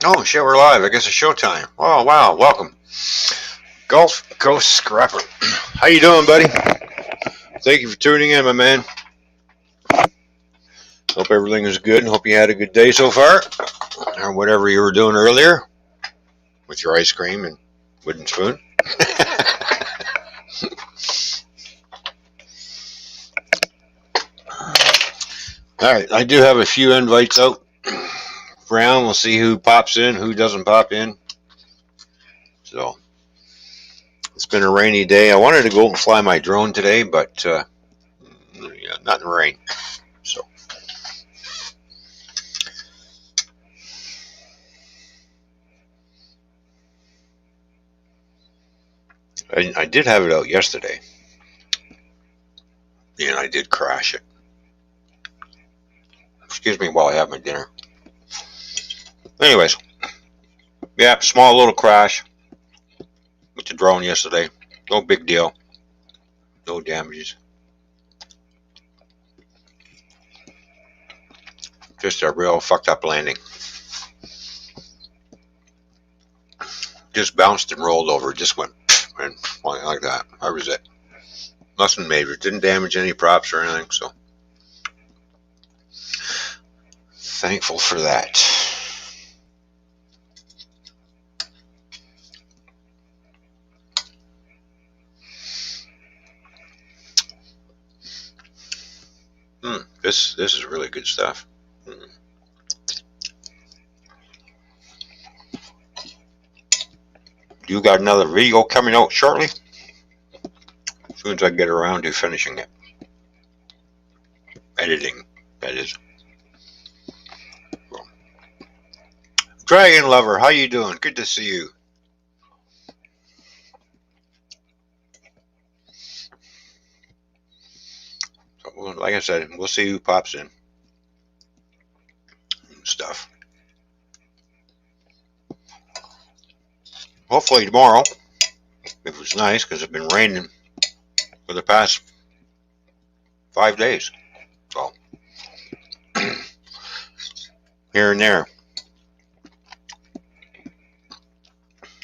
Oh shit, we're live. I guess it's showtime. Oh wow, welcome. Gulf Coast Scrapper. How you doing, buddy? Thank you for tuning in, my man. Hope everything is good and hope you had a good day so far. Or whatever you were doing earlier with your ice cream and wooden spoon. Alright, I do have a few invites out. Brown, we'll see who pops in, who doesn't pop in. So it's been a rainy day. I wanted to go and fly my drone today, but yeah, not in the rain. So I did have it out yesterday, and I did crash it. Excuse me while I have my dinner. Anyways, yeah, small little crash with the drone yesterday. No big deal. No damages. Just a real fucked up landing. Just bounced and rolled over. Just went and like that. That was it. Nothing major. Didn't damage any props or anything. So thankful for that. This is really good stuff. You got another video coming out shortly? As soon as I get around to finishing it. Editing, that is. Dragon Lover, how you doing? Good to see you. So, like I said, we'll see who pops in. Stuff. Hopefully tomorrow, if it's nice, because it's been raining for the past 5 days. So, here and there.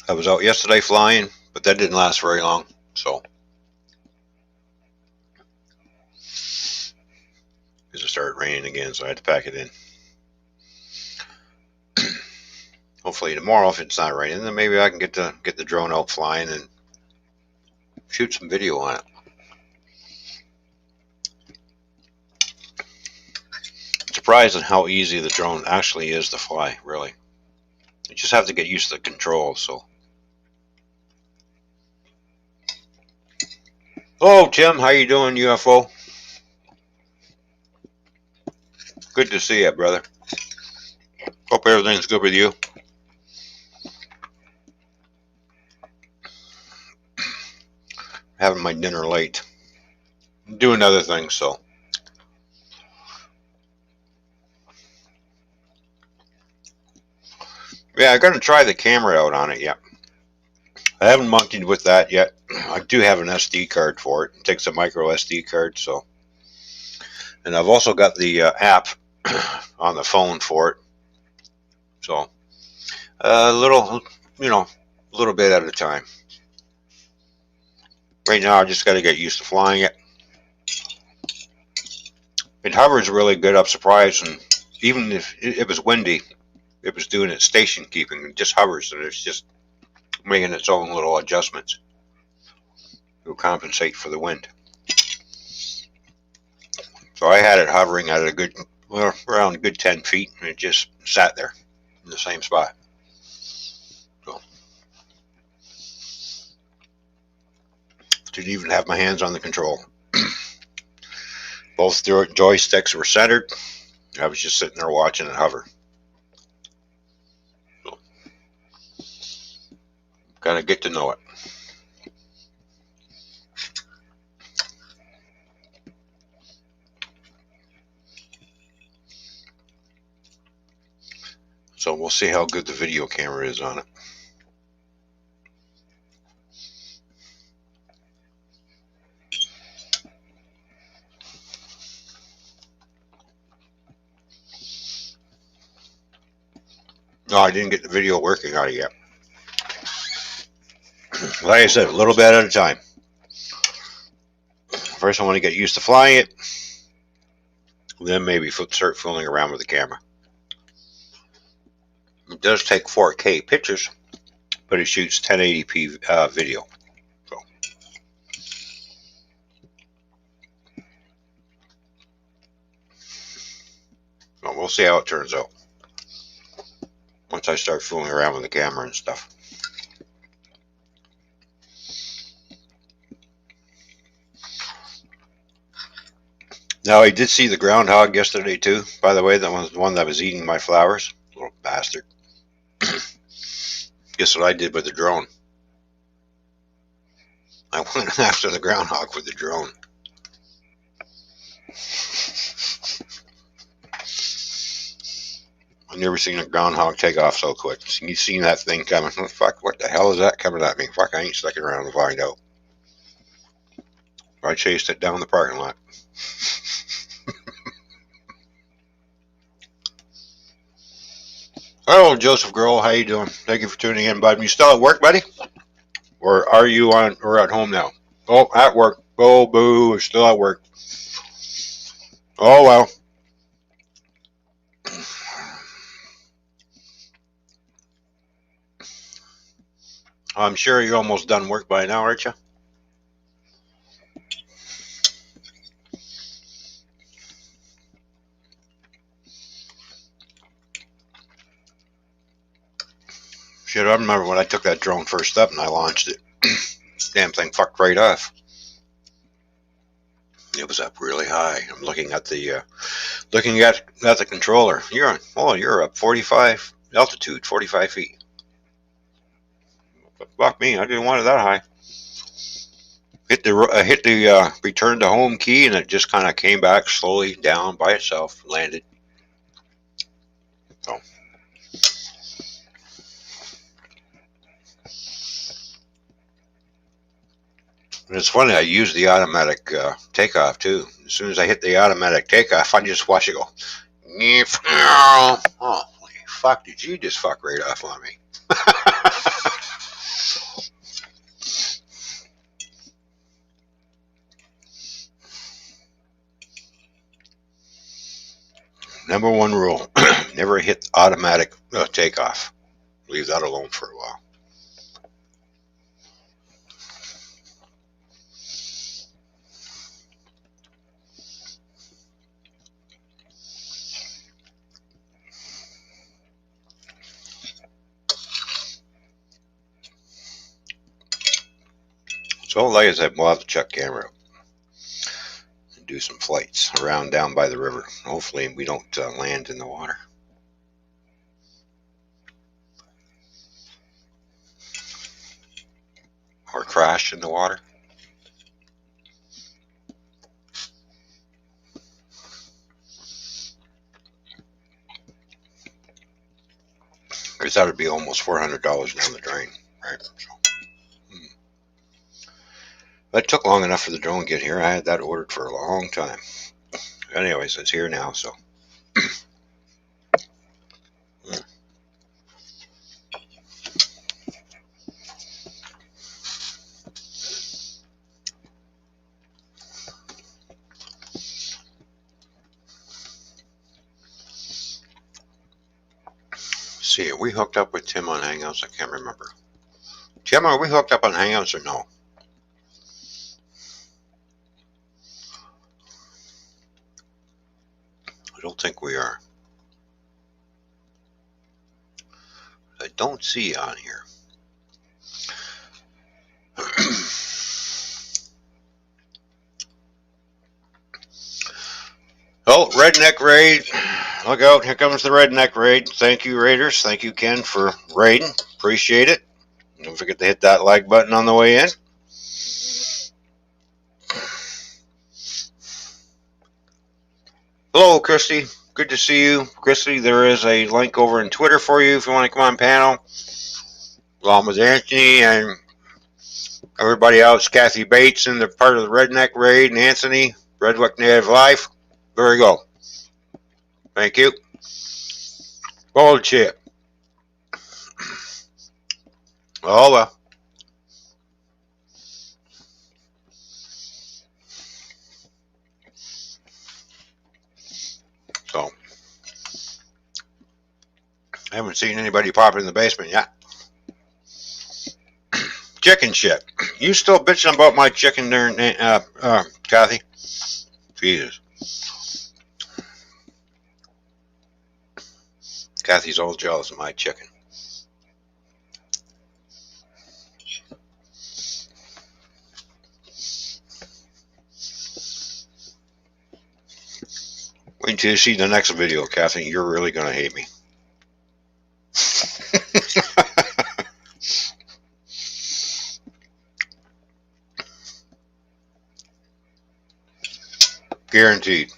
I was out yesterday flying, but that didn't last very long. So, because it started raining again, so I had to pack it in. Hopefully tomorrow, if it's not raining, then maybe I can get the drone out flying and shoot some video on it. I'm surprised at how easy the drone actually is to fly, really. You just have to get used to the controls, so. Hello, Tim. How you doing, UFO? Good to see you, brother. Hope everything's good with you. Having my dinner late. Doing other things, so. Yeah, I'm going to try the camera out on it yet. I haven't monkeyed with that yet. I do have an SD card for it. It takes a micro SD card, so. And I've also got the app on the phone for it. So, a little bit at a time. Right now, I just got to get used to flying it. It hovers really good. I'm surprised, and even if it was windy, it was doing its station keeping. It just hovers, and it's just making its own little adjustments to compensate for the wind. So I had it hovering at a good, well, around a good 10 feet, and it just sat there in the same spot. So, didn't even have my hands on the control. Both joysticks were centered. I was just sitting there watching it hover. So, kind of get to know it. So we'll see how good the video camera is on it. No, I didn't get the video working on it yet. Like I said, a little bit at a time. First, I want to get used to flying it. Then maybe start fooling around with the camera. It does take 4K pictures, but it shoots 1080p video. So, well, we'll see how it turns out once I start fooling around with the camera and stuff. Now, I did see the groundhog yesterday too, by the way. That was the one that was eating my flowers. Little bastard. Guess what I did with the drone? I went after the groundhog with the drone. I've never seen a groundhog take off so quick. You seen that thing coming. Oh, fuck, what the hell is that coming at me? Fuck, I ain't sticking around to find out. I chased it down the parking lot. Hello, Joseph Girl. How you doing? Thank you for tuning in, bud. You still at work, buddy? Or are you on or at home now? Oh, at work. Oh, boo. Still at work. Oh, well. I'm sure you're almost done work by now, aren't you? Shit, I remember when I took that drone first up and I launched it. Damn thing fucked right off. It was up really high. I'm looking at the controller. You're up 45 altitude, 45 feet. But fuck me, I didn't want it that high. Hit the return to home key and it just kind of came back slowly down by itself, landed. So. And it's funny, I use the automatic takeoff too. As soon as I hit the automatic takeoff, I just watch it go. Oh, fuck, did you just fuck right off on me? Number one rule, never hit automatic takeoff. Leave that alone for a while. So, like I said, we'll have to check camera out and do some flights around down by the river. Hopefully, we don't land in the water. Or crash in the water. Because that would be almost $400 down the drain, right? So, That took long enough for the drone to get here. I had that ordered for a long time. Anyways, it's here now, so. See, are we hooked up with Tim on Hangouts? I can't remember. Tim, are we hooked up on Hangouts or no? I don't think we are. I don't see you on here. Oh, Redneck Raid. Look out, here comes the Redneck Raid. Thank you, Raiders. Thank you, Ken, for raiding. Appreciate it. Don't forget to hit that like button on the way in. Hello, Christy. Good to see you. Christy, there is a link over in Twitter for you if you want to come on panel. Along with Anthony and everybody else. Kathy Bates and the part of the Redneck Raid and Anthony, Redneck Native Life. There we go. Thank you. Bullshit. Oh well. So I haven't seen anybody pop in the basement yet. Chicken shit. You still bitching about my chicken there, Kathy? Jesus. Kathy's all jealous of my chicken. Wait until you see the next video, Kathy. You're really going to hate me. Guaranteed.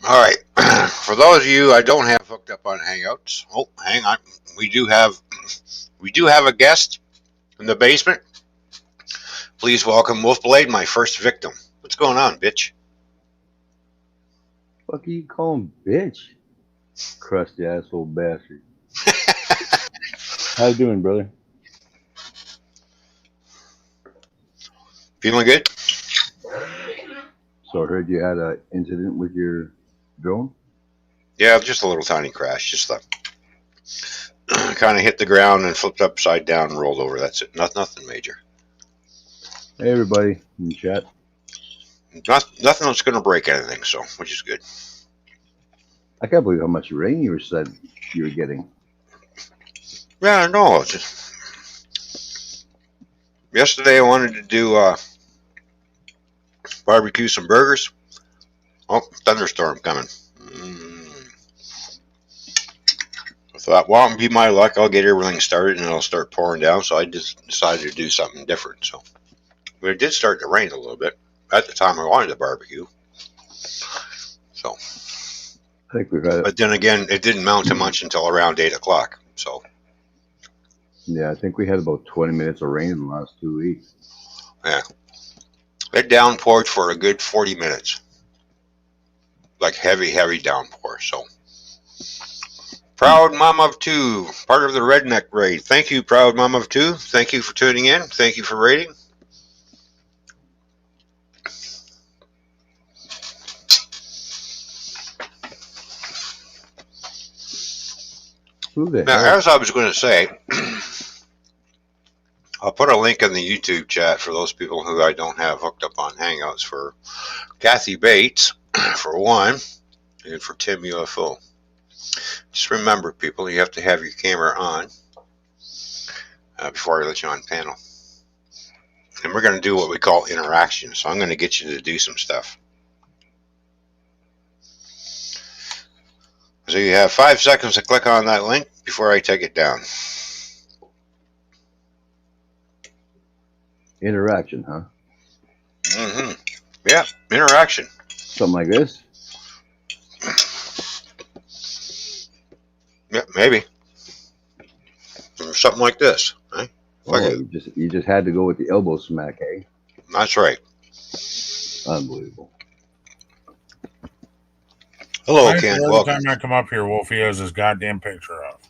All right. For those of you I don't have hooked up on Hangouts, oh, hang on. We do have a guest in the basement. Please welcome Wolfblade, my first victim. What's going on, bitch? Fuck you call him bitch? Crusty asshole bastard. How you doing, brother? Feeling good? So I heard you had an incident with your drone? Yeah, just a little tiny crash. Just kind of hit the ground and flipped upside down and rolled over. That's it. Nothing major. Hey everybody in the chat. Nothing that's going to break anything, so which is good. I can't believe how much rain you said you were getting. Yeah, no. Yesterday I wanted to do barbecue some burgers. Oh, thunderstorm coming. I thought, well, it'll be my luck. I'll get everything started and it'll start pouring down. So I just decided to do something different. So, but it did start to rain a little bit at the time I wanted to barbecue. So, I think we've had it. but then again, it didn't mount to much until around 8 o'clock. So, Yeah, I think we had about 20 minutes of rain in the last 2 weeks. yeah, it downpoured for a good 40 minutes, like heavy downpour. So. Proud Mom of Two, part of the Redneck Raid. Thank you, Proud Mom of Two. Thank you for tuning in. Thank you for raiding. Who the Now, hell? as I was going to say, I'll put a link in the YouTube chat for those people who I don't have hooked up on Hangouts for Kathy Bates, for one, and for Tim UFO. Just remember, people, you have to have your camera on before I let you on panel. And we're going to do what we call interaction. So I'm going to get you to do some stuff. So you have 5 seconds to click on that link before I take it down. Interaction, huh? Mm-hmm. Yeah, interaction. Something like this? Yeah, maybe. Or something like this. Right? Oh, you just had to go with the elbow smack, eh? That's right. Unbelievable. Hello, Ken. Every Welcome. time I come up here, Wolfie has his goddamn picture up.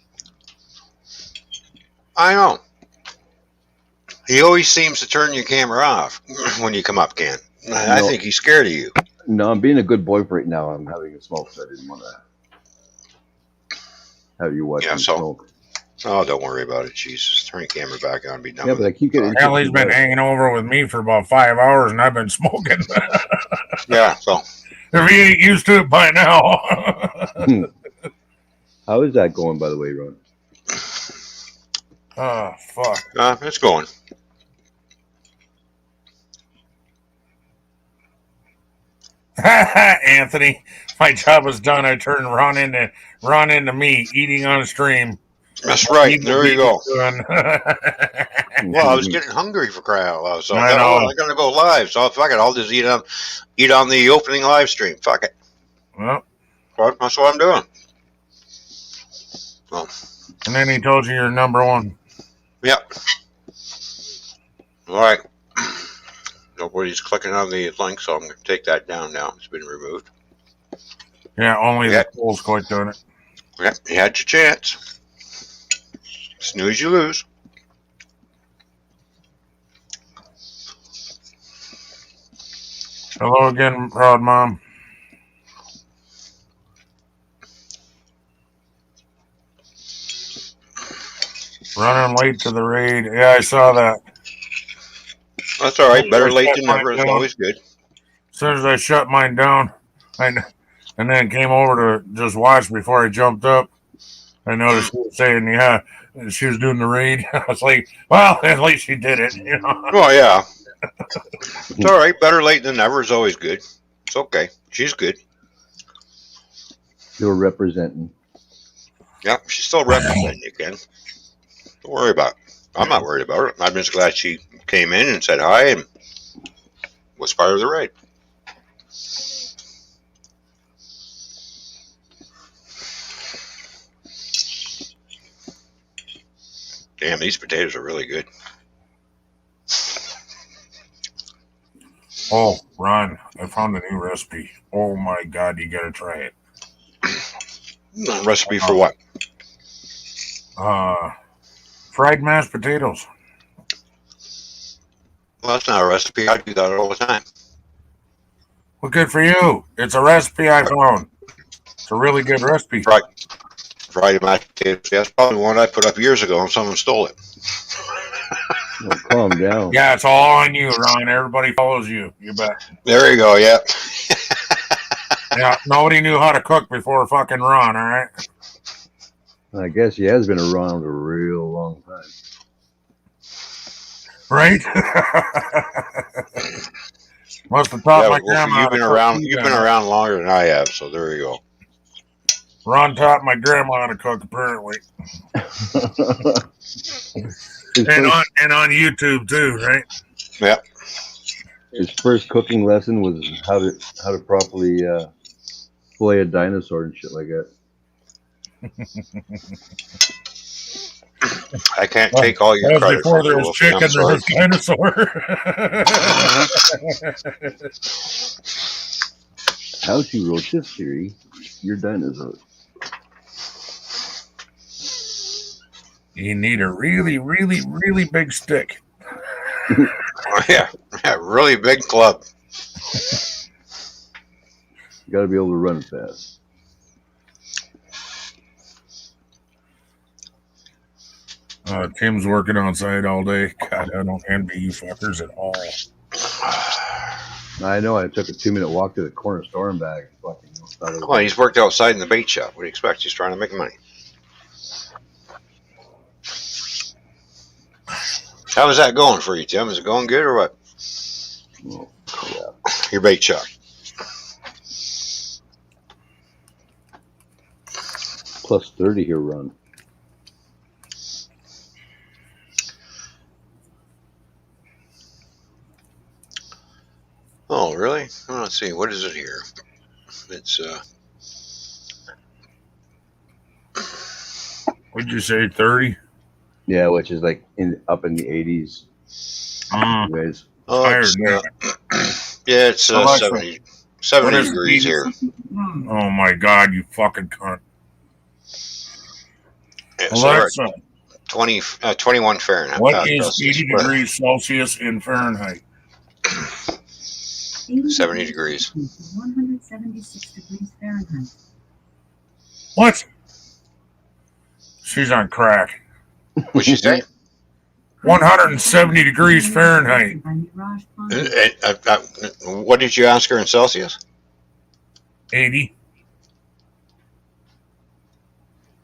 I know. He always seems to turn your camera off when you come up, Ken. I think he's scared of you. No, I'm being a good boy for right now. I'm having a smoke, so I didn't want to have you watch me smoke. Oh, don't worry about it. Jesus, turn your camera back on and be done. Yeah, but I keep getting. Hell, he's been hanging over with me for about 5 hours, and I've been smoking. Yeah, so. If he ain't used to it by now. How is that going, by the way, Ron? Oh, fuck. It's going. Anthony, my job was done. I turned run into me eating on a stream. That's right. There you go. Well, I was getting hungry for crying out loud, so I thought, oh, I'm gonna go live. So fuck it, I'll just eat on the opening live stream. Fuck it. Well, that's what I'm doing. Well, and then he told you you're number one. Yep. All right. Nobody's clicking on the link, so I'm going to take that down now. It's been removed. Yeah, only Yeah. the Coles clicked on it. Yep, you had your chance. Snooze, you lose. Hello again, proud mom. Running late to the raid. Yeah, I saw that. That's all right. Better late than Shut never mine is down. always good. As soon as I shut mine down, and then came over to just watch before I jumped up, I noticed she was saying, yeah, she was doing the raid. I was like, well, at least she did it. You know? Oh, yeah. It's all right. Better late than never is always good. It's okay. She's good. Still representing. Yep, she's still representing you, Ken. Don't worry about it. I'm not worried about it. I'm just glad she came in and said hi and was part of the raid. Damn, these potatoes are really good. Oh, Ron, I found a new recipe. Oh my God, you gotta try it. Recipe for what? Fried mashed potatoes. Well, that's not a recipe. I do that all the time. Well, good for you. It's a recipe I found. It's a really good recipe. Fried mashed potatoes. Yeah, that's probably one I put up years ago and someone stole it. Oh, calm down. Yeah, it's all on you, Ron. Everybody follows you. You bet. There you go. Yeah. Yeah, nobody knew how to cook before fucking Ron, all right? I guess he has been around a real long time. Right? Must have taught my grandma. You've been around. You've been around longer than I have, so there you go. Ron taught my grandma how to cook, apparently. and on YouTube too, right? Yeah. His first cooking lesson was how to properly fillet a dinosaur and shit like that. I can't take all your credit. Before there was chicken, there was dinosaur. How she wrote this theory, your dinosaur. You need a really, really, really big stick. Yeah, really big club. You got to be able to run fast. Tim's working outside all day. God, I don't envy you fuckers at all. I know. I took a 2-minute walk to the corner store and back. Well, he's worked outside in the bait shop. What do you expect? He's trying to make money. How is that going for you, Tim? Is it going good or what? Oh, yeah. Your bait shop. Plus 30 here, run. Oh, really? Oh, let's see. What is it here? It's What'd you say, 30? Yeah, which is like up in the 80s. Anyways. Yeah, it's 70 degrees here. Oh my God, you fucking cunt. Yeah, Alexa, 21 Fahrenheit. What is 80 degrees Celsius in Fahrenheit? 70 degrees. 176 degrees Fahrenheit. What? She's on crack. What'd she say? 170 degrees Fahrenheit. What did you ask her in Celsius? 80.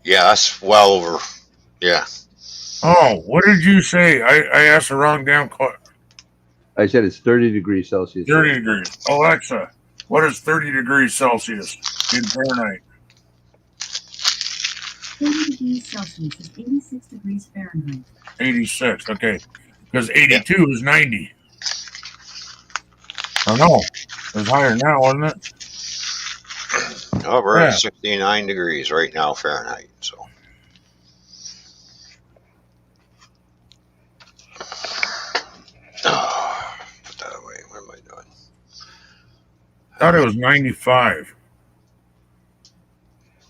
Yeah, that's well over. Yeah. Oh, what did you say? I asked the wrong damn question. I said it's 30 degrees Celsius. 30 degrees. Alexa, what is 30 degrees Celsius in Fahrenheit? 30 degrees Celsius is 86 degrees Fahrenheit. 86, okay. Because 82 is 90. Oh, no. It's higher now, wasn't it? Oh, we're at 69 degrees right now Fahrenheit. So. Put that away. thought it was 95.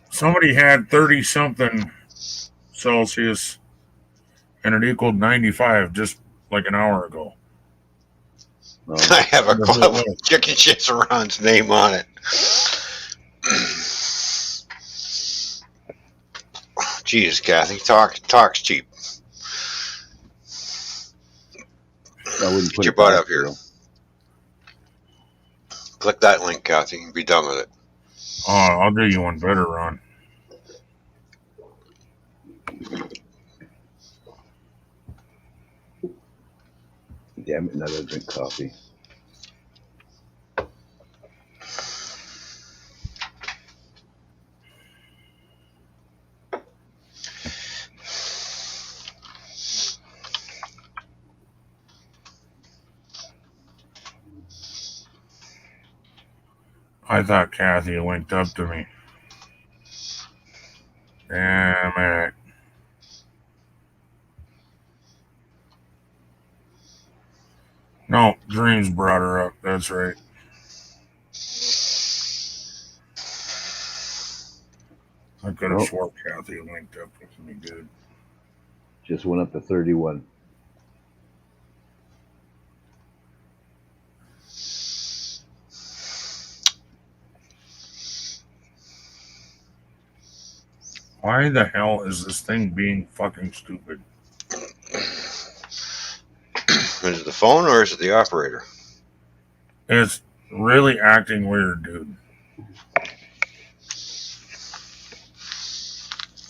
Somebody had 30 something Celsius and it equaled 95 just like an hour ago. I have a glove with chicken shits around's name on it. Jesus, Kathy, talk's cheap. I wouldn't put Get your it butt past up here. you. Click that link, Kathy, and be done with it. Oh, I'll do you one better, Ron. Damn it, now I drink coffee. I thought Kathy linked up to me. Damn it. No, Dreams brought her up. That's right. I could have swore Kathy linked up with me, dude. Just went up to 31. Why the hell is this thing being fucking stupid? Is it the phone or is it the operator? It's really acting weird, dude.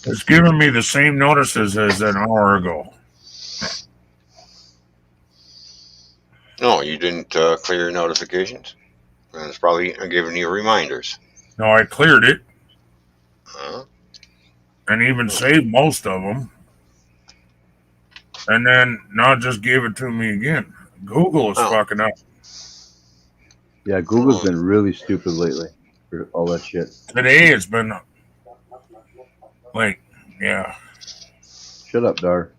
It's giving me the same notices as an hour ago. No, you didn't clear your notifications? And it's probably giving you reminders. No, I cleared it Huh? and even saved most of them. And then now just gave it to me again. Google is fucking up. Yeah, Google's been really stupid lately for all that shit. Today it's been like, yeah. Shut up, Dar.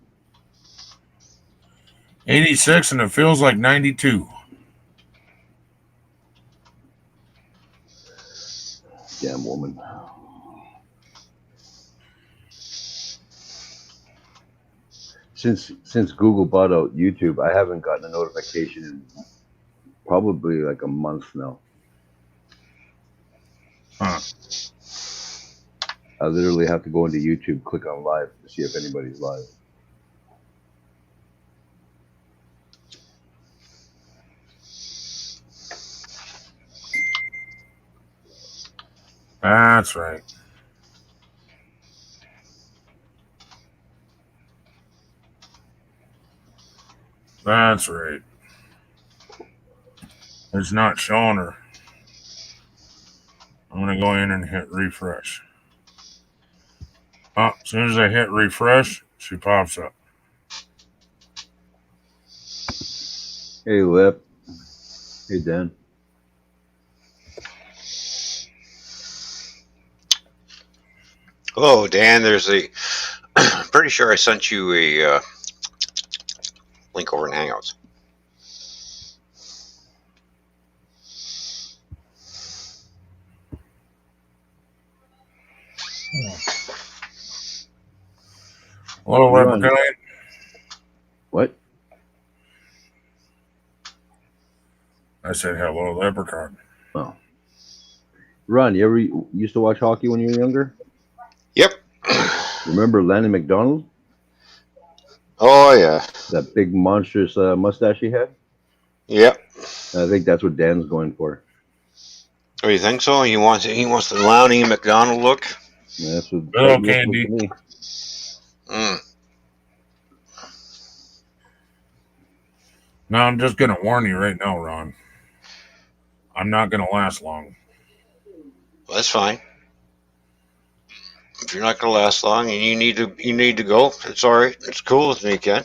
86 and it feels like 92. Damn woman. Since Google bought out YouTube, I haven't gotten a notification in probably like a month now. Huh. I literally have to go into YouTube, click on live to see if anybody's live. That's right. That's right. It's not showing her. I'm going to go in and hit refresh. Oh, as soon as I hit refresh, she pops up. Hey, Lip. Hey, Dan. Hello, Dan. There's a. Pretty sure I sent you a link over in Hangouts. Hello, Leprechaun. What? I said hello, Leprechaun. Oh. Ron, you ever used to watch hockey when you were younger? Yep. Remember Lanny McDonald? Oh, yeah. That big monstrous mustache he had? Yep. I think that's what Dan's going for. Oh, you think so? He wants the Lanny McDonald look? Yeah, that's what Hello, that Candy. to me. Now, I'm just going to warn you right now, Ron. I'm not going to last long. Well, that's fine. If you're not going to last long and you need to go, it's all right. It's cool with me, Ken.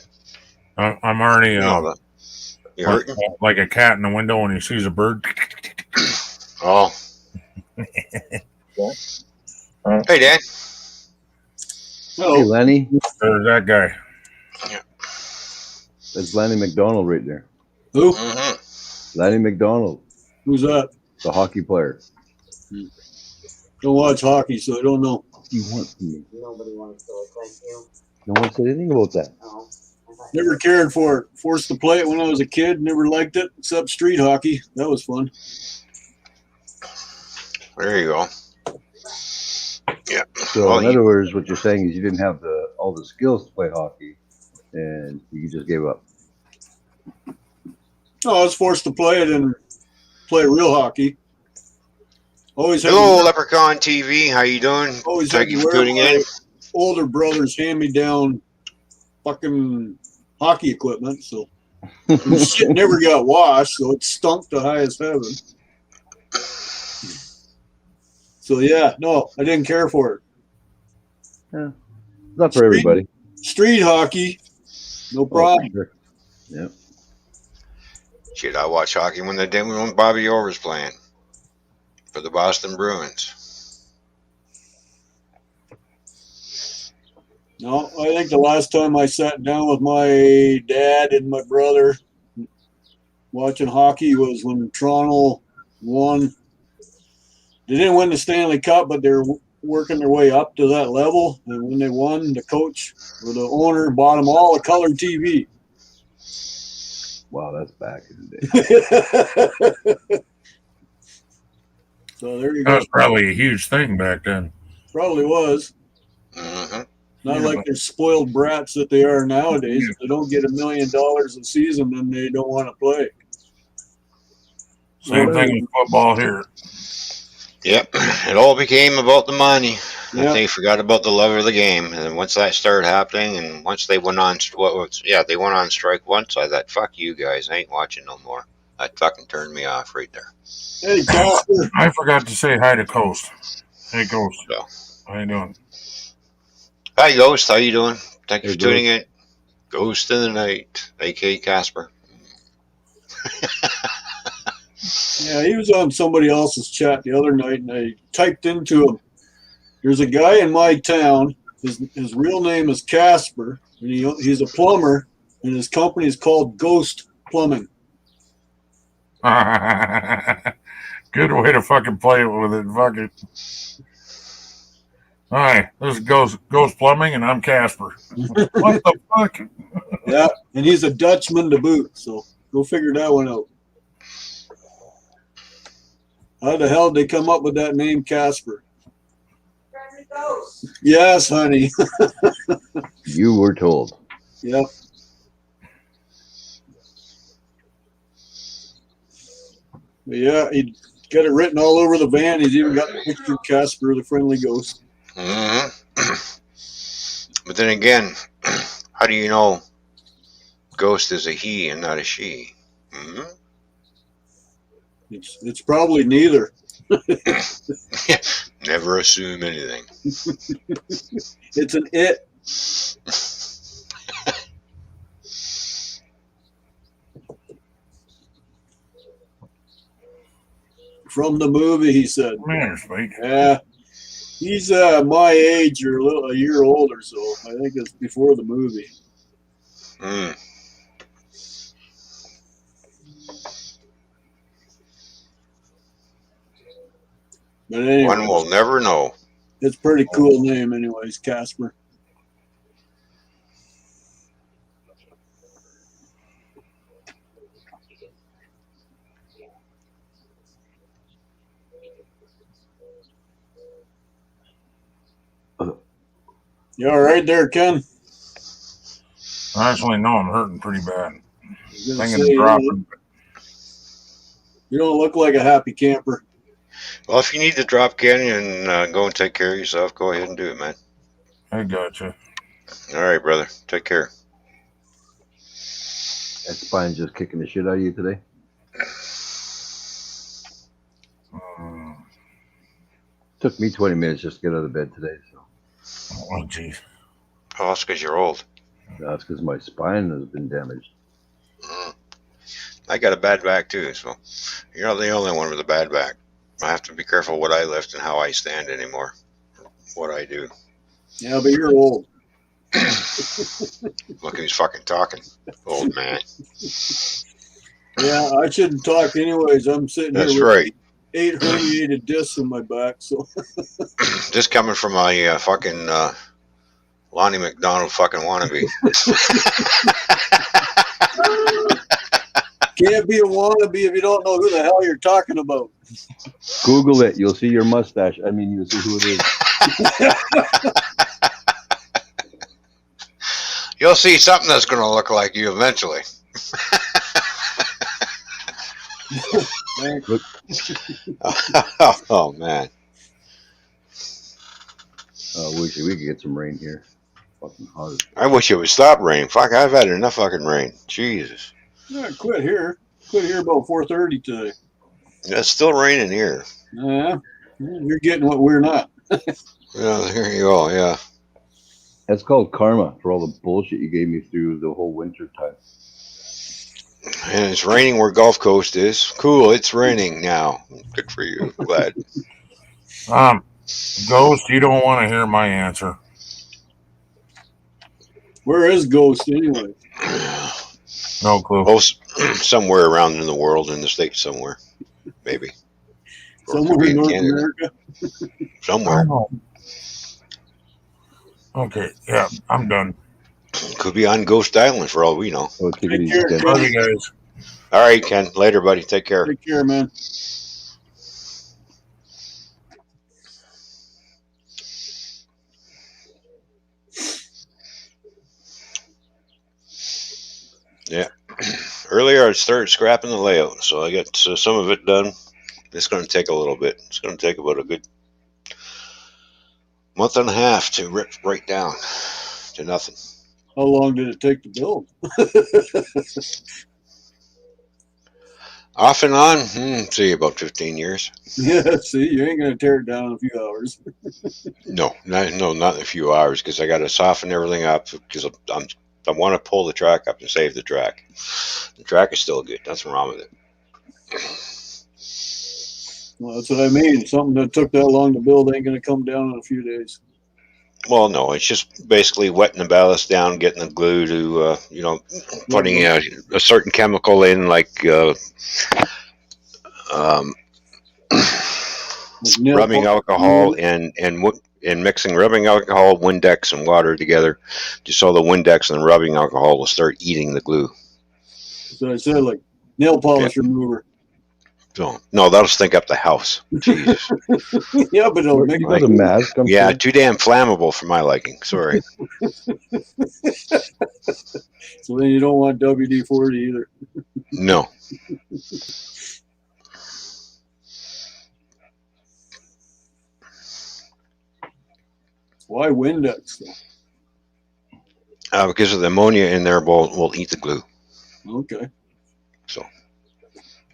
I'm already You hurting? like a cat in the window when he sees a bird. Oh. Hey, Dan. Hey, Lanny. There's that guy. Yeah. That's Lanny McDonald right there. Who? Mm-hmm. Lanny McDonald. Who's that? The hockey player. Don't watch hockey, so I don't know. You want me? Nobody wants to. Thank you. No one said anything about that. Oh. I thought Never cared for it. Forced to play it when I was a kid. Never liked it, except street hockey. That was fun. There you go. Yeah. So Well, in you- other words, what you're saying is you didn't have all the skills to play hockey, and you just gave up. No, I was forced to play it and play real hockey. Always had Hello, to, Leprechaun TV. How you doing? always Thank had you to for wear tuning my in. older brother's hand-me-down fucking hockey equipment, so the shit never got washed, so it stunk to high as heaven. So yeah, no, I didn't care for it. Not for everybody. Street hockey, no Oh, problem. for sure. Yep. Shit, I watch hockey when Bobby Orr was playing for the Boston Bruins. No, I think the last time I sat down with my dad and my brother watching hockey was when Toronto won. They didn't win the Stanley Cup, but they're working their way up to that level. And when they won, the coach or the owner bought them all a color TV. Wow, that's back in the day. So there you That go. was probably a huge thing back then. Probably was. Mm-hmm. Not Yeah, like but- they're spoiled brats that they are nowadays. If they don't get $1 million a season, then they don't want to play. Same thing with football here. Yep. It all became about the money. Yeah. They forgot about the love of the game. And once that started happening, and once they went on, they went on strike once. I thought, fuck you guys, I ain't watching no more. That fucking turned me off right there. Hey, Casper. I forgot to say hi to Coast. Hey, Coast. So. How you doing? Hi, Ghost. How you doing? Thank you Hey, for tuning in. Ghost in the Night, a.k.a. Casper. Yeah, he was on somebody else's chat the other night, and I typed into him. There's a guy in my town. His real name is Casper, and he's a plumber, and his company is called Ghost Plumbing. Good way to fucking play it with it. Fuck it. Hi, this is Ghost Plumbing, and I'm Casper. What the fuck? Yeah, and he's a Dutchman to boot, so go figure that one out. How the hell did they come up with that name, Casper? Yes, honey. You were told. Yep. But yeah, he got it written all over the van. He's even got the picture of Casper, the friendly ghost. Mm-hmm. But then again, how do you know Ghost is a he and not a she? Mm-hmm. It's probably neither. Never assume anything. It's an it. From the movie, he said. Man, Spike. Yeah. He's my age or a year older, so I think it's before the movie. Mm. But anyway, One will never know. it's a pretty cool name anyways, Casper. You all right there, Ken? Actually, no, I'm hurting pretty bad. I was gonna Thinking say, of dropping. you don't look like a happy camper. Well, if you need to drop Ken and go and take care of yourself, go ahead and do it, man. I gotcha. All right, brother. Take care. That spine's just kicking the shit out of you today. Took me 20 minutes just to get out of bed today. So Oh, jeez. Oh, that's because you're old. that's because my spine has been damaged. Mm. I got a bad back, too, so you're not the only one with a bad back. I have to be careful what I lift and how I stand anymore. What I do. Yeah, but you're old. Look who's fucking talking. Old man. Yeah, I shouldn't talk anyways. I'm sitting That's here with right. 8 herniated discs in my back. So This coming from a fucking Lonnie McDonald fucking wannabe. can't be a wannabe if you don't know who the hell you're talking about. Google it. You'll see your mustache. I mean, you'll see who it is. You'll see something that's going to look like you eventually. Thanks. Look. Oh man. Wish we could get some rain here. Fucking hot. I wish it would stop raining. Fuck, I've had enough fucking rain. Jesus. Yeah, quit here. Quit here about 4:30 today. It's still raining here. You're getting what we're not. Yeah, here you go. Yeah. That's called karma for all the bullshit you gave me through the whole winter time. And it's raining where Gulf Coast is. Cool, it's raining now. Good for you. Glad. Ghost, you don't want to hear my answer. Where is Ghost anyway? No clue. Oh, somewhere around in the world, in the States somewhere. Maybe. Or it could Somewhere be in North Canada. America. Somewhere. Okay, yeah, I'm done. Could be on Ghost Island for all we know. Oh, take it Take easy, care, Ken. Ken. Love you guys. All right, Ken. Later, buddy. Take care. Take care, man. Earlier, I started scrapping the layout, so I got some of it done. It's going to take a little bit. It's going to take about a good month and a half to rip right down to nothing. How long did it take to build? Off and on, see, about 15 years. Yeah, see, you ain't gonna tear it down in a few hours. No, not in a few hours, because I got to soften everything up, because I want to pull the track up and save the track. The track is still good. Nothing wrong with it. Well, that's what I mean. Something that took that long to build ain't gonna come down in a few days. Well, no, it's just basically wetting the ballast down, getting the glue to, putting a certain chemical in, like rubbing alcohol and mixing rubbing alcohol, Windex, and water together, just so the Windex and the rubbing alcohol will start eating the glue. So I said, like nail polish remover. So no, that'll stink up the house. Jesus. Yeah, but it'll make You got a mask. I'm Yeah, sure. too damn flammable for my liking. Sorry. So then you don't want WD-40 either. No. Why Windex though? Because of the ammonia in there will eat the glue. Okay. So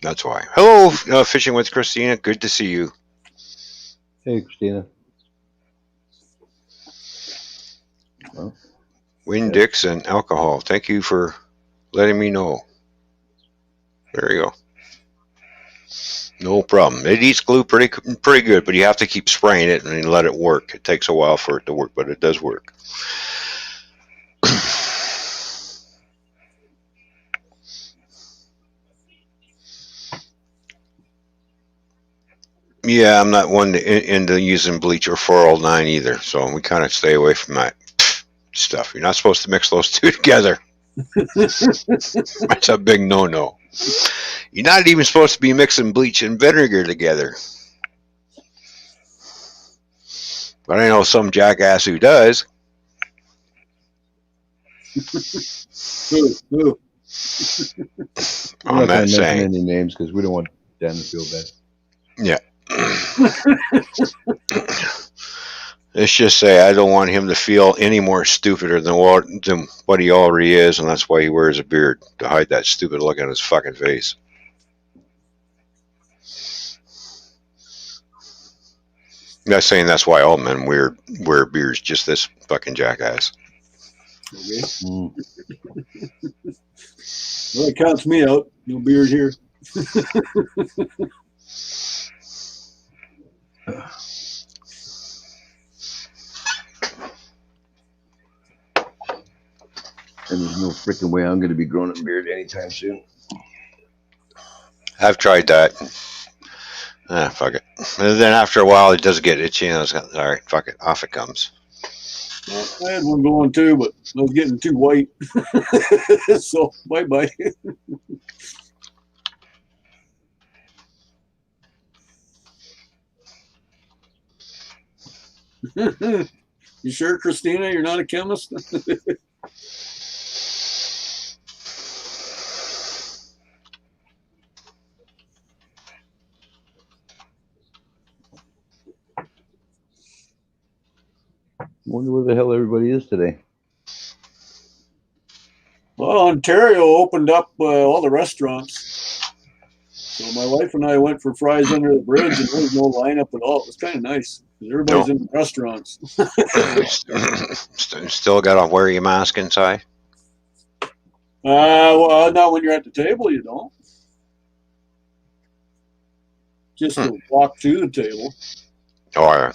that's why. Hello, Fishing with Christina. Good to see you. Hey, Christina. Well, Windex and alcohol. Thank you for letting me know. There you go. No problem. It eats glue pretty good, but you have to keep spraying it and let it work. It takes a while for it to work, but it does work. Yeah, I'm not one into using bleach or 409 either, so we kind of stay away from that stuff. You're not supposed to mix those two together. That's a big no-no. You're not even supposed to be mixing bleach and vinegar together. But I know some jackass who does. Who? I'm not going to mention saying. any names because we don't want Dan to feel bad. Yeah. Let's just say I don't want him to feel any more stupider than what he already is, and that's why he wears a beard, to hide that stupid look on his fucking face. I'm not saying that's why all men wear beards, just this fucking jackass. Okay. Mm. Well, it counts me out. No beard here. And there's no freaking way I'm going to be growing a beard anytime soon. I've tried that. Fuck it. And then after a while, it does get itchy, and I was like, all right, fuck it, off it comes. Well, I had one going too, but I was getting too white. So bye bye. You sure, Christina, you're not a chemist? Wonder where the hell everybody is today. Well, Ontario opened up all the restaurants. So my wife and I went for fries under the bridge, and there was no lineup at all. It was kind of nice because everybody's in the restaurants. Still got to wear your mask inside. Well, not when you're at the table, you don't. Just to walk to the table. Or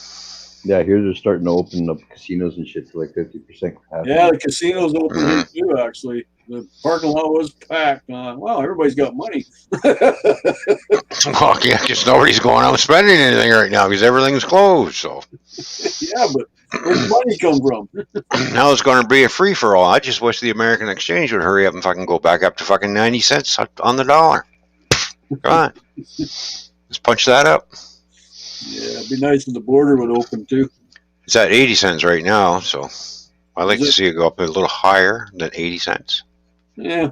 Yeah, here they're starting to open up casinos and shit to like 50% capacity. Yeah, the casino's open here too, actually. The parking lot was packed. Wow, everybody's got money. well, yeah, because nobody's going out spending anything right now because everything's closed. So Yeah, but where's the money come from? now it's going to be a free for all. I just wish the American exchange would hurry up and fucking go back up to fucking 90 cents on the dollar. Come on, let's punch that up. Yeah, it'd be nice if the border would open too. It's at 80 cents right now, so I'd like Is to it? see it go up a little higher than 80 cents. Yeah,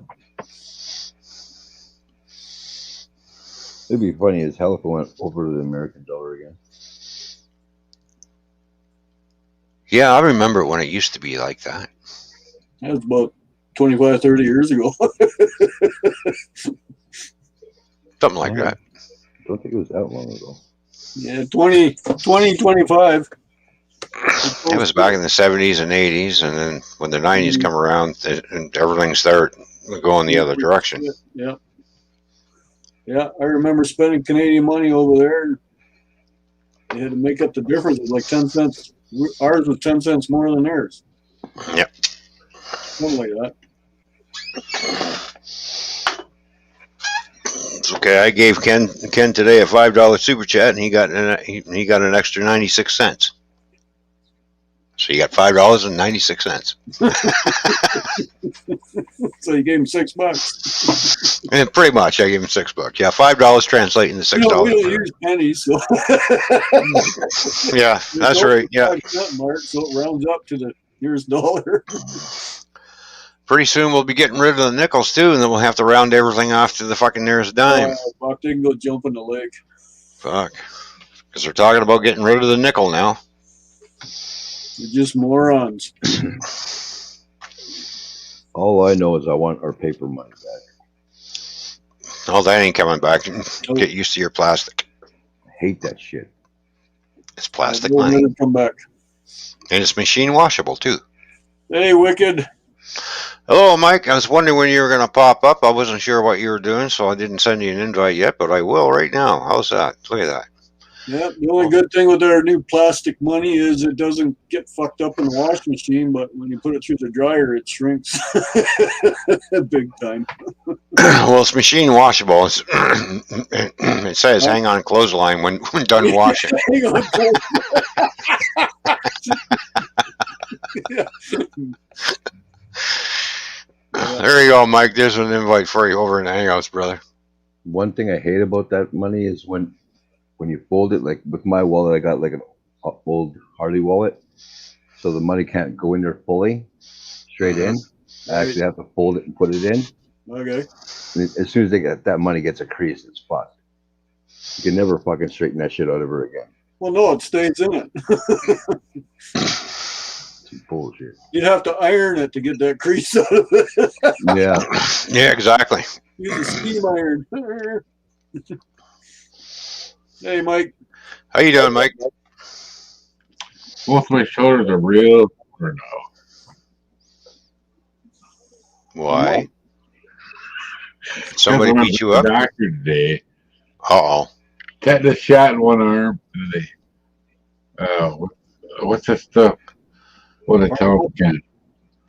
It'd be funny as hell if it went over to the American dollar again. Yeah, I remember when it used to be like that. that was about 25, 30 years ago. Something like that. I don't think it was that long ago. Yeah, 25. It was back in the 70s and 80s, and then when the 90s come around, and everything started going the other direction. Yeah. Yeah, I remember spending Canadian money over there. They had to make up the difference. It was like 10 cents. Ours was 10 cents more than theirs. Yep. Something like that. It's okay. I gave Ken today a $5 super chat, and he got an extra 96 cents. So you got $5.96. So you gave him $6. And pretty much, I gave him $6. Yeah, $5 translating to $6. We don't use pennies, so Yeah, that's right. Yeah. 5 cent mark, so it rounds up to the nearest dollar. Pretty soon we'll be getting rid of the nickels too, and then we'll have to round everything off to the fucking nearest dime. Fuck, they can go jump in the lake. Fuck. Because they're talking about getting rid of the nickel now. They're just morons. All I know is I want our paper money back. Oh, that ain't coming back. Get used to your plastic. I hate that shit. It's plastic We'll money. never come back. And it's machine washable too. Hey, Wicked. Hello, Mike. I was wondering when you were going to pop up. I wasn't sure what you were doing, so I didn't send you an invite yet, but I will right now. How's that? Look at that. Yeah, the only good thing with our new plastic money is it doesn't get fucked up in the washing machine, but when you put it through the dryer, it shrinks big time. Well, it's machine washable. It says hang on clothesline when done washing. Hang on. Yeah. There you go, Mike. There's an invite for you over in the Hangouts, brother. One thing I hate about that money is when you fold it, like with my wallet, I got like an old Harley wallet, so the money can't go in there fully, straight in. I actually have to fold it and put it in. Okay. And as soon as that money gets a crease, it's fucked. You can never fucking straighten that shit out ever again. Well, no, it stays in it. It's bullshit. You'd have to iron it to get that crease out of it. Yeah. Yeah, exactly. Use a steam iron. Hey, Mike. How you doing, Mike? Both my shoulders are real sore now. Why? Somebody That's when beat you I up? went to the doctor today. Uh-oh. Tetanus shot in one arm. And what's that stuff? What I tell them again?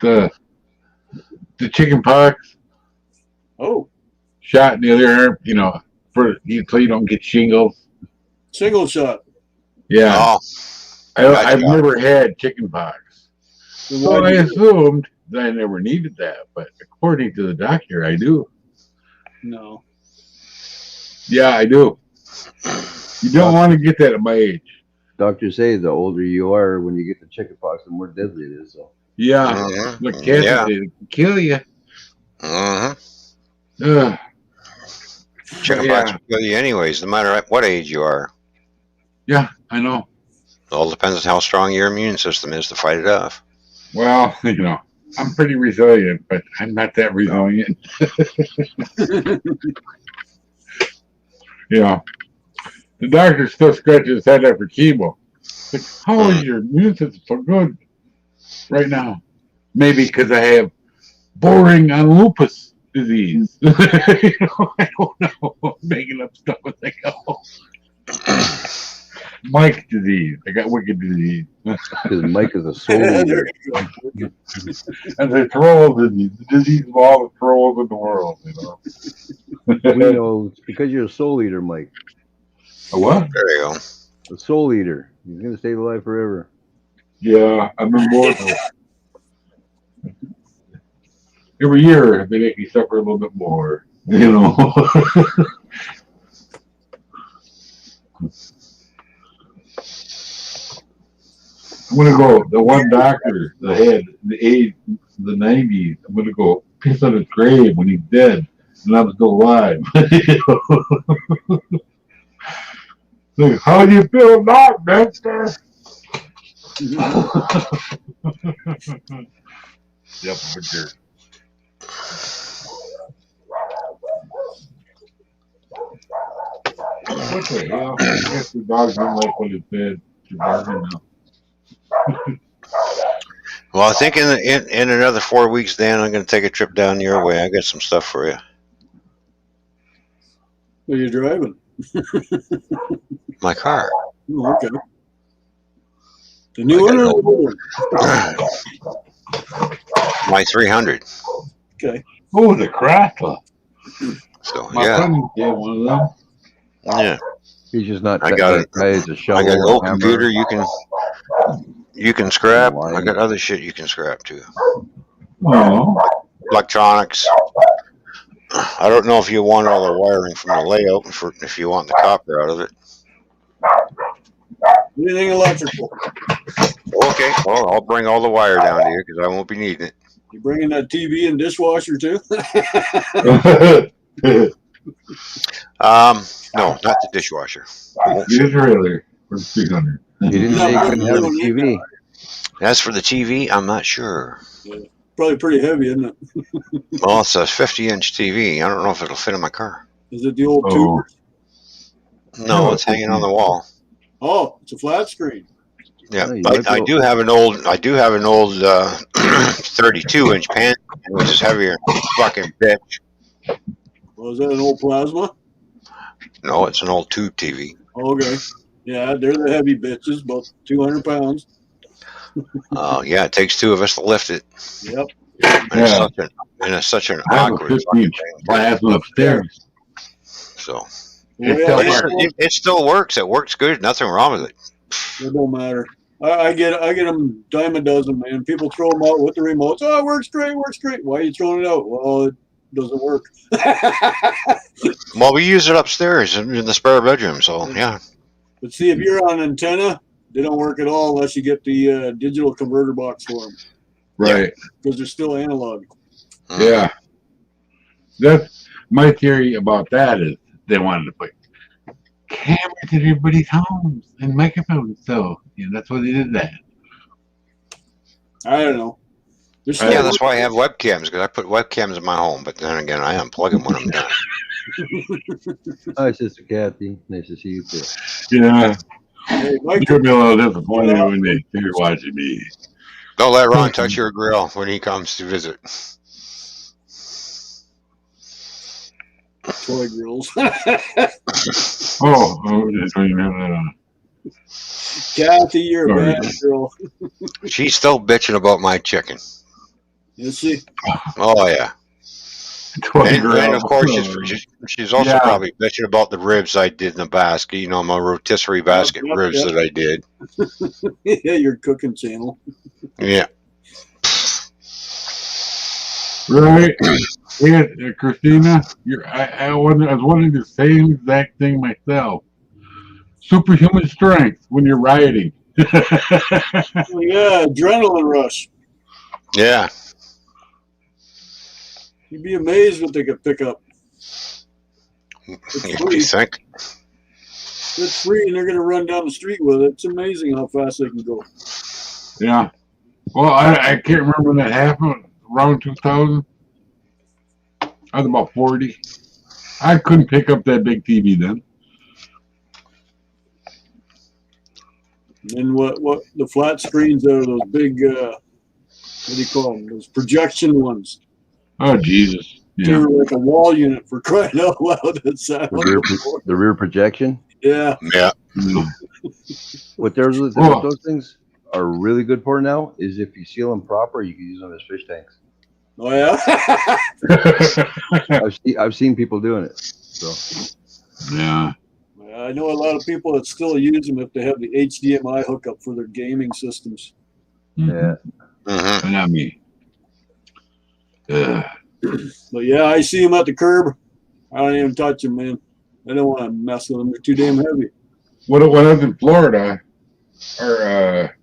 The chicken pox Oh, shot in the other arm. So you don't get shingles. Single shot. Yeah, Oh, I've gotcha. never had chicken pox, Then so why'd I you- assumed that I never needed that. But according to the doctor, I do. No. Yeah, I do. You don't want to get that at my age. Doctors say the older you are, when you get the chickenpox, the more deadly it is. So Yeah, Mhm. the cat Yeah. said it can kill you. Mhm. Ugh. Chickenpox will kill you anyways, no matter what age you are. Yeah, I know. It all depends on how strong your immune system is to fight it off. Well, I'm pretty resilient, but I'm not that resilient. The doctor still scratches his head after chemo. Like, how is your immune system so good right now? Maybe because I have bordering on lupus disease. I don't know. I'm making up stuff as I go. Mike disease. I got wicked disease. because Mike is a soul There eater. you go. And the troll disease. The disease of all the trolls in the world, We know it's because you're a soul eater, Mike. A what? There you go. A soul eater. He's gonna stay alive forever. Yeah, I'm immortal. Every year they make me suffer a little bit more. I'm gonna go. The one doctor that had the age, the 90s. I'm gonna go piss on his grave when he's dead, and I'm still alive. Like, how do you feel now, Dexter? Yep, I'm a jerk. What the hell? I guess the dog didn't like what it said. You're barking now. Well, I think in another 4 weeks, Dan, I'm going to take a trip down your way. I got some stuff for you. Where you driving? My car. Oh, okay. The new one or the old one? My 300. Okay. Oh, the crackler. So My yeah, friend had one of them. yeah. He's just not I that got kind it. of guy as a I shovel got an or old hammer. computer you can scrap. I Why? got other shit you can scrap too. Oh, Electronics. I don't know if you want all the wiring from the layout, if you want the copper out of it. Anything electrical? Okay, well, I'll bring all the wire down to you because I won't be needing it. You bringing that TV and dishwasher too? No, not the dishwasher. the trailer for 300. He didn't say he couldn't have a TV. As for the TV, I'm not sure. Probably pretty heavy, isn't it? Well, it's a 50-inch TV. I don't know if it'll fit in my car. Is it the old Oh. tuber? No, it's hanging on the wall. Oh, it's a flat screen. Yeah, No, you but might I be do have an old 32-inch pan, which is heavier. Fucking bitch. Well, is that an old plasma? No, it's an old tube TV. Okay. Yeah, they're the heavy bitches, about 200 pounds. Yeah, it takes two of us to lift it. Yep. And Yeah. it's such an I have a awkward fucking 50-inch thing. plasma upstairs. So, It's Well, but yeah, it still works. It works good. Nothing wrong with it. it don't matter. I get them dime a dozen, man. People throw them out with the remotes. Oh, it works great, works great. Why are you throwing it out? Well, it doesn't work. Well, we use it upstairs in the spare bedroom. So yeah. But see, if you're on antenna, they don't work at all unless you get the digital converter box for them Right. because they're still analog. Yeah. That's my theory about that is they wanted to put cameras in everybody's homes and microphones. So, that's why they did that. I don't know. They're still Yeah, that's why I have webcams because I put webcams in my home. But then again, I unplug them when I'm done. Hi, Sister Kathy. Nice to see you too. Yeah. Hey, Mike, You're be a little disappointed when they're watching me. Don't let Ron touch your grill when he comes to visit. toy grills. Oh, I don't even have that on. Kathy, you're a bad girl. She's still bitching about my chicken. You see? Oh yeah. 20 And of course, she's also Yeah. probably bitching about the ribs I did in the basket. You know, my rotisserie basket Yep, ribs yep. that I did. Yeah, your cooking channel. Yeah. Right. Yeah, Christina, I was wanting the same exact thing myself. Superhuman strength when you're riding. Oh, yeah, adrenaline rush. Yeah. You'd be amazed what they could pick up. You free. think? It's free, and they're going to run down the street with it. It's amazing how fast they can go. Yeah. Well, I can't remember when that happened. Around 2000. I was about 40. I couldn't pick up that big TV then. And what the flat screens are those big, what do you call them? Those projection ones. Oh, Jesus. They Yeah. were like a wall unit for crying out loud. That sat on the floor. The rear projection. Yeah. Yeah. What Well- those things are really good for now is if you seal them proper, you can use them as fish tanks. Oh yeah. I've seen people doing it. So Yeah. I know a lot of people that still use them if they have the HDMI hookup for their gaming systems. yeah, Mm-hmm. Not me. But yeah, I see them at the curb. I don't even touch them, man. I don't want to mess with them. They're too damn heavy. When I was in Florida, our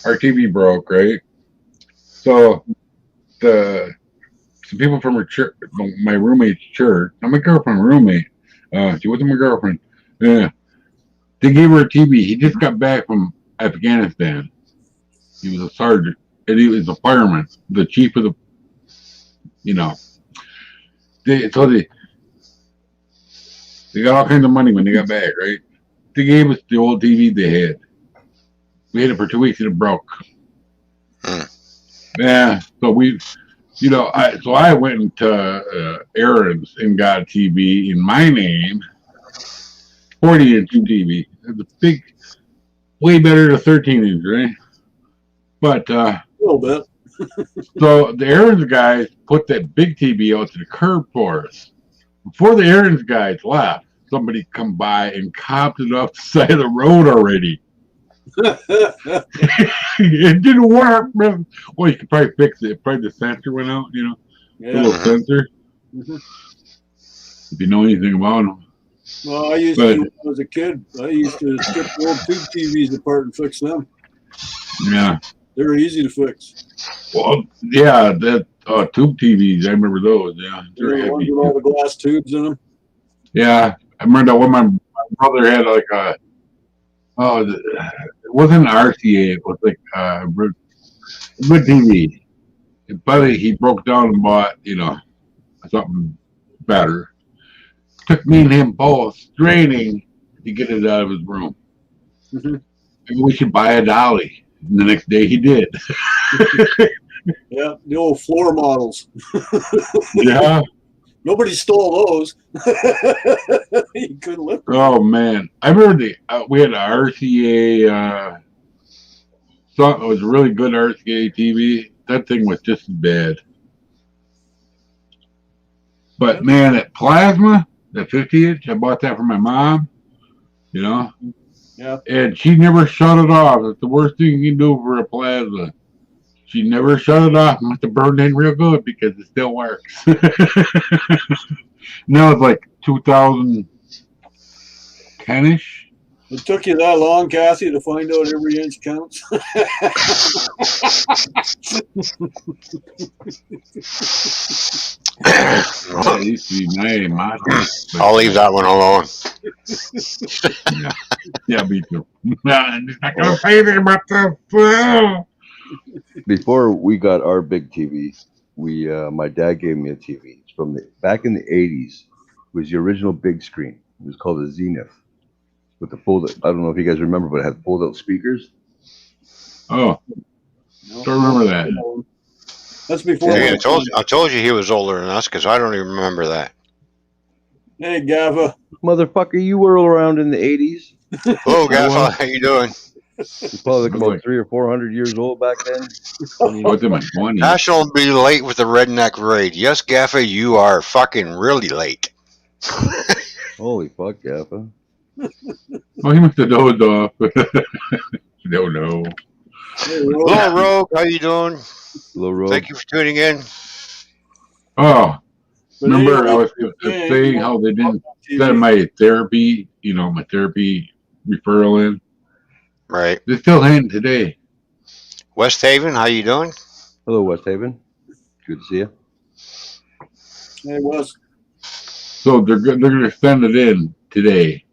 TV broke, right? So some people from her church, my roommate's church, not my girlfriend, roommate. She wasn't my girlfriend. Yeah, they gave her a TV. He just got back from Afghanistan. He was a sergeant, and he was a fireman, the chief of the, you know. They got all kinds of money when they got back, right? They gave us the old TV they had. We had it for 2 weeks and it broke. Yeah, so I went into Aaron's and got a TV in my name, 40-inch TV. It's a big, way better than a 13-inch, right? But A little bit. so the Aaron's guys put that big TV out to the curb for us. Before the Aaron's guys left, somebody come by and copped it off the side of the road already. It didn't work, man. Well, you could probably fix it. Probably the sensor went out, you know, the Yeah. little sensor. Mhm. If you know anything about them. Well, I used to, when I was a kid, I used to skip the old tube TVs apart and fix them. Yeah. They were easy to fix. Well, yeah, that tube TVs, I remember those. Yeah, You they're know, the ones heavy. with all the glass tubes in them. Yeah, I remember that when my brother had like it wasn't an RCA, it was like a good TV. And finally, he broke down and bought, something better. Took me and him both straining to get it out of his room. Mhm. Maybe we should buy a dolly. And the next day he did. Yeah, the old floor models. Yeah. Nobody stole those. You couldn't lift them. Oh man, I remember we had an RCA. It was a really good RCA TV. That thing was just as bad. But man, that plasma, that 50-inch, I bought that for my mom. Yeah. And she never shut it off. It's the worst thing you can do for a plasma. She never shut it off. Must have burned in real good because it still works. Now it's like 2010-ish. It took you that long, Kathy, to find out every inch counts. It used to be my I'll leave that one alone. Yeah, me too. I'm not gonna say anything about this. before we got our big TV, my dad gave me a TV. It's from back in the '80s. It was the original big screen. It was called a Zenith with the fold. I don't know if you guys remember, but it had fold-out speakers. Oh, don't remember that. That's before. Yeah, I told you he was older than us because I don't even remember that. Hey, Gava. Motherfucker, you were around in the '80s. Hello, Gaffa. How you doing? He's probably like about 300 or 400 years old back then. What's in my 20s? National be late with the redneck raid. Yes, Gaffa, you are fucking really late. Holy fuck, Gaffa. Oh, he must have dozed off. Don't know. Hello, Rogue. How you doing? Hello, Rogue. Thank you for tuning in. Oh, But remember anyway, I was saying how they didn't send my therapy, my therapy referral in. Right. They still hadn't today. West Haven, how you doing? Hello, West Haven. Good to see you. Hey, Wes. So they're going to send it in today.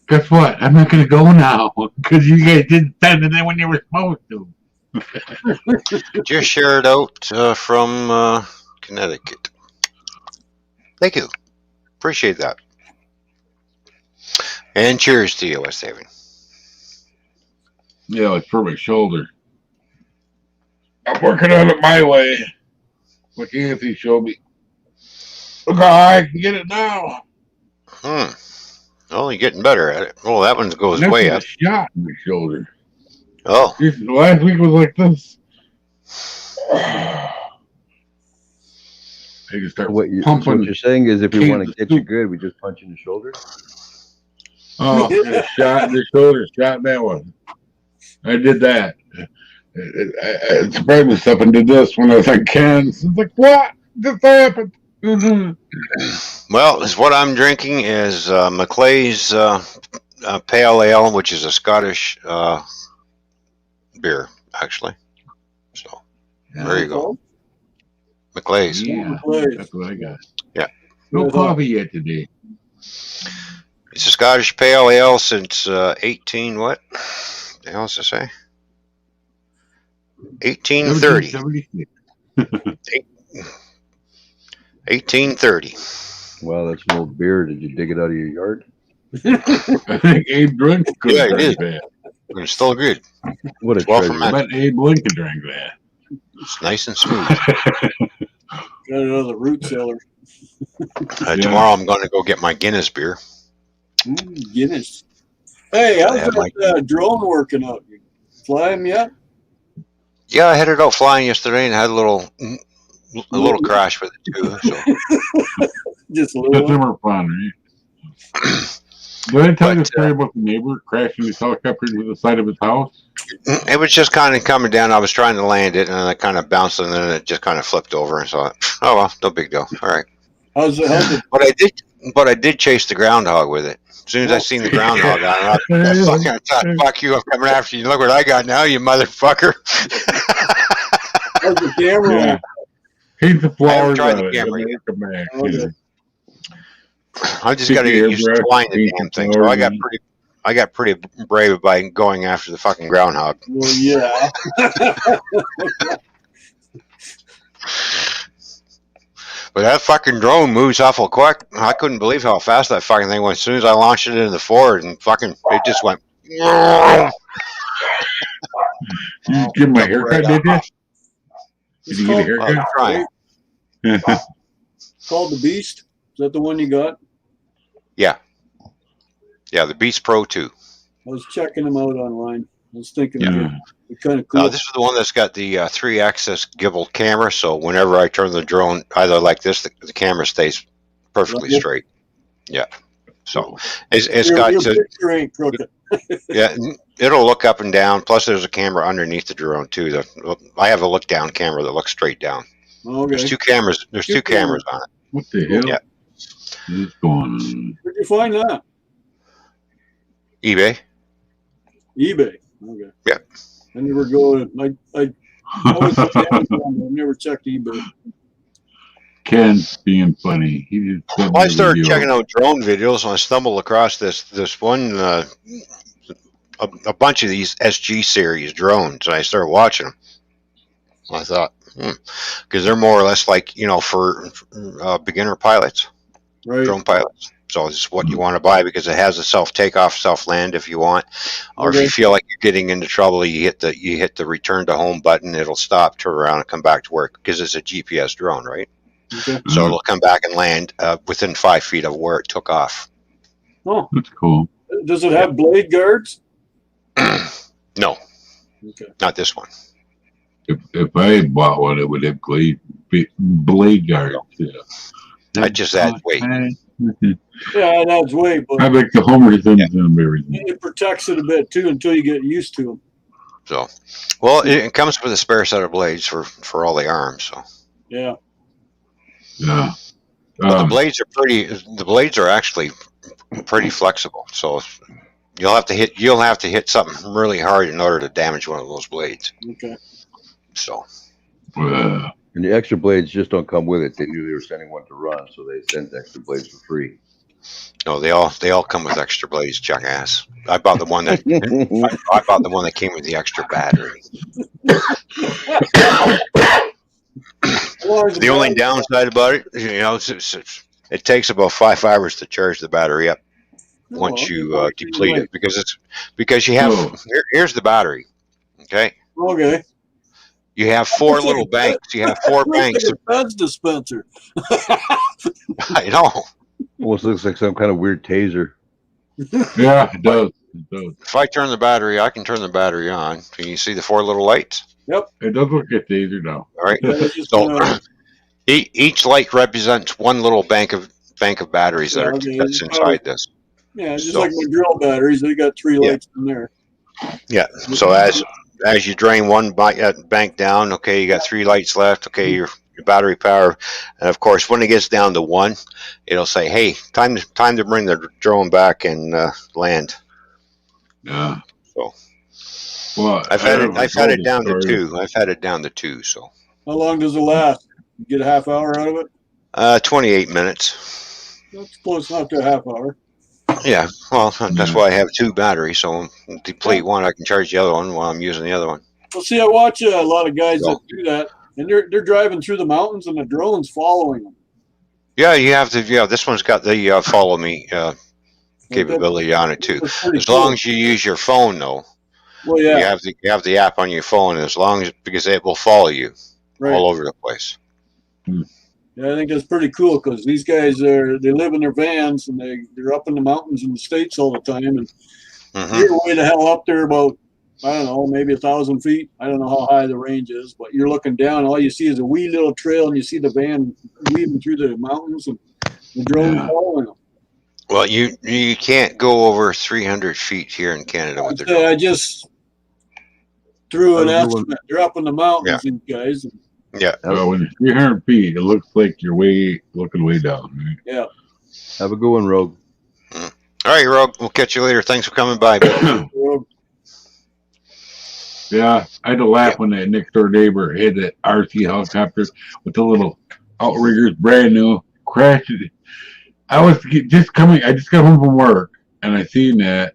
Guess what? I'm not going to go now because you guys didn't send it in when you were supposed to. Just shared out from Connecticut. Thank you. Appreciate that. And cheers to you, West Haven. Yeah, like for my shoulder. I'm working on it my way. Like Anthony showed me. Look how I can get it now. Oh, you're getting better at it. Oh, that one goes That's way a up. shot in the shoulder. Oh. Jesus, last week was like this. I can start So what pumping. you're saying is if we cans want to of get you soup. good, we just punch you in the shoulder? Oh, and a shot in the shoulder, shot in that one. I did that. I sprayed myself and did this when I was like cans. It's like, what just happened? Well, what I'm drinking is McClay's Pale Ale, which is a Scottish beer, actually. So, there you go. McClay's. Yeah, that's what I got. Yeah. No coffee yet today. It's a Scottish Pale Ale since 18 what? The hell does it say? 1830. 1830. Wow, that's an old beer. Did you dig it out of your yard? I think Abe Lincoln could Yeah, have it drank is. that. It's still good. What a Well treasure. fermented. I bet Abe Lincoln drank that. It's nice and smooth. Got it out of the root cellar. Tomorrow I'm going to go get my Guinness beer. Guinness. Hey, I how's have that drone working out? You fly him yet? Yeah, I headed out flying yesterday and had a little crash with it too. So Just a That's little. never fun, right? Did I tell you the story about the neighbor crashing his helicopter into the side of his house? it was just kind of coming down. I was trying to land it, and I kind of bounced, and then it just kind of flipped over. And so, oh well, no big deal. All right. How's it? But I did chase the groundhog with it. As soon as I seen the groundhog, I thought, fuck you, I'm coming after you. Look what I got now, you motherfucker. How's the camera? Yeah. He's the flowers tried on the it. camera It'll yet. come back. Okay. I just got to get used to flying the damn thing. So I got pretty brave by going after the fucking groundhog. Well, yeah. But that fucking drone moves awful quick. I couldn't believe how fast that fucking thing went. As soon as I launched it into the forward, and fucking it just went. You give my haircut, did you? Did you get a haircut? Trying. Called the Beast. Is that the one you got? Yeah, the Beast Pro 2. I was checking them out online. I was thinking Yeah. it's kind of cool. This is the one that's got the 3-axis gimbal camera. So whenever I turn the drone either like this, the camera stays perfectly straight. Yeah. So it's got. Your picture ain't crooked. Yeah, it'll look up and down. Plus, there's a camera underneath the drone too. I have a look down camera that looks straight down. Okay. There's two cameras. There's two cameras on it. What the hell? Yeah. What's going on? Where'd you find that? eBay. eBay. Okay. Yeah. I never go. I always check Amazon, I never checked eBay. Ken's being funny. He just sent me Well, I a started video. checking out drone videos, and I stumbled across this one, a bunch of these SG series drones, and I started watching them. I thought, because they're more or less like for beginner pilots, Right. drone pilots. So it's what you want to buy because it has a self takeoff, self land if you want, or Okay. if you feel like you're getting into trouble, you hit the return to home button. It'll stop, turn around, and come back to work because it's a GPS drone, right? Okay. So it'll come back and land within 5 feet of where it took off. Oh, That's cool. does it have blade guards? No, Okay. not this one. If I had bought one, it would have blade guards. Yeah. I just add weight. Yeah, that's weight, but I like the Homer Simpson and everything. it protects it a bit too until you get used to them. So, well, it comes with a spare set of blades for all the arms. So, Yeah. Yeah. but the blades are pretty. The blades are actually pretty flexible. So you'll have to hit something really hard in order to damage one of those blades. Okay. So. And the extra blades just don't come with it. They knew they were sending one to run, so they sent extra blades for free. No, they all come with extra blades, jackass. I bought the one that came with the extra battery. The only downside about it, it takes about 5 hours to charge the battery up once you deplete it because you have here's the battery. Okay. Okay. You have 4 little banks. You have 4 banks. Like a Pez dispenser. I know. Almost looks like some kind of weird taser. Yeah, it does. It does. If I turn the battery, I can turn the battery on. Can you see the 4 little lights? Yep. It does look at taser now. All right. So each light represents one little bank of batteries that's inside this. Yeah, just like my drill batteries, they got 3 lights in there. Yeah. So as you drain one bank down, okay, you got 3 lights left. Okay, your battery power, and of course, when it gets down to 1, it'll say, "Hey, time to bring the drone back and land." Yeah. So, well, I've had it down to 2. I've had it down to 2. So, how long does it last? You get a half hour out of it? 28 minutes. That's close enough to a half hour. Yeah, well, that's why I have 2 batteries. So, deplete one, I can charge the other one while I'm using the other one. Well, see, I watch a lot of guys that do that, and they're driving through the mountains, and the drone's following them. Yeah, you have to. Yeah, this one's got the follow me capability on it too. As long as you use your phone, though. Well, yeah. You have the app on your phone, because it will follow you all over the place. Yeah, I think that's pretty cool because these guys they live in their vans and they're up in the mountains in the States all the time, and you're way the hell up there about, I don't know, maybe 1,000 feet. I don't know how high the range is, but you're looking down, all you see is a wee little trail, and you see the van weaving through the mountains and the drone following them. Well, you can't go over 300 feet here in Canada with the drone. I just threw an estimate. They're up in the mountains, these guys. Yeah. Well, when you're 300 feet, it looks like you're looking way down. Right? Yeah. Have a good one, Rogue. All right, Rogue. We'll catch you later. Thanks for coming by. Yeah, I had to laugh when that next door neighbor hit an RC helicopter with the little outriggers, brand new, crashed it. I just got home from work and I seen that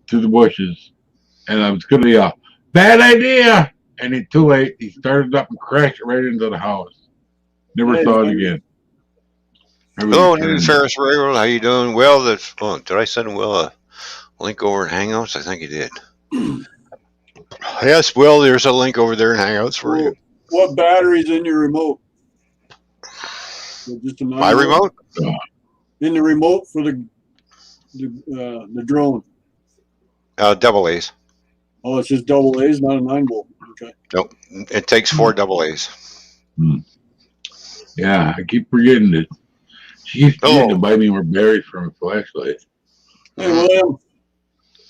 through the bushes, and I was going to yell, "Bad idea!" And it's too late. He started up and crashed right into the house. Never saw it again. Hello, new Ferris Railroad. How you doing? Well, did I send Will a link over in Hangouts? I think you did. Yes, Will, there's a link over there in Hangouts for you. What battery's in your remote? Just my remote? In the remote for the drone. Double A's. Oh, it's just double A's, not a 9-volt. Okay. Nope. It takes 4 double A's. Yeah, I keep forgetting it. She's trying to buy me more batteries from a flashlight. Hey, William.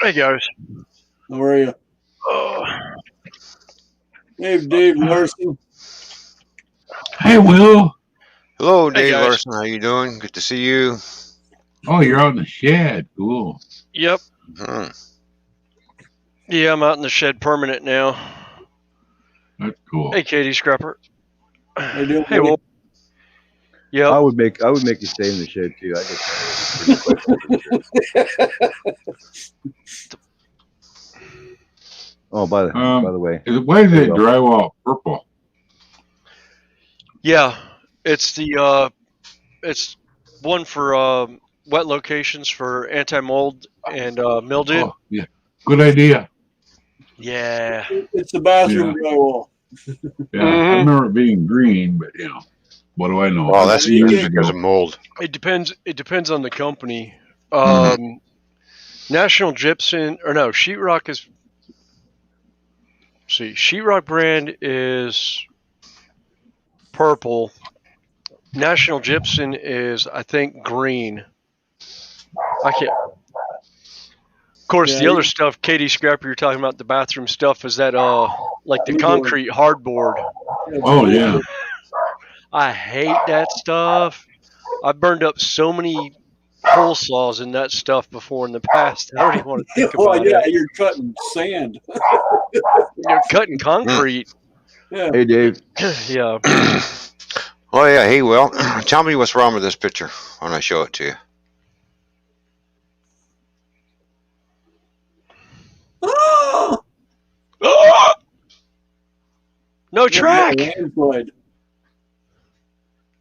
Hey, guys. How are you? Hey, Dave Larson. Hey, Will. Hello, Dave Larson. How you doing? Good to see you. Oh, you're out in the shed. Cool. Yep. Yeah, I'm out in the shed permanent now. That's cool. Hey, Katie Scrapper. How you doing? Hey, Will. Yeah. I would make you stay in the shed too. I just Oh, by the way, why is that drywall purple? Yeah, it's it's one for wet locations for anti-mold and mildew. Oh, yeah, good idea. Yeah, it's the bathroom drywall. Yeah, I remember it being green, but what do I know? Oh, that's because of mold. It depends. It depends on the company. National Gypsum, or no, Sheetrock is see, Sheetrock brand is purple. National Gypsum is, I think, green. I can't. Of course, Yeah, the other stuff, Katie Scrapper, you're talking about the bathroom stuff, is that like the Blue board. concrete hardboard. Oh yeah. I hate that stuff. I burned up so many hole saws in that stuff before in the past. I don't even want to think Oh about yeah, it. you're cutting sand. You're cutting concrete. Yeah. Hey, Dave. Yeah. Oh yeah, hey Will, tell me what's wrong with this picture when I show it to you. Oh! No track. Landslide.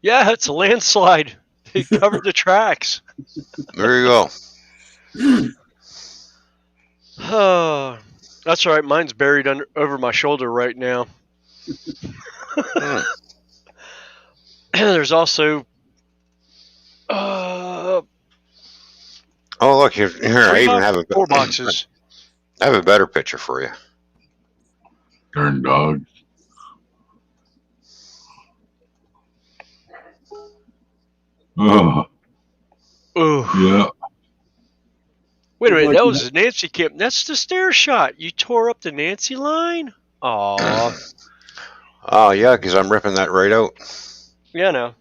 Yeah, it's a landslide. It covered the tracks. There you go. Oh, that's all right. Mine's buried over my shoulder right now. There's also Oh look here, I even have four boxes. I have a better picture for you. Darn dogs. Oh Oh, yeah. wait a minute. Like That was Nancy Kemp. That's the stair shot. You tore up the Nancy line? Aw. Oh yeah, because I'm ripping that right out. Yeah, no.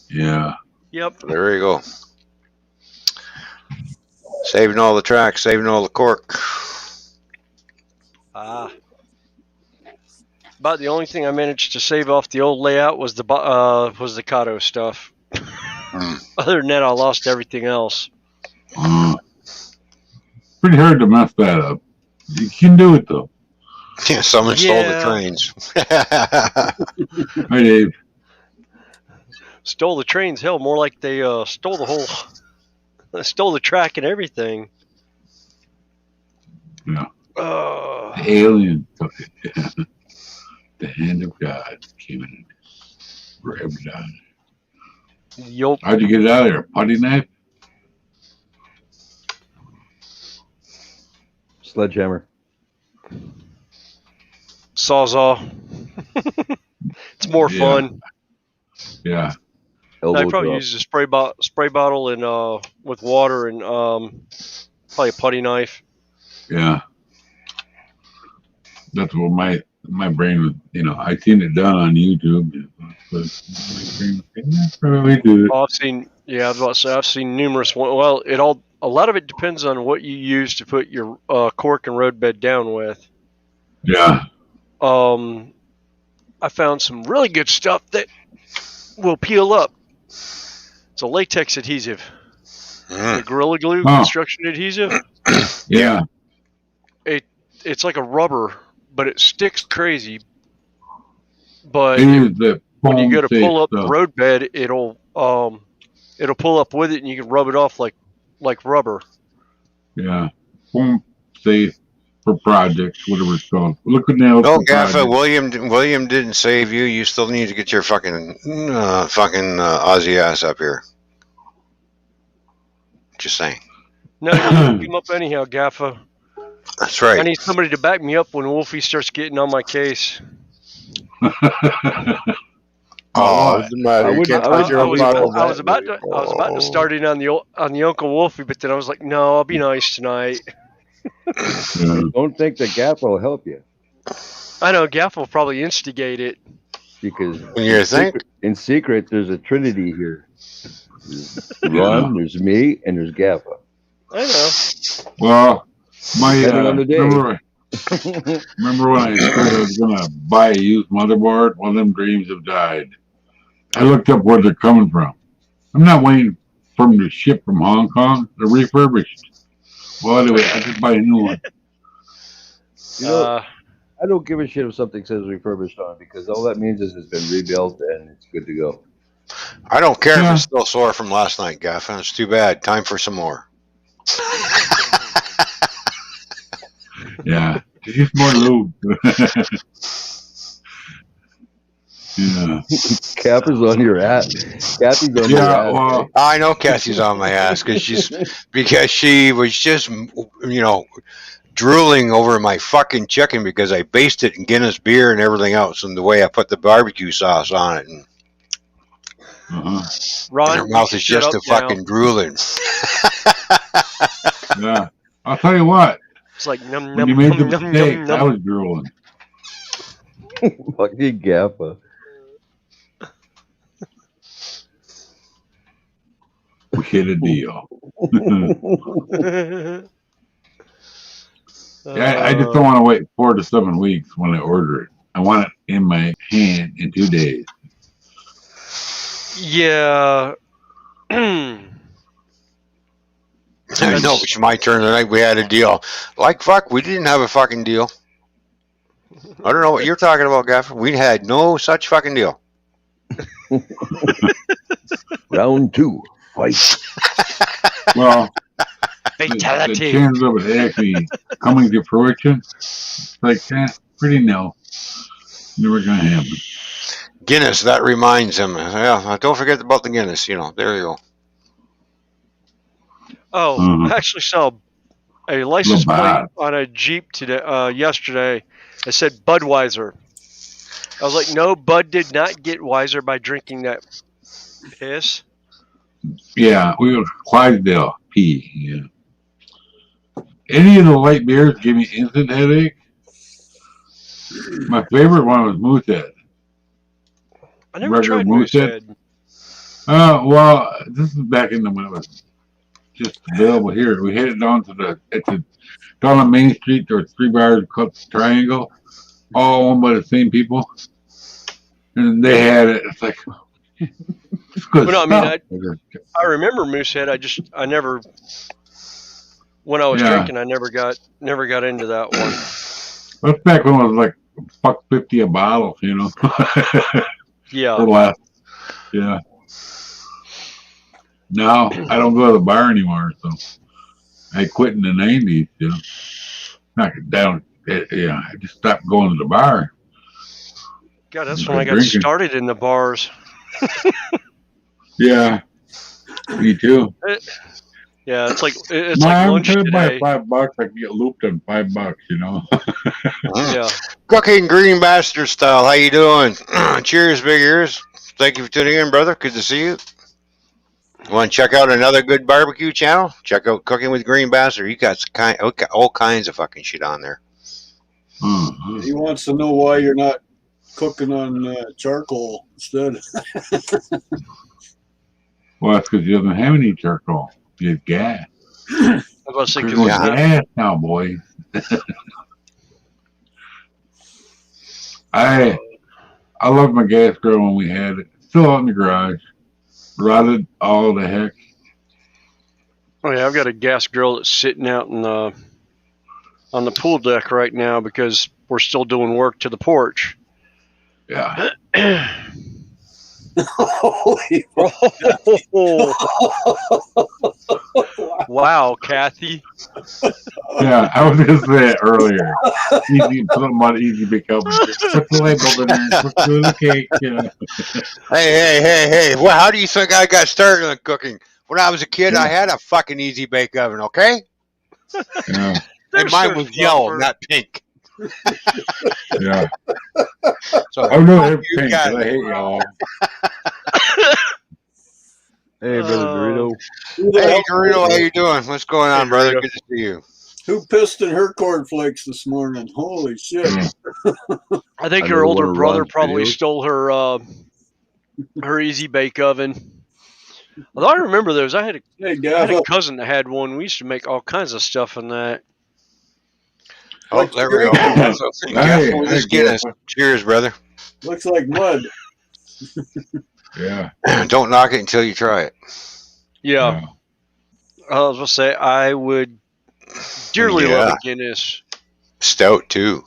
Yeah. Yep. There you go. Saving all the tracks, saving all the cork. Ah. About the only thing I managed to save off the old layout was the Kato stuff. Other than that, I lost everything else. Pretty hard to mess that up. You can do it though. Yeah, someone stole the Yeah. trains. Hi, Dave. Stole the trains. Hell, more like they stole the whole, stole the track and everything. Yeah. Uh, The alien took it. The hand of God came in and grabbed it out. Yup. How'd you get it out of there? Putty knife? Sledgehammer. Sawzall. It's more Yeah. fun. Yeah. Elbow I probably drop. use a spray bottle and with water and probably a putty knife. Yeah. That's what my brain was, I seen it done on YouTube. But my brain was, "Yeah, probably do it." Oh, I've seen I've seen numerous ones. Well, a lot of it depends on what you use to put your cork and road bed down with. Yeah. I found some really good stuff that will peel up. It's a latex adhesive. The Gorilla Glue construction adhesive. Yeah. It's like a rubber, but it sticks crazy. But It is the when you go to foam pull up safe the stuff. road bed, it'll pull up with it, and you can rub it off like rubber. Yeah. Foam safe for projects, whatever it's called. Looking out Oh, for Gaffa, projects. William didn't save you. You still need to get your fucking Aussie ass up here. Just saying. No, you pick him up anyhow, Gaffa. That's right. I need somebody to back me up when Wolfie starts getting on my case. Oh, I wouldn't- I was about to start in on the Uncle Wolfie, but then I was like, no, I'll be nice tonight. Yeah. Don't think the gap will help you I know Gaff will probably instigate it. because You think? in secret there's a trinity here. There's Ron, there's me, and there's Gaffa. I know. Well, Depending on the day. remember when I said I was gonna buy a used motherboard? Well, them dreams have died. I looked up where they're coming from. I'm not waiting for them to ship from Hong Kong. They're refurbished. Well, anyway, I just buy a new one. You know, I don't give a shit if something says refurbished on it because all that means is it's been rebuilt and it's good to go. I don't care Yeah. if it's still sore from last night, Gaffa. It's too bad. Time for some more. Yeah, just more lube. Yeah. Cap is on your ass. Cappy's on your Yeah, ass. well, I know Cassie's on my ass because she was just drooling over my fucking chicken because I basted it in Guinness beer and everything else, and the way I put the barbecue sauce on it, and uh-huh. Ron, her you mouth should is shut just up a now. fucking drooling. Yeah. I'll tell you what, It's like num when you num made num the num mistake, num I num. was drooling. Fucking Gaffa. We hit a deal. Yeah, I just don't want to wait 4 to 7 weeks when I order it. I want it in my hand in 2 days. Yeah. I know it's my turn tonight. We had a deal. Like fuck, we didn't have a fucking deal. I don't know what you're talking about, Gaffer. We had no such fucking deal. Round 2. Fight. Well, the Fatality. chances of it actually coming to fruition, like that, pretty nil. Never gonna happen. Guinness, that reminds him. Yeah, don't forget about the Guinness. There you go. Oh, Mhm. I actually saw a license Little plate bad. on a Jeep today. Yesterday, it said Budweiser. I was like, no, Bud did not get wiser by drinking that piss. Yeah, we were Clydesdale P. Yeah. Any of the light beers give me instant headache. My favorite one was Moosehead. I never Regular tried Moosehead. Moosehead. Well, this is back in the when it was just available here. We headed down to down on Main Street. There were 3 bars called Triangle, all owned by the same people, and they had it. It's like it's good Well, no, I stuff. mean, I remember Moosehead. I never, when I was Yeah. drinking, I never got into that one. That's back when it was like $1.50 a bottle, Yeah. or less. Yeah. Now I don't go to the bar anymore, so I quit in the '90s. Knock it down. I just stopped going to the bar. God, that's By when I got drinking. started in the bars. Yeah, me too. Yeah, it's like No, like I'm lunch trying to buy today. $5. I can get looped on $5. Yeah. Cooking Green Bastard style. How you doing? Cheers, big ears. Thank you for tuning in, brother. Good to see you. Want to check out another good barbecue channel? Check out Cooking with Green Bastard. You got all kinds of fucking shit on there. Mhm. He wants to know why you're not cooking on charcoal instead. Well, that's because he doesn't have any charcoal. He has gas. I was Cooking thinking with Yeah. gas now, boys. I loved my gas grill when we had it. Still out in the garage. Rotted all the heck. Oh yeah, I've got a gas grill that's sitting out in the on the pool deck right now because we're still doing work to the porch. Yeah. Holy Wow, Kathy. Yeah, I was going to say it earlier. Easy, put them on easy bake oven. Put the label in there and put through the cake. Hey. Well, how do you think I got started on cooking? When I was a kid, I had a fucking easy bake oven, okay? Yeah, And mine was yellow, not pink. yeah. So I really fuck have you pink, guys. but I hate y'all. Hey, brother Dorito. Who the Hey, hell- Dorito, how you doing? What's going on, Hey, brother? Dorito. Good to see you. Who pissed in her cornflakes this morning? Holy shit. I think I her know older one of brother Ron's probably videos. stole her easy bake oven. Although I remember those, I had Hey, a Gaffa. cousin that had one. We used to make all kinds of stuff in that. Oh, Like there we go. drink. That's a Hey, Careful with this hey, Guinness. Gaffa. Cheers, brother. Looks like mud. Yeah. Don't knock it until you try it. Yeah, I was gonna say I would dearly love Yeah. a Guinness. Stout, too.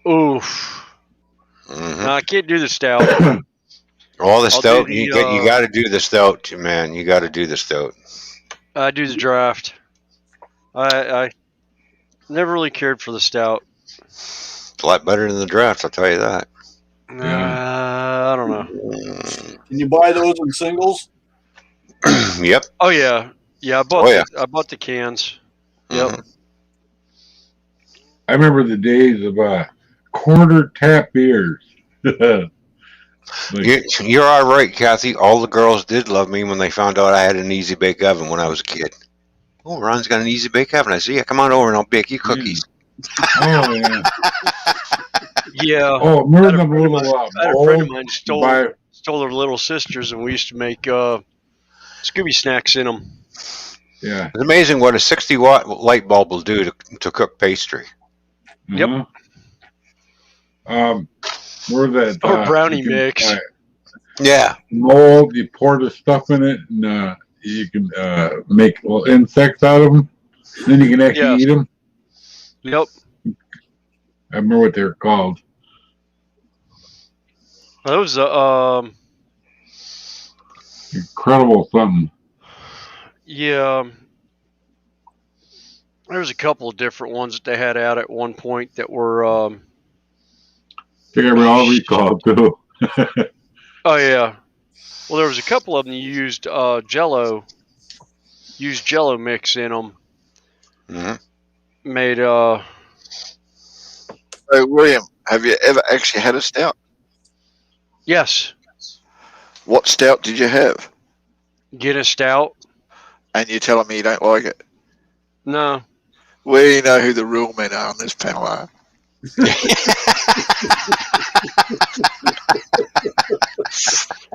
Oof. Mm-hmm. No, I can't do the stout. All the I'll stout, do you the, got to do the stout, man. You got to do the stout. I do the draft. I never really cared for the stout. It's a lot better than the draft, I'll tell you that. Yeah. I don't know. Can you buy those in singles? Yep. Oh yeah, yeah. I bought the cans. Yep. Mhm. I remember the days of quarter tap beers. You're all right, Kathy. All the girls did love me when they found out I had an easy bake oven when I was a kid. Oh, Ron's got an easy bake oven. I said, yeah, come on over and I'll bake you cookies. Oh yeah. Yeah. Oh, remember the little I had a friend of mine by stole her little sisters, and we used to make Scooby snacks in them. yeah. It's amazing what a 60-watt light bulb will do to cook pastry. Yep. Where that Or brownie you can mix. buy Yeah. mold, you pour the stuff in it, and you can make little insects out of them. Then you can actually eat them. Yep. I remember what they're called. Those Incredible something. yeah. There was a couple of different ones that they had out at one point that were I think I all recall too. oh yeah. Well, there was a couple of them that used Jello mix in them. Mm-hmm. Made So, William, have you ever actually had a stout? yes, What stout did you have? Guinness stout. And you're telling me you don't like it? No. We know who the real men are on this panel are.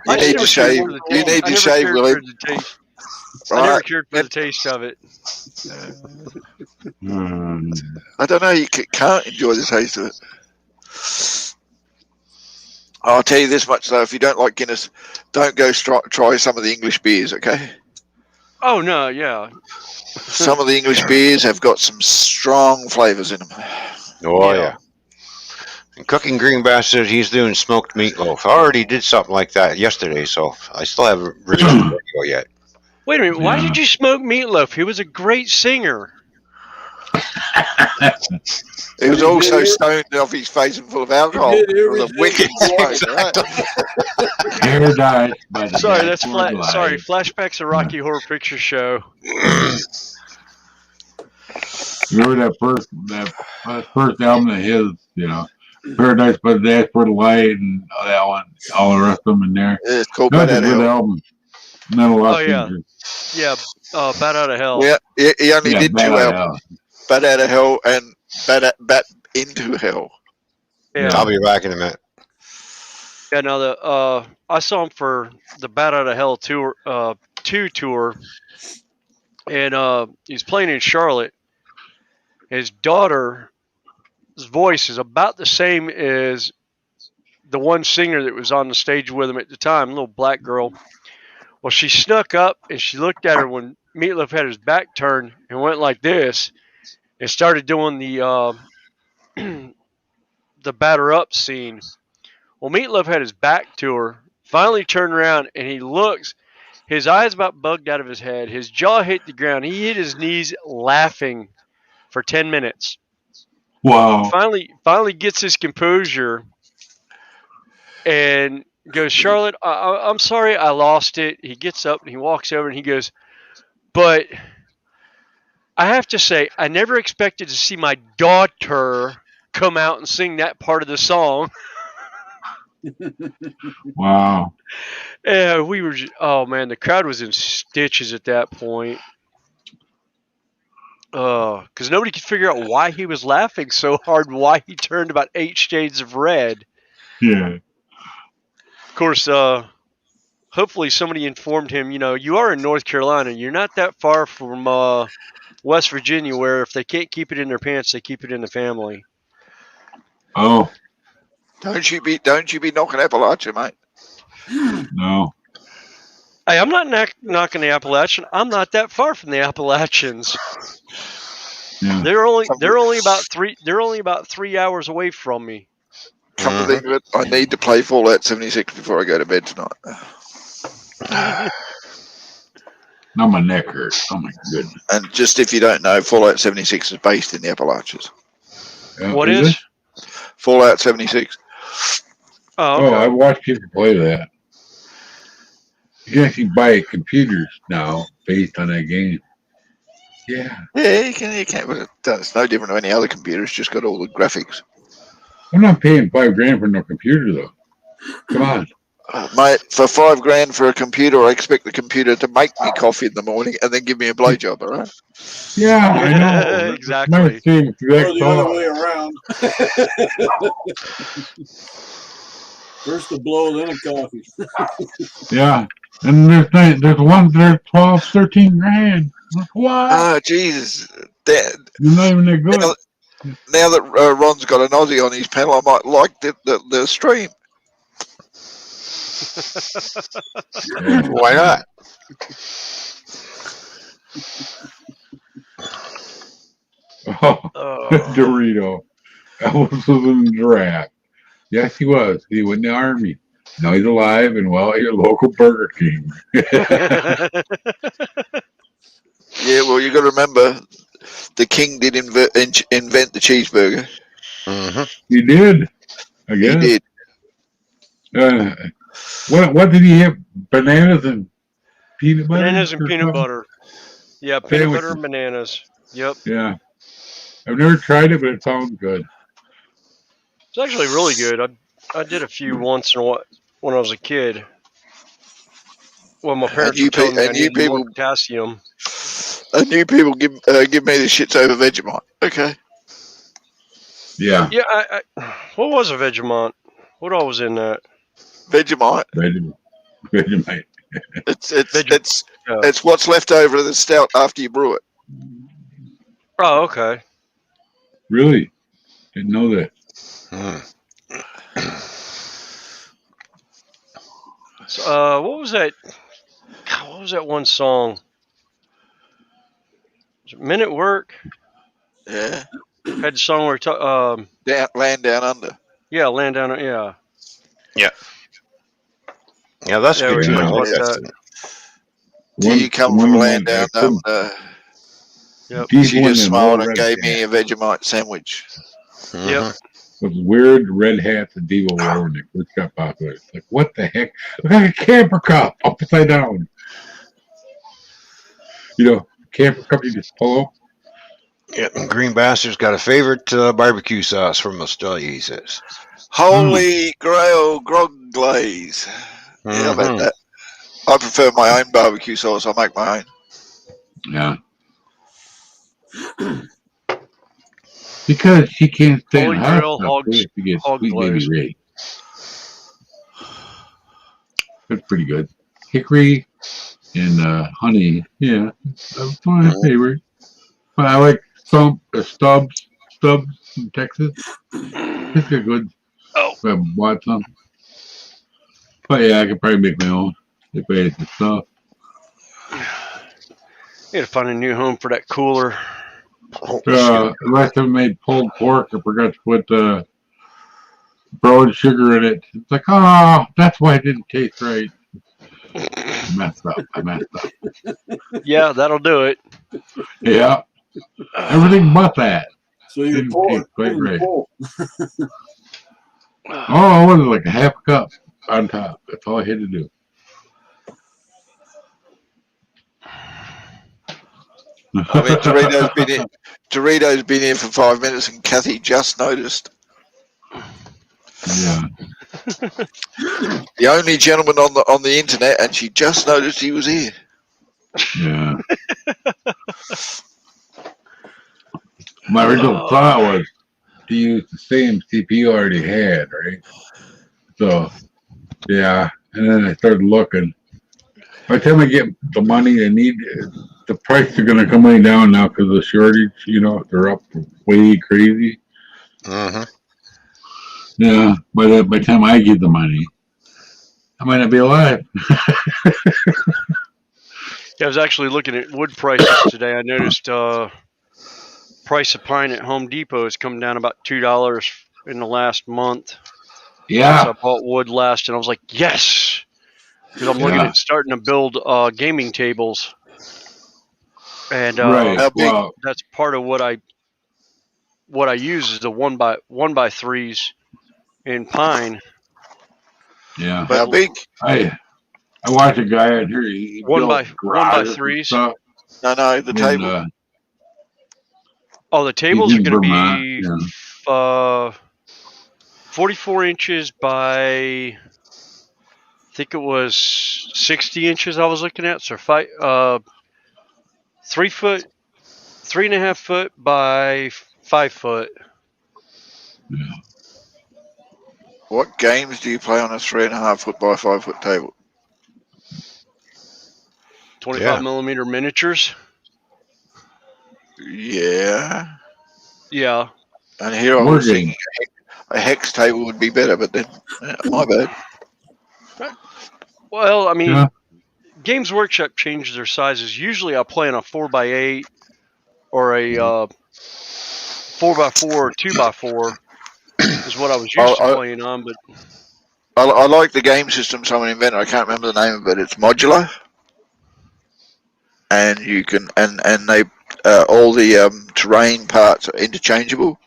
You need to shave. You need to shave, William. I never cared for the taste of it. I don't know. You can't enjoy the taste of it. I'll tell you this much though: if you don't like Guinness, don't go try some of the English beers. Okay. Oh no, yeah. Some of the English beers have got some strong flavors in them. Oh yeah. And Cooking Green Bastard, he's doing smoked meatloaf. I already did something like that yesterday, so I still haven't released the video yet. Wait a minute, why did you smoke Meatloaf? He was a great singer. He was also stoned off his face and full of alcohol. It was a wicked smoke, right? Paradise. Sorry, that's sorry. Flashbacks of Rocky Horror Picture Show. Remember that first album of his, Paradise by the Dashboard Light and that one, all the rest of them in there. Yeah, it's called That Bad was a Out of good Hell. album. Not a lot Oh yeah, yeah. Bat Out of Hell. Yeah, he only did Bad two Out of albums: Hell. Bad Out of Hell and Bat Into Hell. Yeah. I'll be back in a minute. Yeah, no, I saw him for the Bat Out of Hell tour, 2 tour, and he's playing in Charlotte. His daughter's voice is about the same as the one singer that was on the stage with him at the time, a little black girl. Well, she snuck up and she looked at her when Meatloaf had his back turned and went like this and started doing the the batter up scene. Well, Meatloaf had his back to her, finally turned around and he looks, his eyes about bugged out of his head, his jaw hit the ground, he hit his knees laughing for 10 minutes. Wow. Finally gets his composure and goes, Charlotte, I'm sorry I lost it. He gets up and he walks over and he goes, but I have to say, I never expected to see my daughter come out and sing that part of the song. Wow. Yeah, we were just, oh man, the crowd was in stitches at that point. Because nobody could figure out why he was laughing so hard, why he turned about 8 shades of red. Yeah. Of course, hopefully somebody informed him, you are in North Carolina. You're not that far from West Virginia, where if they can't keep it in their pants, they keep it in the family. Oh. Don't you be knocking Appalachia, mate. No. Hey, I'm not knocking the Appalachian. I'm not that far from the Appalachians. Yeah. They're only about 3 hours away from me. Come to think of it, I need to play Fallout 76 before I go to bed tonight. Now my neck hurts. Oh my goodness. And just if you don't know, Fallout 76 is based in the Appalachians. What is? Fallout 76. Oh, Oh, I okay. watched people play that. You can actually buy computers now based on that game. Yeah. Yeah, you can. You can. But it's no different to any other computer. It's just got all the graphics. I'm not paying $5,000 for no computer though. Come on. Mate, for $5,000 for a computer, I expect the computer to make me coffee in the morning and then give me a blowjob. All right. Yeah, I know. It's my Exactly. same Or exact the other thought. way around. First a blow, then a coffee. Yeah. And there's ones that are 12, 13 grand. Like, what? Oh, Jesus. They're not even that Now, good. now that Ron's got an Aussie on his panel, I might like the stream. Yeah. Why not? Oh, Dorito. Elvis was in the draft. Yes, he was. He went in the army. Now he's alive and well at your local Burger King. Yeah, well, you got to remember, the king did invent the cheeseburger. Mm-hmm. He did, I He guess. did. What did he have? Bananas and peanut butter? Bananas and or peanut something? butter. Yeah, peanut butter Sandwiches. and bananas. Yep. Yeah. I've never tried it, but it sounds good. It's actually really good. I did a few once in a while when I was a kid. Well, my parents were telling me I needed more potassium. And you people give me the shits over Vegemite. Okay. Yeah. Yeah, what was a Vegemite? What all was in that? Vegemite. Vegemite. It's what's left over of the stout after you brew it. Oh, okay. Really? Didn't know that. So, what was that? God, what was that one song? Was it Men at Work? Yeah. Had the song where Land Down Under. Yeah, Land Down. Yeah. Yeah. Yeah, that's Yeah, good we too. I talked like about that. Do you come from Land Down Under? Yep. She just smiled and gave me a Vegemite sandwich. Yep. Those weird red hats that Devo wore when they first got popular. It's like, what the heck? Look like a camper cup upside down. You know, camper cup you just pull up. Yeah, Green Bastard's got a favorite barbecue sauce from Australia, he says. Holy Grail grog glaze. Yeah, how about that? I prefer my own barbecue sauce. I make my own. Yeah. Because she can't stand Holy hot Grail stuff, so she gets hog Sweet glaze. Baby Ray. That's pretty good. Hickory and honey. Yeah, that's my favorite. But I like Stubbs from Texas. It's a good. Oh. I bought some. But yeah, I could probably make my own if I had the stuff. You gotta find a new home for that cooler. Last time I made pulled pork, I forgot to put brown sugar in it. It's like, oh, that's why it didn't taste right. I messed up. Yeah, that'll do it. Yeah. Everything but that. So you Didn't pour taste it. quite right. Pour. Oh, it was like a half cup on top. That's all I had to do. I mean, Dorito's been here for 5 minutes, and Kathy just noticed. Yeah. The only gentleman on the internet, and she just noticed he was here. Yeah. My original thought was to use the same CPU I already had, right? So, yeah. And then I started looking. By the time I get the money I need, the price is going to come way down now because of the shortage. You know, they're up way crazy. Yeah. By the time I get the money, I might not be alive. I was actually looking at wood prices today. I noticed price of pine at Home Depot has come down about $2 in the last month. Yeah. So I bought wood last, and I was like, yes, because I'm looking at starting to build gaming tables, and right. Well, that's part of what I use is the one by threes in pine, Yeah. But How big? I watched a guy out here. He one by built one by garages and threes. stuff. No, the And, table. Oh, the he's tables are in going to Vermont. be Yeah. 44 inches by, I think it was 60 inches I was looking at. So 3 foot, 3.5 foot by 5 foot. What games do you play on a 3.5 foot by 5 foot table? 25 millimeter miniatures. Yeah. Yeah. And here I War was thinking games. a hex table would be better, but then my bad. Well, I mean, Yeah. Games Workshop changes their sizes. Usually I play on a 4x8 or a 4x4 or 2x4 is what I was used to playing on. But I like the game system someone invented. I can't remember the name of it. It's modular, and you can and they all the terrain parts are interchangeable.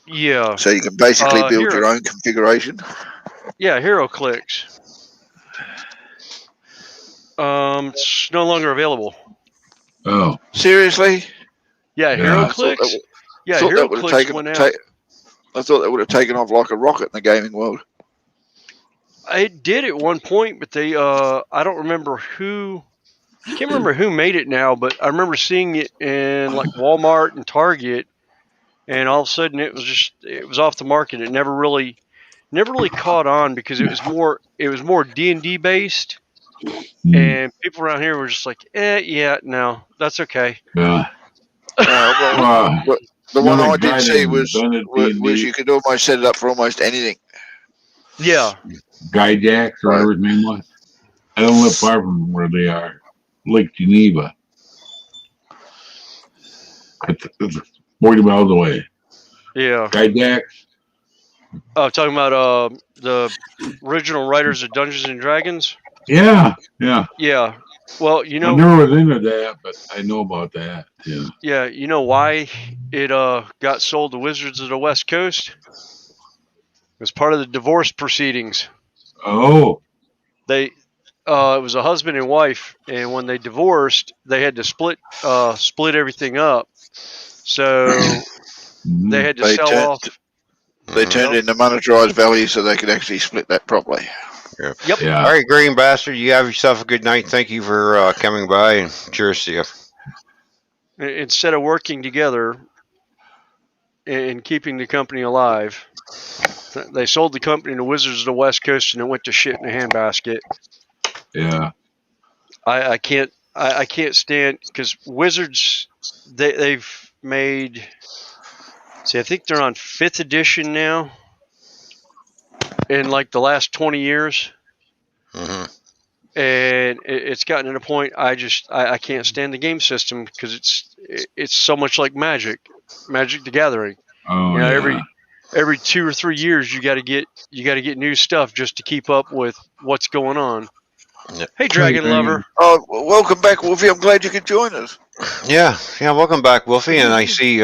yeah. So you can basically build your own configuration. Yeah, HeroClix. It's no longer available. Oh. Seriously? Yeah, HeroClix. Yeah, HeroClix went out. I thought that would have taken off like a rocket in the gaming world. It did at one point, but they I don't remember who. Can't remember who made it now, but I remember seeing it in like Walmart and Target, and all of a sudden it was off the market. It never really caught on because it was more D&D based, and people around here were just like, yeah, no, that's okay. Yeah. The one I did see was you could almost set it up for almost anything. Yeah. Guy Jacks or whatever his name was. I don't live far from where they are. Lake Geneva. It's 40 miles away. Yeah. Guy Jacks. Oh, talking about the original writers of Dungeons and Dragons? Yeah. Yeah. Well, I never was into that, but I know about that. Yeah. Yeah, you know why it got sold to Wizards of the West Coast? It was part of the divorce proceedings. Oh. It was a husband and wife, and when they divorced, they had to split everything up. So they had to sell off. They turned into monetized value so they could actually split that properly. Yep. Yeah. All right, Green Bastard, you have yourself a good night. Thank you for coming by, and cheers to you. Instead of working together and keeping the company alive, they sold the company to Wizards of the West Coast, and it went to shit in a handbasket. Yeah. I can't stand, because Wizards, they've made, I think they're on 5th edition now in like the last 20 years. Mm-hmm. And it's gotten to the point I can't stand the game system because it's so much like Magic the Gathering. Oh, you know, every 2 or 3 years you got to get new stuff just to keep up with what's going on. Yep. Hey, Dragon Lover. Oh, welcome back, Wolfie. I'm glad you could join us. Yeah. Welcome back, Wolfie. And I see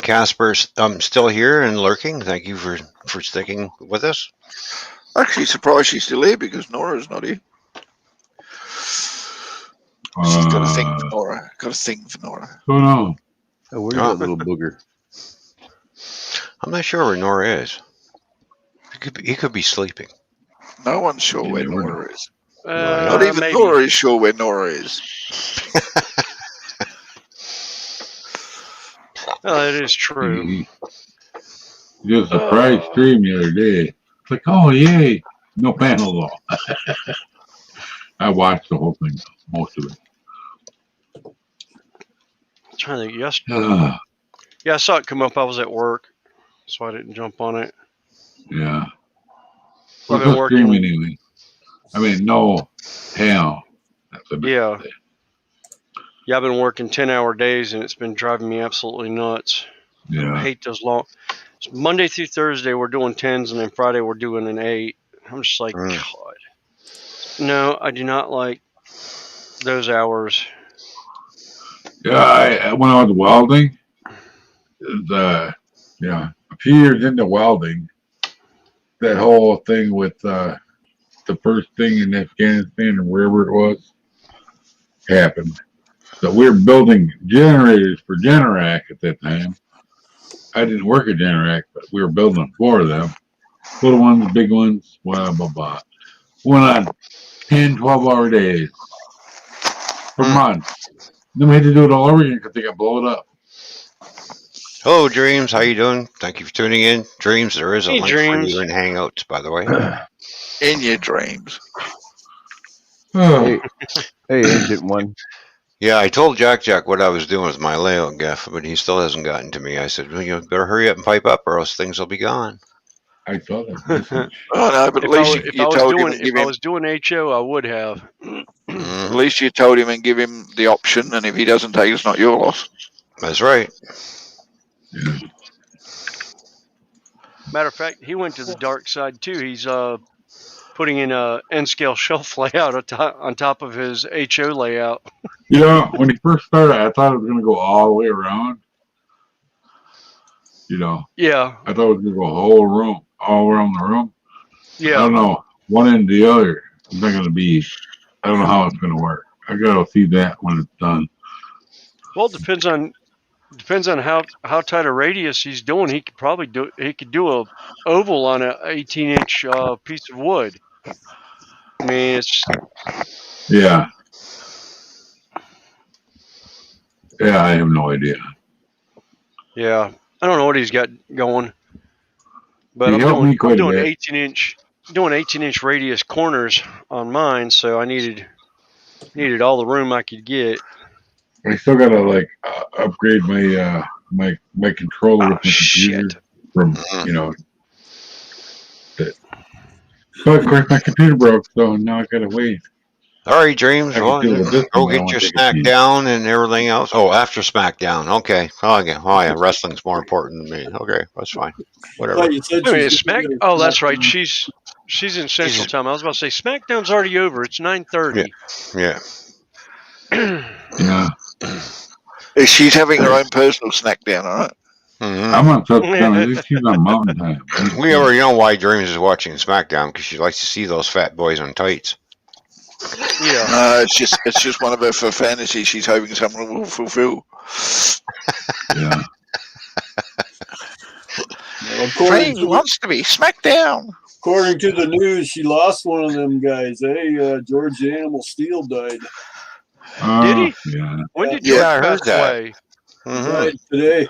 Casper's still here and lurking. Thank you for sticking with us. Actually, surprised she's still here because Nora's not here. She's got a thing for Nora. Oh no. Oh, where's that little booger? I'm not sure where Nora is. He could be sleeping. No one's sure where Nora is. Not even maybe. Nora is sure where Nora is. That is true. Just a surprise stream the other day. It's like, oh yay, no panel law. I watched the whole thing, most of it. I'm trying to think. Yesterday. Yeah, I saw it come up. I was at work, so I didn't jump on it. Yeah. I've been working. Anyway. I mean, no hell. Yeah. Yeah, I've been working 10-hour days, and it's been driving me absolutely nuts. Yeah. I hate those long. Monday through Thursday, we're doing 10s, and then Friday, we're doing an 8. I'm just like, God. No, I do not like those hours. Yeah, when I was welding, a few years into welding, that whole thing with the first thing in Afghanistan or wherever it was happened. So we were building generators for Generac at that time. I didn't work at Generac, but we were building for them. Little ones, big ones, blah, blah, blah. Went on 10, 12-hour days for months. Then we had to do it all over again because they got blown up. Hello, Dreams. How you doing? Thank you for tuning in. Dreams, there is a Hey, link for Dreams. you in Hangouts, by the way. In your dreams. Oh, Hey, Ancient One. Yeah, I told Jack what I was doing with my layout gaff, but he still hasn't gotten to me. I said, well, you better hurry up and pipe up, or else things will be gone. I saw that message. Oh no, but at least you told him and give If I him. was doing HO, I would have. At least you told him and give him the option, and if he doesn't take it, it's not your loss. That's right. Yeah. Matter of fact, he went to the dark side too. He's putting in a N-scale shelf layout on top of his HO layout. Yeah, when he first started, I thought it was going to go all the way around. You know, Yeah, I thought it was going to go a whole room, all around the room. I yeah. don't know, one end to the other. It's not going to be, I don't know how it's going to work. I got to see that when it's done. Well, it depends on how tight a radius he's doing. He could probably do a oval on a 18-inch piece of wood. I mean, it's Yeah. Yeah, I have no idea. yeah. I don't know what he's got going, but He I'm helped me doing quite a bit. 18-inch radius corners on mine, so I needed all the room I could get. I still got to upgrade my my controller with my computer Shit. from, you know, that. But of course my computer broke, so now I got to wait. All right, Dreams. I Well, can deal with this go one, I get wanna your take a snack peek. down and everything else. Oh, after SmackDown. Okay. Oh, yeah. Wrestling's more important than me. Okay, that's fine. Whatever. Thought you said Wait a minute, she's gonna Smack. get a Oh, that's right. SmackDown. She's in Central Time. I was about to say SmackDown's already over. It's 9:30. Yeah. Yeah. She's having her own personal snack down, all right? Mhm. I'm on South Carolina. She's on Mountain Time. We already know why Dreams is watching SmackDown, because she likes to see those fat boys on tights. Yeah. No, it's just one of her for fantasies she's hoping someone will fulfill. Yeah. Well, Fring wants to be smacked down. according to the news, she lost one of them guys. George the Animal Steel died. Did he? Yeah. When did Yeah, George I heard pass that. away? Mhm. Died today.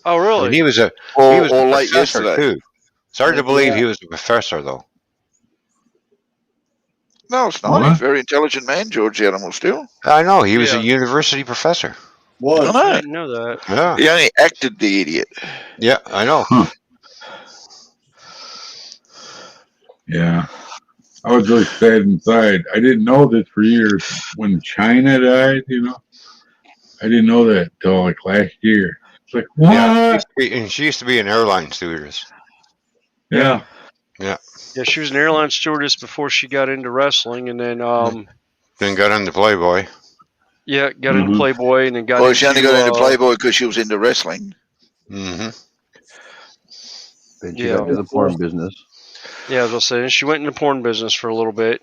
Oh, And really? he was a Or professor late yesterday. too. It's hard to believe Yeah. he was a professor, though. No, it's not. What? He's a very intelligent man, George the Animal Steel. I know he was Yeah. a university professor. I What? I know. didn't know that. Yeah, He only acted the idiot. yeah, I know. Yeah. I was really sad inside. I didn't know this for years. When China died, you know, I didn't know that till like last year. It's like, what? Yeah, and she used to be an airline stewardess. Yeah. Yeah, she was an airline stewardess before she got into wrestling, and then Then got into Playboy. yeah, got into Mhm. Playboy, and then got Well, into she only got into Playboy because she was into wrestling. Mm-hmm. Then she Yeah. got into the porn business. Yeah, as I was saying, she went in the porn business for a little bit.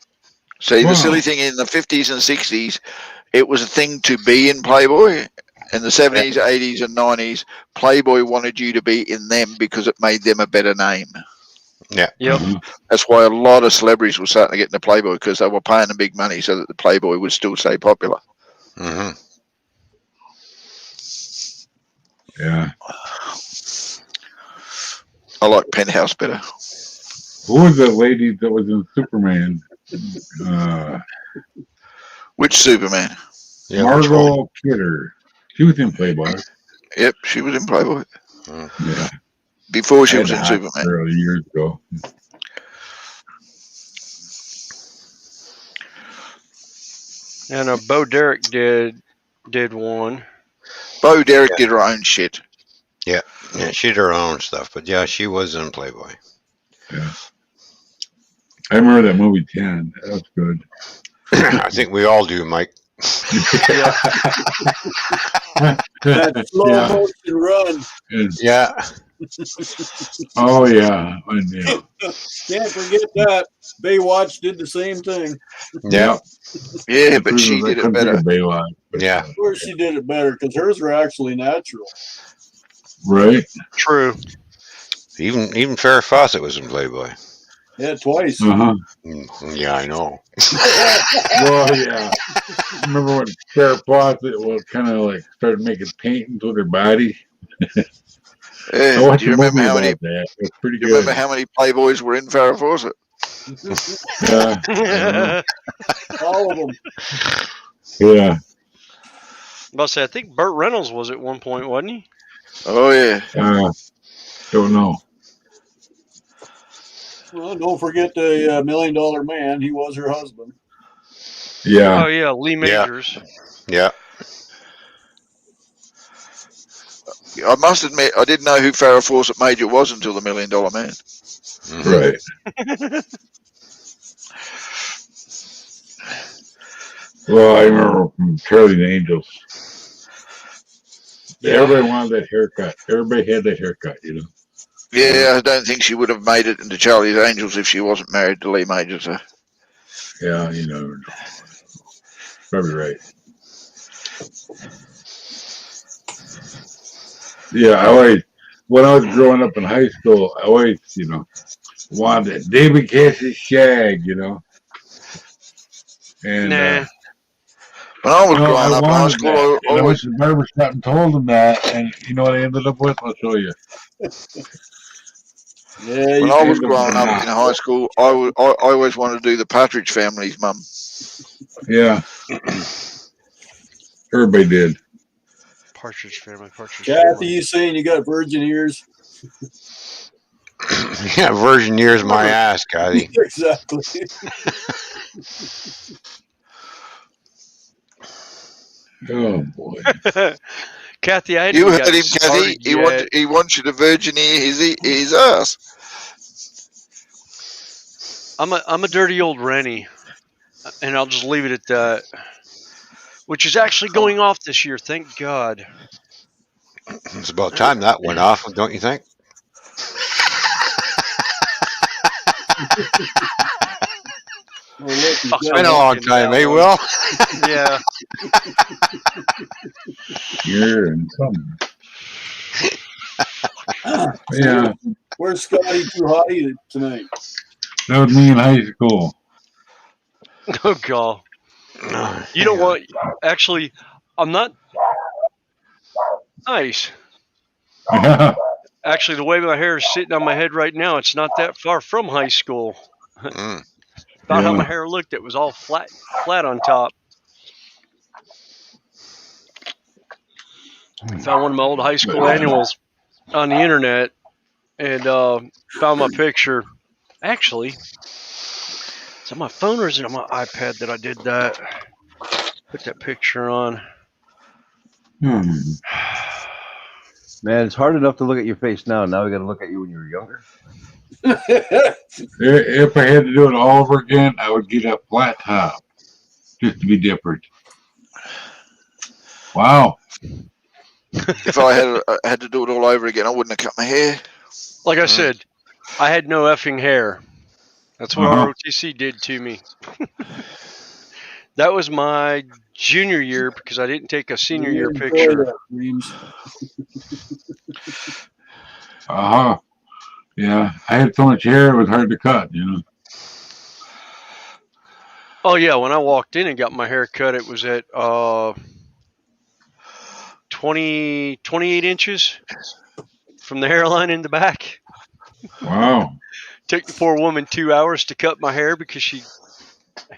See, Wow. the silly thing in the 50s and 60s, it was a thing to be in Playboy. In the 70s, 80s, and 90s, Playboy wanted you to be in them because it made them a better name. Yeah. Yep. Mhm. That's why a lot of celebrities were starting to get into Playboy because they were paying them big money so that the Playboy would still stay popular. Mm-hmm. Yeah. I like Penthouse better. Who was the lady that was in Superman? Which Superman? Yeah, which one? Margot Kidder. She was in Playboy. Yep, she was in Playboy Yeah. before she I was had in to hack Superman. her years ago. And Bo Derek did one. Bo Derek did her own shit. Yeah, she did her own stuff, but yeah, she was in Playboy. Yeah. I remember that movie 10. That was good. I think we all do, Mike. That slow Yeah. motion run. And Yeah. Oh yeah, and, yeah. Can't forget that. Baywatch did the same thing. Yeah. Yeah, but she I did it couldn't think better. of Baywatch. Yeah. Of course, she did it better because hers were actually natural. Right. True. Even Farrah Fawcett was in Playboy. Yeah, twice. Uh-huh. Yeah, I know. Well, yeah. Remember when Farrah Fawcett was kind of like started making paintings with her body? I Yeah. watched Do you a remember movie how about many? that. It was pretty Do you remember good. how many Playboys were in Farrah Fawcett? Yeah. All of them. Yeah. I'll say I think Burt Reynolds was at one point, wasn't he? Oh yeah. Don't know. Well, don't forget the $1 Million Man. He was her husband. Yeah. Oh yeah, Lee Majors. Yeah. I must admit, I didn't know who Farrah Fawcett Major was until the $1 Million Man. Mhm. Right. Well, I remember from Charlie and the Angels. Yeah. Everybody wanted that haircut. Everybody had that haircut, you know. Yeah, I don't think she would have made it into Charlie's Angels if she wasn't married to Lee Major. So. Yeah, you know. Probably right. Yeah, I always, when I was growing up in high school, I always, you know, wanted David Cassidy's shag, you know. And Nah. When I was no, I growing up in high wanted school, that. I And I went always, to the barber shop and told him that, and you know what I ended up with? I'll show you. Yeah, when you I can. was growing up in high school, I always wanted to do the Partridge Family's mum. Yeah. Everybody did. Partridge Family. Partridge Kathy, Family. you saying you got virgin ears? Yeah, virgin years my ass, Kathy. Exactly. Oh boy. Kathy, I hadn't You even heard got him, Kathy. started He yet. wants you to virgin his ass. I'm a dirty old Rennie, and I'll just leave it at that. Which is actually going off this year, thank God. It's about time that went off, don't you think? Oh, look, he's Fuck's got Been a one. long time, eh, Will? Yeah. You're in some. Yeah. Where's Scotty Too Hottie tonight? That was me in high school. Oh God. You know what? Actually, I'm not nice. Actually, the way my hair is sitting on my head right now, it's not that far from high school. Mm. About how Yeah. my hair looked, it was all flat on top. I found one of my old high school annuals on the internet and found my picture. Actually, it's on my phone or is it on my iPad that I did that? Put that picture on. Man, it's hard enough to look at your face now. Now we got to look at you when you were younger. If I had to do it all over again, I would get a flat top just to be different. Wow. If I had to do it all over again, I wouldn't have cut my hair. Like I said, I had no effing hair. That's what ROTC did to me. That was my junior year because I didn't take a senior year picture. Yeah, I had so much hair it was hard to cut, you know. Oh yeah, when I walked in and got my hair cut, it was at 28 inches from the hairline in the back. Wow. Took the poor woman 2 hours to cut my hair because she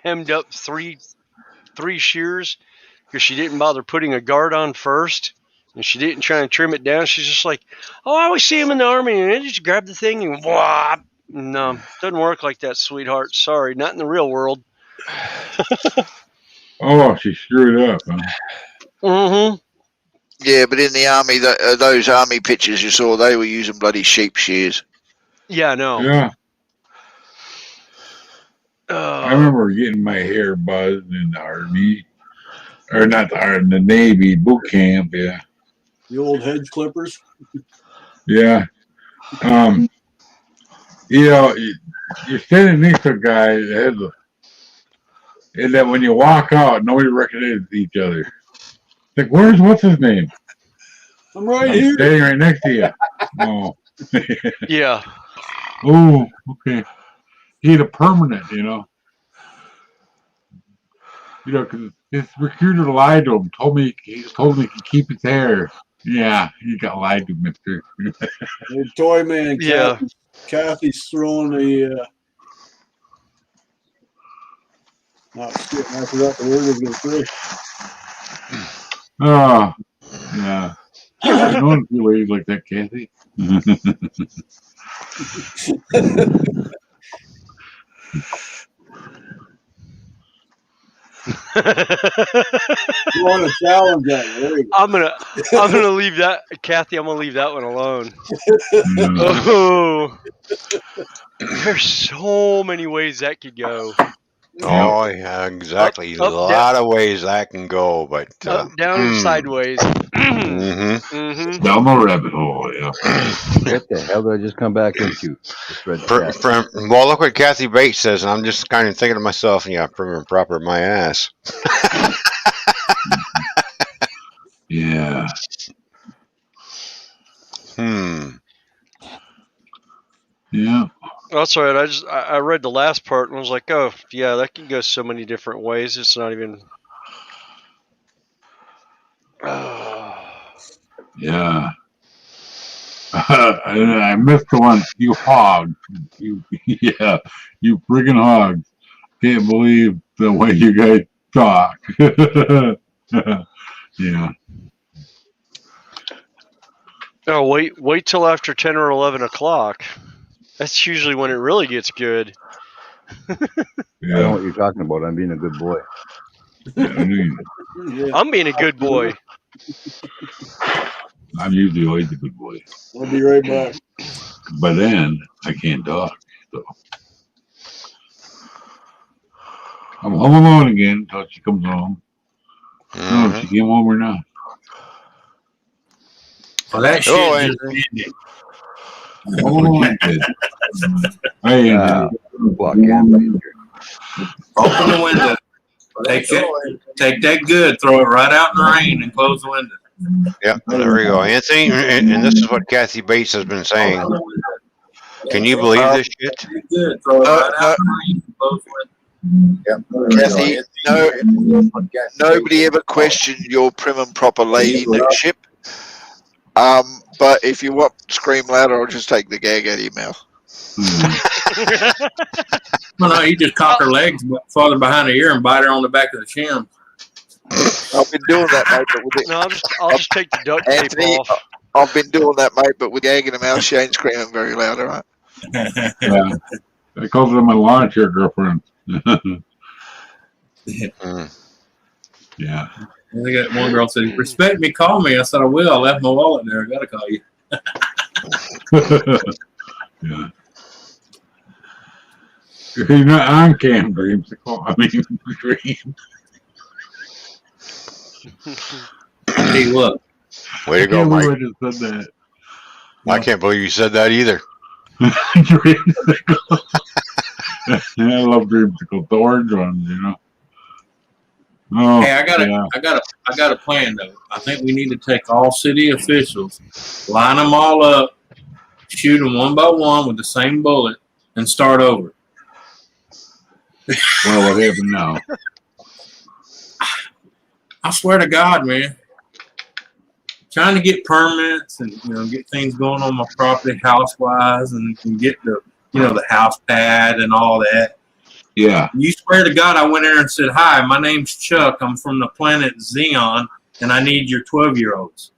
hemmed up three shears because she didn't bother putting a guard on first. And she didn't try and trim it down. She's just like, oh, I always see him in the army. And then just grab the thing and whop. No, doesn't work like that, sweetheart. Sorry, not in the real world. Oh, she screwed up, huh? Mm-hmm. Yeah, but in the army, those army pictures you saw, they were using bloody sheep shears. Yeah, I know. Yeah. I remember getting my hair buzzed in the army. Or not the army, the Navy boot camp, yeah. The old hedge clippers. Yeah. You know, you're standing next to a guy that has and that when you walk out, nobody recognizes each other. Like, what's his name? I'm right I'm here. standing right next to you. Oh, Yeah. oh, okay. He had a permanent, you know. You know, because his recruiter lied to him. He told me he could keep his hair. Yeah, he got lied to, Mister. Hey, Toy Man, Yeah. Kathy's throwing the. Oh, shit, I forgot the word I was going to Oh, yeah. I know a few ladies like that, Kathy. You want to challenge that? There you go. I'm gonna leave that, Kathy. I'm gonna leave that one alone. Yeah. Oh, there's so many ways that could go. Oh, yeah, exactly. Up, A lot of ways that can go, but Up, down, and sideways. mhm. Down the rabbit hole, yeah. What the hell did I just come back into? Just read the chat. Well, look what Kathy Bates says, and I'm just kind of thinking to myself, yeah, prim and proper my ass. Yeah. Yeah. That's all right. I read the last part and was like, oh yeah, that can go so many different ways. It's not even. Yeah. I missed the one. You hog. Yeah. You friggin' hogs. Can't believe the way you guys talk. Yeah. Oh, wait till after 10 or 11 o'clock. That's usually when it really gets good. I don't know what you're talking about. I'm being a good boy. Yeah. I'm being a good boy. I'm usually always a good boy. I'll be right back. But then I can't talk. So I'm home alone again until she comes home. I don't know if she came home or not. Well, that shit Hello, just Anthony. ended. Oh, she did. Hey, Anthony. Well, can't Open the window. Take that good, throw it right out in the rain, and close the window. Yep, there we go, Anthony. And this is what Kathy Bates has been saying. Can you believe this shit? Take good, throw it right out in the rain, and close the window. Kathy, nobody ever questioned your prim and proper ladyship. But if you want to scream louder, I'll just take the gag out of your mouth. Well, no, you just cock her legs farther behind the ear and bite her on the back of the chin. I've been doing that, mate. But with it, No, I'll just take the duct tape Anthony, off. I've been doing that, mate. But with the gag in the mouth, she ain't screaming very loud, all right? Yeah. I called her my lawn chair girlfriend. Yeah. I got one girl said, "Respect me, call me." I said, "I will. I left my wallet there. I gotta call you." Yeah. If you're not on cam, Dreams. Dreams. Hey, look. Way to go, Mike. I just said that. I can't believe you said that either. Dreamsicle. I love Dreamsicle. The orange ones, you know. Oh, Hey, I got a plan though. I think we need to take all city officials, line them all up, shoot them one by one with the same bullet, and start over. Well, what happened now? I swear to God, man. Trying to get permits and get things going on my property house wise and get the the house pad and all that. Yeah. You swear to God, I went there and said, "Hi, my name's Chuck. I'm from the planet Xeon, and I need your 12-year-olds."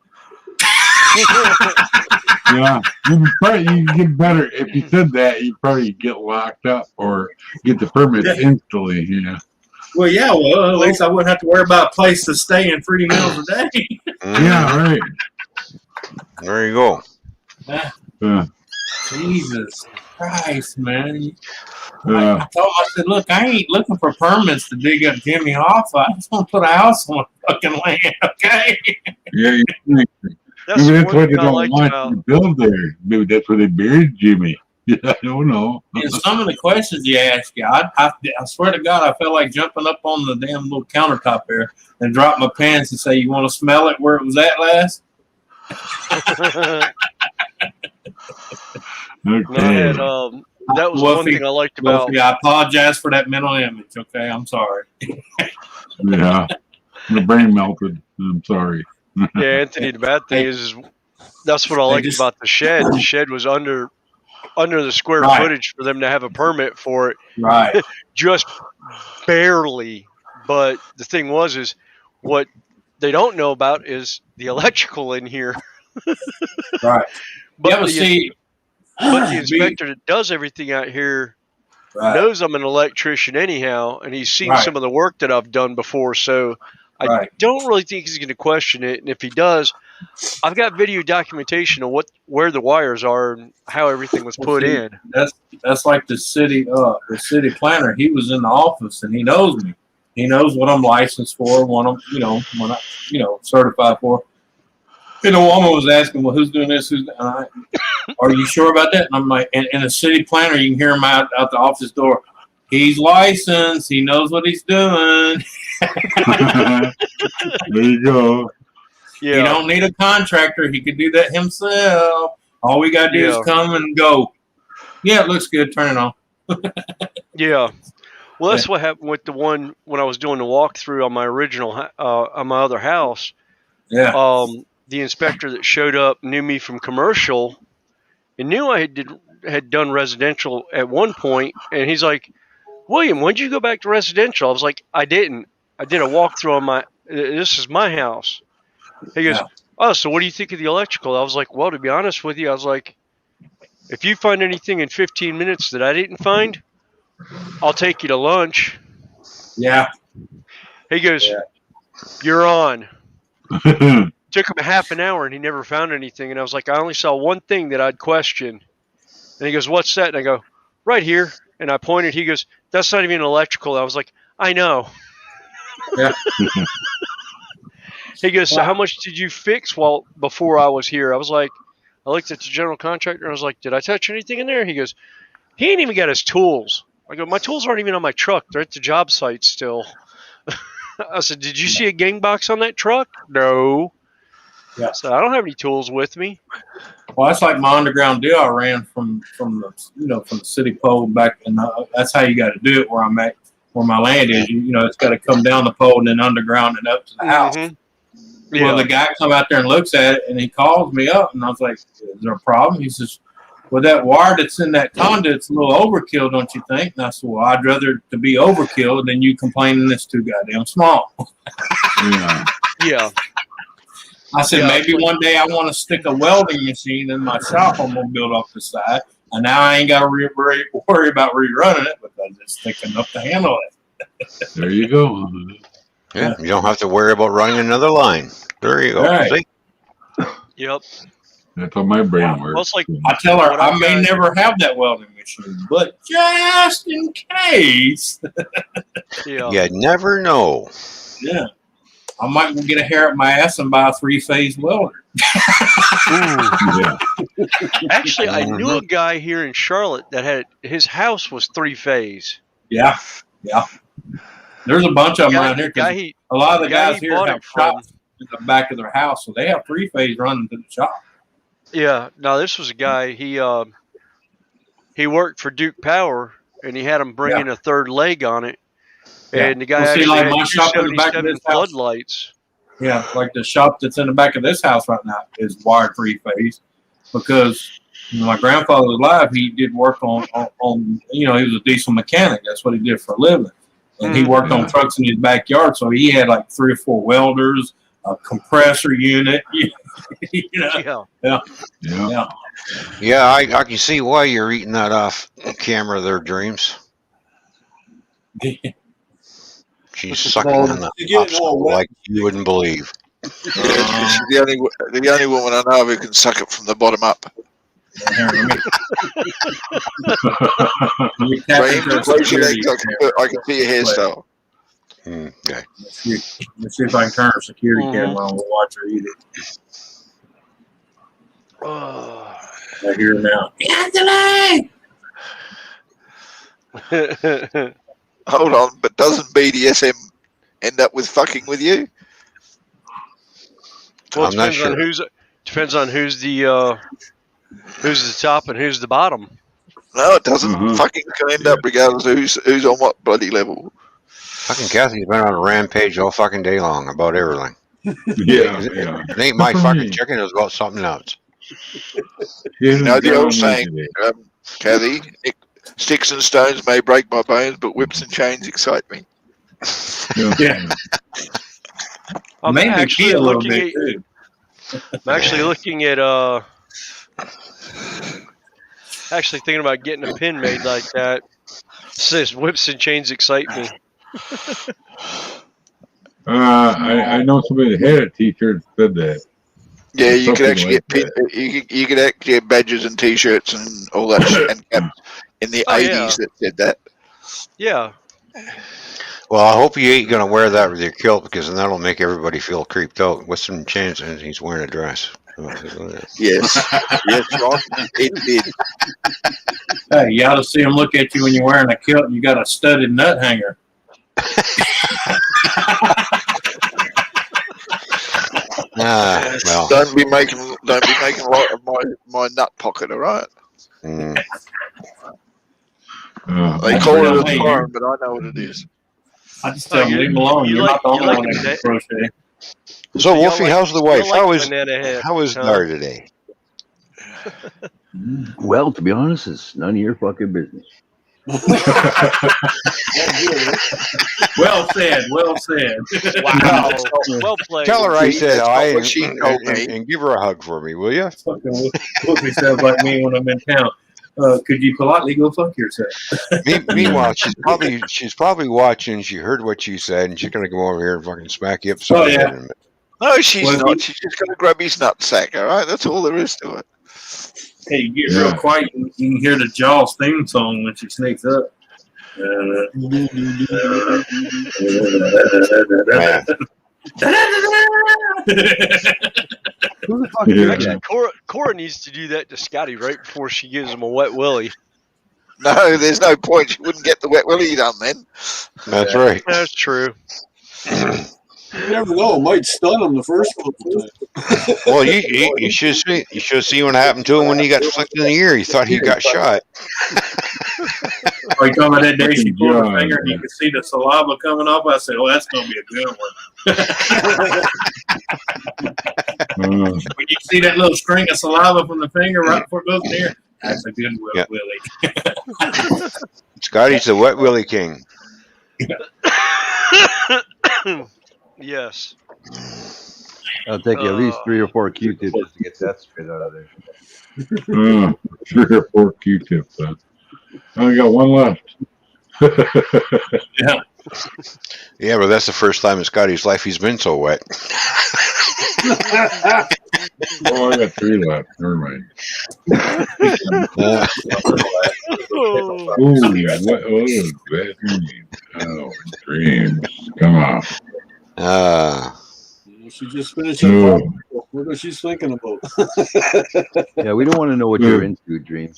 Yeah. You can get better. If you said that, you probably get locked up or get the permit instantly. Yeah. Well, yeah. Well, at least I wouldn't have to worry about a place to stay and 3 meals a day. Yeah. Right. There you go. Jesus Christ, man. I told him, I said, "Look, I ain't looking for permits to dig up Jimmy Hoffa. I just want to put a house on fucking land, okay?" Yeah. That's Maybe that's one why thing they I don't liked want about. to build there. Maybe that's where they buried Jimmy. Yeah, I don't know. And some of the questions you ask, I swear to God, I felt like jumping up on the damn little countertop there and drop my pants and say, "You want to smell it where it was at last?" No, I had, Okay. that was one thing I liked about. Wolfie, I apologize for that mental image. Okay, I'm sorry. Yeah. My brain melted. I'm sorry. Yeah, Anthony. The bad thing is that's what I liked about the shed. The shed was under the square Right. footage for them to have a permit for it, Right. just barely. But the thing is what they don't know about is the electrical in here. Right. But Yeah, but see, the inspector that does everything out here right. knows I'm an electrician anyhow, and he's seen Right. some of the work that I've done before. So I Right. don't really think he's going to question it. And if he does, I've got video documentation of where the wires are and how everything was put See, in. That's like the city planner. He was in the office and he knows me. He knows what I'm licensed for, what I'm certified for. And the woman was asking, "Well, who's doing this? Are you sure about that?" And I'm like, and a city planner, you can hear him out the office door. He's licensed. He knows what he's doing. There you go. Yeah. You don't need a contractor. He could do that himself. All we got to do is come and go. Yeah, it looks good. Turn it on. Yeah. Well, that's what happened with the one when I was doing the walkthrough on my original, on my other house. Yeah. The inspector that showed up knew me from commercial and knew I had done residential at one point. And he's like, "William, when did you go back to residential?" I was like, "I didn't. I did a walkthrough on this is my house." He goes, "Oh, so what do you think of the electrical?" I was like, "Well, to be honest with you," I was like, "if you find anything in 15 minutes that I didn't find, I'll take you to lunch." Yeah. He goes, "You're on." Took him a half an hour and he never found anything. And I was like, "I only saw one thing that I'd question." And he goes, "What's that?" And I go, "Right here." And I pointed. He goes, "That's not even electrical." I was like, "I know." Yeah. He goes, "So how much did you fix before I was here?" I was like, I looked at the general contractor and I was like, "Did I touch anything in there?" He goes, "He ain't even got his tools." I go, "My tools aren't even on my truck. They're at the job site still." I said, "Did you see a gang box on that truck?" "No." Yeah. So I don't have any tools with me. Well, that's like my underground deal. I ran from the city pole back, and that's how you got to do it. Where I'm at, where my land is, it's got to come down the pole and then underground and up to the house. Yeah. Well, the guy come out there and looks at it, and he calls me up, and I was like, "Is there a problem?" He says, "Well, that wire that's in that conduit's a little overkill, don't you think?" And I said, "Well, I'd rather it to be overkill than you complaining it's too goddamn small." Yeah. I said, maybe one day I want to stick a welding machine in my shop I'm going to build off the side. And now I ain't got to worry about rerunning it because it's thick enough to handle it. There you go. Yeah, you don't have to worry about running another line. There you go. Right. See? Yep. That's how my brain works. Well, it's like I tell her I may never have that welding machine, but just in case. Yeah. You never know. Yeah. I might get a hair up my ass and buy a 3-phase welder. Yeah. Actually, I knew a guy here in Charlotte that had his house was 3-phase. Yeah. Yeah. There's a bunch of them around here. A lot of the guys here have shops in the back of their house, so they have 3-phase running to the shop. Yeah. No, this was a guy. He worked for Duke Power, and he had him bring in a third leg on it. And the guy actually had my shop in the back of 277 this house. floodlights. Yeah, like the shop that's in the back of this house right now is wired 3-phase because my grandfather was alive. He did work on he was a diesel mechanic. That's what he did for a living. And he worked on trucks in his backyard. So he had like 3 or 4 welders, a compressor unit. Yeah. Yeah, I can see why you're eating that off camera there, Dreams. She's sucking on the popsicle like you wouldn't believe. She's the only woman I know who can suck it from the bottom up. Close your legs, I can see your hairstyle. Okay. Let's see if I can turn her security camera on. We'll watch her eat it. I hear now. Anthony! Hold on, but doesn't BDSM end up with fucking with you? Well, it I'm not depends on sure. who's the top and who's the bottom. No, it doesn't. Uh-huh. Fucking can end up regardless of who's on what bloody level. Fucking Kathy's been on a rampage all fucking day long about everything. Yeah, It, yeah. it ain't my For fucking me. chicken. It's about something else. You know the old saying, Today. Kathy, sticks and stones may break my bones, but whips and chains excite me. Yeah. I'm Maybe actually pee a little looking bit at. too. I'm actually looking at. Actually thinking about getting a pin made like that. It says whips and chains excite me. I know somebody that had a T-shirt that said that. Yeah, you could Something actually like get you could actually get badges and T-shirts and all that shit and caps in the Oh, 80s yeah. that said that. Yeah. Well, I hope you ain't gonna wear that with your kilt because then that'll make everybody feel creeped out. With some chains and he's wearing a dress. Yes, yes, Ron, it did. Hey, you ought to see him look at you when you're wearing a kilt and you got a studded nut hanger. Well, Don't be making light of my nut pocket, all right? mm. They call it a Hey, throne, but I know what it is. I just tell him, leave him alone. You're not the only one that can crochet. So, y'all Wolfie, like- how's the y'all wife? like How is banana head, huh? Dar today? Well, to be honest, it's none of your fucking business. Well said. Well said. Wow. Well played. Tell her I said That's hi not what she told me. and give her a hug for me, will you? Fucking Wolfie sounds like me when I'm in town. Could you politely go fuck yourself? Meanwhile, she's probably watching. She heard what you said, and she's gonna come over here and fucking smack you upside the head. In a minute. No, she's Well, not. She's just going to grab his nutsack, all right? That's all there is to it. Hey, you get real quiet. You can hear the Jaws theme song when she sneaks up. Who the fuck did Actually, that? Cora needs to do that to Scotty right before she gives him a wet willy. No, there's no point. She wouldn't get the wet willy done then. That's right. That's true. You never know. It might stun him the first couple times. Well, you should see what happened to him when he got flicked in the ear. He thought he got shot. Are you talking about that day she pulled her finger and you could see the saliva coming off? I said, "Oh, that's going to be a good one." When you see that little string of saliva from the finger right before it goes in the ear, that's a good willy. Scotty's the wet willy king. Yes. It'll take you at least 3 or 4 Q-tips just to get that spit out of there. 3 or 4 Q-tips. Huh? I only got one left. Yeah. Yeah, but that's the first time in Scotty's life he's been so wet. Oh, I got 3 left. Never mind. Oh. Ooh, what was that dream? Oh, dreams. Come on. She just finished her podcast. What is she thinking about? Yeah, we don't want to know what you're into, Dream.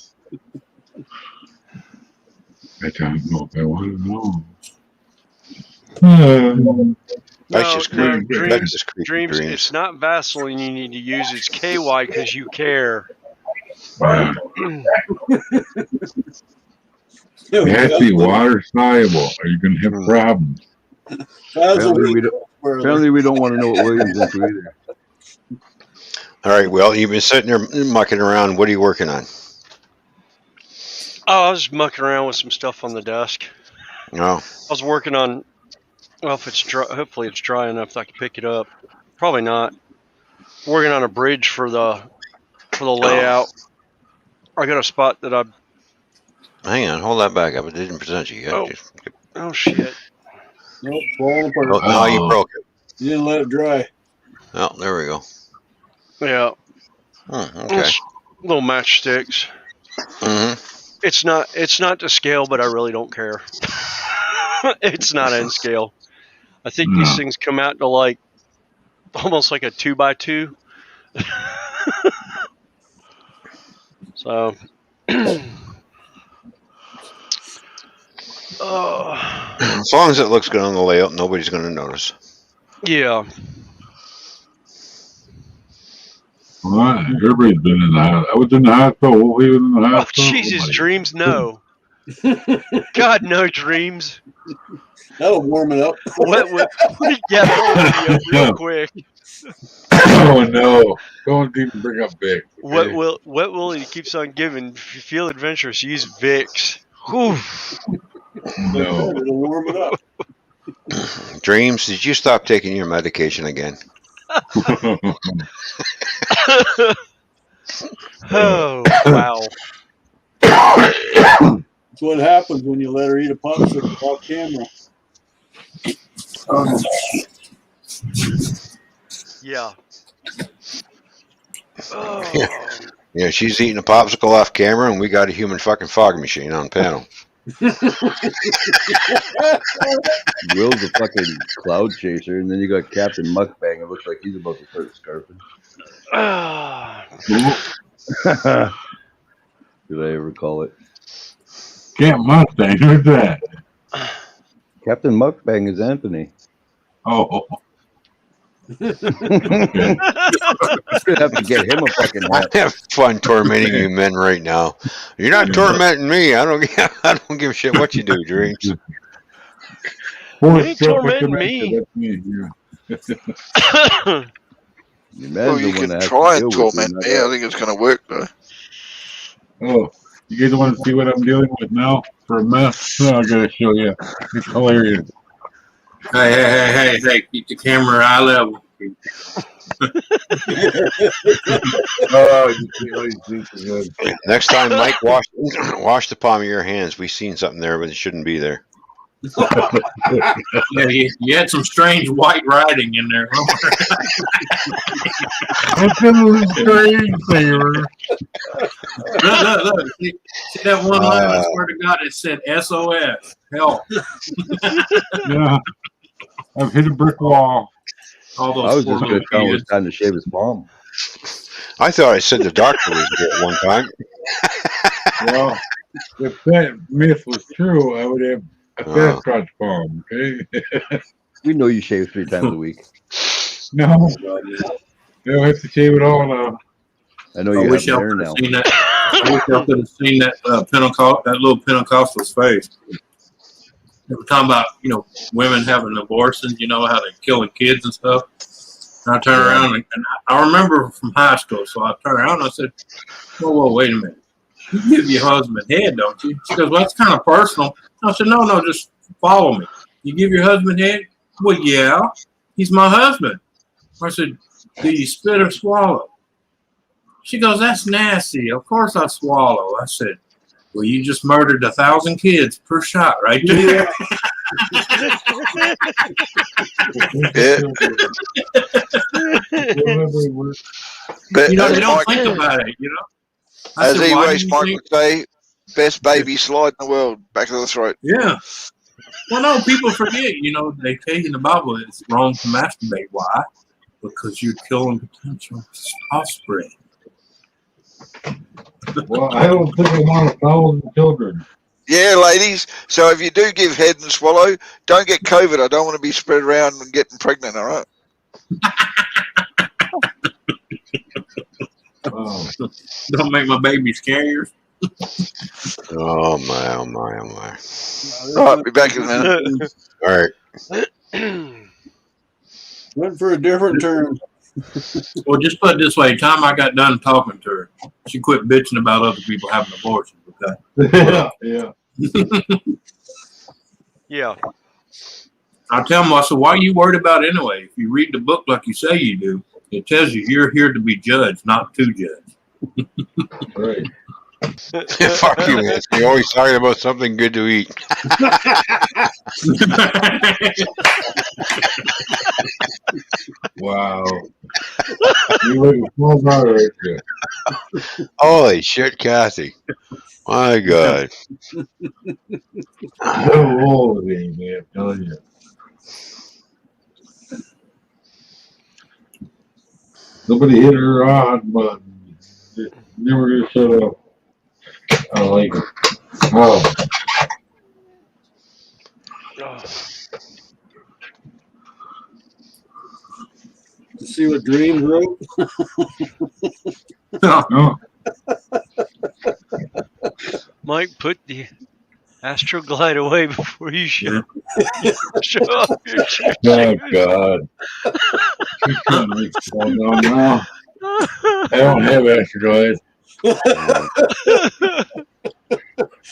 I don't know if I want to know. That's just creepy. Dreams, That's just creepy dreams. It's not Vaseline you need to use. It's KY because you care. It has to be water soluble, or you're going to have problems. Apparently, we don't want to know what William's into either. All right, well, you've been sitting there mucking around. What are you working on? Oh, I was mucking around with some stuff on the desk. No. I was working on. Well, if it's dry, hopefully it's dry enough that I can pick it up. Probably not. Working on a bridge for the layout. I got a spot that I. Hang on, hold that back up. It didn't present you yet. Oh shit! Nope, falling apart. Oh, now you broke it. You didn't let it dry. Oh, there we go. Yeah. Okay. Little matchsticks. Mm-hmm. It's not to scale, but I really don't care. It's not in scale. I think these things come out to like almost like a 2x2. So, As long as it looks good on the layout, nobody's going to notice. yeah. Well, everybody's been in the house. I was in the hospital. We was in the Oh, hospital. Jesus, Dreams, no. God, no, Dreams. That'll warm it up. Yeah, that'll warm you up real quick. Oh no! Don't even bring up Vic. Okay? What will he keeps on giving? If you feel adventurous, use Vicks. Whew. No. It'll warm it up. Dreams, did you stop taking your medication again? Oh, wow. That's what happens when you let her eat a popsicle off camera. Yeah. Yeah, she's eating a popsicle off camera, and we got a human fucking fog machine on panel. Will's a fucking cloud chaser, and then you got Captain Mukbang. It looks like he's about to start scarfing. Did I ever call it? Camp Mustang. Who's that? Captain Mukbang is Anthony. Oh. Gonna have to get him a fucking I hat. have fun tormenting you men right now. You're not tormenting me. I don't give a shit what you do, Dreams. You ain't tormenting me. That's me. Yeah. Well, you can try and torment me. I think it's going to work, though. Oh, you guys want to see what I'm dealing with now for a mess? Oh, I gotta show you. It's hilarious. Hey, keep the camera eye level. Oh, you see how he's doing so good. Next time, Mike, wash the palm of your hands. We've seen something there, but it shouldn't be there. Yeah, you had some strange white writing in there. It's a little strange favor. Look. See that one line? I swear to God, it said SOS. Help. Yeah. I've hit a brick wall. All those I was just poor going to tell him it was kids. time to shave his palm. I thought I said the doctor was here at one time. Well, if that myth was true, I would have a Sasquatch palm, okay? We know you shave 3 times a week. No. They'll have to shave it all now. I know I you wish have y'all hair could now. have seen that. I wish y'all could have seen that that little Pentecostal's face. They were talking about, women having abortions, how they're killing kids and stuff. And I turned around and I remember from high school, so I turned around and I said, whoa, wait a minute. You give your husband head, don't you? She goes, well, that's kind of personal. I said, no, just follow me. You give your husband head? Well, yeah, he's my husband. I said, do you spit or swallow? She goes, that's nasty. Of course I swallow. I said, well, you just murdered 1,000 kids per shot right there. Yeah. But They as don't Mike, think about it, I as said, why do E-Waste you Mike think? would say, best baby slide in the world, back of the throat. Yeah. Well, no, people forget, they tell you in the Bible it's wrong to masturbate. Why? Because you're killing potential offspring. Well, I don't think I want 1,000 children. Yeah, ladies. So if you do give head and swallow, don't get COVID. I don't want to be spread around and getting pregnant, all right? Oh. Don't make my babies carriers. Oh my. Right, be back in a minute. All right. Went for a different turn. Well, just put it this way. Time I got done talking to her, she quit bitching about other people having abortions. Okay. Yeah. Yeah. I tell them, I said, why are you worried about it anyway? If you read the book like you say you do, it tells you you're here to be judged, not to judge. Right. Fuck you, man. You're always talking about something good to eat. Wow. You were a small brother right there. Holy shit, Kathy. My God. So old, man, I'm telling you. Nobody hit her on, but never gonna shut up. I like it. Oh, To see what Dreams wrote. no. Mike, put the Astroglide away before you show up your Oh, God. She's trying to make it fall down now. I don't have Astroglide.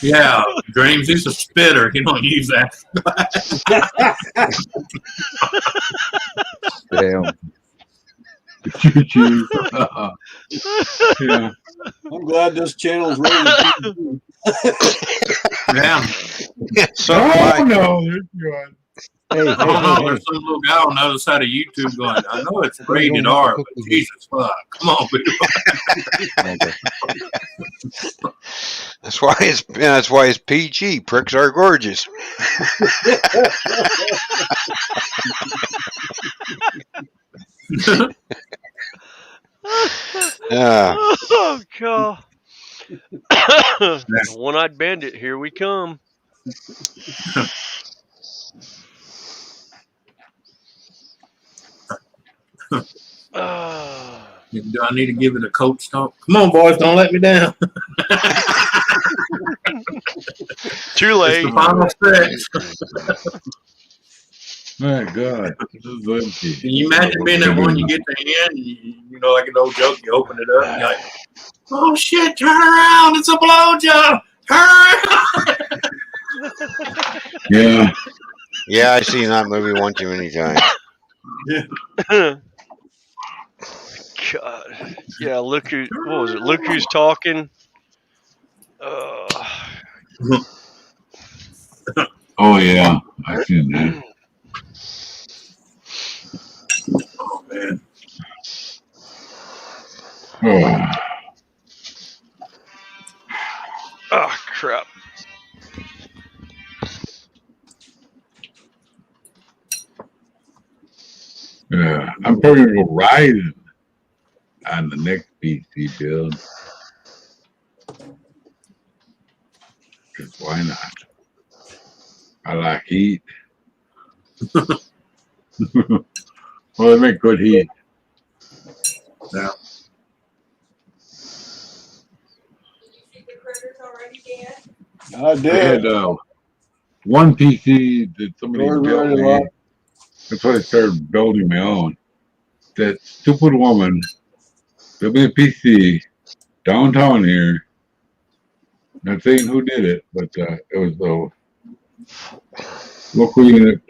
Yeah, Dreams, he's a spitter. He don't use that. Damn. Choo-choo. Yeah. I'm glad this channel's rated. Yeah. So Oh, no. There's one. Hey, I hey, don't know. hey, There's some little guy on the other side of YouTube going, I know it's rated R, but Jesus fuck. Come on, people. that's why it's PG. Pricks are gorgeous. Oh God! One-eyed bandit, here we come. Do I need to give it a coach talk? Come on, boys, don't let me down. Too late. It's the final stretch. My God. This is empty. Can you imagine being that one you get to the end, you know, like an old joke, you open it up, and you're like, oh shit, turn around, it's a blowjob. Turn around. Yeah. Yeah, I've seen that movie one too many times. God. Yeah, look who, what was it? Look who's talking. Oh, yeah. I've seen that. Oh, man. Oh. Oh, crap. Yeah. I'm probably going to go riding on the next PC build. Because why not? I like heat. Well, they make good heat. Yeah. I I did. had one PC that somebody Yours built already me. locked. That's why I started building my own. That stupid woman built me a PC downtown here. Not saying who did it, but it was the local unit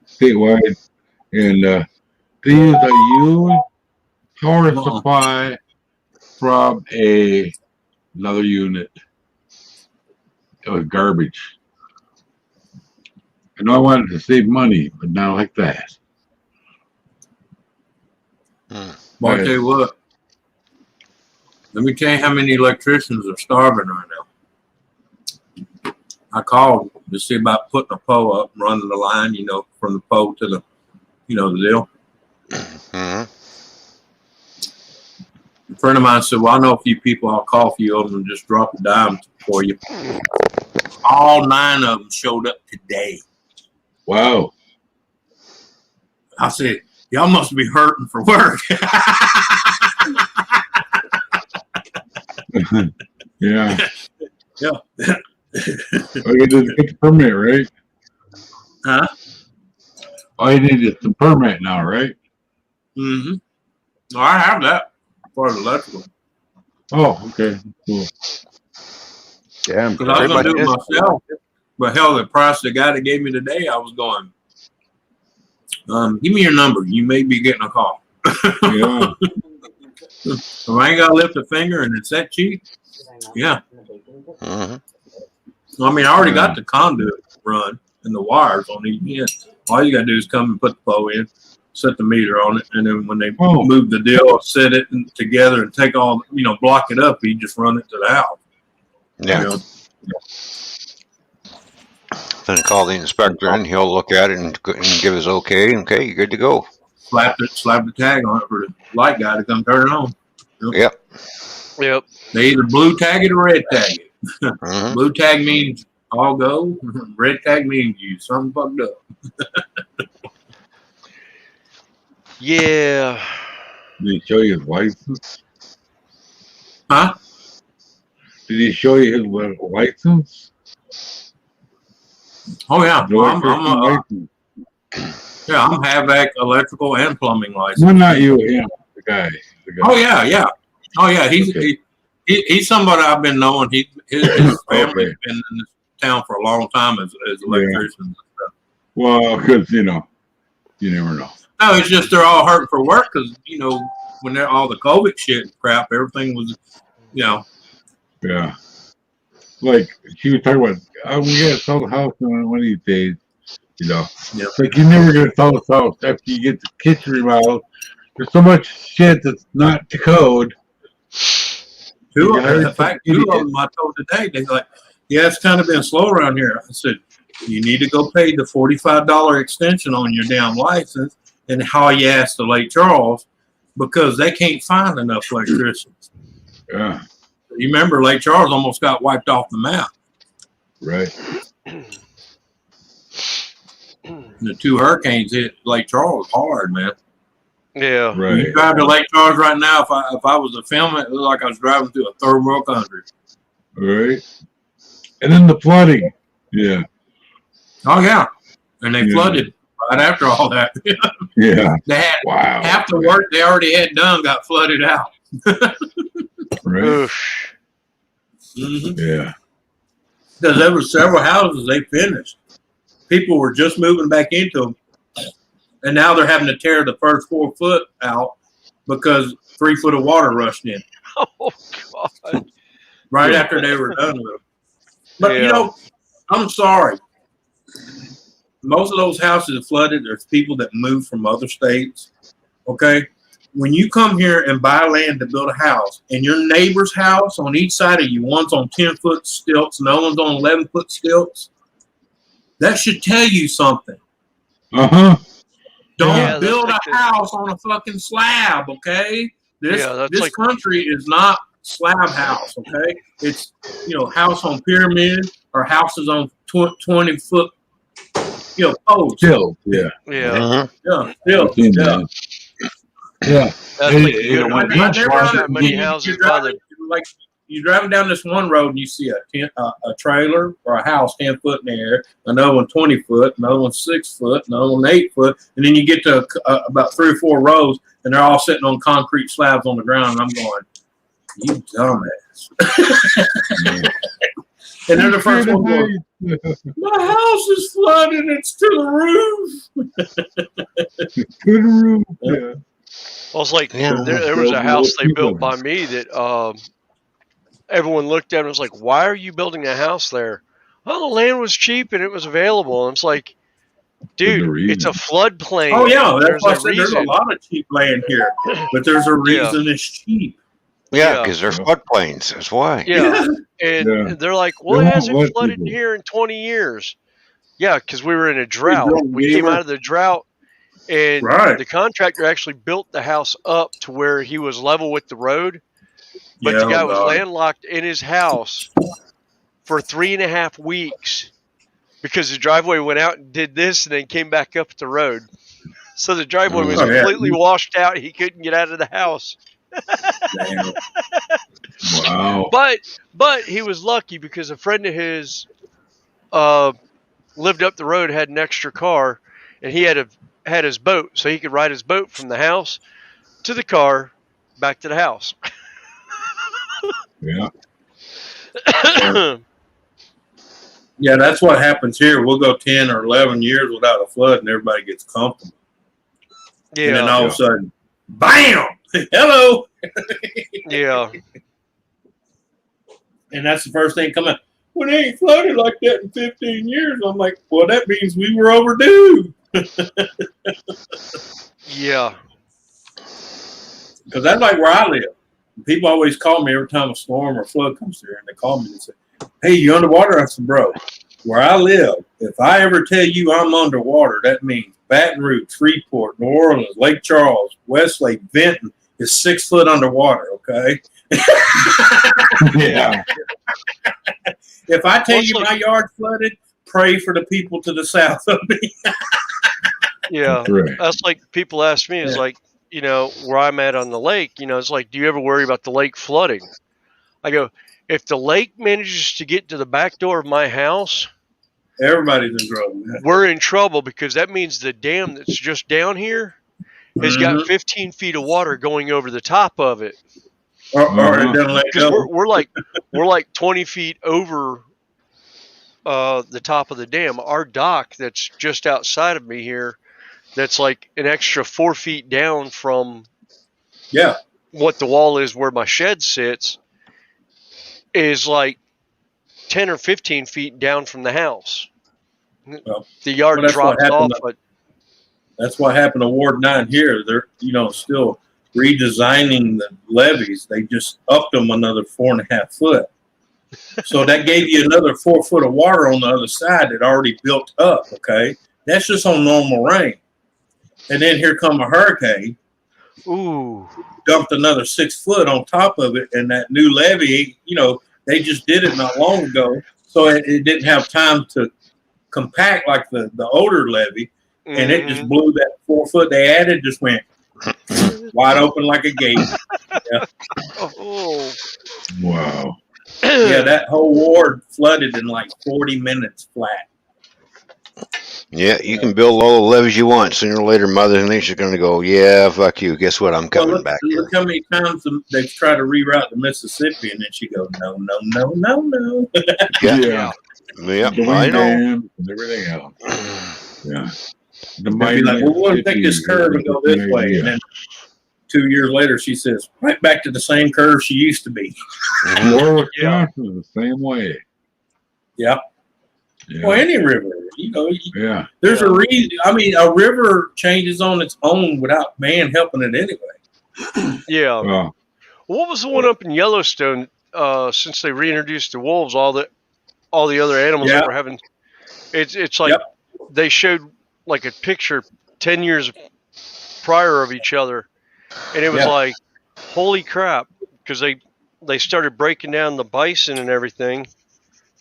statewide, and they used a used power supply from another unit. It was garbage. I know I wanted to save money, but not like that. Well, I'll tell you what. Let me tell you how many electricians are starving right now. I called to see about putting a pole up and running the line, you know, from the pole to the, you know, the deal. Mm-hmm. A friend of mine said, well, I know a few people, I'll call a few of them and just drop a dime for you. All 9 of them showed up today. Wow. I said, y'all must be hurting for work. Yeah. Yeah. All you did is get the permit, right? Huh? All you need is the permit now, right? Mm-hmm. No, I have that for the electrical. Oh, okay. Cool. Damn. Because I was going to do it myself. But hell, the price the guy that gave me today, I was going, give me your number. You may be getting a call. Yeah. If I ain't got to lift a finger and it's that cheap, yeah. Mm-hmm. I mean, I already got the conduit run and the wires on each end. All you got to do is come and put the pole in, set the meter on it, and then when they move the deal, set it together and take all, you know, block it up, you just run it to the house. Yeah. You know? Then call the inspector and he'll look at it and give us okay. Okay, you're good to go. Slap the tag on it for the light guy to come turn it on. Yep. Yep. They either blue tag it or red tag it. Mhm. Blue tag means all go. Red tag means you something fucked up. Yeah. Did he show you his license? Huh? Did he show you his license? Oh yeah. The electrician I'm license? Havoc electrical and plumbing license. No, not you. Him. The guy. Oh yeah. Oh yeah. He's Okay. he's somebody I've been knowing. His family's Okay. been in this town for a long time as electricians. Well, because you never know. No, it's just they're all hurting for work because when they're all the COVID shit and crap, everything was Yeah. Like she was talking about, we gotta sell the house one of these days. Yep. It's like you're never gonna sell the house after you get the kitchen remodeled. There's so much shit that's not to code. Two of them I told today, they're like, yeah, it's kind of been slow around here. I said, you need to go pay the $45 extension on your damn license and haul your ass to Lake Charles because they can't find enough electricians. Yeah. You remember Lake Charles almost got wiped off the map. Right. The 2 hurricanes hit Lake Charles hard, man. Yeah. Right. When you drive to Lake Charles right now, if I was to film it, it looked like I was driving through a third world country. Right. And then the flooding. Yeah. Oh yeah, and they flooded right after all that. Yeah. They had Wow. half the work they already had done got flooded out. Right. Oof. Yeah. Because there were several houses they finished. People were just moving back into them, and now they're having to tear the first 4 foot out because 3 foot of water rushed in Oh God. right after they were done with them. But I'm sorry. Most of those houses flooded. There's people that moved from other states. Okay. When you come here and buy land to build a house, and your neighbor's house on each side of you, one's on 10-foot stilts, no one's on 11-foot stilts, that should tell you something. Uh-huh. Don't build a house on a fucking slab, okay? This country is not slab house, okay? It's, house on pyramid or houses on 20-foot, posts. Still. Yeah. Yeah. Yeah. Still. Yeah. Yeah. That's like a good one. That many houses by the you're driving down this one road and you see a trailer or a house 10 foot in the air, another one 20 foot, another one 6 foot, another one 8 foot, and then you get to about 3 or 4 rows and they're all sitting on concrete slabs on the ground. And I'm going, you dumbass. And then the first one goes, my house is flooded. It's to the roof. To the roof. Yeah. Well, it's like there was a house they built by me that everyone looked at and was like, why are you building a house there? Oh, the land was cheap and it was available. And it's like, dude, it's a floodplain. Oh, yeah. That's why I said there's a lot of cheap land here. But there's a reason it's cheap. Yeah, because they're floodplains. That's why. Yeah. And they're like, well, it hasn't flooded here in 20 years. Yeah, because we were in a drought. We came out of the drought. And the contractor actually built the house up to where he was level with the road. But the guy was landlocked in his house for 3.5 weeks because the driveway went out and did this and then came back up the road. So the driveway was completely washed out. He couldn't get out of the house. Wow. But he was lucky because a friend of his lived up the road, had an extra car, and he had his boat, so he could ride his boat from the house to the car back to the house. Yeah. Yeah, that's what happens here. We'll go 10 or 11 years without a flood, and everybody gets comfortable. Yeah. And then all of a sudden, bam! Hello! Yeah. And that's the first thing coming. Well, they ain't flooded like that in 15 years. I'm like, well, that means we were overdue. Yeah. Because that's like where I live. People always call me every time a storm or flood comes through, and they call me and say, hey, you underwater? I said, bro, where I live, if I ever tell you I'm underwater, that means Baton Rouge, Freeport, New Orleans, Lake Charles, Westlake, Benton is 6 foot underwater, Okay. Yeah. If I tell Well, it's you like- my yard flooded, pray for the people to the south of me. Yeah, Right. that's like people ask me, is Yeah. like, where I'm at on the lake, it's like, do you ever worry about the lake flooding? I go, if the lake manages to get to the back door of my house, Everybody's in trouble. we're in trouble, because that means the dam that's just down here has got Mhm. 15 feet of water going over the top of it. Or it Uh-huh. doesn't let Because go. we're like 20 feet over the top of the dam. Our dock that's just outside of me here, that's like an extra 4 feet down from Yeah. what the wall is where my shed sits, is like 10 or 15 feet down from the house. Well, The yard that's what drops happened off, but That's what happened to Ward 9 here. They're, still redesigning the levees. They just upped them another 4.5 foot. So that gave you another 4 foot of water on the other side that already built up, okay? That's just on normal rain. And then here come a hurricane, ooh, dumped another 6 foot on top of it, and that new levee, they just did it not long ago. So it didn't have time to compact like the older levee. And it just blew that 4 foot they added, just went wide open like a gate. Yeah, oh, Wow. yeah, that whole ward flooded in like 40 minutes flat. Yeah, you can build all the levees you want. Sooner or later, Mother Nature's going to go, yeah, fuck you. Guess what? I'm coming Well, back here. look how many times they've tried to reroute the Mississippi, and then she goes, no, no, no, no, no. Yeah. Yeah, The I wind know. dams and everything else. Yeah. The They'd be like, well, we're going to take this Mississippi curve and go this way. area. And then 2 years later, she says, right back to the same curve she used to be. Lower Wisconsin is the same way. Yeah. Yeah. Well, any river, Yeah. there's a reason. I mean, a river changes on its own without man helping it anyway. yeah. Well, What was the one up in Yellowstone? Since they reintroduced the wolves, all the other animals Yeah. that were having, it's like they showed like a picture 10 years prior of each other, and it was Yeah. like, holy crap, because they started breaking down the bison and everything,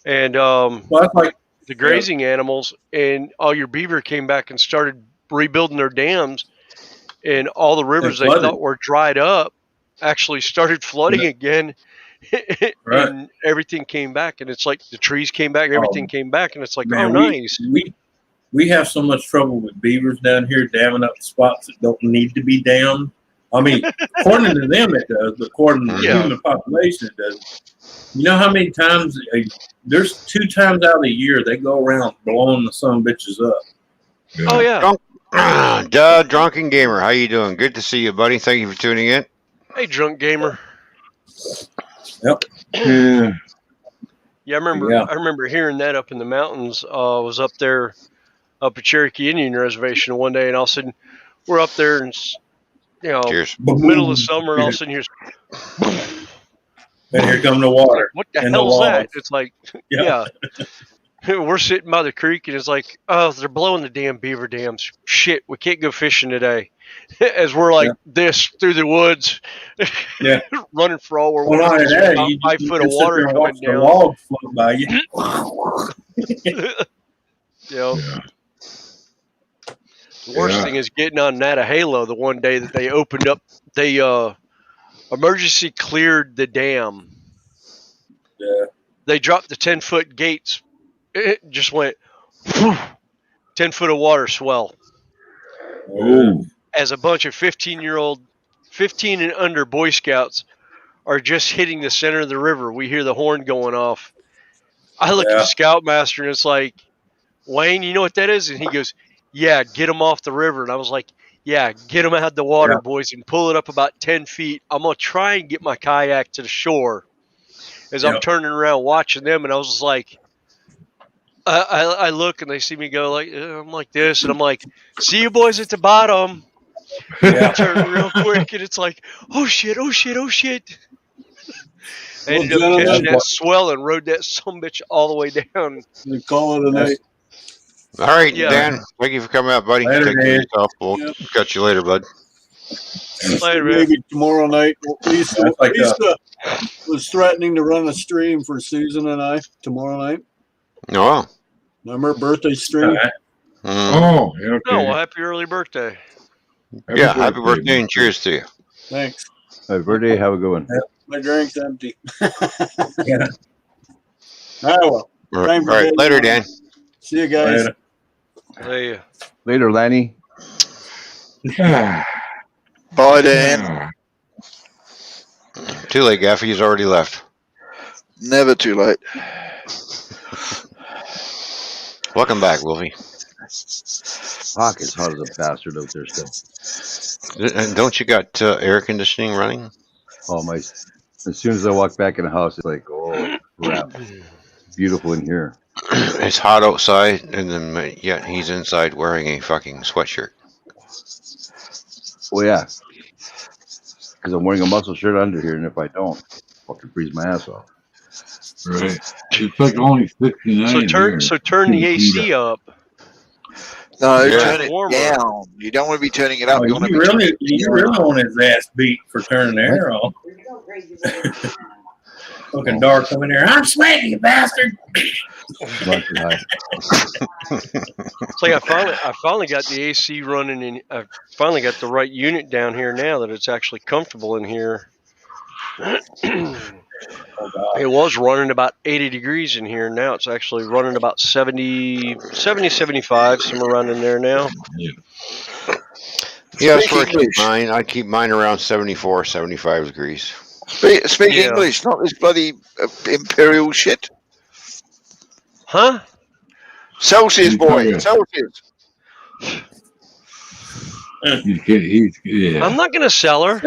and Well, that's like, the grazing animals, and all your beaver came back and started rebuilding their dams, and all the rivers they flooded. thought were dried up actually started flooding again. Right. And everything came back, and it's like the trees came back, everything came back, and it's like, man, oh, nice. We have so much trouble with beavers down here damming up spots that don't need to be dammed. I mean, according to them it does, but according to the Yeah. human population it doesn't. You know how many times there's 2 times out of the year they go around blowing the son bitches up. yeah. Oh yeah. Duh, Drunken Gamer, how you doing? Good to see you, buddy. Thank you for tuning in. Hey, drunk gamer. Yeah. Yeah, I remember hearing that up in the mountains. I was up there, up at Cherokee Indian Reservation one day, and all of a sudden we're up there, and Cheers. middle of summer, and all of a sudden here's, And here come the water. what the And the hell's that? logs. It's like, Yeah. We're sitting by the creek, and it's like, oh, they're blowing the damn beaver dams. Shit, we can't go fishing today. As we're like this through the woods, Yeah. running for all we're Well, not worth. only There's that, about you 5 just foot of sit water there and coming watch the down. logs float by you. Yeah. The worst Yeah. thing is getting on Natahalo the one day that they opened up. They emergency cleared the dam. Yeah. They dropped the 10-foot gates. It just went 10 foot of water swell. Oh. As a bunch of 15 and under Boy Scouts are just hitting the center of the river. We hear the horn going off. I look at the scoutmaster, and it's like, Wayne, you know what that is? And he goes, yeah, get them off the river. And I was like, yeah, get them out of the water, boys, and pull it up about 10 feet. I'm going to try and get my kayak to the shore. As I'm turning around watching them, and I was just like, I look, and they see me go like, I'm like this, and I'm like, see you boys at the bottom. Yeah. I turn real quick, and it's like, oh shit, oh shit, oh shit. I ended up catching that swell and rode that sumbitch all the way down. We call it a night. All right, Yeah. Dan. Thank you for coming out, buddy. Later, Take care of Dan. yourself. We'll catch you later, bud. Later, man. Maybe tomorrow night. Lisa, That's like Lisa was threatening to run a stream for Susan and I tomorrow night. Oh. Remember birthday stream? Alright. Oh, okay. Oh, well, happy early birthday. Yeah, happy birthday and Mr. cheers to you. Thanks. Happy birthday. Have a good one. My drink's empty. Yeah. Ah, well. All Time for right, bed. later, Dan. See you guys. Later. Hey, Later, Lanny. Bye, Dan. Too late, Gaffy. He's already left. Never too late. Welcome back, Wolfie. Fuck, it's hot as a bastard out there still. And don't you got air conditioning running? Oh my! As soon as I walk back in the house, it's like, oh crap, it's beautiful in here. It's hot outside, and then yet he's inside wearing a fucking sweatshirt. Oh yeah, because I'm wearing a muscle shirt under here, and if I don't, I'll fucking freeze my ass off. Right. It's like only 69 turn the AC up. No, Yeah. turn it Warmer. down. You don't want to be turning it up. Oh, you you want to be really want his ass beat for turning the air on. Looking dark coming there. I'm sweating, you bastard. Not too high. It's like I finally got the AC running, and I finally got the right unit down here now that it's actually comfortable in here. It was running about 80 degrees in here. Now it's actually running about 70, 75, somewhere around in there now. Yeah, that's where I Speak keep English. mine. I keep mine around 74, 75 degrees. Speak Yeah. English, not this bloody imperial shit. Huh? Celsius, boy. Imperial. Celsius. Yeah. I'm not going to sell her.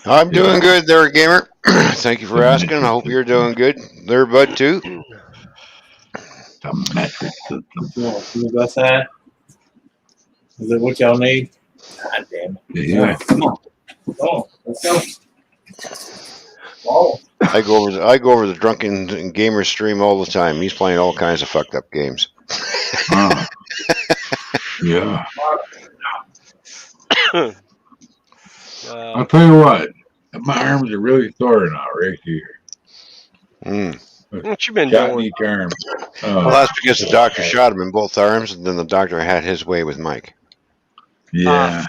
I'm doing good there, gamer. Thank you for asking. I hope you're doing good there, bud, too. You want to go outside? Is that what y'all need? God damn it. Yeah. All right, come on. Oh, let's go. Oh, I go over the drunken gamer stream all the time. He's playing all kinds of fucked up games. Yeah. I'll Uh, tell you what. My arms are really sore now, right here. what you been Shot in doing? each arm. Well, that's because the doctor shot him in both arms, and then the doctor had his way with Mike. Yeah.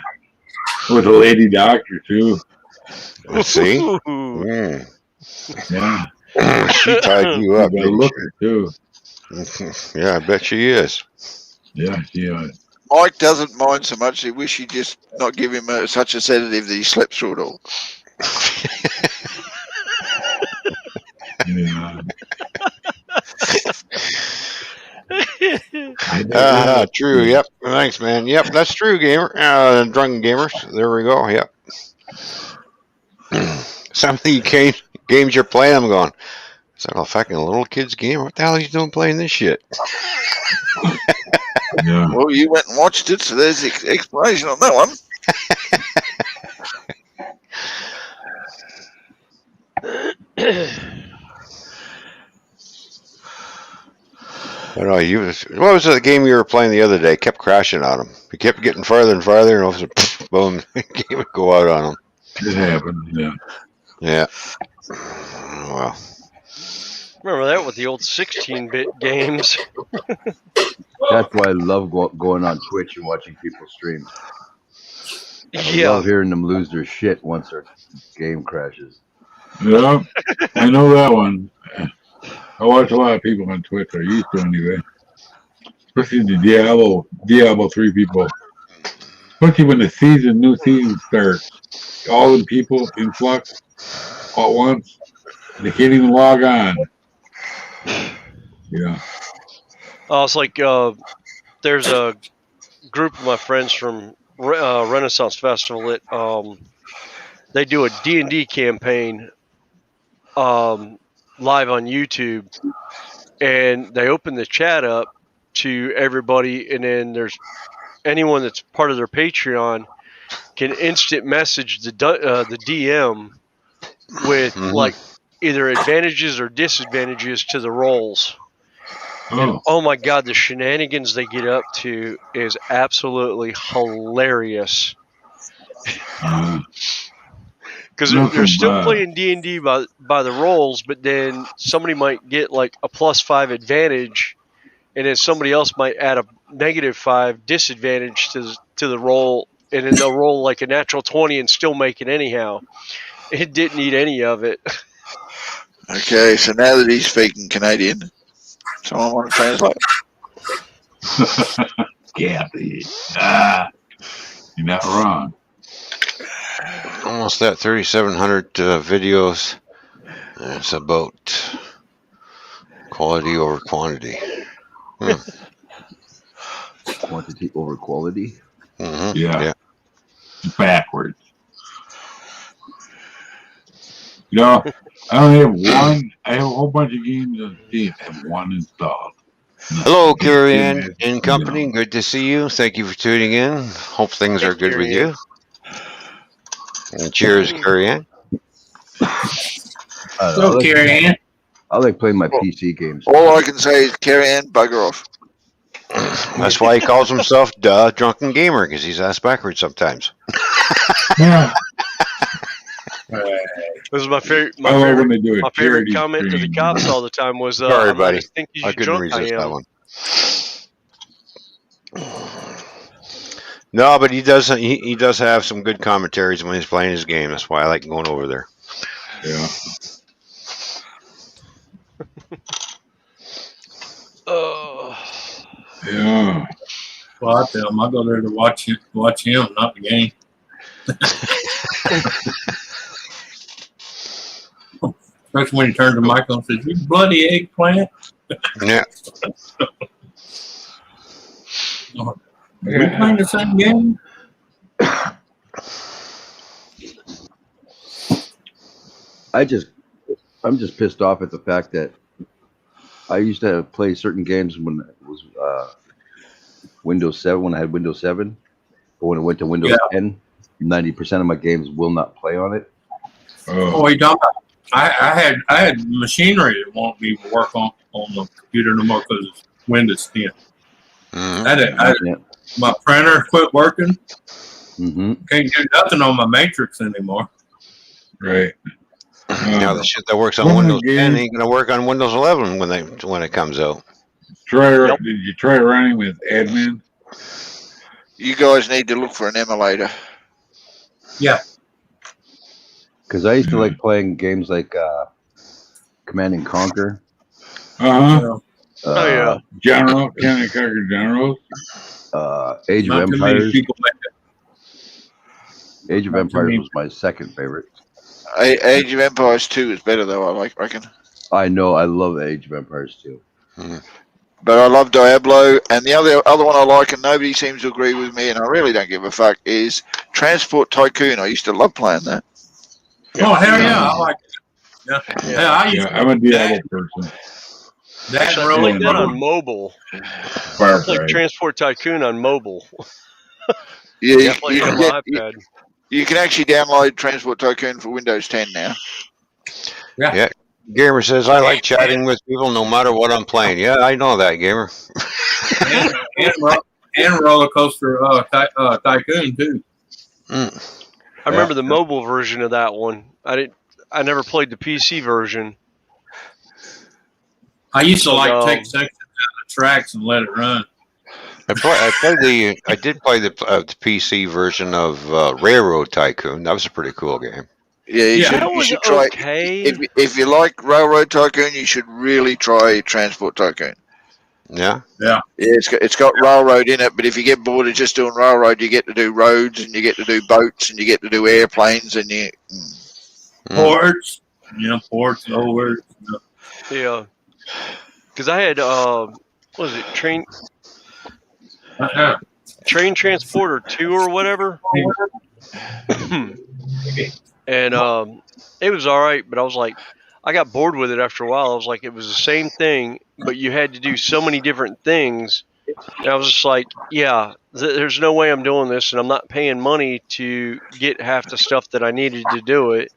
With a lady doctor, too. See? Ooh. Yeah. She tied you up, Good didn't looking, too. she? Yeah, I bet she is. Yeah, she was. Mike doesn't mind so much. He wish he'd just not give him such a sedative that he slept through it all. Yeah. True. Yep. Thanks, man. Yep, that's true, gamer. Drunken gamers. There we go. Yep. Some of the games you're playing, I'm going, is that a fucking little kid's game? What the hell are you doing playing this shit? Yeah. Well, you went and watched it, so there's the explanation on that one. What was the game you were playing the other day? Kept crashing on him. You kept getting farther and farther, and all of a sudden, boom, the game would go out on him. It happened, yeah. Yeah. Well. Remember that with the old 16-bit games? That's why I love going on Twitch and watching people stream. I Yeah. love hearing them lose their shit once their game crashes. Yeah, I know that one. I watch a lot of people on Twitch. I used to anyway. Especially the Diablo 3 people. Especially when the new season starts. All the people in flux all at once. They can't even log on. Yeah. Oh, it's like there's a group of my friends from Renaissance Festival that they do a D&D campaign live on YouTube, and they open the chat up to everybody, and then there's anyone that's part of their Patreon can instant message the DM with like either advantages or disadvantages to the rolls. And Oh, oh my God, the shenanigans they get up to is absolutely hilarious. Because they're still playing D&D by the rolls, but then somebody might get like a +5 advantage, and then somebody else might add a -5 disadvantage to the roll, and then they'll roll like a natural 20 and still make it anyhow. It didn't need any of it. Okay, so now that he's speaking Canadian, someone want to translate? Kathy. You're not wrong. Almost at 3,700 videos. It's about quality over quantity. Quantity over quality. Mm-hmm. Yeah. Backwards. No, I only have one. I have a whole bunch of games on Steam. I have one installed. Hello, Carrie Ann and company. Good to see you. Thank you for tuning in. Hope things are good with you. And cheers, Carrie Ann. So, Carrie Ann. I like playing my PC games. All I can say is Carrie Ann, bugger off. That's why he calls himself Drunken Gamer, because he's ass backwards sometimes. Yeah. This is my favorite. I love when they do it. My favorite comment to the cops all the time was, Sorry, "I'm buddy. not as stinky I as couldn't drunk I resist am." that one. No, but he does. He does have some good commentaries when he's playing his game. That's why I like going over there. Yeah. Yeah. Well, I tell him I go there to watch him, not the game. Especially when he turns to Michael and says, "You bloody eggplant." Yeah. Are we playing the same game? I'm just pissed off at the fact that I used to play certain games when it was Windows 7, when I had Windows 7. But when it went to Windows 10, 90% of my games will not play on it. Oh, you talking about? I had machinery that won't even work on the computer no more because it's Windows 10. My printer quit working. Mm-hmm. Can't do nothing on my Matrix anymore. Right. Now the shit that works on Windows 10 ain't gonna work on Windows 11 when it comes out. Did you try running with admin? You guys need to look for an emulator. Yeah. Because I used to like playing games like Command and Conquer. Oh yeah. General, Command and Conquer Generals. Age of Not too many Empires. people make it. Age of Empires was my second favorite. Age of Empires 2 is better though, I reckon. I know, I love Age of Empires too. But I love Diablo, and the other one I like, and nobody seems to agree with me, and I really don't give a fuck, is Transport Tycoon. I used to love playing that. Oh hell yeah, I like it. Yeah, I used to I'm a Diablo person. Actually, I played that on mobile. I played Transport Tycoon on mobile. Yeah, I played it on my iPad. You can actually download Transport Tycoon for Windows 10 now. Yeah. Gamer says, I like chatting with people no matter what I'm playing. Yeah, I know that, Gamer. and Roller Coaster Tycoon, too. I remember the mobile version of that one. I never played the PC version. I used to take sections out of the tracks and let it run. I did play the PC version of Railroad Tycoon. That was a pretty cool game. Yeah, you should try. Okay. If you like Railroad Tycoon, you should really try Transport Tycoon. Yeah. It's got railroad in it, but if you get bored of just doing railroad, you get to do roads, and you get to do boats, and you get to do airplanes, and you ports, ports, over. Yeah, because I had what was it, train transporter 2 or whatever. And it was all right, but I was like, I got bored with it after a while. I was like, it was the same thing, but you had to do so many different things. And I was just like, yeah, there's no way I'm doing this, and I'm not paying money to get half the stuff that I needed to do it.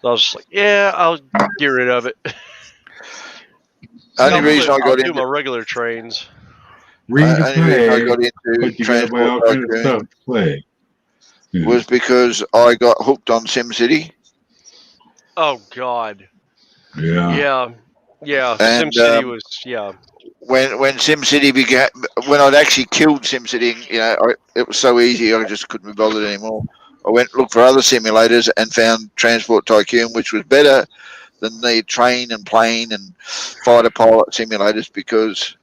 So I was just like, yeah, I'll get rid of it. Only reason I I'll got do into my regular trains. Read to only reason I play, got into but you gotta buy all Transport kind of Tycoon stuff to play. Yeah. was because I got hooked on SimCity, Oh God. Yeah. Yeah. and SimCity was when SimCity began, when I'd actually killed SimCity, it was so easy I just couldn't be bothered anymore. I went looked for other simulators and found Transport Tycoon, which was better than the train and plane and fighter pilot simulators because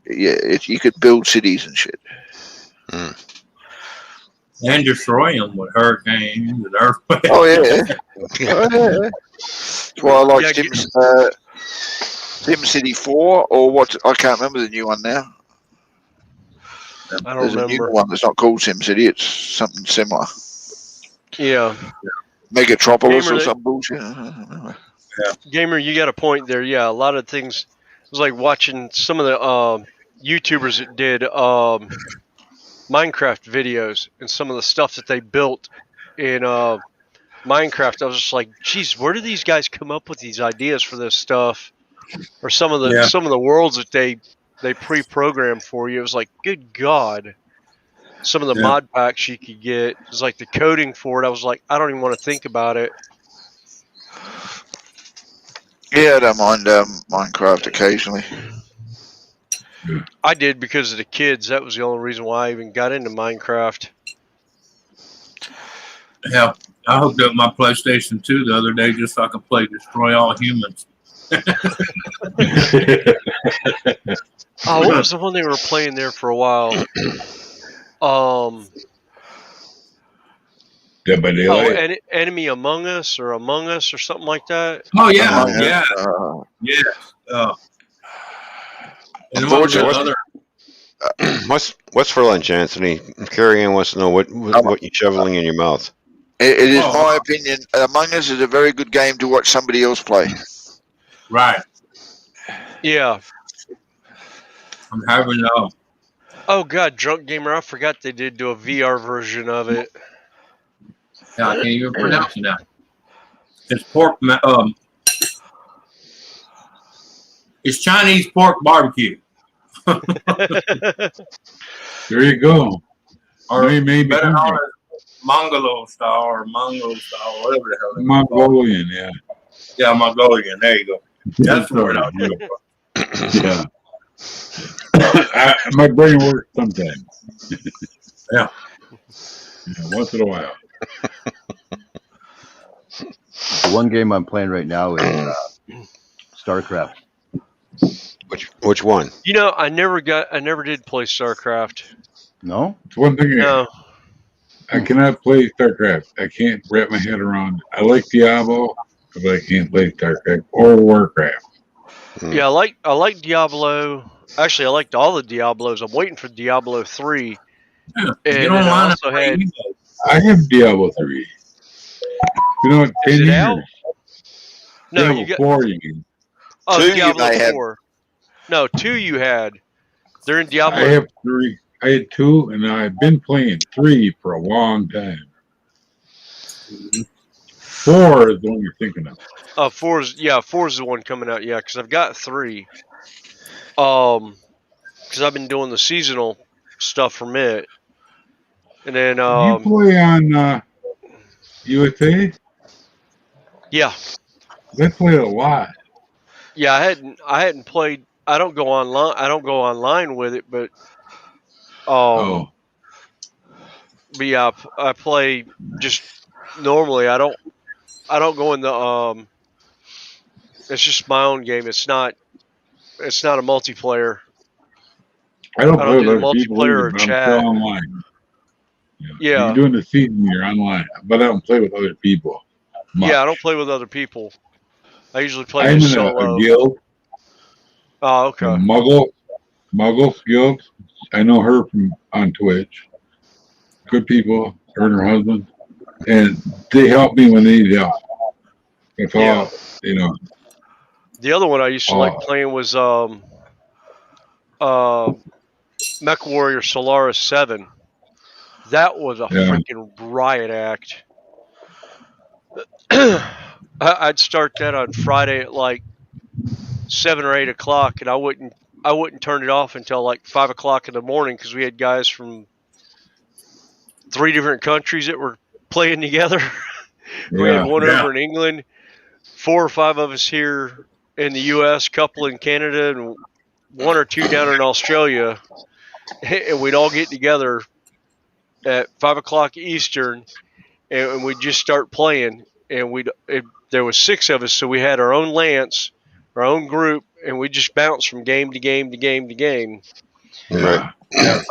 you could build cities and shit. And destroy them with hurricanes and earthquakes. Oh yeah, oh, yeah. That's why I like SimCity 4 or what? I can't remember the new one now. I don't There's a remember. new one that's not called SimCity. It's something similar. Yeah. Megatropolis Gamer, or some bullshit. I don't remember. Gamer, you got a point there. Yeah, a lot of things. It was like watching some of the YouTubers that did Minecraft videos and some of the stuff that they built in Minecraft. I was just like, geez, where do these guys come up with these ideas for this stuff? Or some of the worlds that they pre-program for you. It was like, good God. Some of the mod packs you could get. It was like the coding for it. I was like, I don't even want to think about it. Yeah, I don't mind Minecraft occasionally. I did because of the kids. That was the only reason why I even got into Minecraft. Yeah, I hooked up my PlayStation 2 the other day just so I could play Destroy All Humans. Oh, what was the one they were playing there for a while? Dead by Daylight. Enemy Among Us or something like that. Oh yeah, Among Us, yeah. And Unfortunately, what's for lunch, Anthony? Carrie Ann wants to know what you're shoveling in your mouth. It is my opinion. Among Us is a very good game to watch somebody else play. Right. Yeah. I'm having Oh God, Drunk Gamer! I forgot they did do a VR version of it. I can't even pronounce it now. It's it's Chinese pork barbecue. There you go. Or maybe better known as Mongolo style or Mongol style, whatever the hell. Mongolian, yeah. Yeah, Mongolian. There you go. That's the word I was looking for. Yeah. My brain works sometimes. Yeah. Once in a while. The one game I'm playing right now is StarCraft. Which one? You know, I never did play StarCraft. No? It's one thing No. I cannot play StarCraft. I can't wrap my head around. I like Diablo, but I can't play StarCraft or Warcraft. Yeah, I like Diablo. Actually, I liked all the Diablos. I'm waiting for Diablo 3. Yeah. And I also had. I have Diablo 3. You know, 10 Is it years. out? No, Diablo you got 4 you mean. Oh, 2 Diablo you may have. 4. No, 2 you had. They're in Diablo. I have 3. I had 2, and I've been playing 3 for a long time. 4 is the one you're thinking of. 4 is the one coming out. Yeah, because I've got 3. Because I've been doing the seasonal stuff from it, and then you play on USA? Yeah. They play a lot. Yeah, I hadn't played. I don't go online with it, but but yeah, I play just normally. I don't go in the It's just my own game. It's not a multiplayer. I don't play do with other people multiplayer either, or but I'm chat. still online. Yeah. You're doing the season, you're online, but I don't play with other people. much. Yeah, I don't play with other people. I usually play I'm just in solo. a guild. Oh, okay. Muggles Guild. I know her from on Twitch. Good people, her and her husband, and they help me when they need help. It's all, The other one I used to like playing was Mech Warrior Solaris 7. That was a freaking riot act. I'd start that on Friday at like 7 or 8 o'clock, and I wouldn't turn it off until like 5 o'clock in the morning because we had guys from 3 different countries that were playing together. We had one over in England, 4 or 5 of us here in the U.S., couple in Canada, and 1 or 2 down in Australia. And we'd all get together at 5 o'clock Eastern, and we'd just start playing. And there was 6 of us, so we had our own lance, our own group, and we just bounced from game to game to game to game. Right.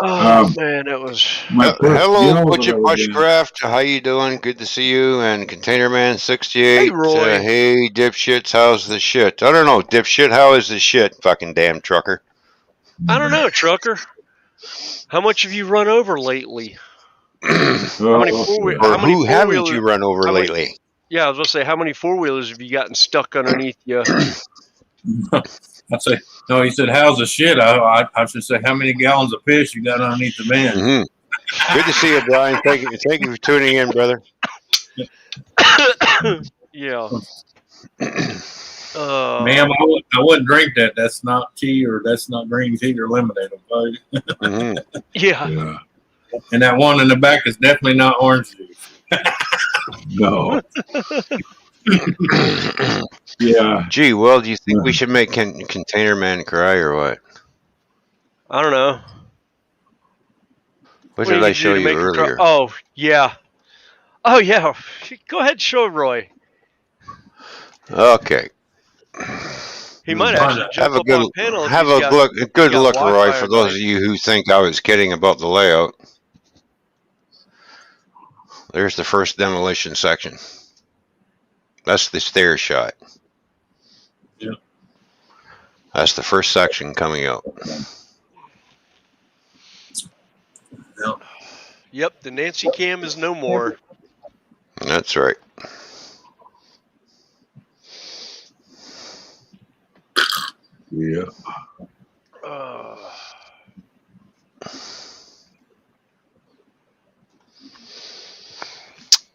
Oh man, that was. Hello, Butcher Bushcraft. How you doing? Good to see you. And Containerman 68. Hey, Roy. Hey, dipshits. How's the shit? I don't know, dipshit. How is the shit? Fucking damn trucker. I don't know, trucker. How much have you run over lately? How many who haven't you run over lately? Yeah, I was gonna say, how many 4-wheelers have you gotten stuck underneath you? I'd say, no, he said, how's the shit? I should say, how many gallons of piss you got underneath the van? Mm-hmm. Good to see you, Brian. Thank you for tuning in, brother. Yeah. Ma'am, I wouldn't drink that. That's not tea, or that's not green tea or lemonade. Okay? Mm-hmm. Yeah. And that one in the back is definitely not orange juice. No. Yeah. Gee, well, do you think we should make Container Man cry or what? I don't know. What did I show you earlier? Oh, yeah. Oh, yeah. Go ahead and show Roy. Okay. He might actually jump up on panel. Have a good look, Roy, for those of you who think I was kidding about the layout. There's the first demolition section. That's the stair shot. Yeah. That's the first section coming out. Yep, the Nancy cam is no more. That's right. Yeah.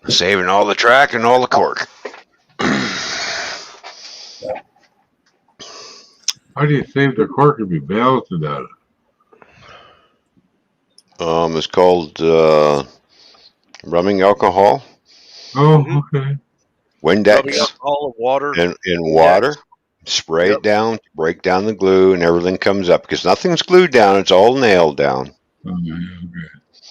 Saving all the track and all the cork. How do you save the cork if you ballasted at it? It's called rubbing alcohol. Oh, okay. Windex. Rubbing alcohol of water. In water. Spray it down, break down the glue, and everything comes up because nothing's glued down; it's all nailed down. Okay.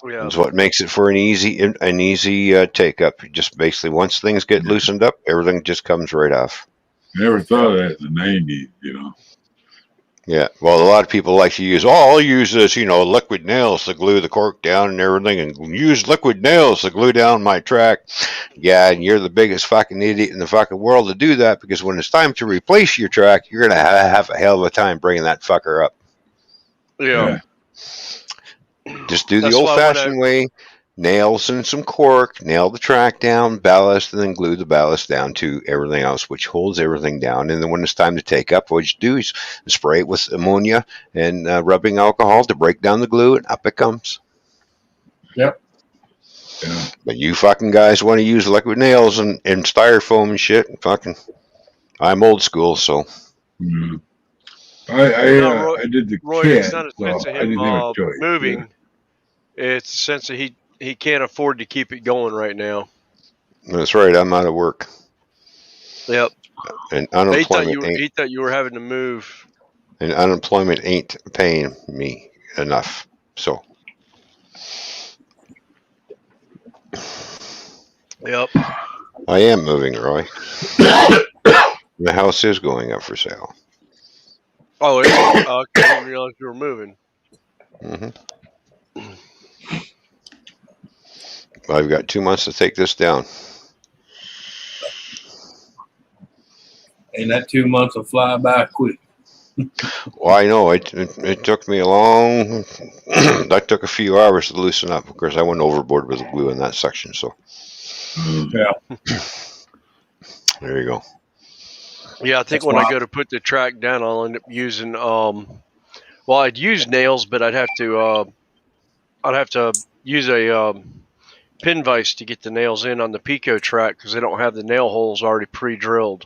Yeah. That's what makes it for an easy take up. Just basically, once things get loosened up, everything just comes right off. Never thought of that in the 90s, you know. Yeah, well, a lot of people like to use, I'll use this, liquid nails to glue the cork down and everything, and use liquid nails to glue down my track. Yeah, and you're the biggest fucking idiot in the fucking world to do that, because when it's time to replace your track, you're going to have a hell of a time bringing that fucker up. Yeah. Just do the old-fashioned way. Nails and some cork, nail the track down, ballast, and then glue the ballast down to everything else, which holds everything down. And then when it's time to take up, what you do is spray it with ammonia and rubbing alcohol to break down the glue, and up it comes. Yep. Yeah. But you fucking guys want to use liquid nails and styrofoam and shit. Fucking, I'm old school, so. Mm-hmm. I did the Roy, kit, it's not a sense so of I him didn't have a choice. moving. Yeah. It's a sense that he can't afford to keep it going right now. That's right. I'm out of work. Yep. And unemployment he thought you were having to move. And unemployment ain't paying me enough. So. Yep. I am moving, Roy. The house is going up for sale. Oh, I didn't realize you were moving. Mm-hmm. I've got 2 months to take this down. And that 2 months will fly by quick. Well, I know it took me a long. That took a few hours to loosen up. Of course, I went overboard with the glue in that section. So. Yeah. There you go. Yeah, I think when I go to put the track down, I'll end up using I'd use nails, but I'd have to use a pin vise to get the nails in on the Pico track because they don't have the nail holes already pre-drilled.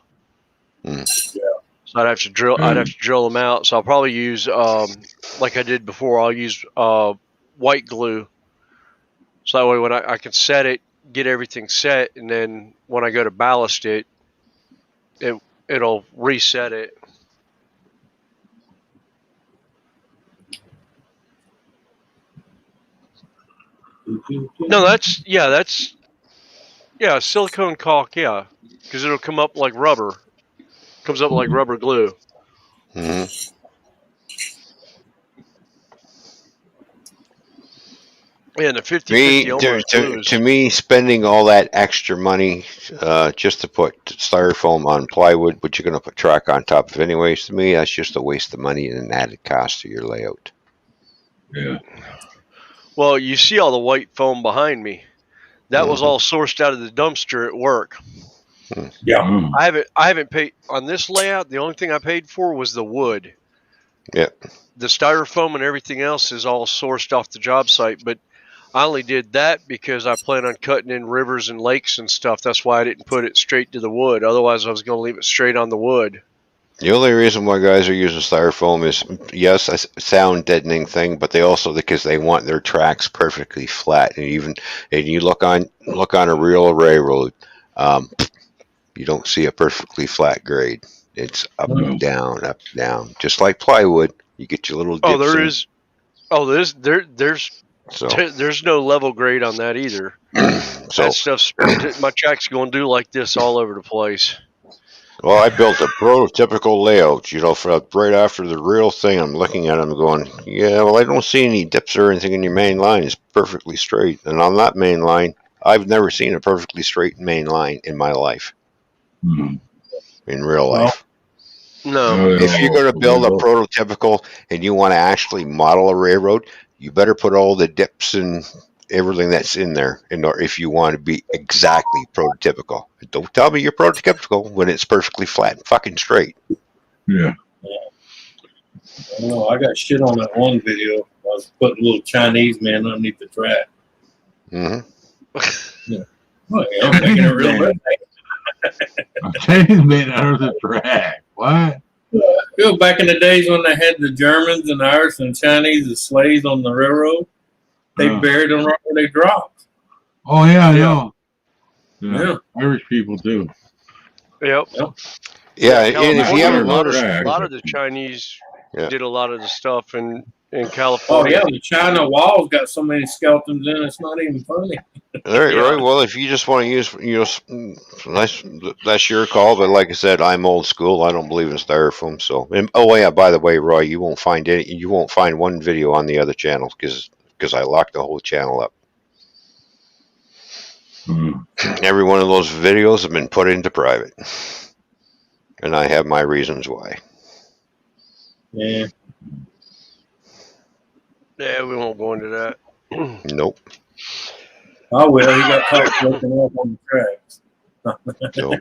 Mm. Yeah. So I'd have to drill them out. So I'll probably use like I did before. I'll use white glue. So that way, when I can set it, get everything set, and then when I go to ballast it'll reset it. No, that's silicone caulk, because it'll come up like rubber. Comes up like rubber glue. Mhm. Yeah, and the 50/50 Me, almost glues. to me, spending all that extra money just to put styrofoam on plywood, which you're going to put track on top of anyways, to me, that's just a waste of money and an added cost to your layout. Yeah. Well, you see all the white foam behind me. That was all sourced out of the dumpster at work. Yeah. Mm. I haven't paid on this layout. The only thing I paid for was the wood. Yep. The styrofoam and everything else is all sourced off the job site, but I only did that because I plan on cutting in rivers and lakes and stuff. That's why I didn't put it straight to the wood. Otherwise, I was going to leave it straight on the wood. The only reason why guys are using styrofoam is, yes, a sound deadening thing, but they also because they want their tracks perfectly flat. And you look on a real railroad, you don't see a perfectly flat grade. It's up, No. down, up, down. Just like plywood, you get your little dips. Oh, there in. is. Oh, So there's no level grade on that either. so That stuff's my track's going to do like this all over the place. well, I built a prototypical layout, for right after the real thing. I'm looking at it, I'm going, yeah, well, I don't see any dips or anything in your main line. It's perfectly straight. And on that main line, I've never seen a perfectly straight main line in my life, Mm. in real Well, life. No. If you're going to build a prototypical and you want to actually model a railroad, you better put all the dips and everything that's in there if you want to be exactly prototypical. Don't tell me you're prototypical when it's perfectly flat and fucking straight. Yeah. I don't know. I got shit on that one video. I was putting a little Chinese man underneath the track. Mm-hmm. Oh, yeah, I'm making it real bad. A Chinese man out of the track. What? Back in the days when they had the Germans and Irish and Chinese as slaves on the railroad, they buried them right where they dropped. Oh, yeah, I Yeah. know. Yeah. Irish people too. Yep. Yeah, and if you haven't a lot noticed, of the Chinese Yeah. did a lot of the stuff in Oh, California. yeah, the China wall's got so many skeletons in it, it's not even funny. all right, Yeah. right. Well, if you just want to use, that's your call. But like I said, I'm old school. I don't believe in styrofoam. So, oh yeah, by the way, Roy, you won't find one video on the other channel because I locked the whole channel up. Every one of those videos have been put into private, and I have my reasons why. Yeah. Yeah, we won't go into that. Nope. Oh, well, he got caught looking up on the tracks. So,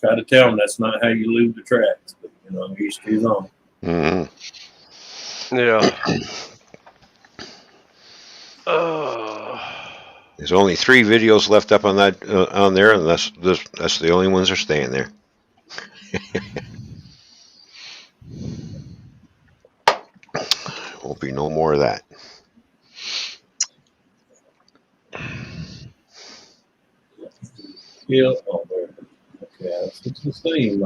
Try to tell him that's not how you leave the tracks. But, he's on. mm-hmm. Yeah. There's only 3 videos left up on that on there, and that's the only ones that are staying there. Won't be no more of that. Yeah. Oh, there. Okay, it's the same.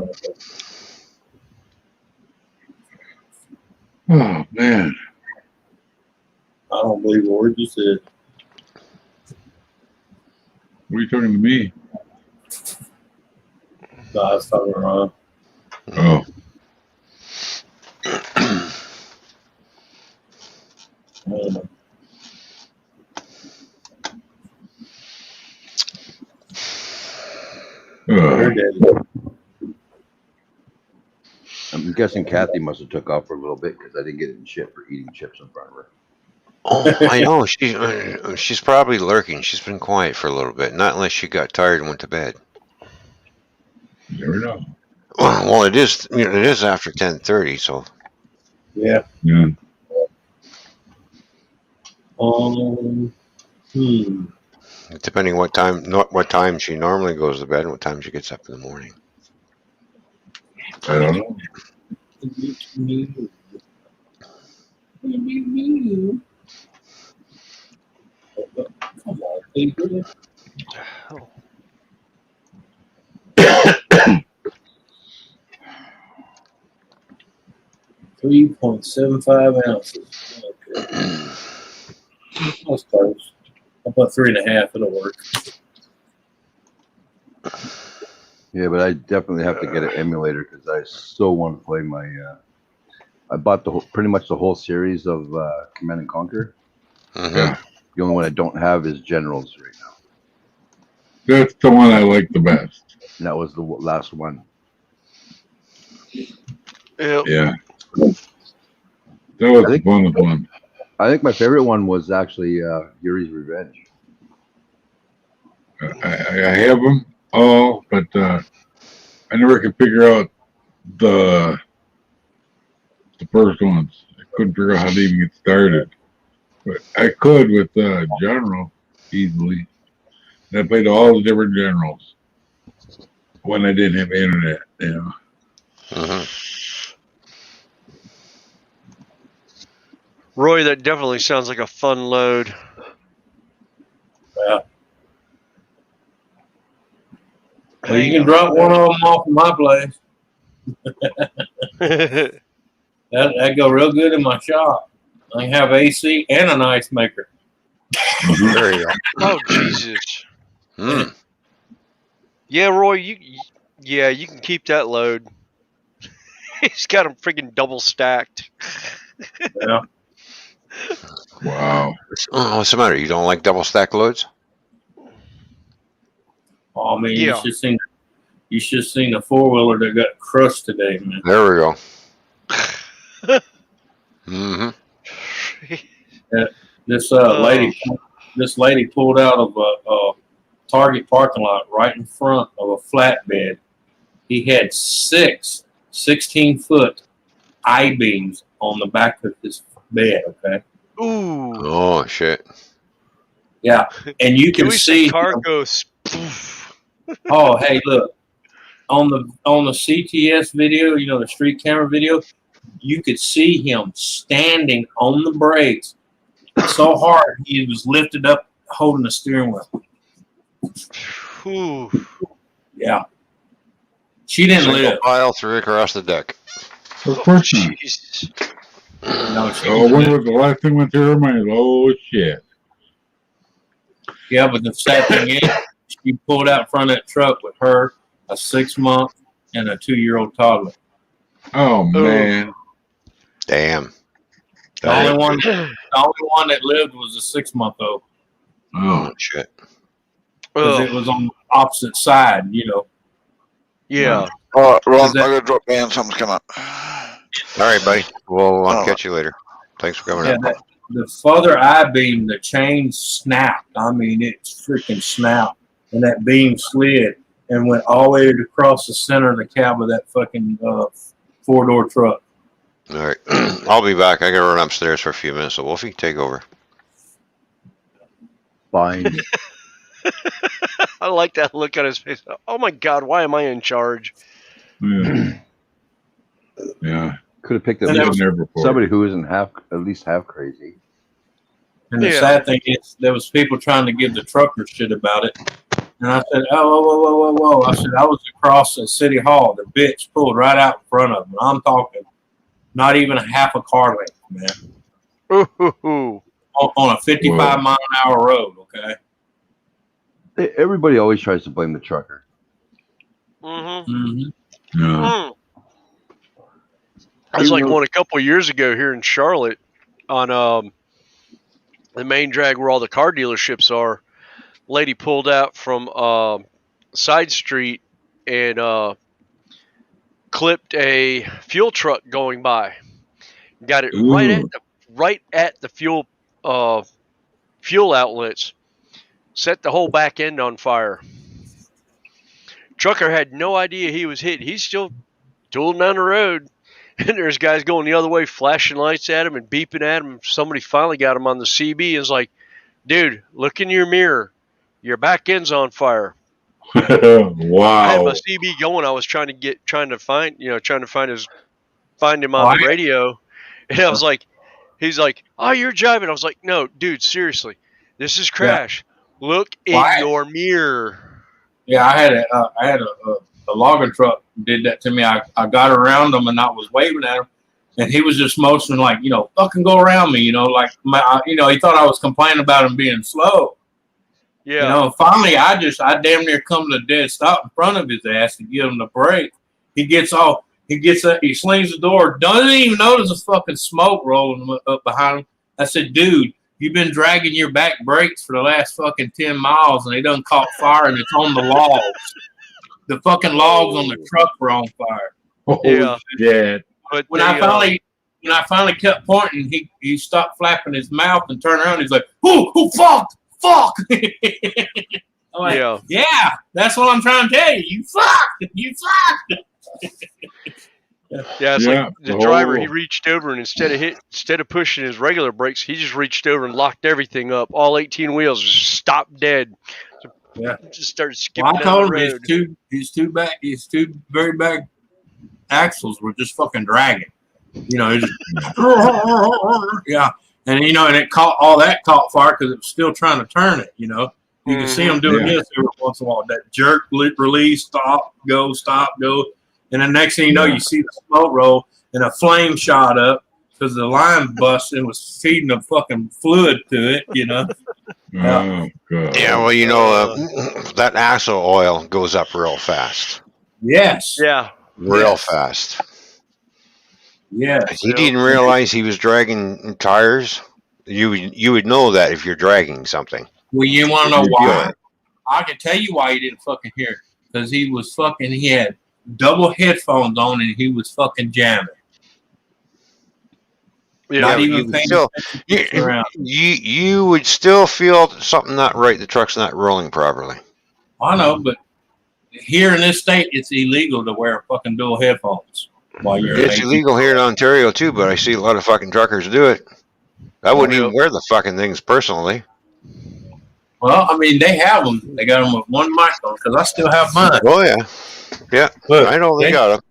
Oh, man. I don't believe a word you said. What are you talking to me? No, I was talking around. Oh. I'm guessing Kathy must have took off for a little bit because I didn't get any shit for eating chips in front of her. Oh, I know. She's probably lurking. She's been quiet for a little bit. Not unless she got tired and went to bed. You never know. Well, it is. It is after 10:30. So. Yeah. Depending what time she normally goes to bed and what time she gets up in the morning. I don't know. Come on, people. 3.75 ounces. Okay. That's close. I'll put 3.5. It'll work. Yeah, but I definitely have to get an emulator because I so want to play my. I bought pretty much the whole series of Command and Conquer. Yeah, The only one I don't have is Generals right now, that's the one I like the best. and that was the last one. Yep. Yeah, that was I think- the funnest one. I think my favorite one was actually Yuri's Revenge. I have them all, but I never could figure out the first ones. I couldn't figure out how to even get started. But I could with General easily. And I played all the different generals when I didn't have internet. You know. Roy, that definitely sounds like a fun load. Yeah. Well, you can drop one of them off of my place. That go real good in my shop. I have AC and an ice maker. There you go. Oh Jesus! Mm. Yeah, Roy, you can keep that load. He's got them freaking double stacked. Yeah. Wow. What's the matter? You don't like double stack loads? Oh, I mean, Yeah. you should have seen the 4-wheeler that got crushed today, man. There we go. Mm-hmm. This lady pulled out of a Target parking lot right in front of a flatbed. He had 6 16-foot I-beams on the back of his bed. Okay. Ooh. Oh shit. Yeah, and you can see. cargo. Oh, hey, look on the CTS video. You know, the street camera video. You could see him standing on the brakes so hard he was lifted up, holding the steering wheel. Ooh. Yeah, she didn't Single live. pile through across the deck. Of course not. Jesus. No, she Oh, didn't when live. was the last thing went through her mind? Oh shit. Yeah, but the sad thing is, she pulled out in front of that truck with her, a 6-month, and a 2-year-old toddler. Oh man. Damn. The only one that lived was a 6-month-old Oh Oh shit. because it was on the opposite side. You know. Yeah. All right, Ron, Is that- I got to drop down. Something's come up. All right, buddy. We'll catch you later. Thanks for coming Yeah, up. the further I-beam, the chain snapped. I mean, it freaking snapped. And that beam slid and went all the way across the center of the cab of that fucking 4-door truck. All right. I'll be back. I gotta run upstairs for a few minutes, so Wolfie, take over. Fine. I like that look on his face. Oh my God, why am I in charge? yeah. Yeah. Could have picked at And that least was- Been there before. somebody who isn't at least half crazy. And the Yeah. sad thing is, there was people trying to give the trucker shit about it. And I said, oh, whoa. I said, I was across at City Hall. The bitch pulled right out in front of me. I'm talking not even a half a car length, man. Ooh. On a 55-mile-an-hour road, okay? Everybody always tries to blame the trucker. Mm-hmm. Mm-hmm. Yeah. I was like one a couple years ago here in Charlotte on the main drag where all the car dealerships are. Lady pulled out from side street and clipped a fuel truck going by. Got it right at the fuel outlets. Set the whole back end on fire. Trucker had no idea he was hit. He's still tooling down the road. And there's guys going the other way, flashing lights at him and beeping at him. Somebody finally got him on the CB and was like, dude, look in your mirror. your back end's on fire. I had Wow. my CB going. I was trying to find him on the radio, and I was like, he's like, oh, you're driving. I was like, no, dude, seriously, this is Crash. Look in your mirror. Yeah, I had a logging truck did that to me. I got around him and I was waving at him, and he was just motioning like, fucking go around me, like he thought I was complaining about him being slow. Yeah. Finally I damn near come to a dead stop in front of his ass to give him the brake. He slings the door, doesn't even notice a fucking smoke rolling up behind him. I said, dude, you've been dragging your back brakes for the last fucking 10 miles and they done caught fire and it's on the logs. The fucking logs on the truck were on fire. Oh, shit. But When I finally kept pointing, he stopped flapping his mouth and turned around. He's like, "Oh, fuck!" I'm like, yeah, that's what I'm trying to tell you. You fucked. Yeah, it's like the driver. He reached over and instead of pushing his regular brakes, he just reached over and locked everything up. All 18 wheels just stopped dead. Just started skipping down the road. His two very back axles were just fucking dragging. It just yeah, and and it caught fire because it was still trying to turn it. You can see him doing this every once in a while. That jerk, release, stop, go, and the next thing you know, you see the smoke roll and a flame shot up because the line busted and was feeding a fucking fluid to it. Oh, God. Yeah, well, that axle oil goes up real fast. Yes. Yeah. Real fast. Yes. He didn't realize he was dragging tires. You would know that if you're dragging something. Well, you want to know why? I can tell you why he didn't fucking hear it. Because he had double headphones on and he was fucking jamming. Yeah, not even you would still feel something not right. The truck's not rolling properly. I know, but here in this state, it's illegal to wear fucking dual headphones while you're. It's illegal here in Ontario too, but I see a lot of fucking truckers do it. I wouldn't even wear the fucking things personally. Well, I mean, they have them. They got them with one mic on because I still have mine. Oh yeah. Look, I know they got them.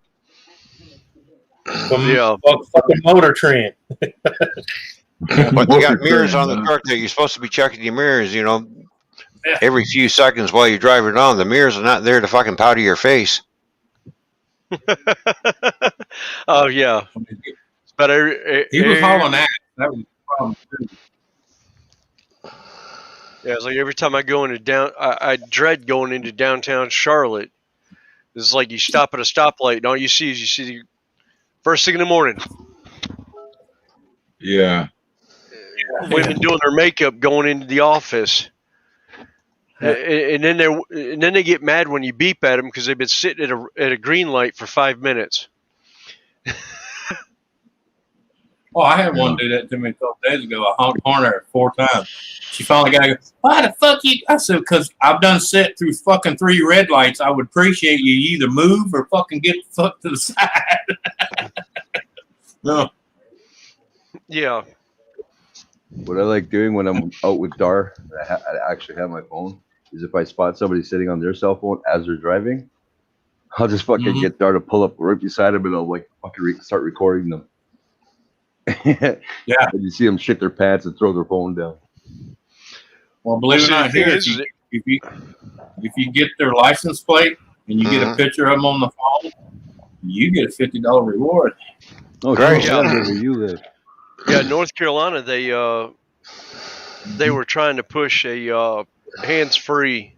Fucking Motor Trend. But they got mirrors on the truck that you're supposed to be checking your mirrors, every few seconds while you're driving on. The mirrors are not there to fucking powder your face. Oh yeah. But he was hauling ass. That was the problem too. Yeah, it's like every time I go into I dread going into downtown Charlotte. It's like you stop at a stoplight and all you see is the first thing in the morning. Yeah. Women doing their makeup going into the office. And then they get mad when you beep at them because they've been sitting at a green light for 5 minutes. Well, I had one do that to me a couple days ago. I honked horn at her 4 times. She finally got to go, why the fuck you? I said, because I've done sit through fucking 3 red lights. I would appreciate you either move or fucking get the fuck to the side. No. Yeah. What I like doing when I'm out with Dar, I actually have my phone, is if I spot somebody sitting on their cell phone as they're driving, I'll just fucking get Dar to pull up right beside them and I'll like fucking start recording them. Yeah. And you see them shit their pants and throw their phone down. Well, believe it or not, here, if you get their license plate and you get a picture of them on the phone, you get a $50 reward. Oh, great! Yeah, where you live. Yeah, North Carolina, they were trying to push a hands-free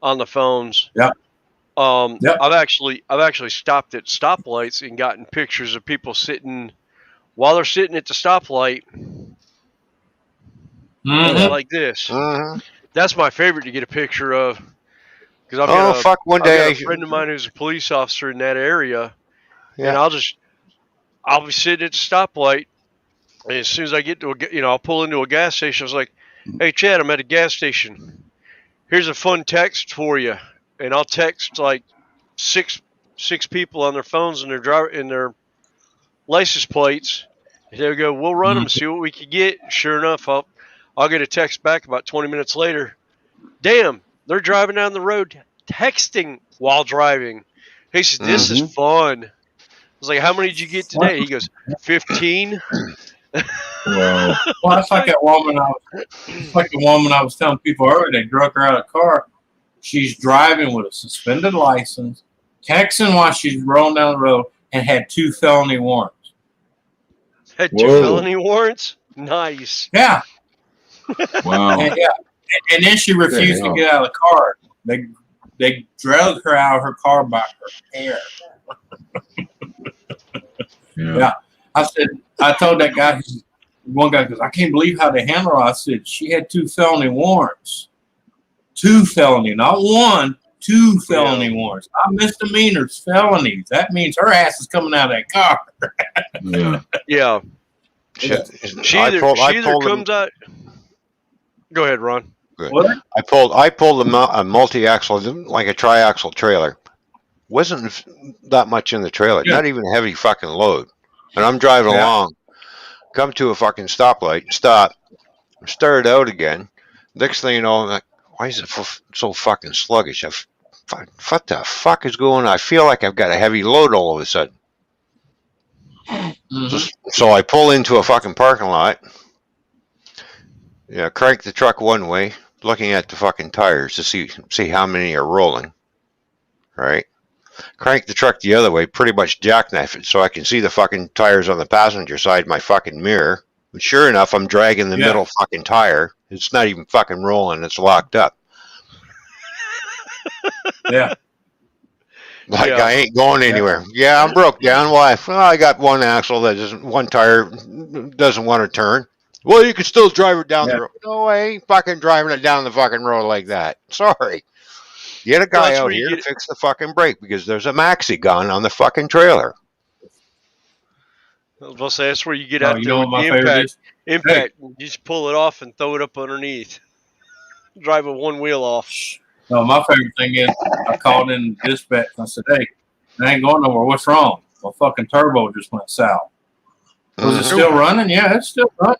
on the phones. Yeah. I've actually stopped at stoplights and gotten pictures of people sitting while they're sitting at the stoplight like this. That's my favorite to get a picture of because I've got a friend of mine who's a police officer in that area, and I'll be sitting at the stoplight. And as soon as I get to I'll pull into a gas station. I was like, "Hey, Chad, I'm at a gas station. Here's a fun text for you." And I'll text like six people on their phones and their license plates. And they'll go, "We'll run them and see what we can get." Sure enough, I'll get a text back about 20 minutes later. Damn, they're driving down the road, texting while driving. He says, "This is fun." I was like, "How many did you get today?" He goes, 15. Wow. Well, that's like that woman I was telling people earlier. They drug her out of the car. She's driving with a suspended license, texting while she's rolling down the road, and had 2 felony warrants. Had 2 Whoa. felony warrants. Nice. Yeah. Wow. And then she refused to get out of the car. They drug her out of her car by her hair. Yeah. I told that guy, one guy goes, "I can't believe how they handle her." I said, "She had 2 felony warrants. 2 felony, not 1, 2 felony warrants. Not misdemeanors, felonies. That means her ass is coming out of that car." Yeah. She either comes out. Go ahead, Ron. Good. I pulled a multi-axle, like a tri-axle trailer. Wasn't that much in the trailer, not even a heavy fucking load. And I'm driving along, come to a fucking stoplight, stop, start it out again. Next thing you know, I'm like, why is it so fucking sluggish? What the fuck is going on? I feel like I've got a heavy load all of a sudden. So I pull into a fucking parking lot. Yeah, crank the truck one way, looking at the fucking tires to see how many are rolling. Right? Crank the truck the other way, pretty much jackknife it so I can see the fucking tires on the passenger side of my fucking mirror. But sure enough, I'm dragging the middle fucking tire. It's not even fucking rolling. It's locked up. Yeah. Like I ain't going anywhere. Yeah, I'm broke down. Why? Well, I got one axle one tire doesn't want to turn. Well, you can still drive it down the road. No, I ain't fucking driving it down the fucking road like that. Sorry. Get a guy out here to fix the fucking brake because there's a maxi gun on the fucking trailer. I was going to say, that's where you get out there with the impact. You just pull it off and throw it up underneath. Drive it one wheel off. No, my favorite thing is I called in dispatch and I said, "Hey, I ain't going nowhere. What's wrong?" My fucking turbo just went south. Was it still running? Yeah, it's still running.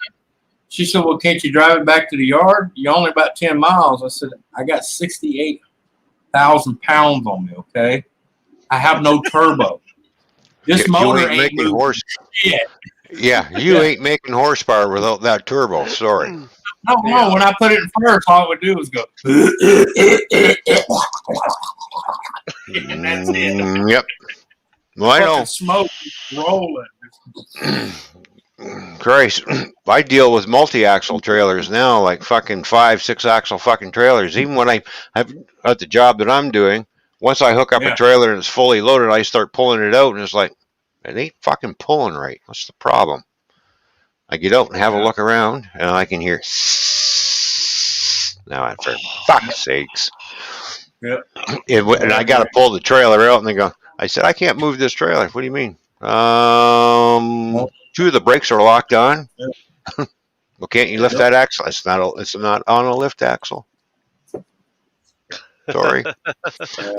She said, "Well, can't you drive it back to the yard? You're only about 10 miles. I said, "I got 68,000 pounds on me, okay? I have no turbo. This motor ain't moving shit." Yeah, you ain't making horsepower without that turbo. Sorry. No, when I put it in first, all it would do was go. And that's it. Yep. Well, I know. Smoke rolling. Christ, I deal with multi-axle trailers now, like fucking 5-6 axle fucking trailers. Even when I have at the job that I'm doing, once I hook up a trailer and it's fully loaded, I start pulling it out, and it's like, it ain't fucking pulling right. What's the problem? I get out and have a look around, and I can hear. Now, for fuck's sakes. Yeah. And I got to pull the trailer out, and they go, I said, I can't move this trailer. What do you mean? 2 of the brakes are locked on. Well, can't you lift that axle? It's not on a lift axle. Sorry.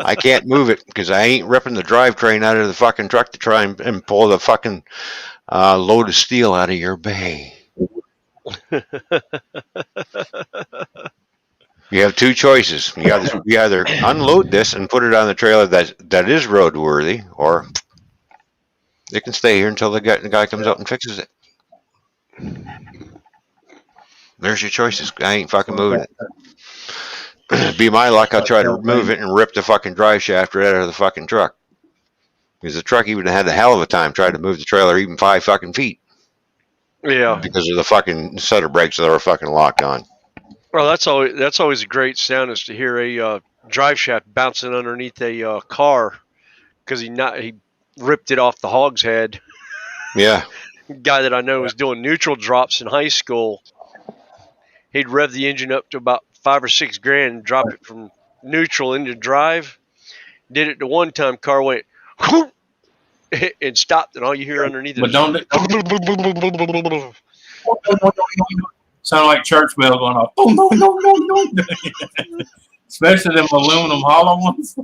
I can't move it because I ain't ripping the drivetrain out of the fucking truck to try and pull the fucking load of steel out of your bay. You have 2 choices. You either unload this and put it on the trailer that is roadworthy, or it can stay here until the guy comes out and fixes it. There's your choices. I ain't fucking moving it. Be my luck, I'll try to move it and rip the fucking drive shaft right out of the fucking truck. Because the truck even had a hell of a time trying to move the trailer even 5 fucking feet. Yeah. Because of the fucking set of brakes that are fucking locked on. Well, that's always a great sound, is to hear a drive shaft bouncing underneath a car because he ripped it off the hog's head. Yeah. Guy that I know was doing neutral drops in high school. He'd rev the engine up to about $5 or $6 grand and drop it from neutral into drive. Did it the one time, car went whoop, and stopped, and all you hear underneath But is don't sound like church bell going off. Oh no. Especially them aluminum hollow ones.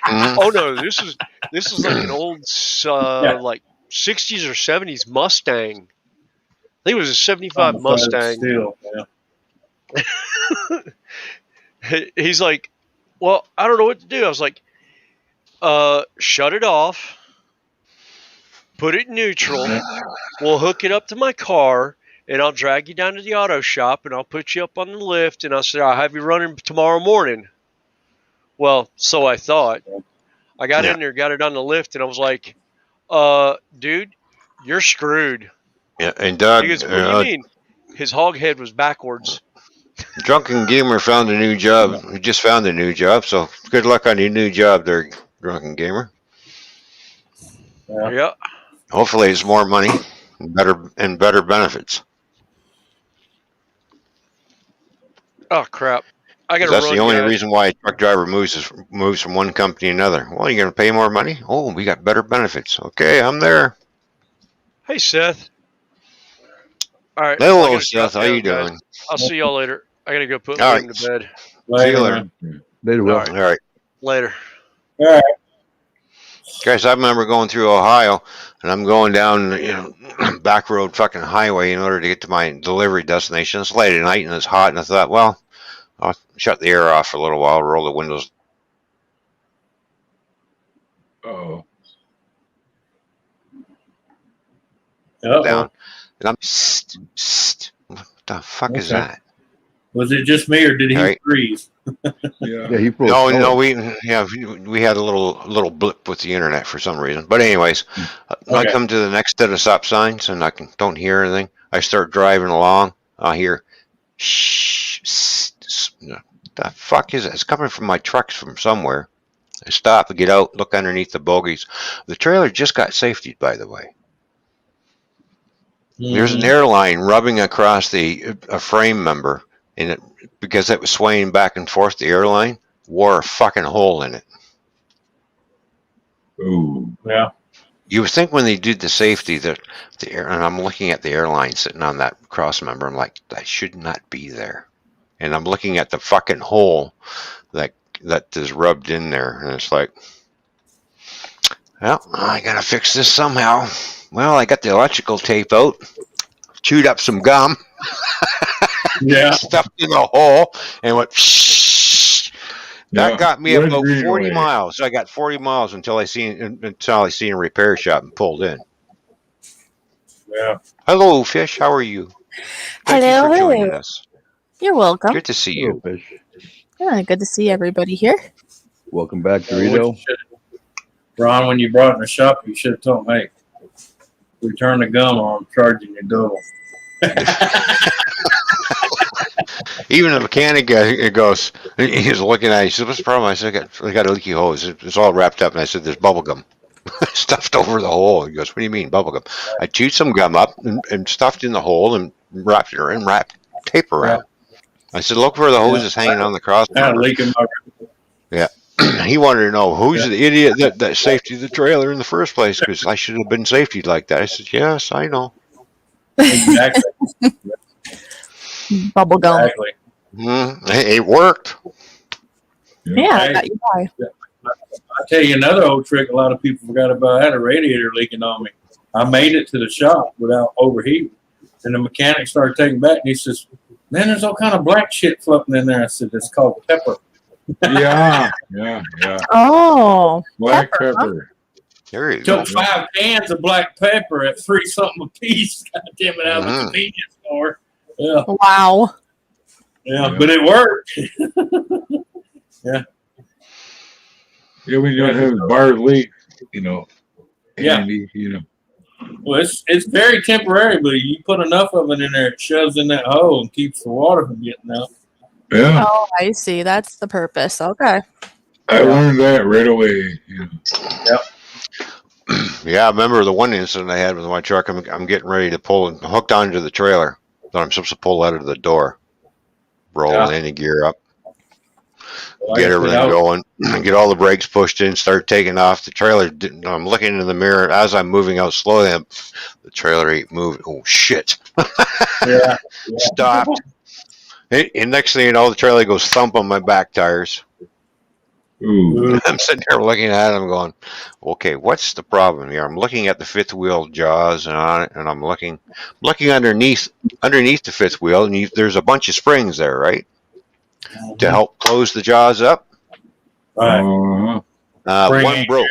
Oh no, this is like an old like 60s or 70s Mustang. I think it was a 75 Mustang. Still, he's like, well, I don't know what to do. I was like, shut it off, put it in neutral. We'll hook it up to my car, and I'll drag you down to the auto shop, and I'll put you up on the lift, and I said, I'll have you running tomorrow morning. Well, so I thought. I got in there, got it on the lift, and I was like, dude, you're screwed. Yeah, and Doug, He goes, what do you mean? His hog head was backwards. Drunken Gamer found a new job. He just found a new job, so good luck on your new job there, Drunken Gamer. Yeah. Hopefully it's more money and better benefits. Oh, crap. I got to That's run, the only guys. reason why a truck driver moves from one company to another. Well, you're going to pay more money? Oh, we got better benefits. Okay, I'm there. Hey, Seth. All right. Hello, I gotta Seth. drop How you down, guys. doing? I'll see y'all later. I got to go put All Liam right. to bed. See you later. Later, Will. All All right. Later. Guys, I remember going through Ohio, and I'm going down, back road fucking highway in order to get to my delivery destination. It's late at night and it's hot, and I thought, well, I'll shut the air off for a little while, roll the windows Oh. down, and I'm, what the fuck is that? Was it just me, or did he Right. freeze? Yeah. He froze. No, we had a little blip with the internet for some reason. But anyways, I come to the next set of stop signs and don't hear anything. I start driving along. I hear shh. The fuck is it? It's coming from my trucks from somewhere. I stop, get out, look underneath the bogies. The trailer just got safetied, by the way. There's an airline rubbing across a frame member, and because it was swaying back and forth, the airline wore a fucking hole in it. Ooh. Yeah. You would think when they did the safety and I'm looking at the airline sitting on that cross member, I'm like, that should not be there. And I'm looking at the fucking hole that is rubbed in there, and it's like, well, I gotta fix this somehow. Well, I got the electrical tape out, chewed up some gum, stuffed in the hole, and went. That got me about 40 miles. I got 40 miles until I seen a repair shop and pulled in. Yeah. Hello, Fish. How are you? Thank you for joining us. You're welcome. Good to see you. Hello, Fish. Yeah, good to see everybody here. Welcome back, Dorito. Ron, when you brought it in the shop, you should have told me, hey, return the gum or I'm charging you double. Even the mechanic goes, he's looking at it. He said, what's the problem? I said, I got a leaky hose. It's all wrapped up. And I said, there's bubble gum stuffed over the hole. He goes, what do you mean, bubble gum? I chewed some gum up and stuffed in the hole and wrapped it around, wrapped tape around. I said, look where the hose is hanging on the cross. Yeah. He wanted to know who's the idiot that safetied the trailer in the first place, because I should have been safetied like that. I said, yes, I know. Exactly. Bubble gum. Exactly. It worked. Yeah, I got you by. I'll tell you another old trick a lot of people forgot about. I had a radiator leaking on me. I made it to the shop without overheating. And the mechanic started taking back, and he says, man, there's all kind of black shit floating in there. I said, it's called pepper. Yeah. Oh. Black pepper. There you Took go. 5 cans of black pepper at $3 something a piece. God damn it, out of the convenience store. Yeah. Wow. Yeah, but it worked. Yeah. Yeah, when you don't have a bar leak, Yeah. handy, Well, it's very temporary, but you put enough of it in there, it shoves in that hole and keeps the water from getting out. Yeah. Oh, I see. That's the purpose. Okay. I learned that right away. Yep. Yeah, I remember the one incident I had with my truck. I'm getting ready to pull and hooked onto the trailer. Then I'm supposed to pull out of the door, roll landing gear up, get everything going, get all the brakes pushed in, start taking off. The trailer, I'm looking in the mirror as I'm moving out slowly. The trailer ain't moving. Oh, shit. Yeah. Stopped. And next thing you know, the trailer goes thump on my back tires. Ooh. I'm sitting there looking at it. I'm going, okay, what's the problem here? I'm looking at the fifth wheel jaws and on it, and I'm looking underneath the fifth wheel, and there's a bunch of springs there, right? to help close the jaws up. Right. One broke.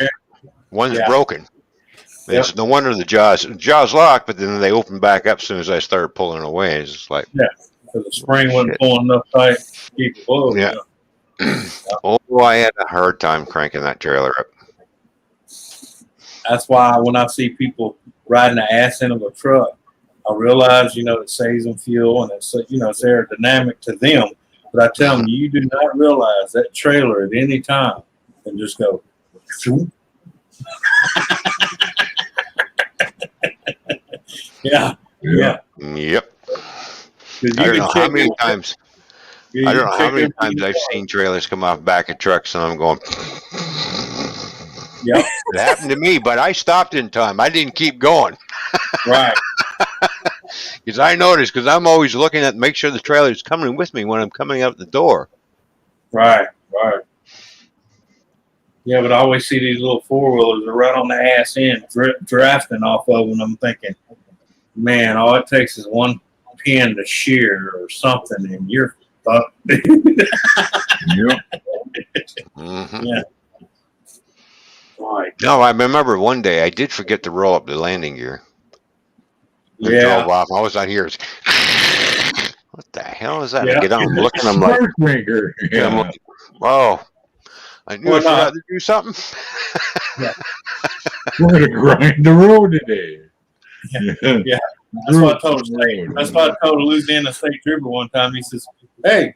One's Yeah. broken. It's no wonder the jaws locked, but then they opened back up as soon as I started pulling away. It's just like, because the spring wasn't pulling enough tight to keep it closed. yeah. Oh, I had a hard time cranking that trailer up. That's why when I see people riding the ass end of a truck, I realize, it saves them fuel and it's aerodynamic to them. But I tell them, you do not realize that trailer at any time can just go. Yeah. Yep. I don't know how many times. I don't know how many times I've seen trailers come off back of trucks and I'm going. Yep. It happened to me, but I stopped in time. I didn't keep going. Right. Because I noticed, because I'm always looking at make sure the trailer's coming with me when I'm coming out the door. Right. Yeah, but I always see these little four-wheelers are right on the ass end, drafting off of them. I'm thinking, man, all it takes is one pin to shear or something, and you're fucked. Yeah. Right. No, I remember one day I did forget to roll up the landing gear. I drove off. I was out here. What the hell is that? I get out and looking. I'm like, I'm like, oh, I knew I forgot to do something. We're gonna grind the road today. Yeah. That's what I told a Louisiana State Trooper one time. He says, "Hey,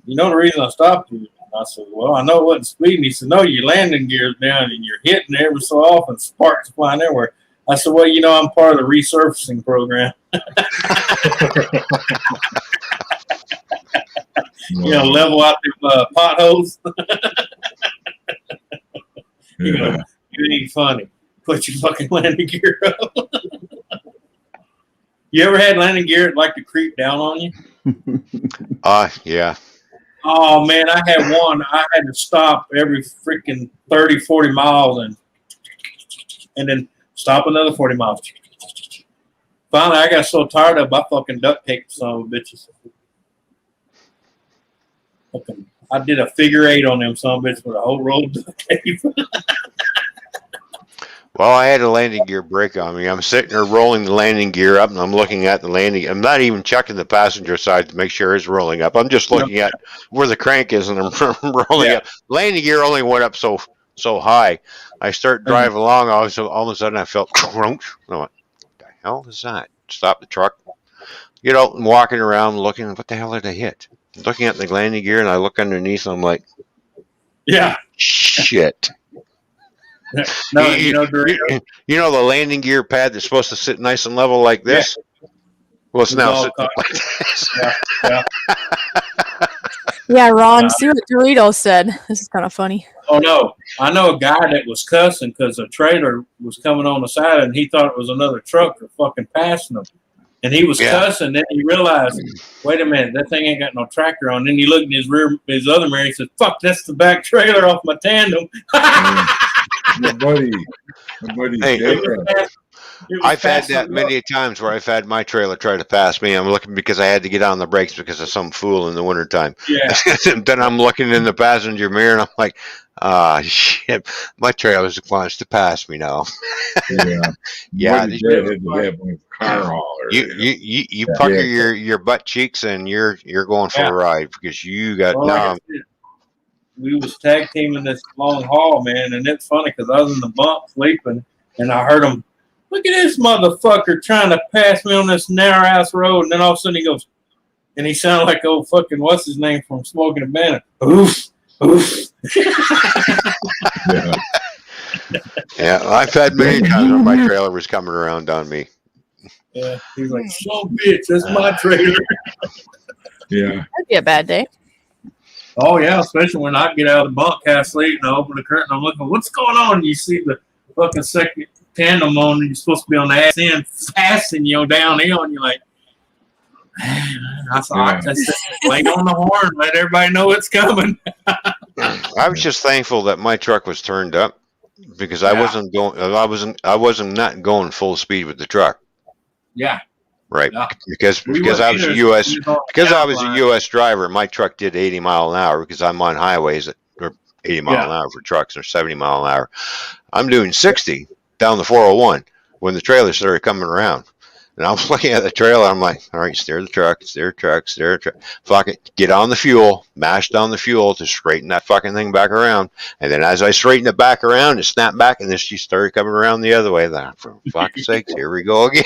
you know the reason I stopped you?" I said, "Well, I know it wasn't speeding." He said, "No, your landing gear's down and you're hitting every so often, sparks flying everywhere." I said, "Well, I'm part of the resurfacing program." Level out the potholes. You ain't funny. Put your fucking landing gear up. You ever had landing gear that like to creep down on you? Yeah. Oh, man, I had one. I had to stop every freaking 30, 40 miles and then stop another 40 miles. Finally, I got so tired of it, I fucking duct taped some of the bitches. I did a figure 8 on them some bitches with a whole roll of duct tape. Well, I had a landing gear break on me. I'm sitting there rolling the landing gear up, and I'm looking at the landing. I'm not even checking the passenger side to make sure it's rolling up. I'm just looking at where the crank is, and I'm rolling up. Landing gear only went up so high. I start driving along. All of a sudden, I felt crunch. I went, what the hell is that? Stop the truck. Get out and walking around looking. What the hell did I hit? Looking at the landing gear, and I look underneath, and I'm like, yeah, shit. No, the landing gear pad that's supposed to sit nice and level like this? Yeah. Well, it's now sitting like this. Yeah, Ron, see what Dorito said. This is kind of funny. Oh, no. I know a guy that was cussing because a trailer was coming on the side and he thought it was another truck for fucking passing him. And he was cussing. Then he realized, wait a minute, that thing ain't got no tractor on. Then he looked in his other mirror. He said, fuck, that's the back trailer off my tandem. My buddy. Hey, I've had that many times where I've had my trailer try to pass me. I'm looking because I had to get on the brakes because of some fool in the wintertime. Yeah. Then I'm looking in the passenger mirror and I'm like, shit, my trailer's wants to pass me now. Yeah. You pucker your butt cheeks and you're going for a ride because you got we was tag teaming this long haul, man, and it's funny because I was in the bunk sleeping, and I heard him, look at this motherfucker trying to pass me on this narrow-ass road, and then all of a sudden he goes, and he sounded like old fucking, what's his name from Smoking a Bandit, oof, oof. Yeah, I've had many times when my trailer was coming around on me. Yeah, he's like, so bitch, that's my trailer. Yeah. That'd be a bad day. Oh, yeah, especially when I get out of the bunk, half asleep, and I open the curtain, I'm looking, what's going on? And you see the fucking second tandem on, and you're supposed to be on the ass end, passing you downhill, and you're like, I thought, lay on the horn, let everybody know it's coming. I was just thankful that my truck was turned up because I wasn't not going full speed with the truck. Yeah. Right, Yeah. because We I was were a either- U.S. we was on because I county was a line. U.S. driver. My truck did 80 mile an hour because I'm on highways that are 80 mile Yeah. an hour for trucks or 70 mile an hour. I'm doing 60 down the 401 when the trailer started coming around. And I was looking at the trailer. I'm like, all right, steer the truck, steer the truck, steer the truck. Fuck it. Get on the fuel, mash down the fuel to straighten that fucking thing back around. And then as I straightened it back around, it snapped back, and then she started coming around the other way. Then, for fuck's sakes, here we go again.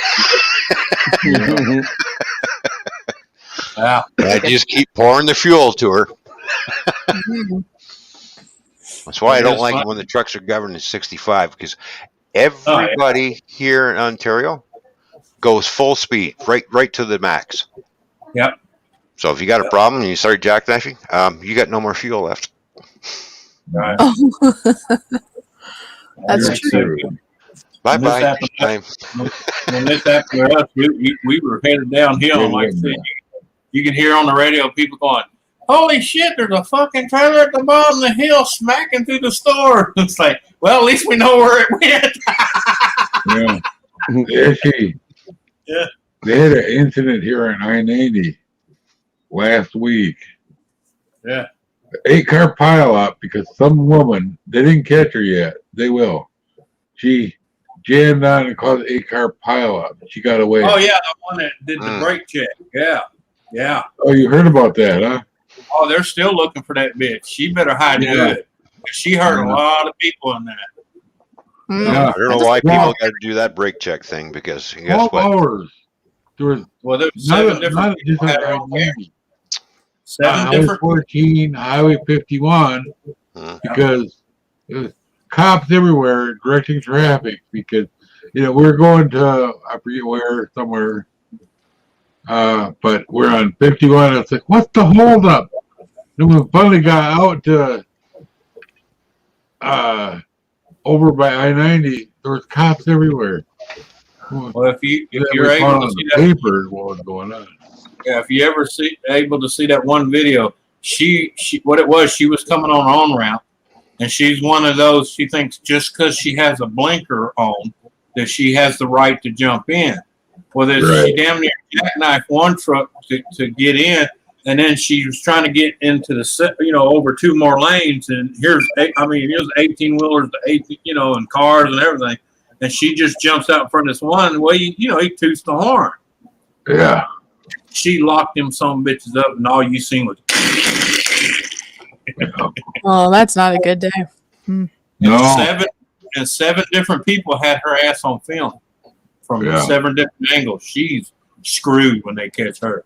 Yeah. I just keep pouring the fuel to her. That's why I don't like it when the trucks are governed at 65, because everybody here in Ontario goes full speed, right to the max. Yep. So if you got a problem and you start jackknifing, you got no more fuel left. Right. That's true. Bye When this bye. happened- When this happened to us, we were headed downhill, and like I said, you can hear on the radio people going, "Holy shit! There's a fucking trailer at the bottom of the hill smacking through the store." It's like, well, at least we know where it went. Yeah. They had an incident here on I-90 last week. Yeah. 8-car pileup because some woman, they didn't catch her yet. They will. She jammed on and caused an 8-car pileup. She got away. Oh yeah, the one that did the brake check. Yeah. Yeah. Oh, you heard about that, huh? Oh, they're still looking for that bitch. She better hide good. She hurt a lot of people in that. I don't know why people got to do that brake check thing, because guess 12 what? hours. There was there was 7 different people just had on I-90. 7 7 Highway different 14, Highway 51, because there was cops everywhere directing traffic, because, we're going to, I forget where, somewhere, but we're on 51. It's like, what's the holdup? Then we finally got out to, over by I-90, there was cops everywhere. Well, if you're we able found to on see the that, paper what was going on. yeah, if you ever able to see that one video, she what it was, she was coming on her own route, and she's one of those. She thinks just because she has a blinker on that she has the right to jump in. Well, she damn near jackknifed one truck to get in, and then she was trying to get into the over 2 more lanes, and here's 18-wheelers to 18, and cars and everything. And she just jumps out in front of this one. Well, he toots the horn. Yeah. She locked them some bitches up, and all you seen was. Oh, that's not a good day. No. Seven different people had her ass on film from 7 different angles. She's screwed when they catch her.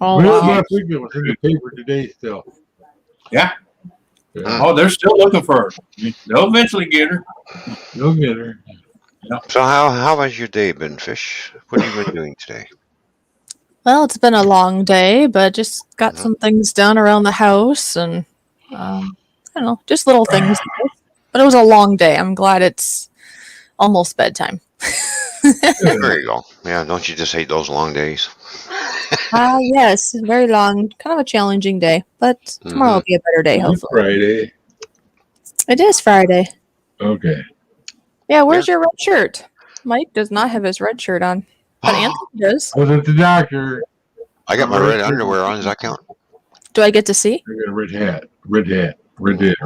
Oh, Last week it was in the paper today still. Yeah. Oh, they're still looking for her. They'll eventually get her. They'll get her. So how has your day been, Fish? What have you been doing today? Well, it's been a long day, but just got some things done around the house and, I don't know, just little things. But it was a long day. I'm glad it's almost bedtime. There you go. Yeah, don't you just hate those long days? Yes, very long, kind of a challenging day, but tomorrow will be a better day, hopefully. Friday. It is Friday. Okay. Yeah, where's your red shirt? Mike does not have his red shirt on, but Anthony does. I was at the doctor. I got my red underwear on. Does that count? Do I get to see? I got a red hat. Red shirt.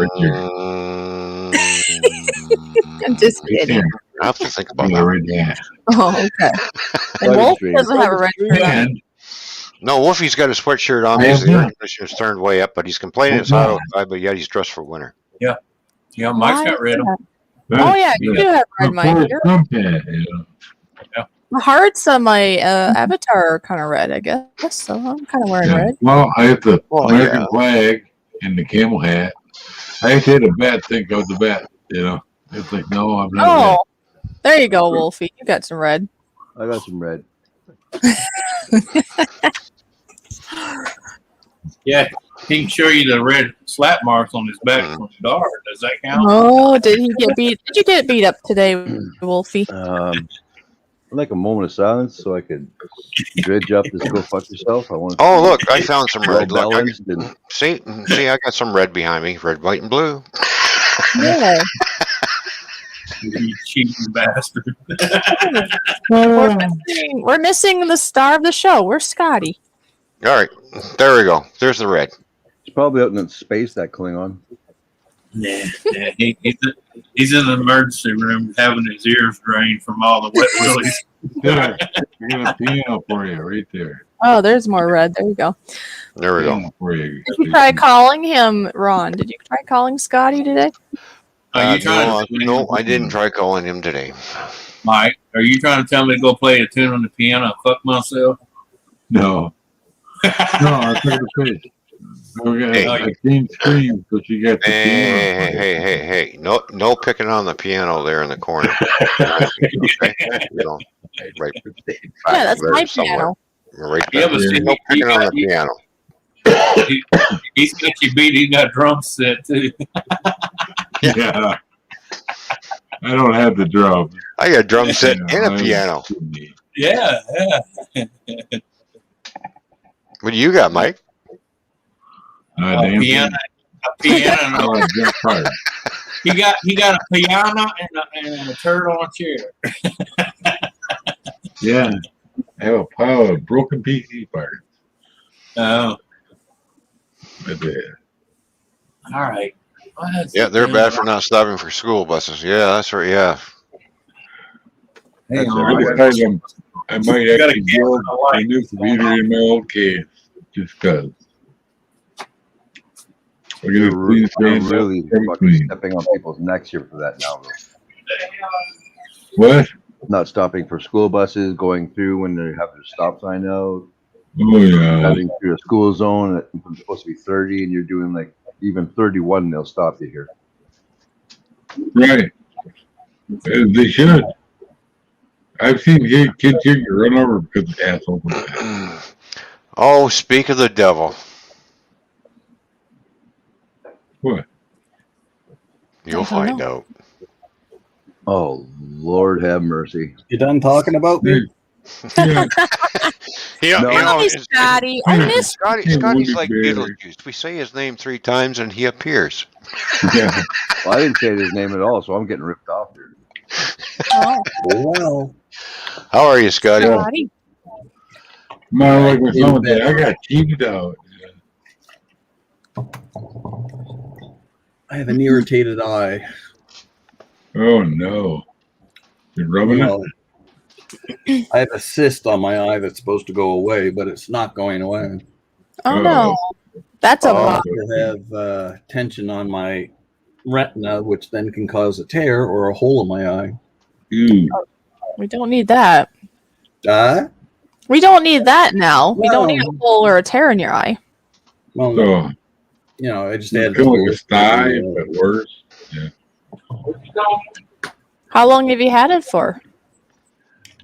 I'm just kidding. I have to think about that. Red hat. Oh, okay. And Wolf doesn't have a red shirt on. No, Wolfie's got a sweatshirt on because the air conditioner's turned way up, but he's complaining it's hot outside, but yet he's dressed for winter. Yeah. Yeah, Mike's got red on. Oh, yeah, you do have red, Mike. My hearts on my avatar are kind of red, I guess. So I'm kind of wearing red. Well, I have the American flag and the camel hat. I actually had a bat think I was a bat, It's like, no, I'm not. Oh, there you go, Wolfie. You got some red. I got some red. Yeah, he can show you the red slap marks on his back from the guard. Does that count? Oh, did he get beat? Did you get beat up today, Wolfie? I'd like a moment of silence so I could dredge up this "Go Fuck Yourself." Oh, look, I found some red. Look, Balanced see, I got some red behind me. Red, white, and blue. Yeah. You cheating bastard. We're missing the star of the show. Where's Scotty? All right, there we go. There's the red. It's probably out in space, that Klingon. Yeah. He's in the emergency room having his ears drained from all the wet willies. Yeah, I got a piano for you right there. Oh, there's more red. There you go. There we go. Piano for you. Did you try calling him, Ron? Did you try calling Scotty today? Are you trying no, I didn't try calling him today. Mike, are you trying to tell me to go play a tune on the piano and fuck myself? No. No, I took the face. We got a green screen, so she got the piano. Hey. No picking on the piano there in the corner. Okay? Right. Yeah, that's my piano. Right Yeah, there. but see, No picking on the piano. He's got you beat. He got drum set too. Yeah. I don't have the drum. I got a drum set and a piano. Yeah. What do you got, Mike? A piano. Oh, Jeff Hart. He got a piano and a turd on a chair. Yeah. I have a pile of broken PC parts. Oh. But, All right. Yeah, they're bad for not stopping for school buses. Yeah, that's right. Yeah. Hang I on. decided I might actually build a new computer in my old case just because. You're really fucking stepping on people's necks here for that now, though. What? Not stopping for school buses, going through when they have their stop sign out. Oh, yeah. Driving through a school zone that's supposed to be 30, and you're doing like even 31, they'll stop you here. Right. They should. I've seen kids here get run over because of assholes. Oh, speak of the devil. What? You'll find out. Oh, Lord have mercy. You done talking about me? Hi, Scotty. I missed Scotty's like Beetlejuice. We say his name 3 times and he appears. Yeah. Well, I didn't say his name at all, so I'm getting ripped off here. Oh. Well. How are you, Scotty? Scotty. Man, like when someone said, I got cheated out. I have an irritated eye. Oh, no. You're rubbing it? I have a cyst on my eye that's supposed to go away, but it's not going away. Oh, no. That's a I lot. also have tension on my retina, which then can cause a tear or a hole in my eye. We don't need that. We don't need that now. We don't need a hole or a tear in your eye. Well, So, you know, I just had feel like a sty, but worse. Yeah. How long have you had it for?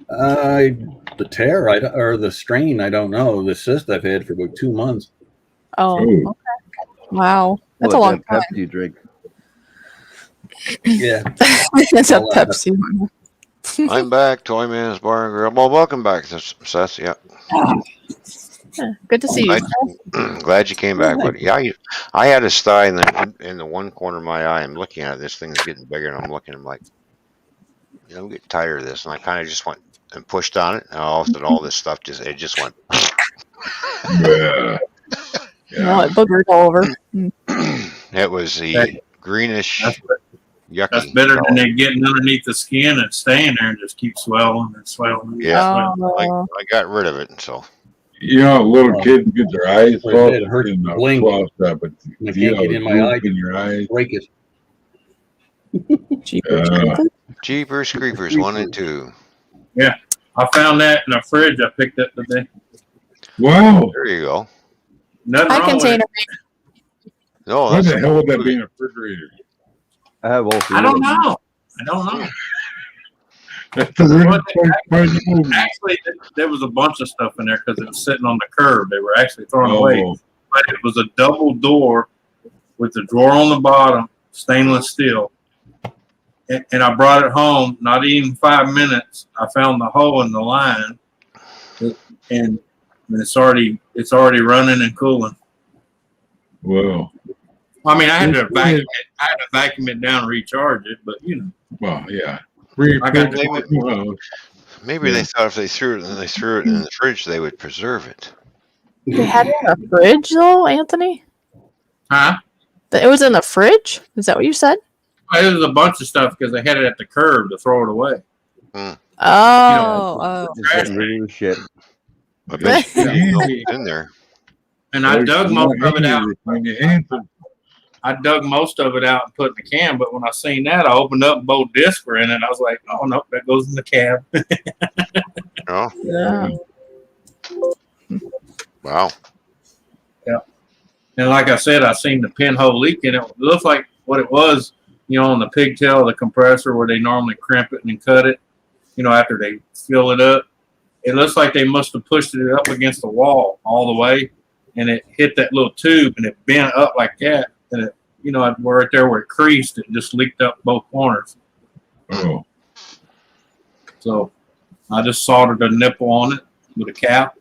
The tear, or the strain, I don't know. The cyst I've had for about 2 months. Oh, Ooh. okay. Wow. That's a long time. Pepsi you drink. Yeah. It's a Pepsi. I'm back, Toy Man's Bar and Grill. Well, welcome back, Seth. Yeah. Good to see you. Glad you came back, buddy. Yeah, I had a sty in the one corner of my eye. I'm looking at it. This thing's getting bigger, and I'm looking. I'm like, I'm getting tired of this. And I kind of just went and pushed on it, and all this stuff just went. Yeah. No, it boogered all over. It was the greenish, yucky. That's better than it getting underneath the skin and staying there and just keep swelling and swelling. Yeah, I got rid of it, so. You know, little kids get their eyes closed. It hurts and to blink. Stuff, but I can't get in my eye. In your eyes. Break it. Jeepers Creepers 1 and 2. Yeah, I found that in a fridge I picked up today. Wow. There you go. Nothing High wrong container. No, Why the hell would that be in a refrigerator? I have all 3 I of don't them. know. I don't know. That's the weirdest part of the movie. Actually, there was a bunch of stuff in there because it was sitting on the curb. They were actually thrown away. But it was a double door with the drawer on the bottom, stainless steel. And I brought it home. Not even 5 minutes. I found the hole in the line, and it's already running and cooling. Wow. I mean, I had to vacuum it down and recharge it, but Well, yeah. I got Maybe they thought if they threw it in the fridge, they would preserve it. They had it in a fridge, though, Anthony? Huh? It was in the fridge? Is that what you said? It was a bunch of stuff because they had it at the curb to throw it away. Oh, Just getting rid of the shit. I bet you it's in there. And I dug most of it out. I dug most of it out and put in the can, but when I seen that, I opened up and both discs were in it. I was like, oh, no, that goes in the cab. Oh. Yeah. Wow. Yeah. And like I said, I seen the pinhole leak in it. It looked like what it was, on the pigtail of the compressor where they normally crimp it and cut it, after they fill it up. It looks like they must have pushed it up against the wall all the way, and it hit that little tube, and it bent up like that. And it, right there where it creased, it just leaked up both corners. Oh. So I just soldered a nipple on it with a cap.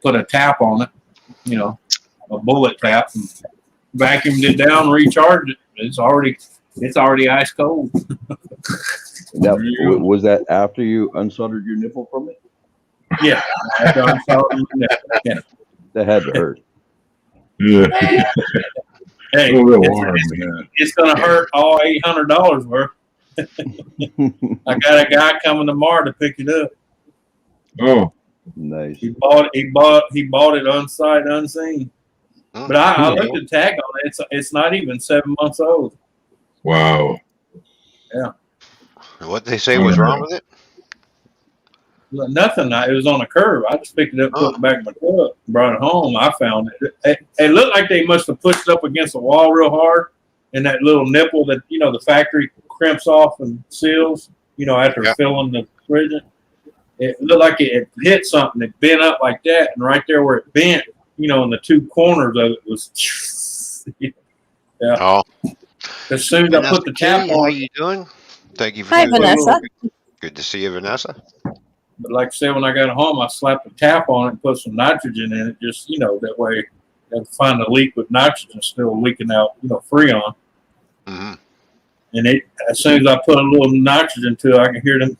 Put a tap on it, a bullet tap, and vacuumed it down, recharged it. It's already ice cold. Was that after you unsoldered your nipple from it? Yeah. After I soldered my nipple. Yeah. That had to hurt. Yeah. Hey, it's going to hurt all $800 worth. I got a guy coming tomorrow to pick it up. Oh, nice. He bought it unsight, unseen. But I looked at the tag on it. It's not even 7 months old. Wow. Yeah. What they say was wrong with it? Nothing. It was on a curve. I just picked it up, put it back in my truck, brought it home. I found it. It looked like they must have pushed it up against the wall real hard, and that little nipple that the factory crimps off and seals. After filling the fridge. It looked like it hit something. It bent up like that, and right there where it bent, in the two corners of it was. Yeah. Oh. As soon as I put the tap on. How you doing? Thank you for Hi, Vanessa. Good to see you, Vanessa. But like I said, when I got home, I slapped the tap on it and put some nitrogen in it, just, that way I find the leak with nitrogen still leaking out, Freon. Mm-hmm. And as soon as I put a little nitrogen to it, I can hear them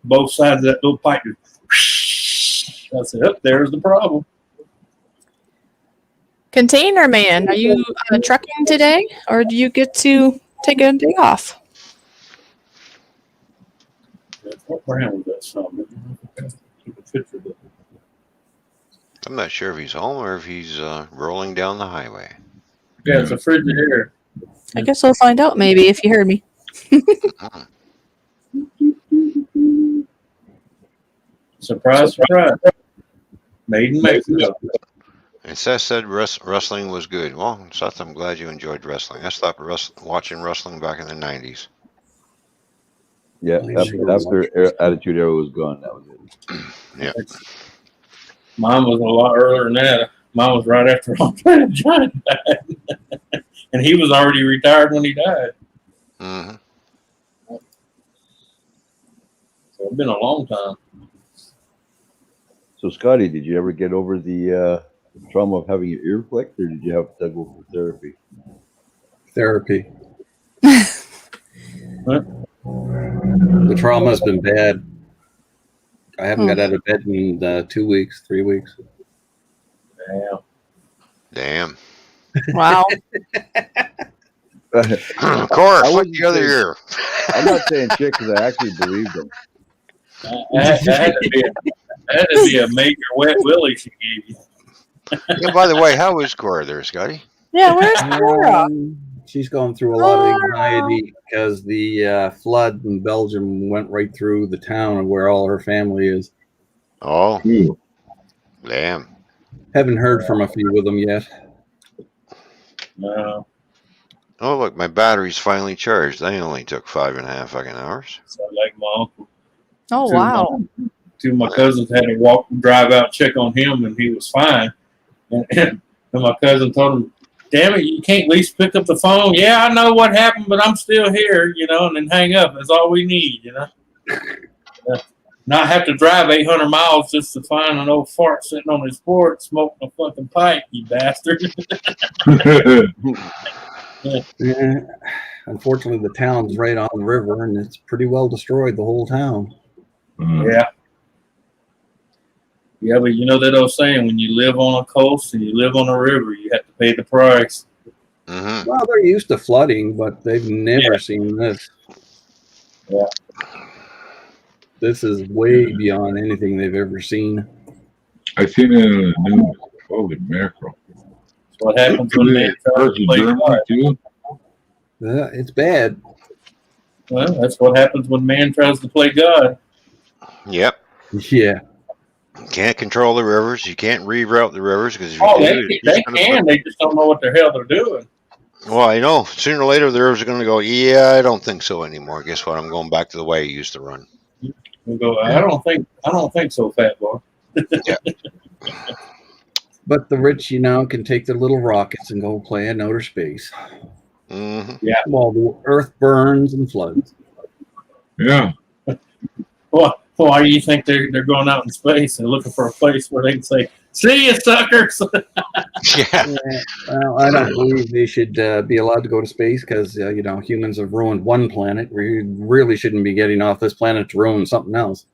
both sides of that little pipe. I said, there's the problem. Container Man, are you trucking today, or do you get to take a day off? What brand was that song? I'm not sure if he's home or if he's rolling down the highway. Yeah, it's a Frigidaire. I guess we'll find out maybe if you heard me. Surprise, surprise. Made in Mexico. And Seth said wrestling was good. Well, Seth, I'm glad you enjoyed wrestling. I stopped watching wrestling back in the 90s. Yeah, after Attitude Era was gone, that was it. Yeah. Mine was a lot earlier than that. Mine was right after Andre the Giant died. And he was already retired when he died. Mm-hmm. So it's been a long time. So, Scotty, did you ever get over the trauma of having your ear flicked, or did you have to go for therapy? Therapy. Huh? The trauma has been bad. I haven't got out of bed in 2 weeks, 3 weeks. Damn. Wow. Cora, flick the other ear. I'm not saying shit because I actually believed him. That had to be a major wet willy she gave you. Yeah, by the way, how is Cora there, Scotty? Yeah, where's Cora? She's going through a lot of anxiety because the flood in Belgium went right through the town of where all her family is. Oh. Damn. Haven't heard from a few of them yet. No. Oh, look, my battery's finally charged. They only took 5.5 fucking hours. So like my uncle. Oh, wow. Two of my cousins had to drive out, check on him, and he was fine. And my cousin told him, damn it, you can't at least pick up the phone. Yeah, I know what happened, but I'm still here, and then hang up. That's all we need, Yeah. not have to drive 800 miles just to find an old fart sitting on his porch smoking a fucking pipe, you bastard. Yeah. Unfortunately, the town's right on the river, and it's pretty well destroyed, the whole town. Yeah. Yeah, but you know that old saying, when you live on a coast and you live on a river, you have to pay the price. Mm-hmm. Well, they're used to flooding, but they've never seen this. Yeah. This is way beyond anything they've ever seen. I seen it in the news. Holy mackerel! That's what happens when man tries to play God. Too? It's bad. Well, that's what happens when man tries to play God. Yep. Yeah. You can't control the rivers. You can't reroute the rivers because They can. They just don't know what the hell they're doing. Well, I know. Sooner or later, the rivers are going to go. Yeah, I don't think so anymore. Guess what? I'm going back to the way I used to run. We go. I don't think so, fat boy. Yeah. But the rich, can take their little rockets and go play in outer space. Mm-hmm. Yeah. While the earth burns and floods. Yeah. Why do you think they're going out in space and looking for a place where they can say, "See you, suckers"? Yeah. Well, I don't believe they should be allowed to go to space because humans have ruined one planet. We really shouldn't be getting off this planet to ruin something else.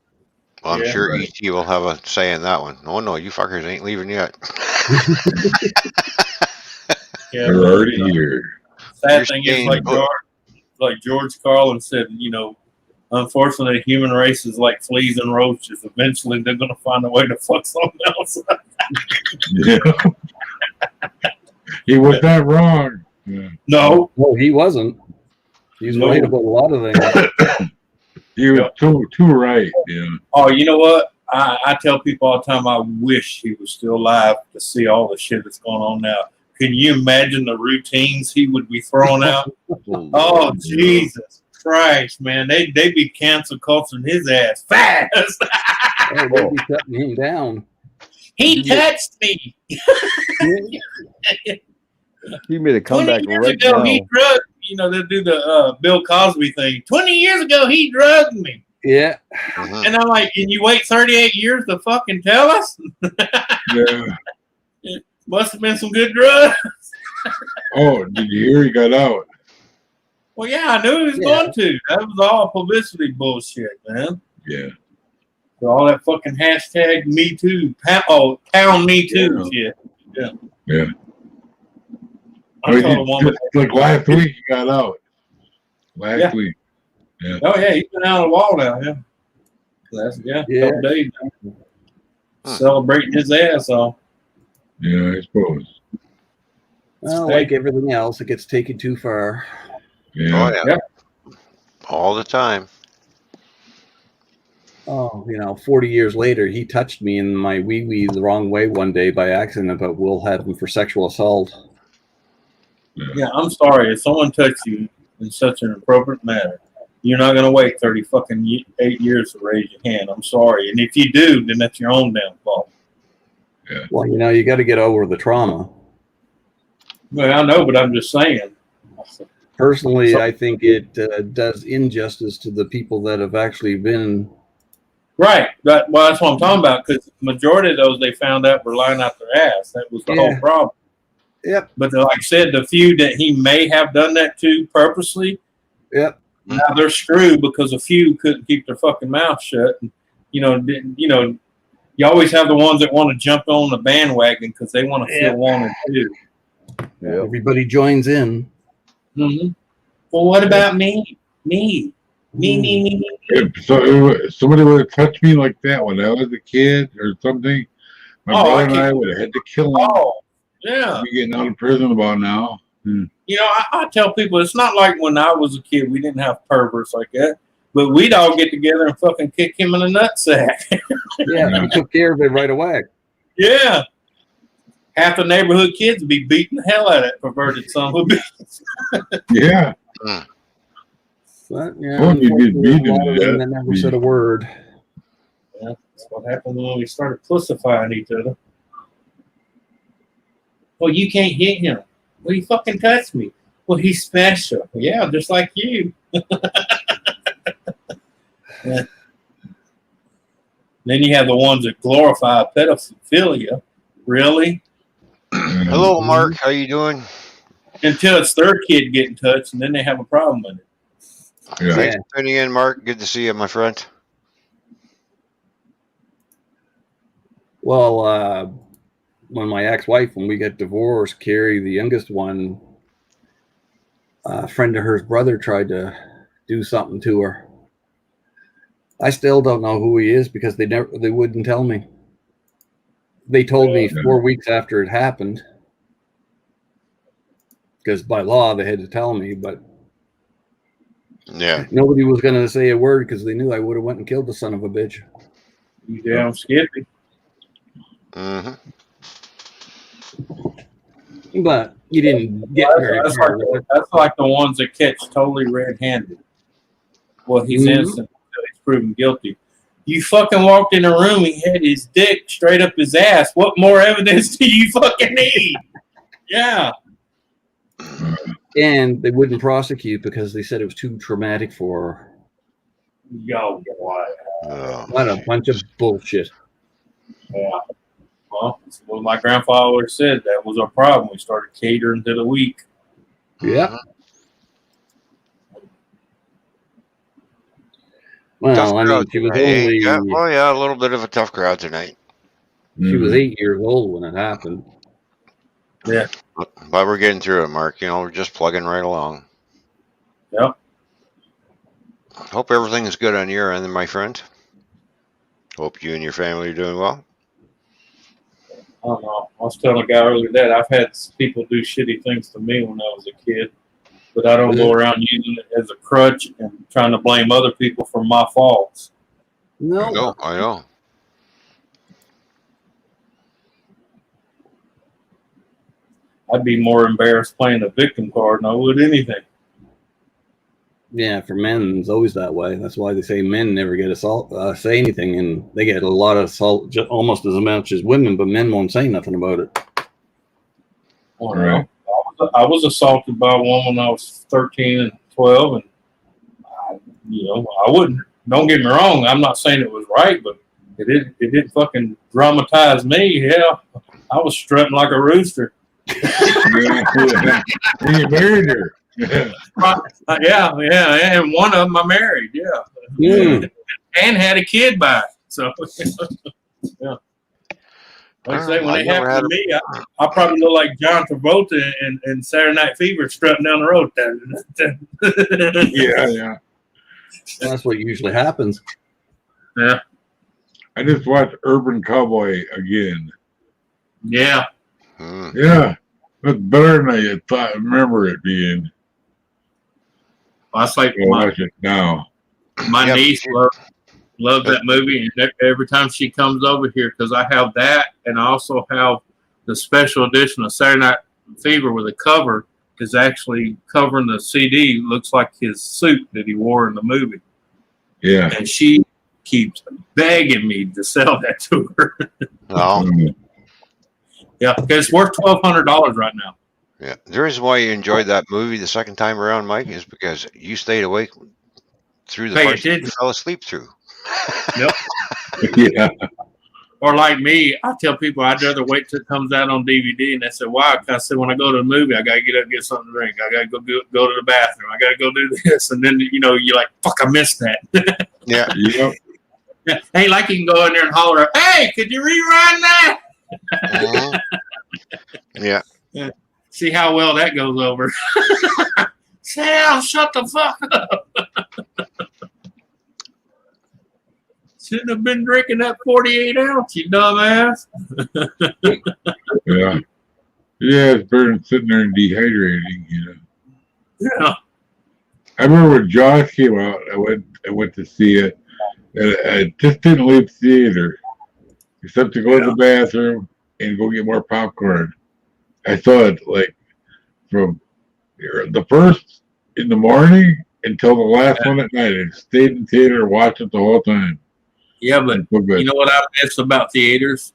Well, I'm sure E.T. will have a say in that one. No, you fuckers ain't leaving yet. Yeah, they're already here. Sad thing is, like George Carlin said, unfortunately, the human race is like fleas and roaches. Eventually, they're going to find a way to fuck something else. Yeah. He was not wrong. Yeah. No, he wasn't. He's right about a lot of things. He was too right. Yeah. Oh, you know what? I tell people all the time, I wish he was still alive to see all the shit that's going on now. Can you imagine the routines he would be throwing out? Oh, Jesus Christ, man. They'd be cancel culturing his ass fast. They'd be shutting him down. He touched me. He made a comeback 20 years right ago, now. he drugged, they'll do the Bill Cosby thing. 20 years ago, he drugged me. Yeah. Uh-huh. And I'm like, and you wait 38 years to fucking tell us? Yeah. It must have been some good drugs. Oh, did you hear he got out? Well, yeah, I knew he was going to. That was all publicity bullshit, man. Yeah. So all that fucking hashtag Me Too, pound Me Too shit. Yeah. Yeah. I told a woman. Like last week, he got out. Last week. Yeah. Oh, yeah, he's been out on the wall now, yeah. Couple days now. Celebrating his ass off. Yeah, I suppose. Well, like everything else, it gets taken too far. Yeah. Oh, yeah. All the time. Oh, 40 years later, he touched me in my wee-wee the wrong way one day by accident, but we'll have him for sexual assault. Yeah, I'm sorry. If someone touched you in such an appropriate manner, you're not going to wait 8 years to raise your hand. I'm sorry. And if you do, then that's your own damn fault. Yeah. Well, you got to get over the trauma. Well, I know, but I'm just saying. Personally, I think it does injustice to the people that have actually been. Right. That's what I'm talking about, because the majority of those they found out were lying out their ass. That was the whole problem. Yep. But like I said, the few that he may have done that to purposely, yep. Now they're screwed because a few couldn't keep their fucking mouth shut. And, you always have the ones that want to jump on the bandwagon because they want to feel wanted too. Yeah. Everybody joins in. Mm-hmm. Well, what about me? Me. If somebody would have touched me like that when I was a kid or something, my brother and I would have had to kill him. Oh, yeah. We're getting out of prison about now. I tell people it's not like when I was a kid we didn't have perverts like that, but we'd all get together and fucking kick him in the nutsack. Yeah, we took care of it right away. Yeah. Half the neighborhood kids would be beating the hell out of that perverted son of a bitch. Yeah. But, you get beaten to death. They never said a word. Yeah, that's what happened when we started pussifying each other. Well, you can't hit him. Well, he fucking touched me. Well, he's special. Yeah, just like you. Yeah. Then you have the ones that glorify pedophilia. Really? Hello, Mark. How you doing? Until it's their kid getting touched, and then they have a problem with it. Yeah. Thanks for tuning in, Mark. Good to see you, my friend. Well, when my ex-wife, when we got divorced, Carrie, the youngest one, a friend of hers brother tried to do something to her. I still don't know who he is because they wouldn't tell me. They told me 4 weeks after it happened, because by law they had to tell me, but Yeah. nobody was going to say a word because they knew I would have went and killed the son of a bitch. You damn skippy. Mm-hmm. But you didn't get very That's far. that's like the ones that catch totally red-handed. Well, he's innocent until he's proven guilty. You fucking walked in a room, he had his dick straight up his ass. What more evidence do you fucking need? Yeah. And they wouldn't prosecute because they said it was too traumatic for her. Yo, why? What a bunch of bullshit. Yeah. Well, that's what my grandfather always said. That was our problem. We started catering to the weak. Yeah. Well, I mean, she was only... Yeah, well, yeah, a little bit of a tough crowd tonight. She was 8 years old when it happened. Yeah. But we're getting through it, Mark. You know, we're just plugging right along. Yep. Hope everything is good on your end, my friend. Hope you and your family are doing well. I don't know. I was telling a guy earlier that I've had people do shitty things to me when I was a kid, but I don't go around using it as a crutch and trying to blame other people for my faults. No. I know. I'd be more embarrassed playing the victim card than I would anything. Yeah, for men, it's always that way. That's why they say men never get say anything, and they get a lot of assault, almost as much as women, but men won't say nothing about it. Well, right. I was assaulted by a woman when I was 13 and 12, and I wouldn't. Don't get me wrong. I'm not saying it was right, but it didn't fucking dramatize me. Yeah, I was strutting like a rooster. And you married her. Yeah, and one of them I married. Yeah, and had a kid by it. So, yeah. Like I say, when it happened to me, I probably look like John Travolta in Saturday Night Fever strutting down the road. Yeah. That's what usually happens. Yeah. I just watched Urban Cowboy again. Yeah. Yeah. That's better than I thought. Remember it being. That's like watch it now. My niece loves that movie, and every time she comes over here, because I have that, and I also have the special edition of Saturday Night Fever where the cover is actually covering the CD. Looks like his suit that he wore in the movie. Yeah. And she keeps begging me to sell that to her. Oh. Yeah, because it's worth $1,200 right now. Yeah, the reason why you enjoyed that movie the second time around, Mike, is because you stayed awake through the parts you fell asleep through. Yep. Yeah. Or like me, I tell people I'd rather wait till it comes out on DVD, and they say, "Why?" Because I said, when I go to the movie, I gotta get up and get something to drink. I gotta go to the bathroom. I gotta go do this, and then you're like, "Fuck, I missed that." Yeah. Yep. Ain't like you can go in there and holler, "Hey, could you rerun that?" Yeah. Yeah. See how well that goes over. Sal, shut the fuck up. Shouldn't have been drinking that 48 ounce, you dumbass. Yeah. Yeah, it's better than sitting there and dehydrating, Yeah. I remember when Jaws came out, I went to see it, and I just didn't leave the theater except to go to the bathroom and go get more popcorn. I saw it like from the first in the morning until the last one at night. I stayed in the theater and watched it the whole time. Yeah, but you know what I miss about theaters?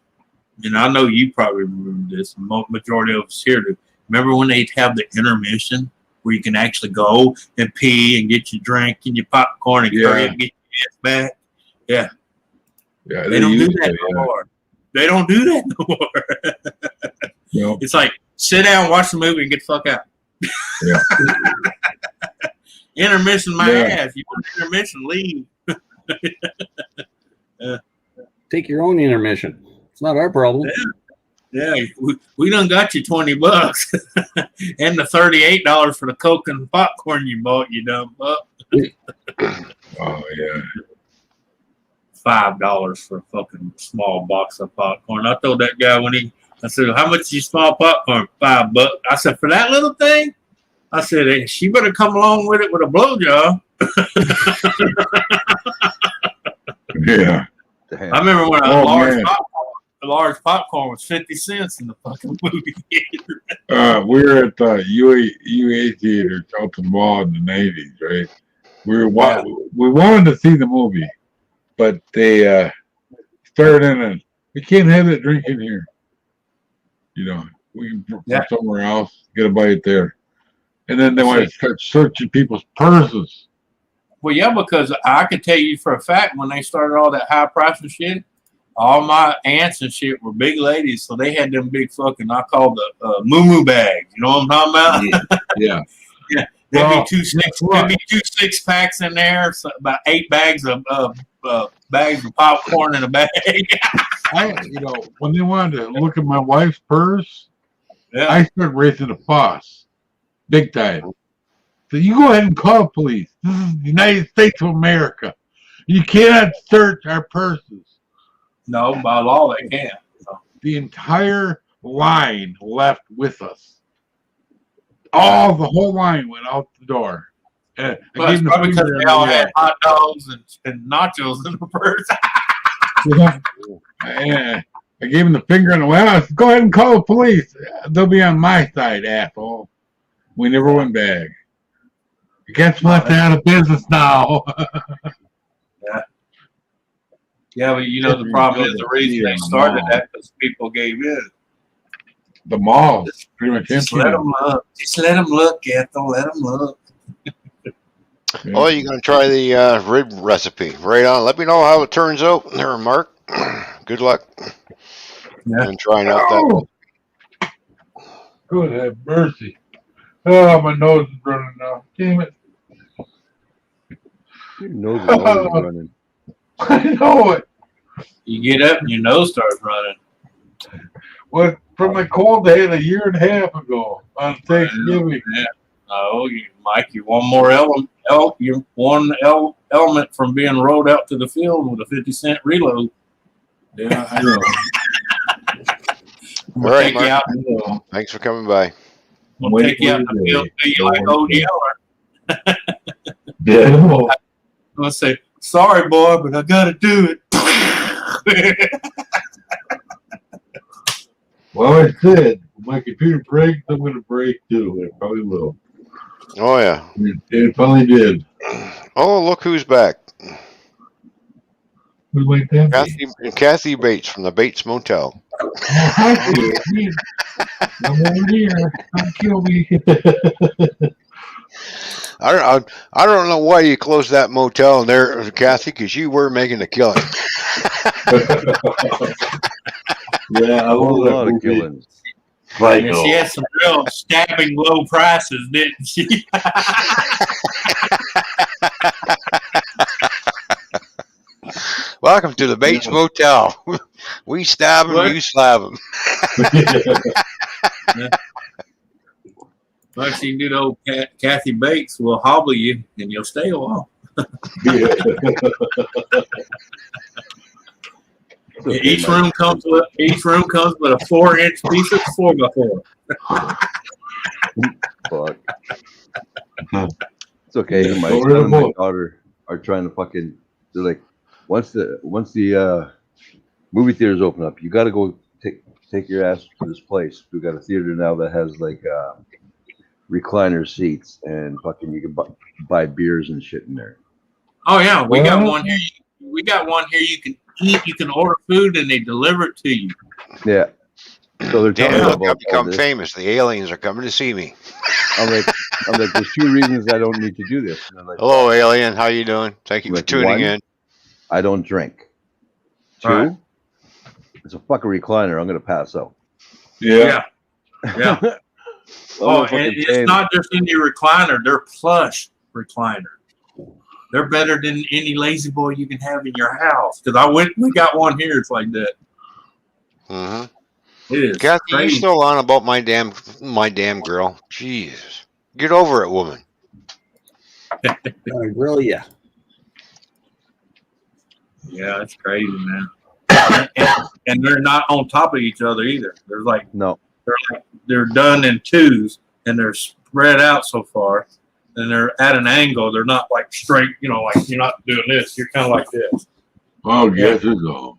And I know you probably remember this. The majority of us here do. Remember when they'd have the intermission where you can actually go and pee and get your drink and your popcorn and hurry up and get your ass back? Yeah. Yeah, They don't do used that to, no more. They don't do that no more. Yeah. It's like, sit down, watch the movie, and get the fuck out. Yeah. Intermission my Yeah. ass. You want intermission, leave. Take your own intermission. It's not our problem. Yeah, we done got you $20 and the $38 for the Coke and popcorn you bought, you dumb fuck. Oh yeah. $5 for a fucking small box of popcorn. I told that guy I said, how much is your small popcorn? $5. I said, for that little thing? I said, hey, she better come along with it with a blowjob. Yeah. Damn. I remember when Oh, a large popcorn was 50 cents in the fucking movie theater. We were at the UA theater out the mall in the 90s, right? We wanted to see the movie, but they started in and we can't have that drink in here. You know, we can from somewhere else get a bite there. And then they want to start searching people's purses. Well, yeah, because I could tell you for a fact when they started all that high price and shit, all my aunts and shit were big ladies, so they had them big fucking, I call the moo bags. You know what I'm talking about? Yeah. Yeah. There'd be two 6-packs in there, so about 8 bags of popcorn in a bag. When they wanted to look at my wife's purse, I started raising a fuss, big time. So you go ahead and call police. This is the United States of America. You cannot search our purses. No, by law they can. The entire line left with us. The whole line went out the door. Well, it's probably because they all had hot dogs and nachos in the purse. I gave him the finger in the way. I said, go ahead and call the police. They'll be on my side, asshole. We never went back. Guess what? They're out of business now. Yeah, but the problem is the reason they started that because people gave in. The mall is pretty much empty. Just let them look. Just let them look, Ethel. Let them look. Oh, you're going to try the rib recipe. Right on. Let me know how it turns out there, Mark. Good luck. Yeah. And trying out that. Good have mercy. Oh, my nose is running now. Damn it. Your nose is always running. I know it. You get up and your nose starts running. Well, from the cold they had a year and a half ago on Thanksgiving. Yeah. Oh, Mike, you're one more element from being rolled out to the field with a 50-cent reload. Yeah, I know. All right, Mark. Thanks for coming by. We'll take you out the field to you like old Yeller. Yeah. I'm going to say, sorry, boy, but I got to do it. Well, I said, when my computer breaks, I'm going to break too. It probably will. Oh, yeah. It finally did. Oh, look who's back. Who might that be? Kathy Bates from the Bates Motel. Oh, hi, dude. I'm over here. Don't kill me. I don't know why you closed that motel there, Kathy, because you were making a killing. Yeah, I love a lot of killings. Yeah, she had some real stabbing low prices, didn't she? Welcome to the Bates Motel. We stab them, you slab them. Well, she can do the old Kathy Bates will hobble you and you'll stay a while. Each room comes with a 4-inch piece of 4x4. Fuck. It's okay. My son and my daughter are trying to fucking. They're like, once the movie theaters open up, you got to go take your ass to this place. We got a theater now that has like recliner seats and fucking you can buy beers and shit in there. Oh yeah, we got one here. We got one here. You can eat. You can order food and they deliver it to you. Yeah. So they're telling me Look, about I've become all this. famous. The aliens are coming to see me. I'm like, there's 2 reasons I don't need to do this. And they're like, hello, alien. How you doing? Thank you for tuning in. I don't drink. 2, Right. it's a fucking recliner. I'm gonna pass out. Yeah. Yeah. I'm Oh, gonna and fucking it's save not just in your recliner; they're plush recliner. They're better than any lazy boy you can have in your house. Because we got one here. It's like that. Mm-hmm. It is Kathy, you crazy. still on about my damn grill? Jesus, get over it, woman. Grill, yeah. Yeah, it's crazy, man. And they're not on top of each other either. They're like no. They're done in twos, and they're spread out so far, and they're at an angle. They're not like straight. Like you're not doing this. You're kind of like this. Oh, yes, it's all.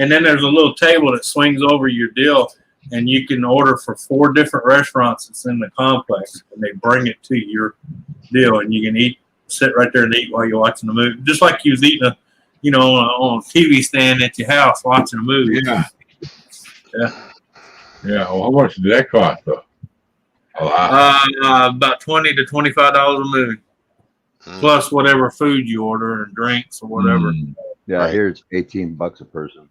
And then there's a little table that swings over your deal, and you can order for 4 different restaurants that's in the complex, and they bring it to your deal, and you can sit right there and eat while you're watching the movie, just like you was eating on a TV stand at your house watching a movie. Yeah. Yeah. Yeah. Well, how much did that cost, though? A lot. About $20 to $25 a movie, plus whatever food you order and drinks or whatever. Yeah, Right. here it's $18 a person.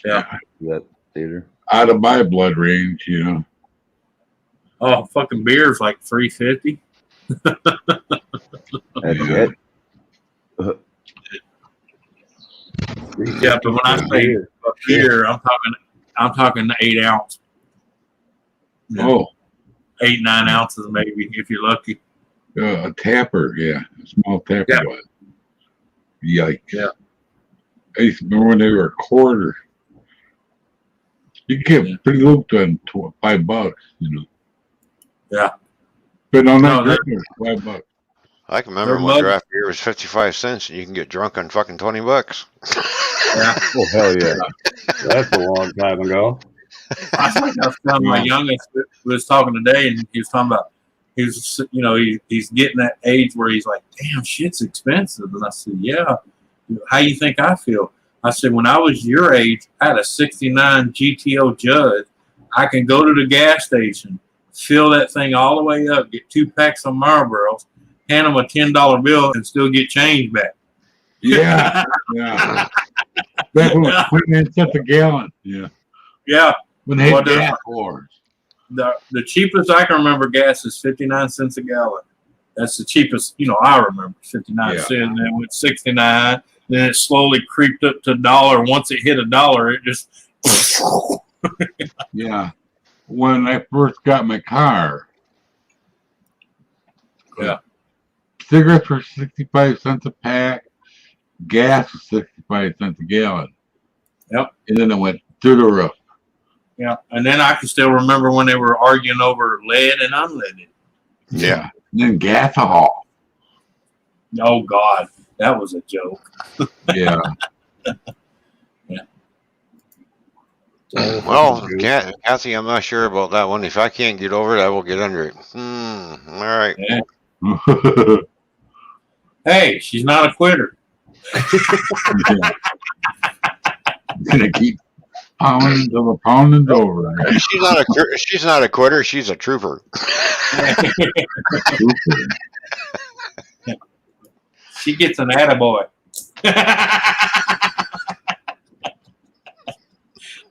Yeah. That theater. Out of my blood range, Oh, fucking beer's like $3.50. That's it. Yeah, but when I say a beer, I'm talking 8 ounce. Yeah. Oh, 8, 9 ounces maybe if you're lucky. a tapper, yeah. A small tapper. Yeah. One. Yikes. Yeah. I used to remember when they were a quarter. You could get pretty looped on $5, Yeah. But on No, that drink, $5. I can remember They're when mug- draft beer was 55 cents, and you can get drunk on fucking $20. Yeah. Oh, hell yeah. That's a long time ago. I think I was telling my youngest was talking today, and he was talking about he's getting that age where he's like, damn, shit's expensive. And I said, yeah. How you think I feel? I said, when I was your age, I had a '69 GTO Judd. I can go to the gas station, fill that thing all the way up, get 2 packs of Marlboros, hand them a $10 bill, and still get change back. Yeah. Yeah. Back when it was 29 cents a gallon. Yeah. Yeah. When they Well, had gas wars. The cheapest I can remember gas is 59 cents a gallon. That's the cheapest, I remember 59 Yeah. cents. And then with 69, then it slowly creeped up to $1. Once it hit $1, it just. Yeah. When I first got my car. Yeah. Cigarettes were 65 cents a pack. Gas was 65 cents a gallon. Yep. And then it went through the roof. Yeah. And then I can still remember when they were arguing over lead and unleaded. Yeah. And then gasohol. Oh, God. That was a joke. Yeah. Well, Kathy, I'm not sure about that one. If I can't get over it, I will get under it. All right. Yeah. Hey, she's not a quitter. Gonna keep pounding until the pounding's over. She's not a quitter. She's a trooper. She gets an attaboy.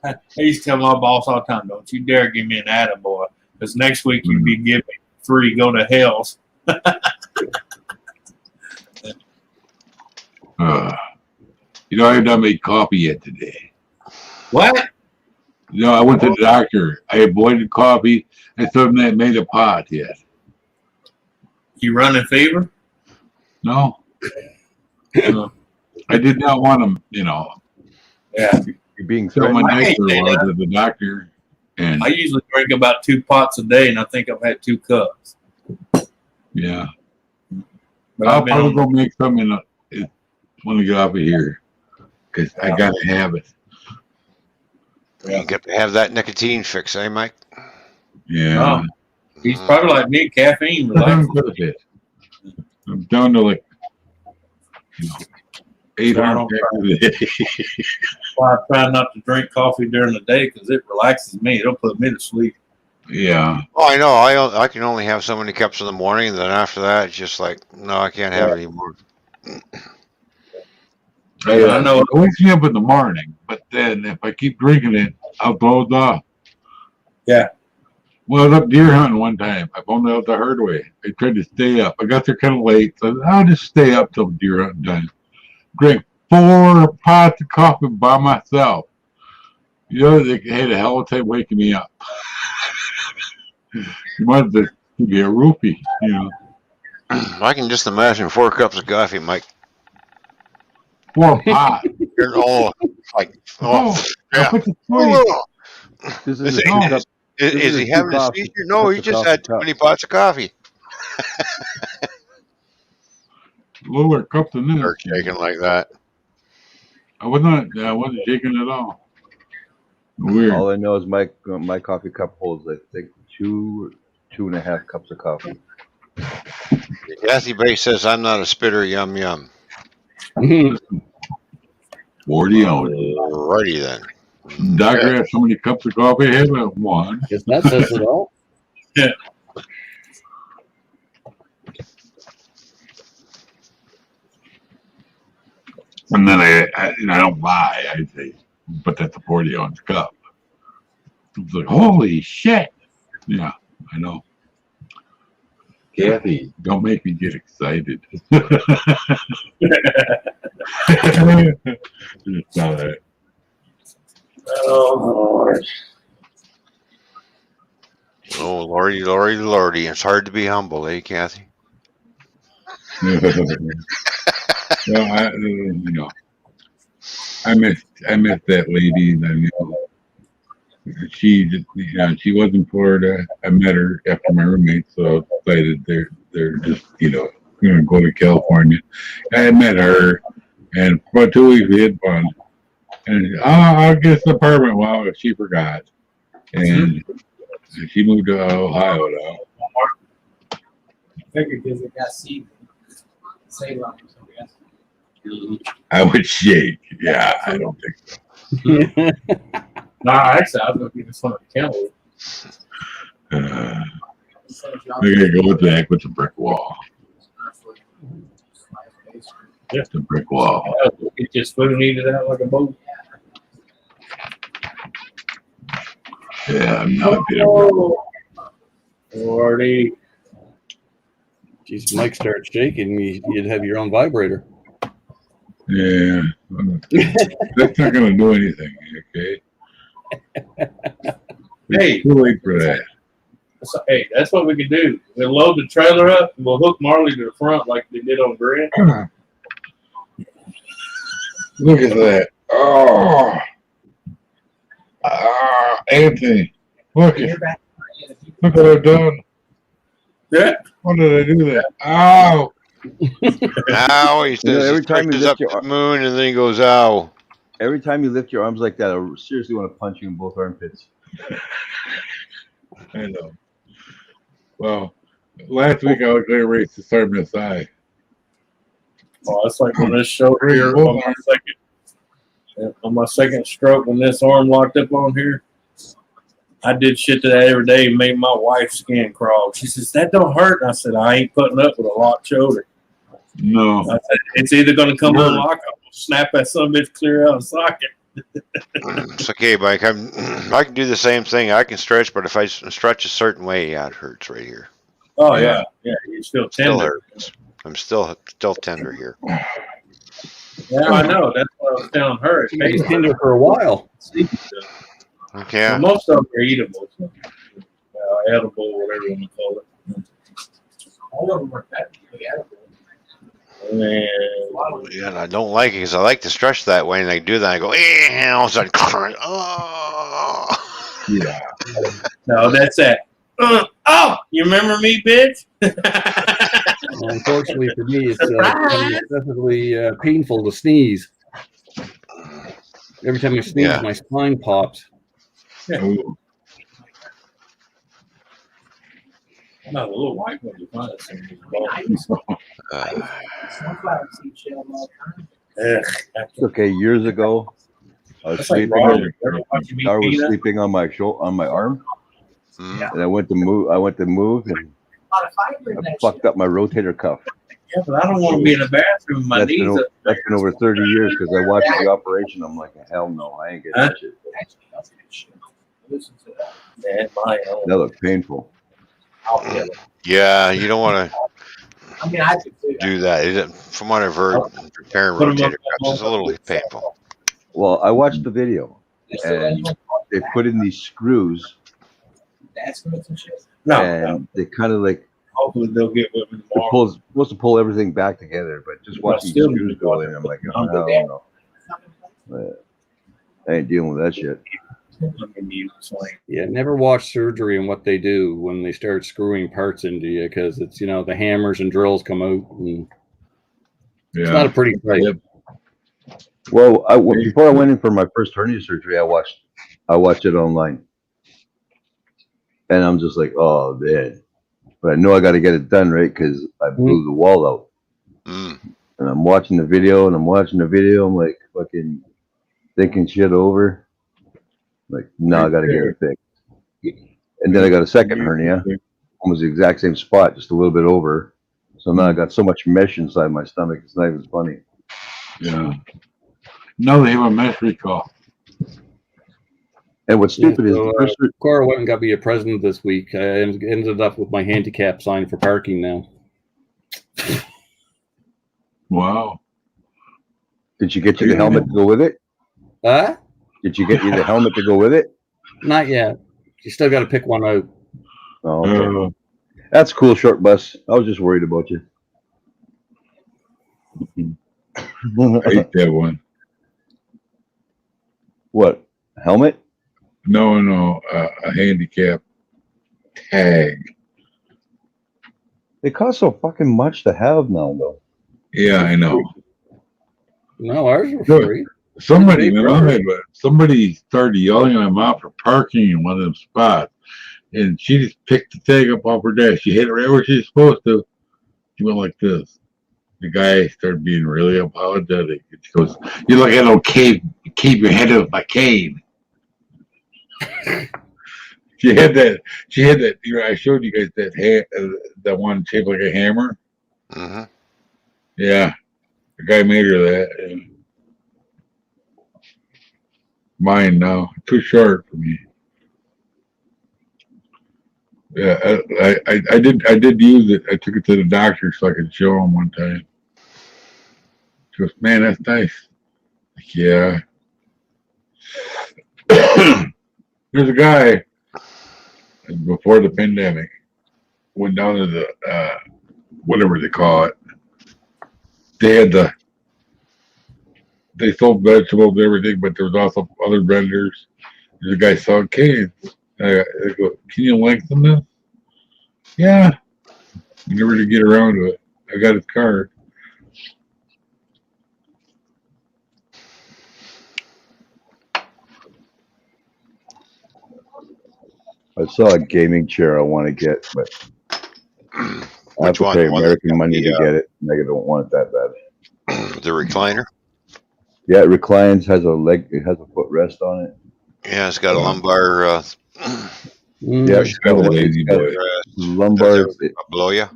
I used to tell my boss all the time, don't you dare give me an attaboy, because next week you'd be giving 3 go to hells. I haven't done made coffee yet today. What? I went to the doctor. I avoided coffee. I still haven't made a pot yet. You running fever? No. I did not want them, Yeah. You're being so my I nicer hate that. was at the doctor. And I usually drink about 2 pots a day, and I think I've had 2 cups. yeah. But I'll I've been probably on, go make some when we get off of here. Because I got to have it. You got to have that nicotine fix, eh, Mike? Yeah. he's probably like me, caffeine I'm relaxes. good at it. I'm down to like 800 don't packs a day. Why I try not to drink coffee during the day, because it relaxes me. It'll put me to sleep. Yeah. Oh, I know. I can only have so many cups in the morning, and then after that, it's just like, no, I can't have it anymore. I know it wakes me up in the morning, but then if I keep drinking it, I'll doze off. Yeah. Well, I was up deer hunting one time. I found out the hard way. I tried to stay up. I got there kind of late, so I'll just stay up till deer hunting time. Drank 4 pots of coffee by myself. You know, they had a hell of a time waking me up. You might have to be a roofie, you know. I can just imagine 4 cups of coffee, Mike. 4 pots. Oh, like, Oh, yeah. put the 20. This Is, is a 2 cup. is he having a seizure? No, he just had too many pots of coffee. Lower cup than this. Start shaking like that. I wasn't shaking at all. Weird. All I know is my coffee cup holds, I think, 2.5 cups of coffee. Kathy Bay says I'm not a spitter. Yum yum. 40 ounces. Alrighty then. Doctor has so many cups of coffee. I have 1. Guess that says it all. Yeah. And then I don't lie. I say, but that's a 40-ounce cup. It's like, holy shit! Yeah, I know. Kathy, don't make me get excited. It's not that. Oh, Lord. Oh, Lordy, Lordy, Lordy. It's hard to be humble, eh, Kathy? Well, I miss that lady. And, she was in Florida. I met her after my roommate, so I decided they're just gonna go to California. I met her, and for about 2 weeks we had fun. And I'll get an apartment. Well, she forgot, and she moved to Ohio now. I figured because it got seed. Say long, so yes. I would shake. Yeah, I don't think so. Nah, actually, I was going to give this one a cantaloupe. I gotta go with the heck with the brick wall. Just the brick wall. Get your spoon and eat it out like a boat. Yeah, I'm not Lordy. Jeez, Mike starts shaking, you'd have your own vibrator. Yeah, that's not gonna do anything. Okay. Hey, it's too late for that. So, hey, that's what we can do. We'll load the trailer up and we'll hook Marley to the front like they did on Grid. Look at that. Oh, Anthony, look what I've done. Yeah. Why did I do that? Ow. Ow, he says every he time you stretches lift up your to the moon and then he goes, ow. Every time you lift your arms like that, I seriously want to punch you in both armpits. I know. Well, last week I was going to race to start Miss I. Oh, that's like on this shoulder here on my second stroke when this arm locked up on here. I did shit to that every day and made my wife's skin crawl. She says, that don't hurt. And I said, I ain't putting up with a locked shoulder. No. I said, it's either going to come unlock or I'll snap that son of a bitch clear out of the socket. It's okay, Mike. I can do the same thing. I can stretch, but if I stretch a certain way, yeah, it hurts right here. Oh, yeah. Yeah, you're still tender. Still hurts. I'm still tender here. Yeah, I know. That's what I was telling her. You've been tender for a while. Okay. Well, most of them are eatable. So, edible, whatever you want to call it. All of them are technically edible. Yeah, and I don't like it because I like to stretch that way, and I do that. I go, and all of a sudden, oh. Yeah. No, that's that. Oh, you remember me, bitch? Well, unfortunately for me, it's excessively painful to sneeze. Every time you sneeze, my spine pops. Yeah. No, the little white one you find us in It's okay. Years ago, I was sleeping. I was sleeping on my arm, and I went to move, and I fucked up my rotator cuff. Yeah, but I don't want to be in the bathroom. My That's knees been, up. that's been over 30 years because I watched the operation. I'm like, hell no, I ain't getting that shit. Listen to that. And my own. That looked painful. Yeah, you don't want to I mean, I could do that. From what I've heard, repairing rotator cuffs is a little painful. Well, I watched the video, and they put in these screws, estimates and shit. No, and they kind of like hopefully they'll get with me tomorrow. supposed to pull everything back together, but just watch these screws go in. I'm like, oh, hell no. I ain't dealing with that shit. Yeah, never watch surgery and what they do when they start screwing parts into you, because it's, you know, the hammers and drills come out, and it's not a pretty sight. Well, before I went in for my first hernia surgery, I watched it online, and I'm just like, oh man, but I know I got to get it done right because I blew the wall out. And I'm watching the video, I'm like fucking thinking shit over. Like, no, I got to get it fixed. And then I got a second hernia, almost the exact same spot, just a little bit over. So now I got so much mesh inside my stomach, it's not even funny. Yeah. No, they have a mesh recall. And what's stupid is Cora went and got me a present this week. I ended up with my handicap sign for parking now. Wow. Did you get you the helmet to go with it? Huh? Did you get you the helmet to go with it? Not yet. You still got to pick one out. Oh, okay. That's cool, short bus. I was just worried about you. I hate that one. What? A helmet? No, a handicap tag. They cost so fucking much to have now, though. Yeah, I know. No, ours were free. Somebody started yelling at my mom for parking in one of them spots, and she just picked the tag up off her desk. She hit it right where she's supposed to. She went like this. The guy started being really apologetic. She goes, "You're like a little cave your head up my cane." She had that. You know, I showed you guys that one shaped like a hammer. Mm-hmm. Yeah, the guy made her that. And mine now, too short for me. Yeah, I did use it. I took it to the doctor so I could show him one time. She goes, "Man, that's nice." Like, yeah. There's a guy before the pandemic went down to the whatever they call it. They sold vegetables and everything, but there was also other vendors. There's a guy selling canes. I go, "Can you lengthen this?" Yeah. You never did get around to it. I got his card. I saw a gaming chair I want to get, but I have to pay American money to get it. And I don't want it that bad. The recliner? Yeah, it reclines, has a footrest on it. Yeah, it's got a lumbar. Yeah, it's got a lazy boy. Lumbar. Below you?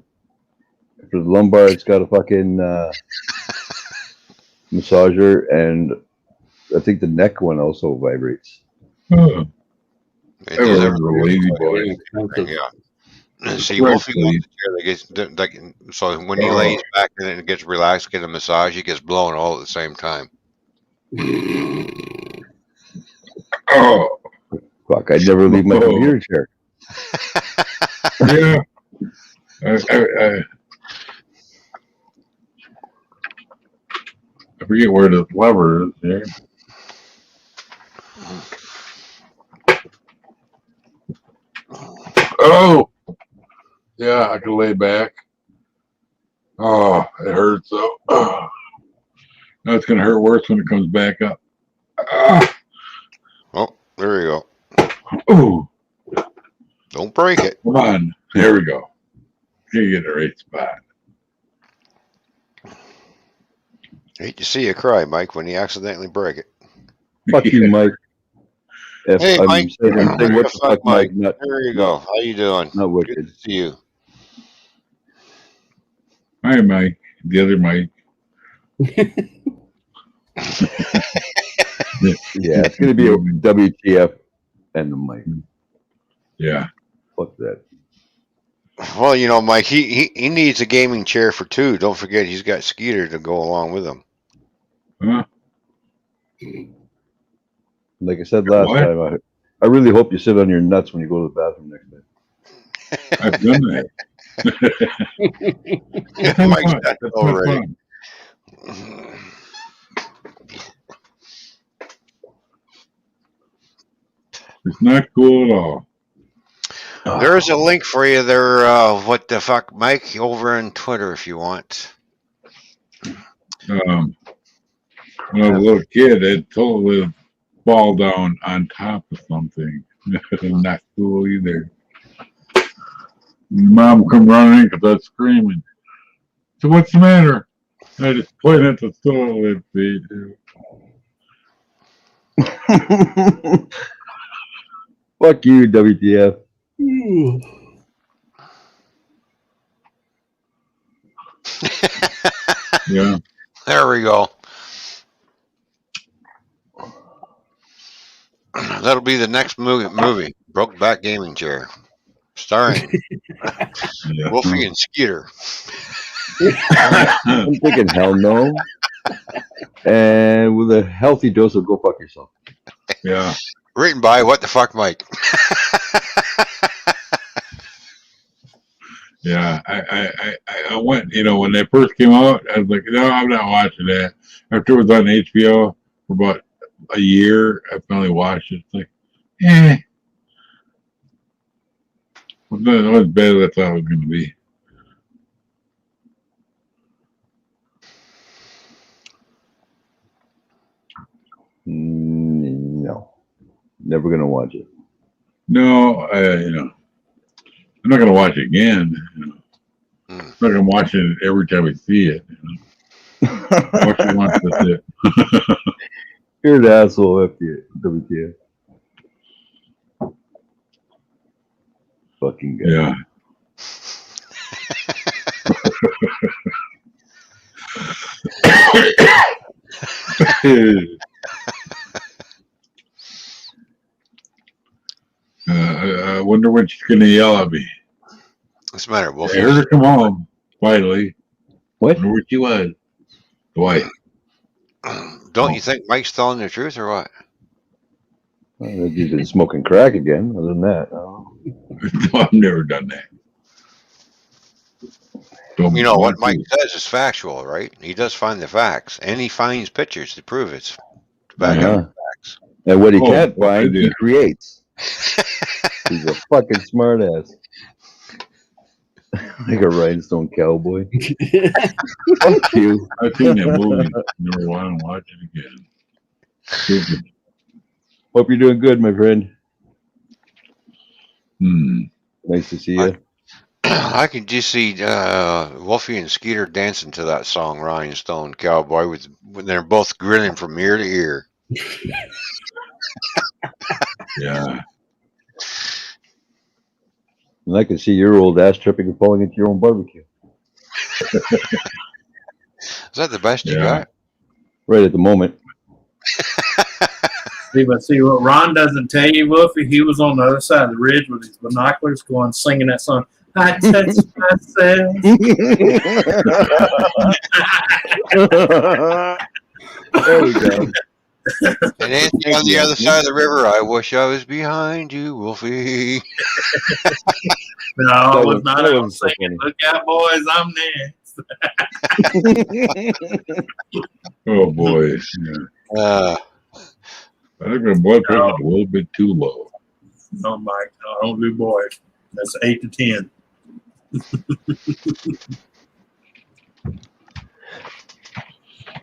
For the lumbar, it's got a fucking massager, and I think the neck one also vibrates. Oh. It does a lazy boy. Yeah. See, Wolfie wants a chair that gets, so when he lays back in it and gets relaxed, get a massage, he gets blown all at the same time. Oh. Fuck, I'd never leave my computer chair. Yeah. I forget where the lever is there. Oh, yeah, I can lay back. Oh, it hurts though. Oh. Now it's gonna hurt worse when it comes back up. Oh, there we go. Ooh. Don't break it. Come on. There we go. Here you get the right spot. Hate to see you cry, Mike, when you accidentally break it. Fuck you, Mike. Hey, Mike. I'm saying what the fuck, Mike. There you go. How you doing? Not wicked. Good to see you. Hi, Mike. the other Mike. Yeah, it's gonna be a WTF and the mic. Yeah. Fuck that. Well, you know, Mike, he needs a gaming chair for two. Don't forget, he's got Skeeter to go along with him. Huh? Like I said last What? time, I really hope you sit on your nuts when you go to the bathroom next time. I've done that. That's no Mike's fun. done it That's not already. fun. It's not cool at all. There's a link for you there. What the fuck, Mike? Over on Twitter if you want. When I was a little kid, I'd totally fall down on top of something. Not cool either. Mom come running because I was screaming. So what's the matter? I just point at the toilet seat. Fuck you, WTF. Yeah. There we go. That'll be the next movie. Brokeback Gaming Chair. Starring Wolfie and Skeeter. I'm thinking hell no. And with a healthy dose of go fuck yourself. Yeah. Written by What the Fuck Mike. Yeah, I went, when they first came out, I was like, no, I'm not watching that. After it was on HBO for about a year, I finally watched it. It's like, it wasn't as bad as I thought it was going to be. No. Never going to watch it. No, I'm not going to watch it again. I'm not going to watch it every time I see it. Watch it once, that's it. You're an asshole, WTF. Fucking guy. Yeah. I wonder when she's going to yell at me. What's the matter, Wolfie? I heard her come home, finally. What? I wonder where she was. Dwight. Don't you think Mike's telling the truth or what? I think he's been smoking crack again. Other than that, No, I've never done that. You know, what Mike says is factual, right? He does find the facts, and he finds pictures to prove it's to back up the facts. And what he can't find, he creates. He's a fucking smart ass. Like a rhinestone cowboy. Fuck you. I've seen that movie. Never want to watch it again. Stupid. Hope you're doing good, my friend. Hmm. Nice to see you. I can just see Wolfie and Skeeter dancing to that song, Rhinestone Cowboy, when they're both grinning from ear to ear. Yeah. And I can see your old ass tripping and falling into your own barbecue. Is that the best you got? Right at the moment. See what Ron doesn't tell you, Wolfie. He was on the other side of the ridge with his binoculars, going singing that song. I touch myself. There we go. And Anthony on the other side of the river, I wish I was behind you, Wolfie. No, I was not. I was singing, look out, boys, I'm next. Oh, boy. Yeah. I think my blood pressure is a little bit too low. Oh, Mike. No, I don't do boys. That's 8 to 10.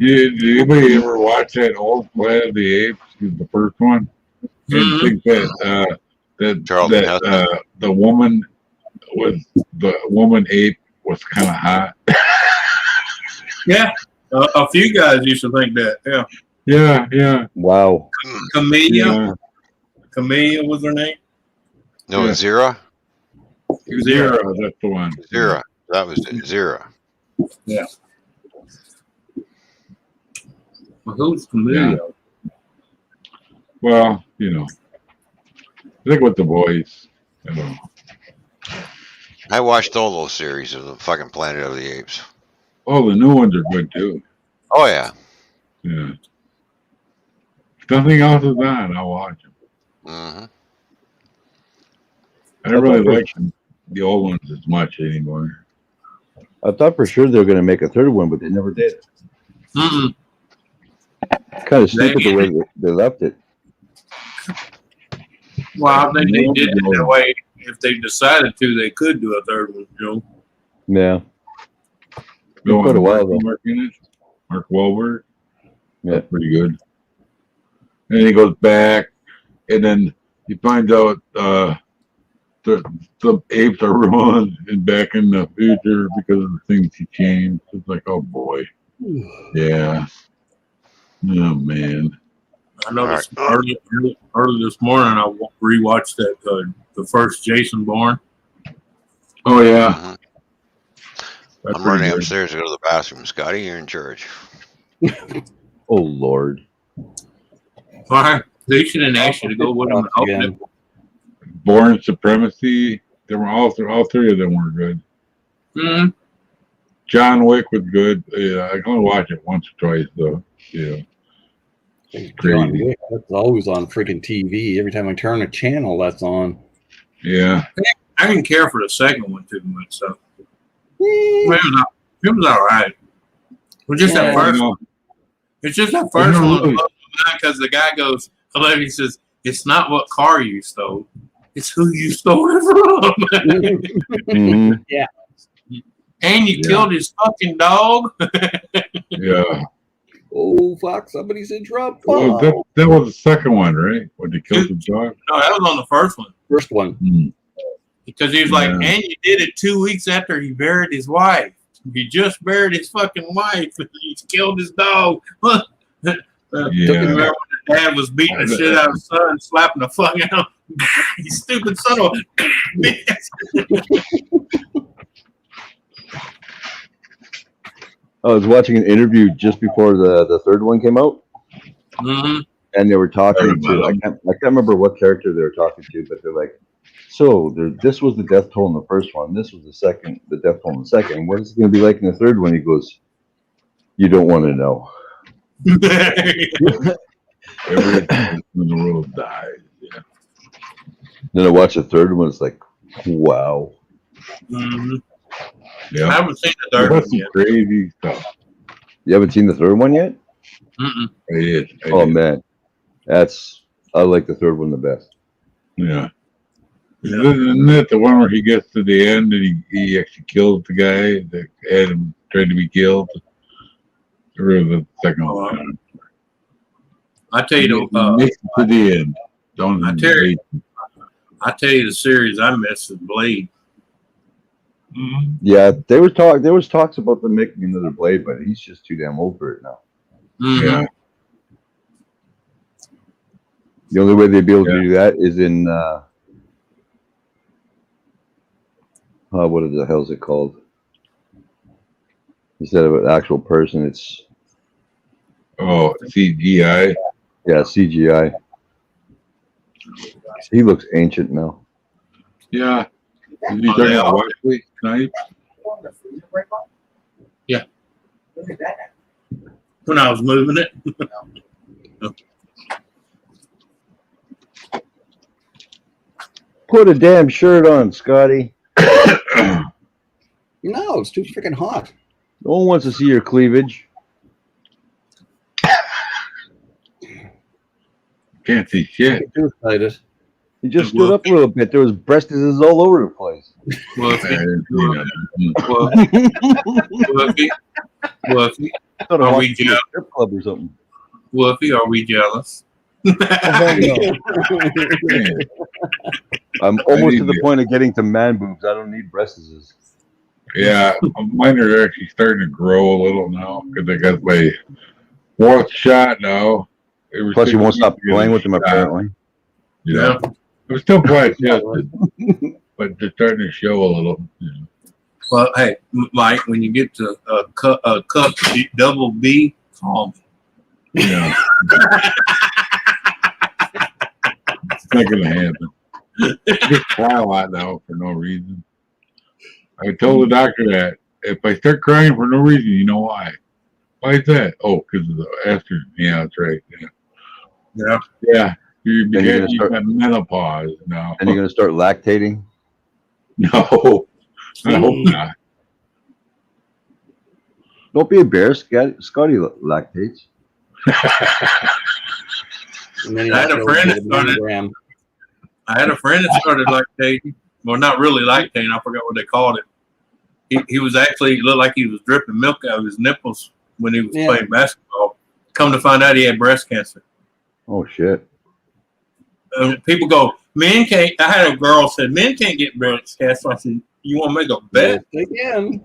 Did anybody ever watch that old Planet of the Apes? The first one? And think that the woman ape was kind of hot. Yeah, a few guys used to think that. Yeah. Yeah. Wow. Camellia. Camellia was her name. No, Zira. Zira, that's the one. Zira. That was it. Zira. Yeah. Well, who's Camilio? Well, you know, I think with the voice. I don't know. I watched all those series of the fucking Planet of the Apes. Oh, the new ones are good too. Oh yeah. Yeah. If nothing else is on, I'll watch them. Mm-hmm. I don't really like the old ones as much anymore. I thought for sure they were going to make a third one, but they never did. Mm-mm. Kind of stupid the way they left it. Well, I think they did it that way. If they decided to, they could do a third one, Joe. Yeah. Go Quite a while ago. Mark Wahlberg. Yeah. That's pretty good. And he goes back, and then he finds out the apes are wrong and back in the future because of the things he changed. It's like, oh boy. Yeah. Oh man. I noticed early this morning. I rewatched that the first Jason Bourne. Oh yeah. Mm-hmm. I'm running upstairs to go to the bathroom. Scotty, you're in charge. Oh Lord. Why? They shouldn't ask you to go with them. And Bourne Supremacy. They were all three of them were good. Mm-hmm. John Wick was good. Yeah, I can only watch it once or twice though. Yeah. It's crazy. That's always on freaking TV. Every time I turn a channel, that's on. Yeah. I didn't care for the second one too much, so it was all right. Well, just that first one. It's just that first one because the guy goes, he says, "It's not what car you stole, it's who you stole it from." Mm-hmm. Yeah. And you killed his fucking dog. Yeah. Oh fuck! Somebody's in trouble. Well, that was the second one, right? When they killed the dog. No, that was on the first one. First one. Mm. Because he was like, and you did it 2 weeks after he buried his wife. He just buried his fucking wife and he's killed his dog. Remember when the dad was beating the shit out of his son, slapping the fuck out of him? You stupid son of a bitch. I was watching an interview just before the third one came out, and they were talking to I can't remember what character they were talking to, but they're like, so this was the death toll in the first one, this was the death toll in the second. What is it going to be like in the third one? He goes, you don't want to know. Everything in the world died. Yeah. Then I watched the third one. It's like, wow. Yeah. I haven't seen the third one yet. Crazy stuff. You haven't seen the third one yet? Mm-mm. I did. Man, I like the third one the best. Yeah. Isn't that the one where he gets to the end and he actually kills the guy that had him trying to be killed? Or the second one? I tell you, makes it to the end. Don't I tell you the series I missed is Blade. Yeah, there was talks about them making another Blade, but he's just too damn old for it now. Yeah. The only way they'd be able to do that is in what the hell is it called? Instead of an actual person, it's CGI. Yeah, CGI. He looks ancient now. Yeah. Is he talking about Wesley Snipes? Yeah. When I was moving it. Put a damn shirt on, Scotty. No, it's too freaking hot. No one wants to see your cleavage. Can't see shit. Too excited. He just stood up a little bit. There was breastises all over the place. Woofy. Are we jealous? Strip club or something. Woofy, are we jealous? I'm almost to the point of getting to man boobs. I don't need breastises. Yeah, mine are actually starting to grow a little now because I got my fourth shot now. Plus, you won't stop playing with them apparently. Yeah, I'm still quite tested, but they're starting to show a little. Yeah. Well, hey, Mike, when you get to cup double B, call me. Yeah. It's not going to happen. I just cry a lot now for no reason. I told the doctor that if I start crying for no reason, you know why? Why is that? Oh, because of the estrogen. Yeah, that's right. Yeah. Yeah. You got menopause now. And you're going to start lactating? No. I hope not. Don't be embarrassed. Scotty lactates. And then I had a friend that started lactating. Well, not really lactating. I forgot what they called it. He was actually looked like he was dripping milk out of his nipples when he was playing basketball. Come to find out, he had breast cancer. Oh shit! People go, men can't. I had a girl said, men can't get breast cancer. I said, you want to make a bet? Yes, again.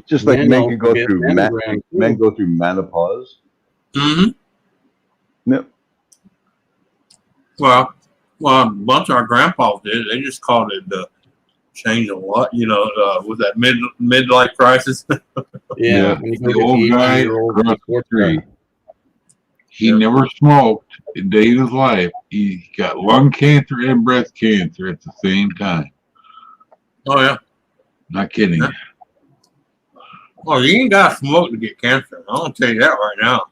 Just like men can go through men go through menopause. Mm-hmm. Yep. Well, a bunch of our grandpas did. They just called it change a lot. With that midlife crisis. Yeah. The old guy across the street. He never smoked a day in his life. He got lung cancer and breast cancer at the same time. Oh yeah. Not kidding. Yeah. Well, you ain't got to smoke to get cancer. I'm gonna tell you that right now.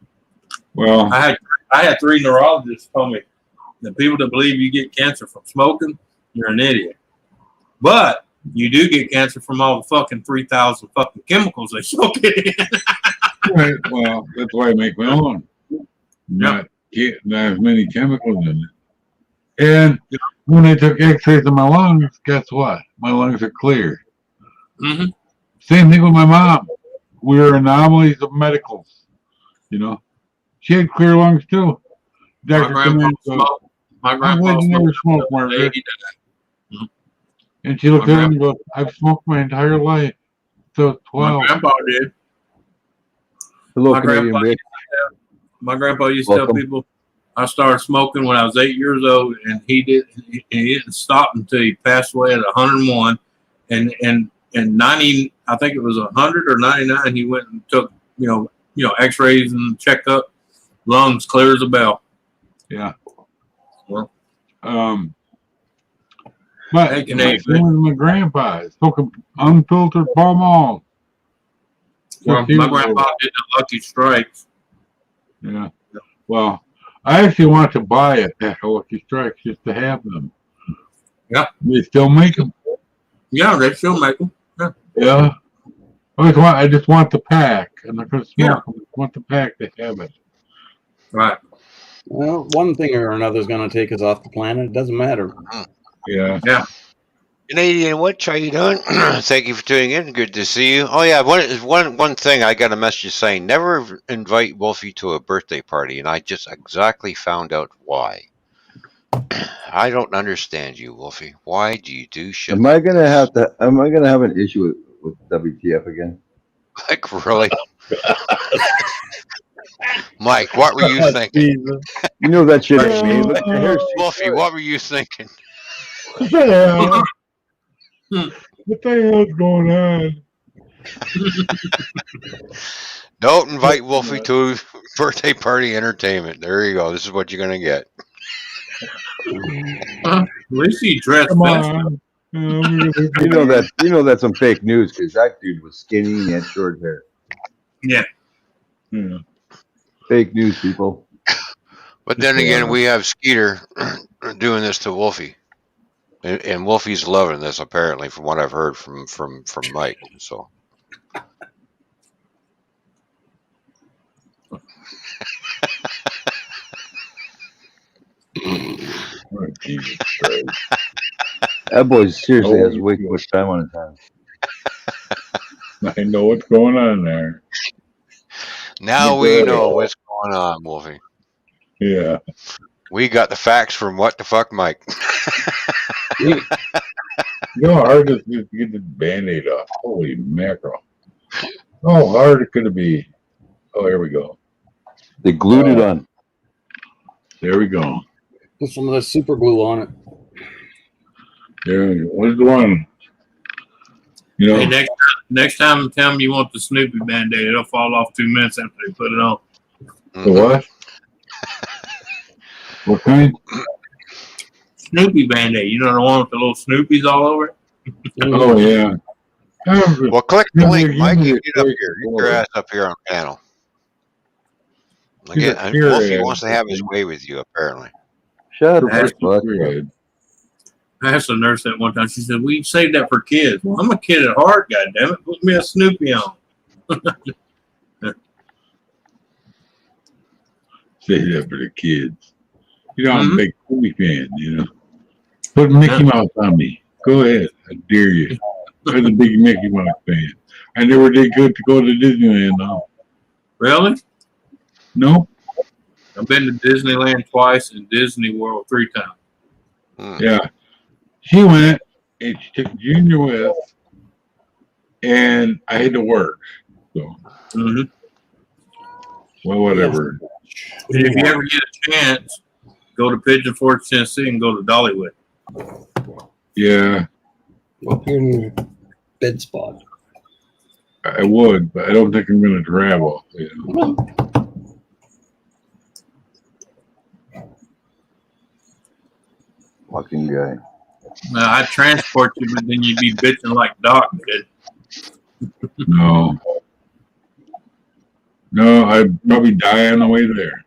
Well, I had 3 neurologists tell me that people that believe you get cancer from smoking, you're an idiot. But you do get cancer from all the fucking 3,000 fucking chemicals they smoke it in. Right. Well, that's why I make my own. Not as many chemicals in it. And when I took X-rays of my lungs, guess what? My lungs are clear. Mm-hmm. Same thing with my mom. We are anomalies of medicals. She had clear lungs too. My grandpa smoked. My grandpa never smoked, Margaret. And she looked at me and goes, I've smoked my entire life. So 12. My grandpa did. Hello, Canadian Rick. My grandpa used to tell people I started smoking when I was 8 years old, and he didn't stop until he passed away at 101. And 90, I think it was 100 or 99, he went and took, X-rays and checked up. Lungs clear as a bell. Yeah. Well, but my grandpa smoking unfiltered Pall Mall. Well, my grandpa did the Lucky Strikes. Yeah. Well, I actually want to buy a pack of Lucky Strikes just to have them. Yeah. They still make them. Yeah, they still make them. Yeah. I just want the pack. I'm not going to smoke them. I just want the pack to have it. Right. Well, one thing or another is going to take us off the planet. It doesn't matter. Yeah. Yeah. Canadian Witch, how you doing? Thank you for tuning in. Good to see you. Oh yeah, one thing I got a message saying never invite Wolfie to a birthday party, and I just exactly found out why. I don't understand you, Wolfie. Why do you do shit? Am I gonna have an issue with WTF again? Like really? Mike, what were you thinking? You know that shit ain't me. Look, here's Wolfie, what were you thinking? What the hell's going on? Don't invite Wolfie to birthday party entertainment. There you go. This is what you're gonna get. At least he dressed on. You know that's some fake news because that dude was skinny and he had short hair. Yeah. Fake news, people. But then again, we have Skeeter doing this to Wolfie. And Wolfie's loving this, apparently, from what I've heard from Mike. So, that boy seriously has way too much time on his hands. I know what's going on there. Now we know what's going on, Wolfie. Yeah. We got the facts from What the Fuck Mike. You know how hard it is to get this Band-Aid off. Holy mackerel. How hard could it be? Oh, here we go. They glued it on. There we go. Put some of that super glue on it. There we go. What's the one? Hey, next time tell them you want the Snoopy Band-Aid. It'll fall off 2 minutes after they put it on. The what? What kind? Snoopy Band-Aid. You know the one with the little Snoopies all over it? Oh yeah. Well, click the link, Mike, and get up here. Get your ass up here on the panel. Again, Wolfie wants to have his way with you, apparently. Shut That's up, fuck. I asked a nurse that one time. She said, "We saved that for kids." Well, I'm a kid at heart. Goddammit, put me a Snoopy on. Say that for the kids. You know, I'm a big Snoopy fan. You know, put Mickey Mouse on me. Go ahead. I dare you. I'm a big Mickey Mouse fan. I never did good to go to Disneyland though. Really? No. I've been to Disneyland twice and Disney World 3 times. Yeah. She went and she took Junior with, and I had to work. So, well, whatever. And if you ever get a chance, go to Pigeon Forge, Tennessee, and go to Dollywood. Yeah. Up here in your bed spot. I would, but I don't think I'm going to travel. You know? Fucking guy. I'd transport you, but then you'd be bitching like Doc did. No. No, I'd probably die on the way there.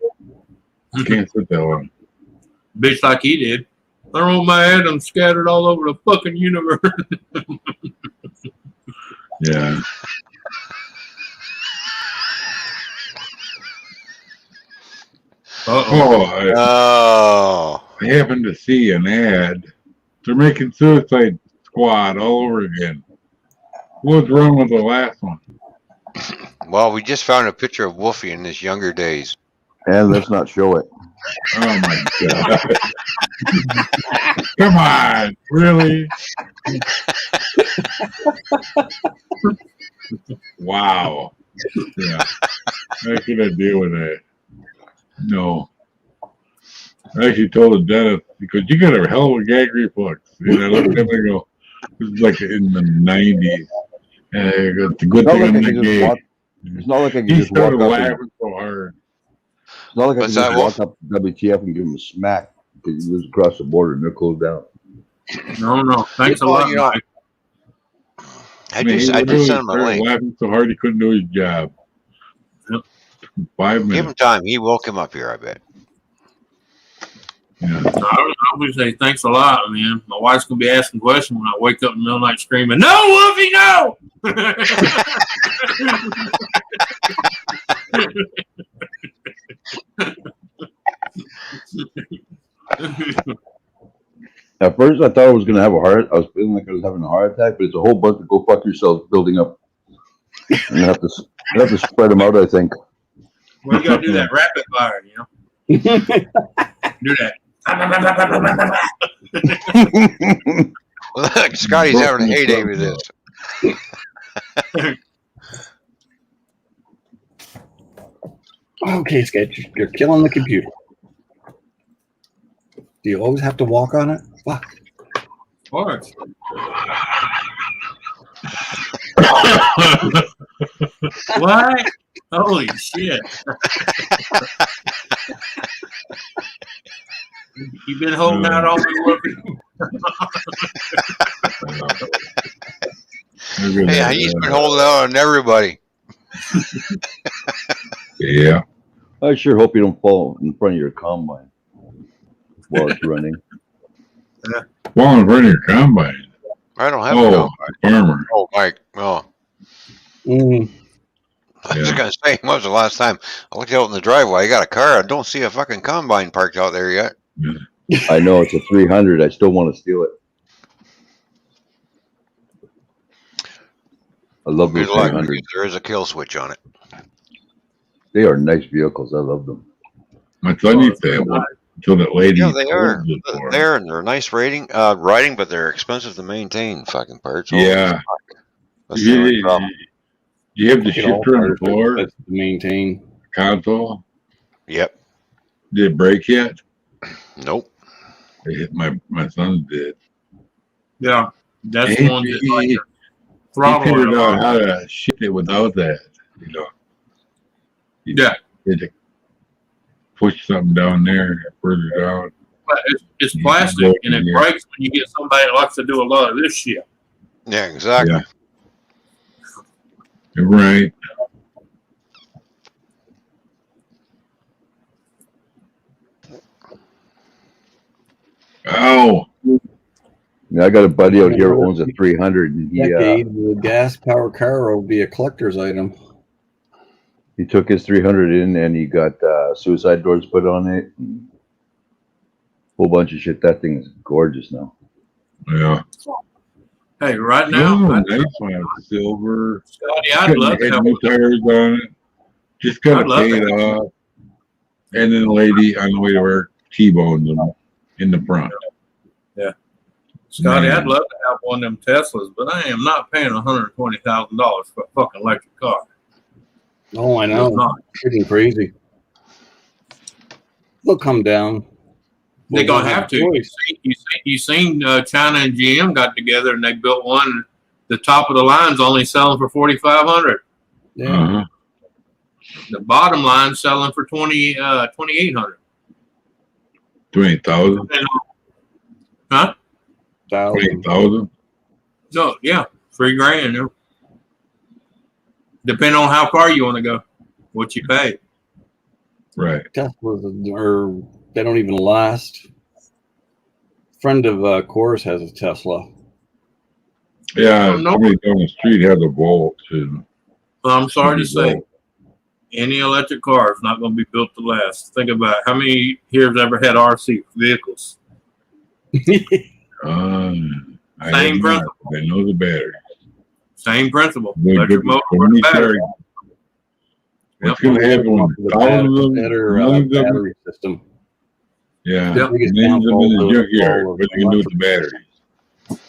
Can't sit that long. Bitch like he did. I rolled my head and scattered all over the fucking universe. Yeah. I happened to see an ad. They're making Suicide Squad all over again. What's wrong with the last one? Well, we just found a picture of Wolfie in his younger days. And let's not show it. Oh my god. Come on, really? Wow. Yeah. I couldn't deal with that. No. I actually told the dentist, because you got a hell of a gag reflex. And I looked at him and go, this is like in the 90s. And I go, it's a good thing I'm not gay. It's not like I can He just walk started up laughing so hard. It's not like I can just walk up to WTF and give him a smack because he lives across the border and they're closed down. No. Thanks a lot, Mike. I did send him a link. Laughing so hard he couldn't do his job. Yep. 5 minutes. Give him time. He will come up here, I bet. Yeah. I would say thanks a lot, man. My wife's gonna be asking questions when I wake up in the middle of the night screaming, "No, Wolfie, no!" At first, I thought I was going to have a heart. I was feeling like I was having a heart attack, but it's a whole bunch of go fuck yourself building up. And I have to spread them out, I think. Well, you gotta do that rapid fire, you know. Do that. Look, Scotty's having a heyday with this. Okay, Sketch, you're killing the computer. Do you always have to walk on it? Fuck. What? What? Holy shit. You've been holding out all the Yeah, he's been holding out on everybody. Yeah. I sure hope you don't fall in front of your combine while it's running. Fall in front of your combine. I don't have a combine. Farmer. Oh, Mike. Oh. I was going to say, when was the last time I looked out in the driveway? I got a car. I don't see a fucking combine parked out there yet. I know it's a 300. I still want to steal it. I love those 300s. There is a kill switch on it. They are nice vehicles. I love them. My son used to have one until that lady. Yeah, they are. They're nice riding, but they're expensive to maintain. Fucking parts. Yeah. That's the only problem. You have the shifter on the floor to maintain console. Yep. Did it break yet? Nope. My son did. Yeah, that's one that like he figured out how to shift it without that. You know. Yeah. push something down there, further down. But it's plastic and it breaks when you get somebody that likes to do a lot of this shit. Yeah, exactly. Yeah. You're right. Oh. Yeah, I got a buddy out here who owns a 300, and Decade, the gas powered car will be a collector's item. he took his 300 in, and he got suicide doors put on it, and a whole bunch of shit. That thing is gorgeous now. Yeah. Hey, right now, nice one, silver. Scotty, I'd love to have new tires on it. Just gotta I'd love pay to it have off. And then the lady on the way to work T-bones them in the front. Yeah. Scotty, Man. I'd love to have one of them Teslas, but I am not paying $120,000 for a fucking electric car. Oh, I know. Pretty crazy. They'll come down. They're We'll gonna have to. choice. You seen China and GM got together and they built one. The top of the line's only selling for $4,500. Yeah. Uh-huh. The bottom line's selling for $2,800. 20,000. Huh? 20,000. No, yeah, $3,000. No. Depending on how far you want to go, what you pay. Right. Teslas are, they don't even last. Friend of Coors has a Tesla. Yeah, Oh, no. somebody down the street has a Volt. And Well, I'm sorry to say, any electric car is not going to be built to last. Think about it. How many here have ever had RC vehicles? Same principle. They know the battery. Same principle. They're Electric good motor for with many a battery. charges. What's going to happen when thousands of them, Better millions of them? battery system. Yeah, Yep. Biggest millions of them in the downfall of junkyard. all of What they can do with the batteries?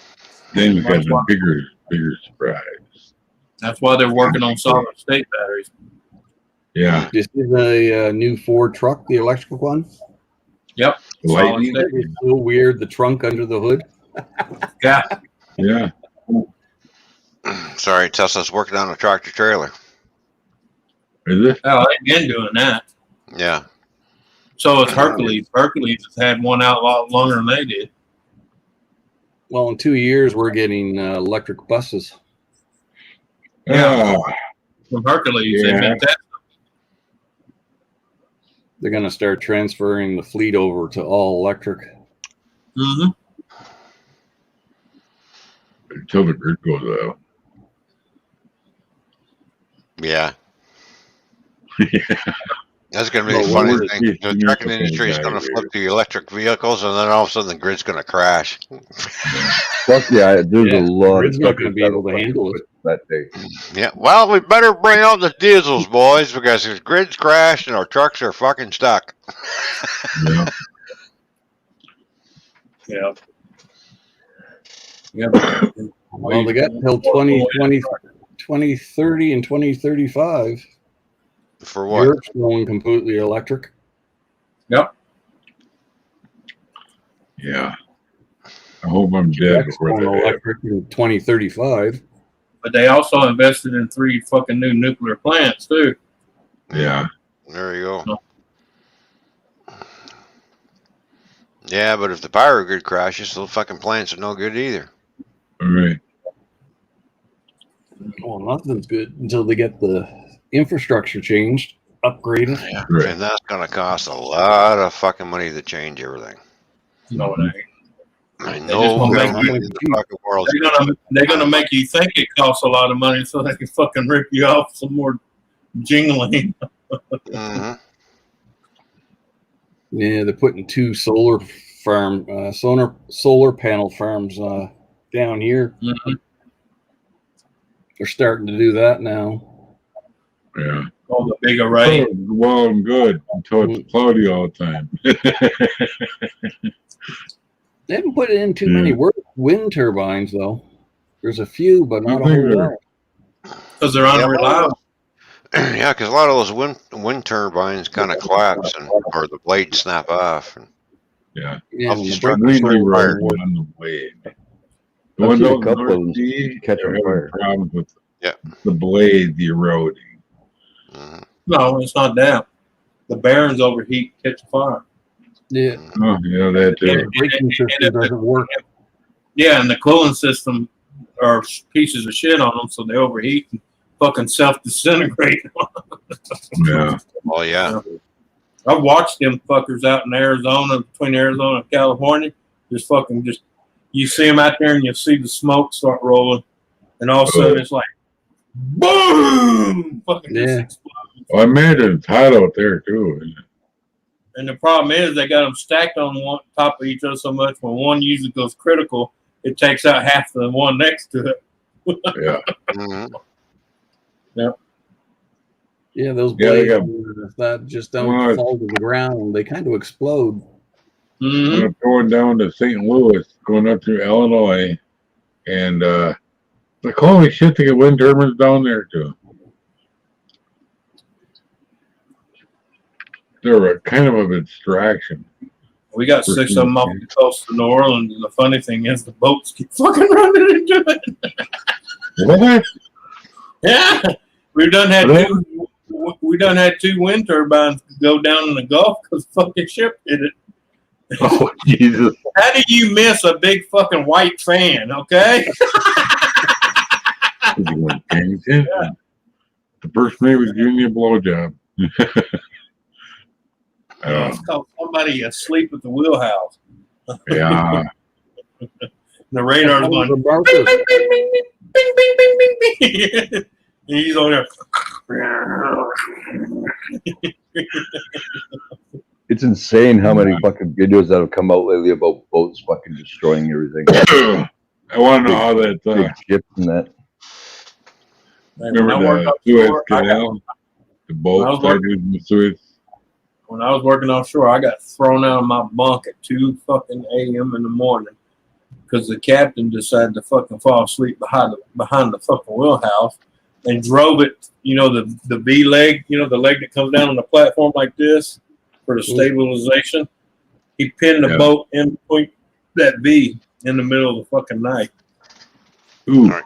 Then we got a bigger surprise. That's why they're working on solid state batteries. Yeah. This is a new Ford truck, the electrical one. Yep. Solid Lightning. state. It's so weird, the trunk under the hood. Yeah. Yeah. Sorry, Tesla's working on a tractor trailer. Is it? Oh, they've been doing that. Yeah. So it's Hercules. Hercules has had one out a lot longer than they did. Well, in 2 years, we're getting electric buses. Yeah. Ah, From Hercules, they've Yeah. been testing. They're going to start transferring the fleet over to all electric. Mm-hmm. until the grid goes out. Yeah. Yeah. That's going to be the Well, funny we're thing. just The using trucking something industry is like going to that, flip to electric vehicles, and then all of a sudden the grid's going to crash. Fuck yeah, there's a lot of Grid's not stuff going to be able to handle it. that day. Yeah. Well, we better bring out the diesels, boys, because the grid's crashed and our trucks are fucking stuck. Yeah. Yeah. Yeah. Well, they got until 2020, 2030 and 2035. For what? Europe's going completely electric. Yep. Yeah. I hope I'm dead That's before going that happens. electric in 2035. But they also invested in 3 fucking new nuclear plants too. Yeah. There you go. Yeah, but if the power grid crashes, those fucking plants are no good either. All right. Well, nothing's good until they get the infrastructure changed, upgraded. Yeah. Right. And that's going to cost a lot of fucking money to change everything. No, it ain't. I just know gonna make government in the fucking world. They're gonna make you think it costs a lot of money so they can fucking rip you off some more jingling. Mm-hmm. Yeah, they're putting 2 solar panel farms down here. Mm-hmm. They're starting to do that now. Yeah. All the big array. Oh, well and good until it's cloudy all the time. They haven't put in too many wind turbines, though. There's a few, but not a whole lot. Because they're unreliable. Yeah, because a lot of those wind turbines kind of collapse or the blades snap off. And Yeah. Yeah, off when the the structure Completely so right wired. on the blade. The I've ones seen a out in the couple of them North Sea, catch they're on having fire. problems with Yeah. the blade, the eroding. Mhm. No, it's not that. the bearings overheat, catch a fire. Yeah. Oh, yeah, that too. The braking system doesn't work. Yeah, and the cooling system are pieces of shit on them, so they overheat and fucking self-disintegrate. Yeah. Oh yeah. I've watched them fuckers out in Arizona, between Arizona and California. Just you see them out there and you see the smoke start rolling, and all of a sudden it's like, boom! Fucking just explodes. Well, I imagine it's hot out there too. Isn't it? And the problem is they got them stacked on one top of each other so much when one usually goes critical, it takes out half the one next to it. Yeah. Mm-hmm. Yep. Yeah, those Yeah, they blades, got- if that just don't Well, fall to the ground, they kind of explode. Mm-hmm. I'm going down to St. Louis, going up through Illinois, and like holy shit, they get wind turbines down there too. They're a kind of a distraction. We got 6 of them off the coast of New Orleans, and the funny thing is the boats keep fucking running into it. What? Yeah, we done had two wind turbines go down in the Gulf because the fucking ship hit it. Oh Jesus! How do you miss a big fucking white fan? Okay. The first mate was giving you a blowjob. It's called somebody asleep at the wheelhouse. Yeah. The radar's going bing, bing, bing, bing, bing, bing, bing, bing, bing. And he's on there. It's insane how many fucking videos that have come out lately about boats fucking destroying everything. I want to know how that big ships and that. Remember the Suez Canal? The boat in the Suez. When I was working offshore, I got thrown out of my bunk at 2 fucking a.m. in the morning because the captain decided to fucking fall asleep behind the fucking wheelhouse and drove it. You know the V leg. You know the leg that comes down on the platform like this for the stabilization. He pinned the boat in between that V in the middle of the fucking night. Ooh. All right.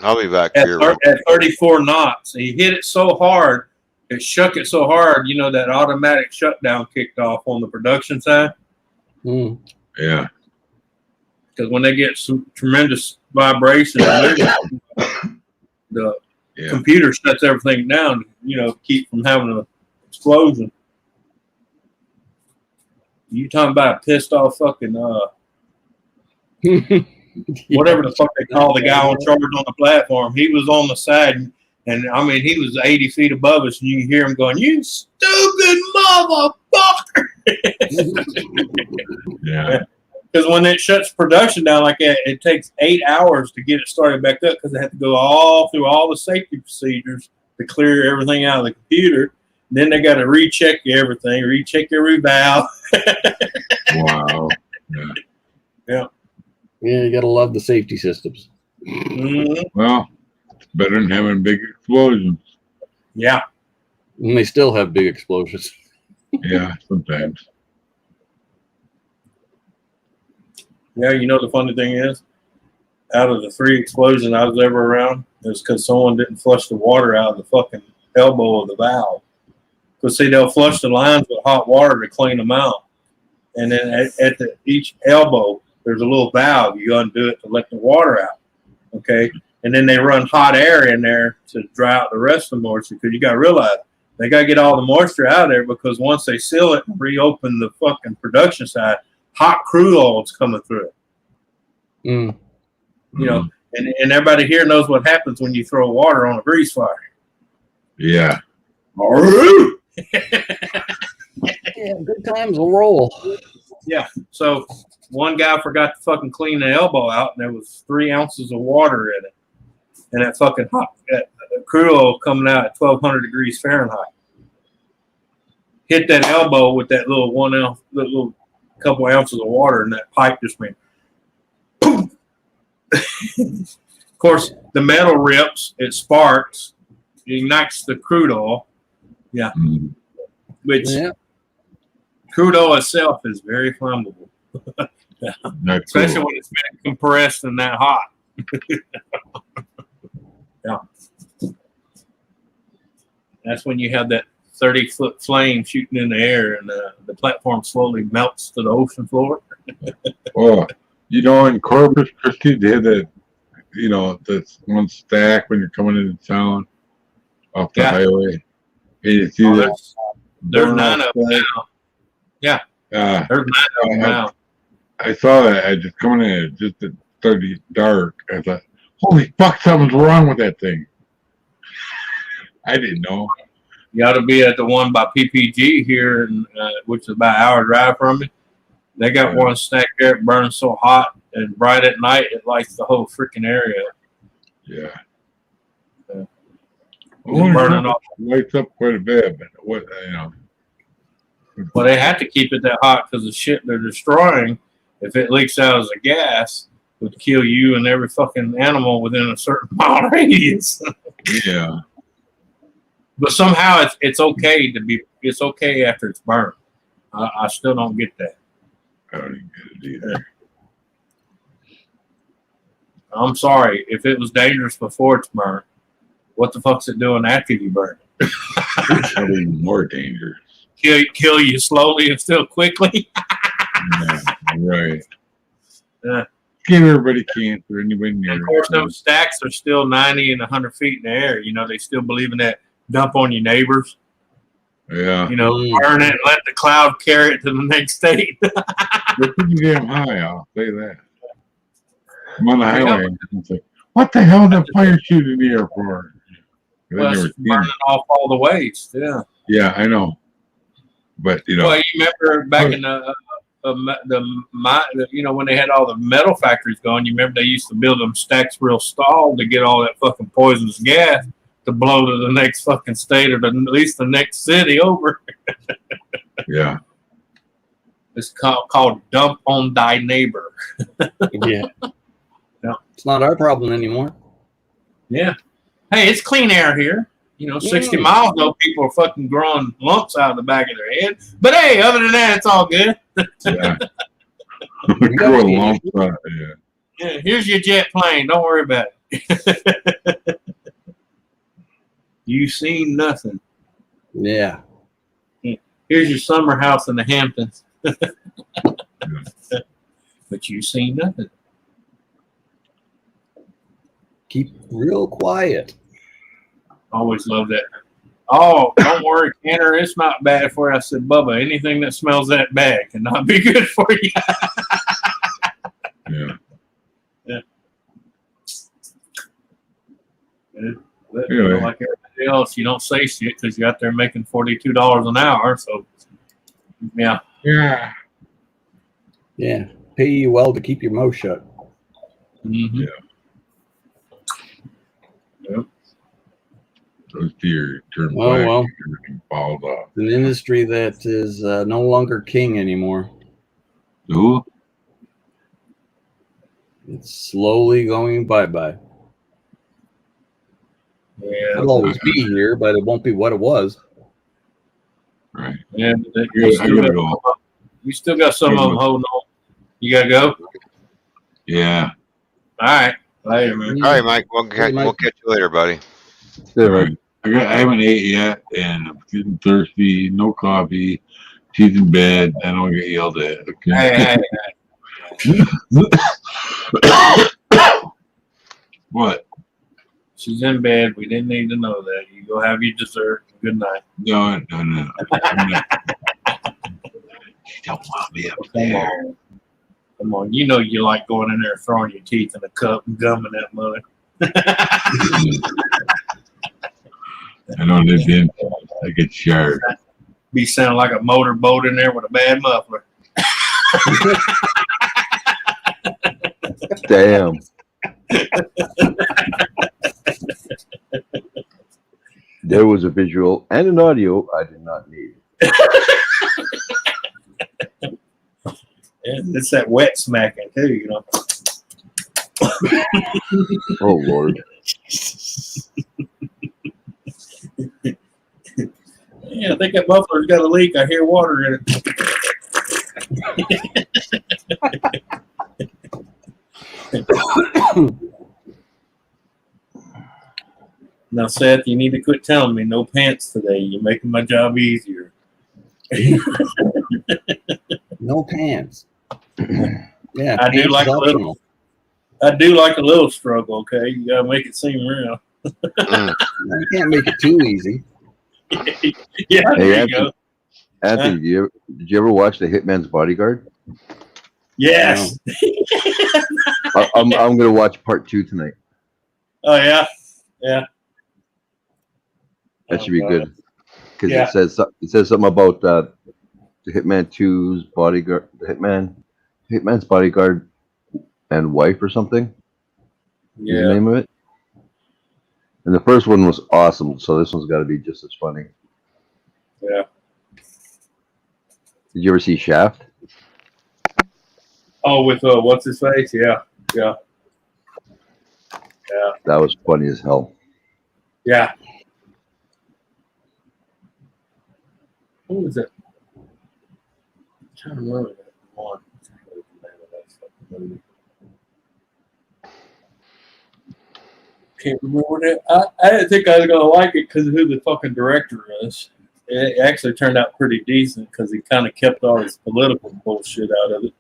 I'll be back here. At 34 knots. He hit it so hard. It shook it so hard, you know, that automatic shutdown kicked off on the production side. Mm. Yeah. Because when they get some tremendous vibration, the computer shuts everything down, you know, keep from having an explosion. You talking about a pissed off fucking whatever the fuck they call the guy on charge on the platform. He was on the side. And I mean, he was 80 feet above us, and you can hear him going, "You stupid motherfucker!" Yeah. Because when it shuts production down like that, it takes 8 hours to get it started back up because they have to go all through all the safety procedures to clear everything out of the computer. And then they got to recheck everything, recheck every valve. Wow. Yeah. Yeah, you gotta love the safety systems. Mm-hmm. Well. Better than having big explosions. Yeah. And they still have big explosions. Yeah, sometimes. Yeah, you know the funny thing is, out of the 3 explosions I was ever around, it was because someone didn't flush the water out of the fucking elbow of the valve. Because see, they'll flush the lines with hot water to clean them out, and then at each elbow there's a little valve. You undo it to let the water out. Okay. And then they run hot air in there to dry out the rest of the moisture because you got to realize they got to get all the moisture out of there because once they seal it and reopen the fucking production side, hot crude oil is coming through it. Mm. You know, and everybody here knows what happens when you throw water on a grease fire. Yeah. Yeah, good times will roll. Yeah. So one guy forgot to fucking clean the elbow out, and there was 3 ounces of water in it. And that fucking that crude oil coming out at 1,200 degrees Fahrenheit. Hit that elbow with that little 1 ounce, little couple ounces of water, and that pipe just went boom. Of course, the metal rips, it sparks, it ignites the crude oil. Yeah. Which crude oil itself is very flammable. Especially when it's been compressed and that hot. Yeah. That's when you have that 30-foot flame shooting in the air, and the platform slowly melts to the ocean floor. Oh, you know, in Corpus Christi, they had that, you know, that's one stack when you're coming into town off the highway. And you see there's burn 9 off of them stack. now. Yeah, there's 9 of them now. I saw that. I just coming in, it just started dark. I thought, holy fuck, something's wrong with that thing. I didn't know. You ought to be at the one by PPG here, which is about an hour drive from me. They got one stack there. It burns so hot and bright at night, it lights the whole freaking area. Yeah. It's burning off. Lights up quite a bit, but what, you know. Well, they have to keep it that hot because the shit they're destroying, if it leaks out as a gas, would kill you and every fucking animal within a certain mile radius. Yeah. But somehow it's okay it's okay after it's burned. I still don't get that. I don't even get it either. I'm sorry. If it was dangerous before it's burned, what the fuck's it doing after you burn it? It's probably more dangerous. Kill you slowly and still quickly. Yeah, right. Yeah. Give everybody cancer, anybody near. Of course, those stacks are still 90 and 100 feet in the air. You know, they still believe in that dump on your neighbors. Yeah. You know, burn it and let the cloud carry it to the next state. They're pretty damn high, I'll say that. I'm on the highway. It's like, what the hell is that fire shoot in the air for? Well, it's burning off all the waste. Yeah. Yeah, I know. But, you know. Well, you remember back in you know, when they had all the metal factories going, you remember they used to build them stacks real tall to get all that fucking poisonous gas to blow to the next fucking state or at least the next city over. Yeah. It's called dump on thy neighbor. Yeah. No, it's not our problem anymore. Yeah. Hey, it's clean air here. You know, 60 miles ago, people are fucking growing lumps out of the back of their head. But hey, other than that, it's all good. Yeah. Grow lumps out, yeah. Yeah, here's your jet plane. Don't worry about it. You seen nothing. Yeah. Here's your summer house in the Hamptons. But you seen nothing. Keep real quiet. Always love that. Oh, don't worry, Tanner. It's not bad for you. I said, Bubba, anything that smells that bad cannot be good for you. Yeah. Yeah. But, Anyway. you know, like everybody else, you don't say shit because you're out there making $42 an hour. So, yeah. Yeah. Yeah. Pay you well to keep your mouth shut. Mm-hmm. Yeah. Yep. Those deer turn Oh, black, well. everything falls off. An industry that is no longer king anymore. Who? It's slowly going bye-bye. Yeah. It'll always be here, but it won't be what it was. Right. Yeah. But I gotta go. you still got some of them holding on. You got to go? Yeah. All right. Later, man. All right, Mike. We'll catch you later, buddy. Yeah, right. I haven't ate yet, and I'm getting thirsty. No coffee. She's in bed. I don't get yelled at. Okay. Hey. What? She's in bed. We didn't need to know that. You go have your dessert. Good night. No. I'm not. She don't want me up there. Come on. You know you like going in there throwing your teeth in a cup and gumming that mother. I know they've been. I get sharp. Be sounding like a motorboat in there with a bad muffler. Damn. There was a visual and an audio I did not need. And it's that wet smacking too, you know. Oh, Lord. Yeah, I think that muffler's got a leak. I hear water in it. Now, Seth, you need to quit telling me no pants today. You're making my job easier. No pants. Yeah, I do pants like is a little. optional. I do like a little struggle. Okay, you gotta make it seem real. You can't make it too easy. Yeah, Hey, there you Anthony, go. Anthony, did you ever watch The Hitman's Bodyguard? Yes. I'm gonna watch part 2 tonight. Oh yeah, yeah. That should be good because Yeah. it says something about the Hitman 2's bodyguard, Hitman's bodyguard and wife or something. Is the Yeah. name of it? And the first one was awesome, so this one's got to be just as funny. Yeah. Did you ever see Shaft? Oh, with what's his face? Yeah, yeah, yeah, That was funny as hell. yeah. Who was it? I'm trying to remember that one. Can't remember that. I didn't think I was gonna like it because of who the fucking director is. It actually turned out pretty decent because he kind of kept all his political bullshit out of it.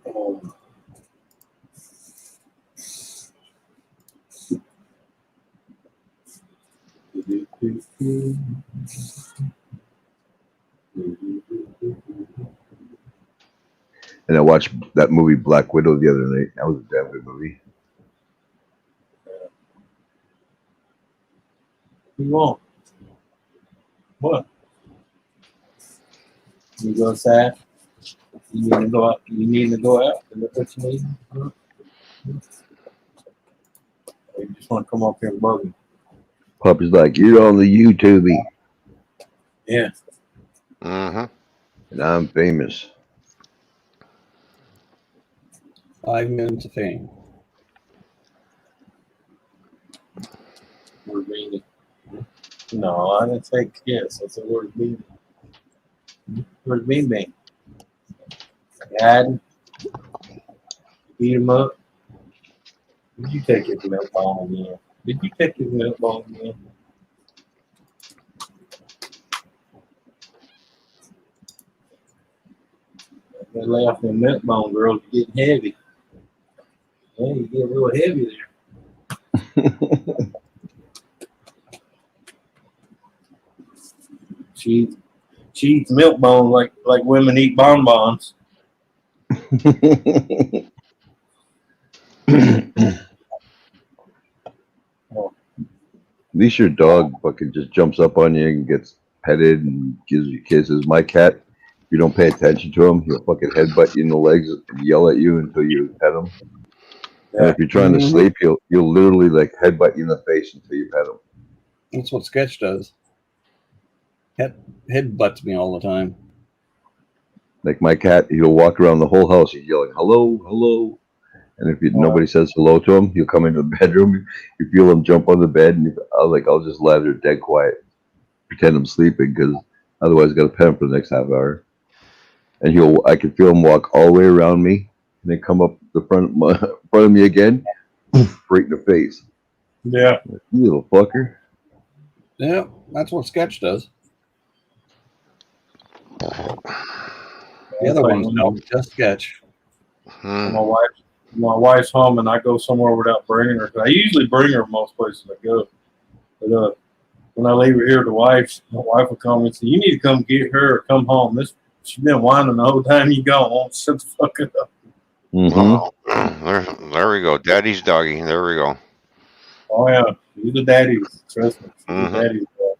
Oh. And I watched that movie Black Widow the other night. That was a damn good movie. You won't. What? You go sad? You need to go out. You need to go out. Is that what you need? Or you just want to come up here and bug me? Puppy's like, you're on the YouTube, Yeah. Mm-hmm. and I'm famous. 5 minutes of fame. Word meaning. No, I didn't say kiss. I said word meaning. Word meaning. Dad, beat him up. Did you take his milk bone again? Did you take his milk bone again? They lay off the milk bone, girls. You're getting heavy. Yeah, you get a little heavy there. She eats milk bone like women eat bonbons. At least your dog fucking just jumps up on you and gets petted and gives you kisses. My cat, if you don't pay attention to him, he'll fucking headbutt you in the legs and yell at you until you pet him. And if you're trying to sleep, he'll literally like headbutt you in the face until you pet him. That's what Sketch does. Head butts me all the time. Like my cat, he'll walk around the whole house, he's yelling, hello, hello. And if nobody says hello to him, he'll come into the bedroom. You feel him jump on the bed, and I'll just lie there dead quiet, pretend I'm sleeping, because otherwise I got to pet him for the next half hour. And I can feel him walk all the way around me, and then come up the front of me again, right in the face. Yeah. You little fucker. Yeah, that's what Sketch does. The other ones don't, just Sketch. My wife's home, and I go somewhere without bringing her. I usually bring her most places I go. But when I leave her here, my wife will call me and say, "You need to come get her or come home." She's been whining the whole time you gone. Won't shut the fuck up. Mm-hmm. There we go. Daddy's doggy. There we go. Oh yeah, she's the daddy's. Trust me, she's the daddy's dog.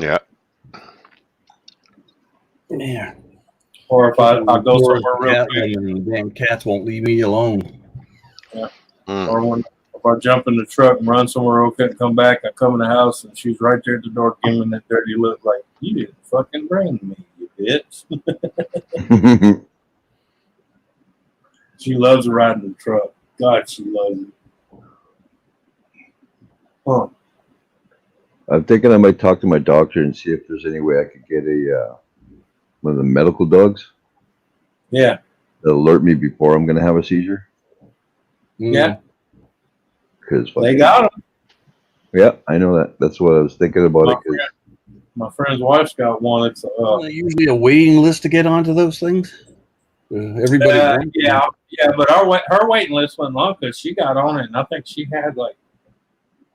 Yeah. Yeah. Or if I go somewhere real quick, and damn cats won't leave me alone. Yeah. Or if I jump in the truck and run somewhere real quick and come back, I come in the house and she's right there at the door giving me that dirty look like, you didn't fucking bring me, you bitch. She loves riding the truck. God, she loves it. Huh. I'm thinking I might talk to my doctor and see if there's any way I could get one of the medical dogs. Yeah. That'll alert me before I'm going to have a seizure. Yeah. Because They got them. Yeah, I know that. That's what I was thinking about it. 'Cause My friend's wife's got one. It's usually a waiting list to get onto those things. Everybody wants yeah, them. yeah, but her waiting list wasn't long because she got on it, and I think she had like,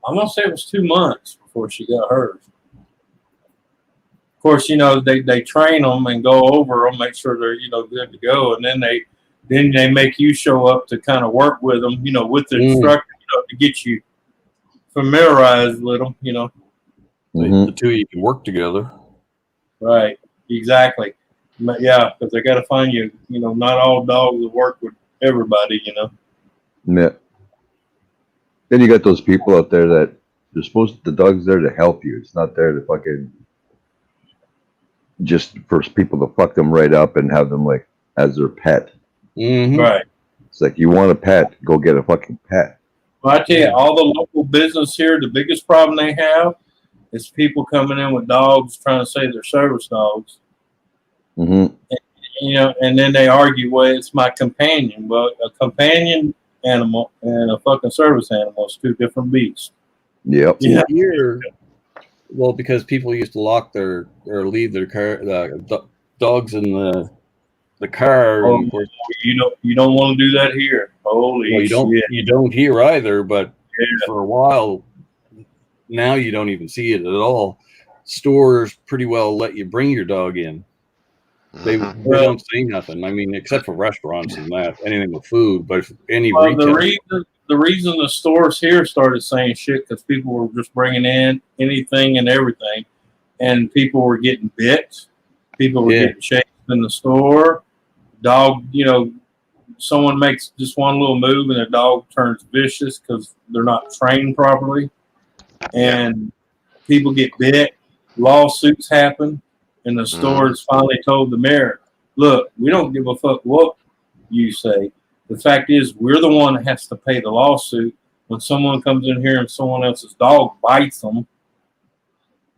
I'm gonna say it was 2 months before she got hers. Of course, they train them and go over them, make sure they're good to go, and then they make you show up to kind of work with them, with the instructor, to get you familiarized with them, The two of you can work together. Right, exactly. But yeah, because they got to find you. Not all dogs will work with everybody. Yeah. Then you got those people out there that the dog's there to help you. It's not there to fucking just for people to fuck them right up and have them like as their pet. Right. It's like, you want a pet, go get a fucking pet. Well, I tell you, all the local business here, the biggest problem they have is people coming in with dogs trying to say they're service dogs. Mm-hmm. And then they argue, well, it's my companion. Well, a companion animal and a fucking service animal is two different beasts. Yep. Yeah. Well, because people used to lock or leave their car, dogs in the car. Oh, and of course, you don't want to do that here. Holy shit. You don't here either, but for a while now you don't even see it at all. Stores pretty well let you bring your dog in. They don't say nothing. I mean, except for restaurants and that, anything with food. But if any retail, the reason the stores here started saying shit because people were just bringing in anything and everything, and people were getting bit. People were getting chased in the store. Dog, someone makes just one little move and the dog turns vicious because they're not trained properly, and people get bit. Lawsuits happen. And the stores finally told the mayor, look, we don't give a fuck what you say. The fact is, we're the one that has to pay the lawsuit when someone comes in here and someone else's dog bites them.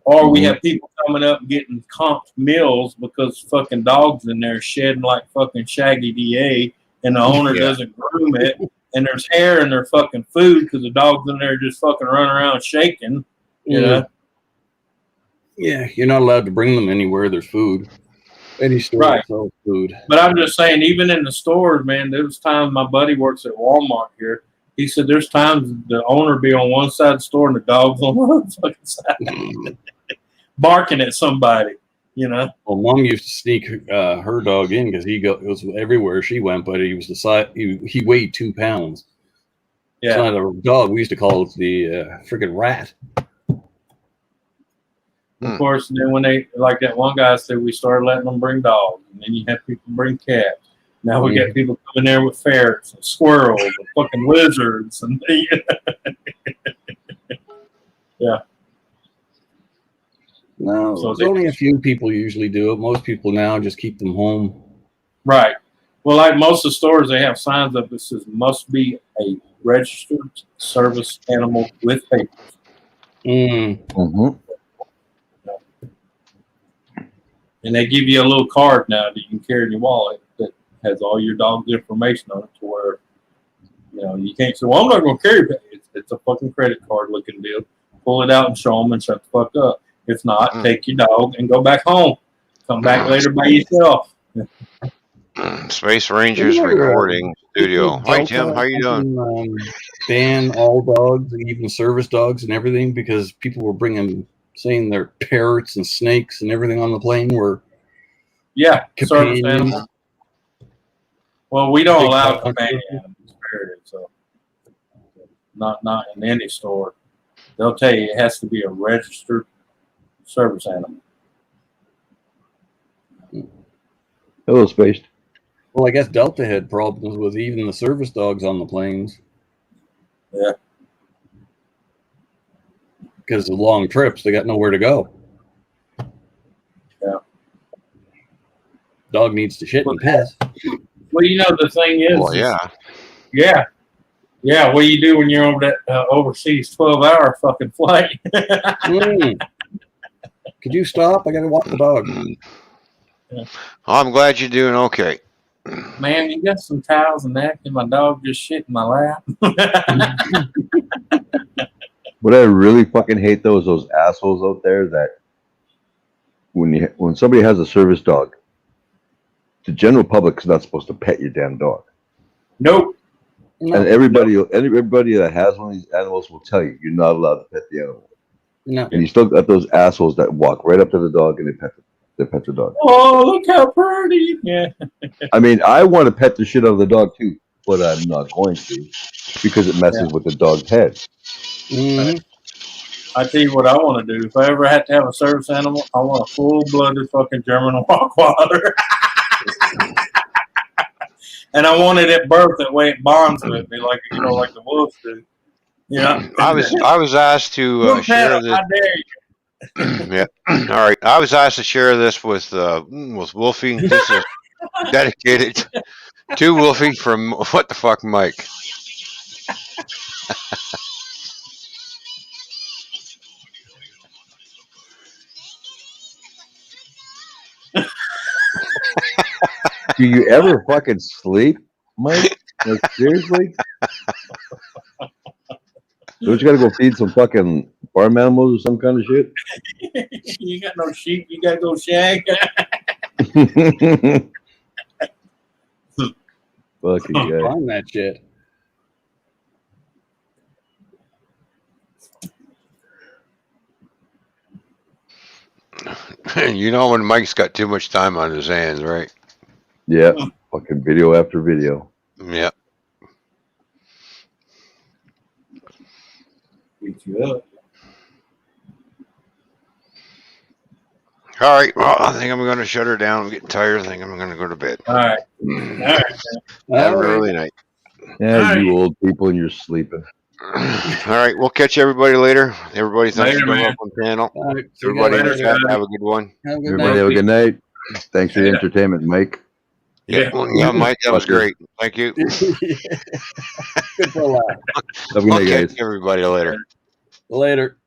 Or we have people coming up and getting comped meals because fucking dogs in there shedding like fucking Shaggy DA and the owner doesn't groom it. And there's hair in their fucking food because the dog's in there just fucking running around shaking, you know? Yeah, you're not allowed to bring them anywhere there's food. Any store that sells food. But I'm just saying, even in the stores, man, there was times my buddy works at Walmart here. He said there's times the owner be on one side of the store and the dog's on the other fucking side, barking at somebody, Well, Mom used to sneak her dog in because he goes everywhere she went, but he was the size. He weighed 2 pounds. Yeah, it's not a dog. We used to call it the freaking rat. Of course, and then when they, like that one guy said, we started letting them bring dogs, and then you have people bring cats. Now we got people coming there with ferrets and squirrels and fucking lizards, and No, So there's only a few people usually do it. Most people now just keep them home. Right. Well, like most of the stores, they have signs up that says must be a registered service animal with papers. And they give you a little card now that you can carry in your wallet that has all your dog's information on it to where, you can't say, well, I'm not going to carry it. It's a fucking credit card looking deal. Pull it out and show them and shut the fuck up. If not, take your dog and go back home. Come back later by yourself. Space Rangers recording studio. Hi, Tim. How you doing? Ban all dogs, even service dogs and everything, because people were saying they're parrots and snakes and everything on the plane were service animals. Well, we don't allow companion animals, period. So not in any store. They'll tell you it has to be a registered service animal. Hello, Spaced. Well, I guess Delta had problems with even the service dogs on the planes. Yeah. Because of long trips, they got nowhere to go. Yeah. Dog needs to shit and piss. Well, the thing is. Well, yeah. Yeah, what do you do when you're over that overseas 12-hour fucking flight? Could you stop? I got to walk the dog. I'm glad you're doing okay. man, you got some towels and napkins? My dog just shit in my lap. What I really fucking hate though is those assholes out there that when somebody has a service dog, the general public is not supposed to pet your damn dog. Nope. And everybody that has one of these animals will tell you you're not allowed to pet the animal. No. And you still got those assholes that walk right up to the dog and they pet the dog. Oh, look how pretty! Yeah. I mean, I want to pet the shit out of the dog too, but I'm not going to because it messes with the dog's head. Mm-hmm. I tell you what I want to do. If I ever had to have a service animal, I want a full-blooded fucking German walk-water. And I want it at birth that way it bonds with me, like like the wolves do. Yeah. I was asked to share this. I dare you. Yeah. All right. I was asked to share this with Wolfie. This is dedicated to Wolfie from What the Fuck Mike. Do you ever fucking sleep, Mike? Like, seriously? Don't you gotta go feed some fucking farm animals or some kind of shit? You got no sheep, you gotta go shag. Fucking guy. Find that shit. You know when Mike's got too much time on his hands, right? Yeah, fucking video after video. Yeah. Beat you up. All right. Well, I think I'm going to shut her down. I'm getting tired. I think I'm going to go to bed. All right. Have an early night. Yeah, you old people and you're sleeping. All right. We'll catch everybody later. Everybody, thanks for coming up on the panel. Right, Everybody, have a good one. Have a good Everybody night. have a good night. Thanks for the entertainment, Mike. Yeah, Mike, that was great. Thank you. Good for a laugh. Have a good night, Okay, guys. everybody later. Later.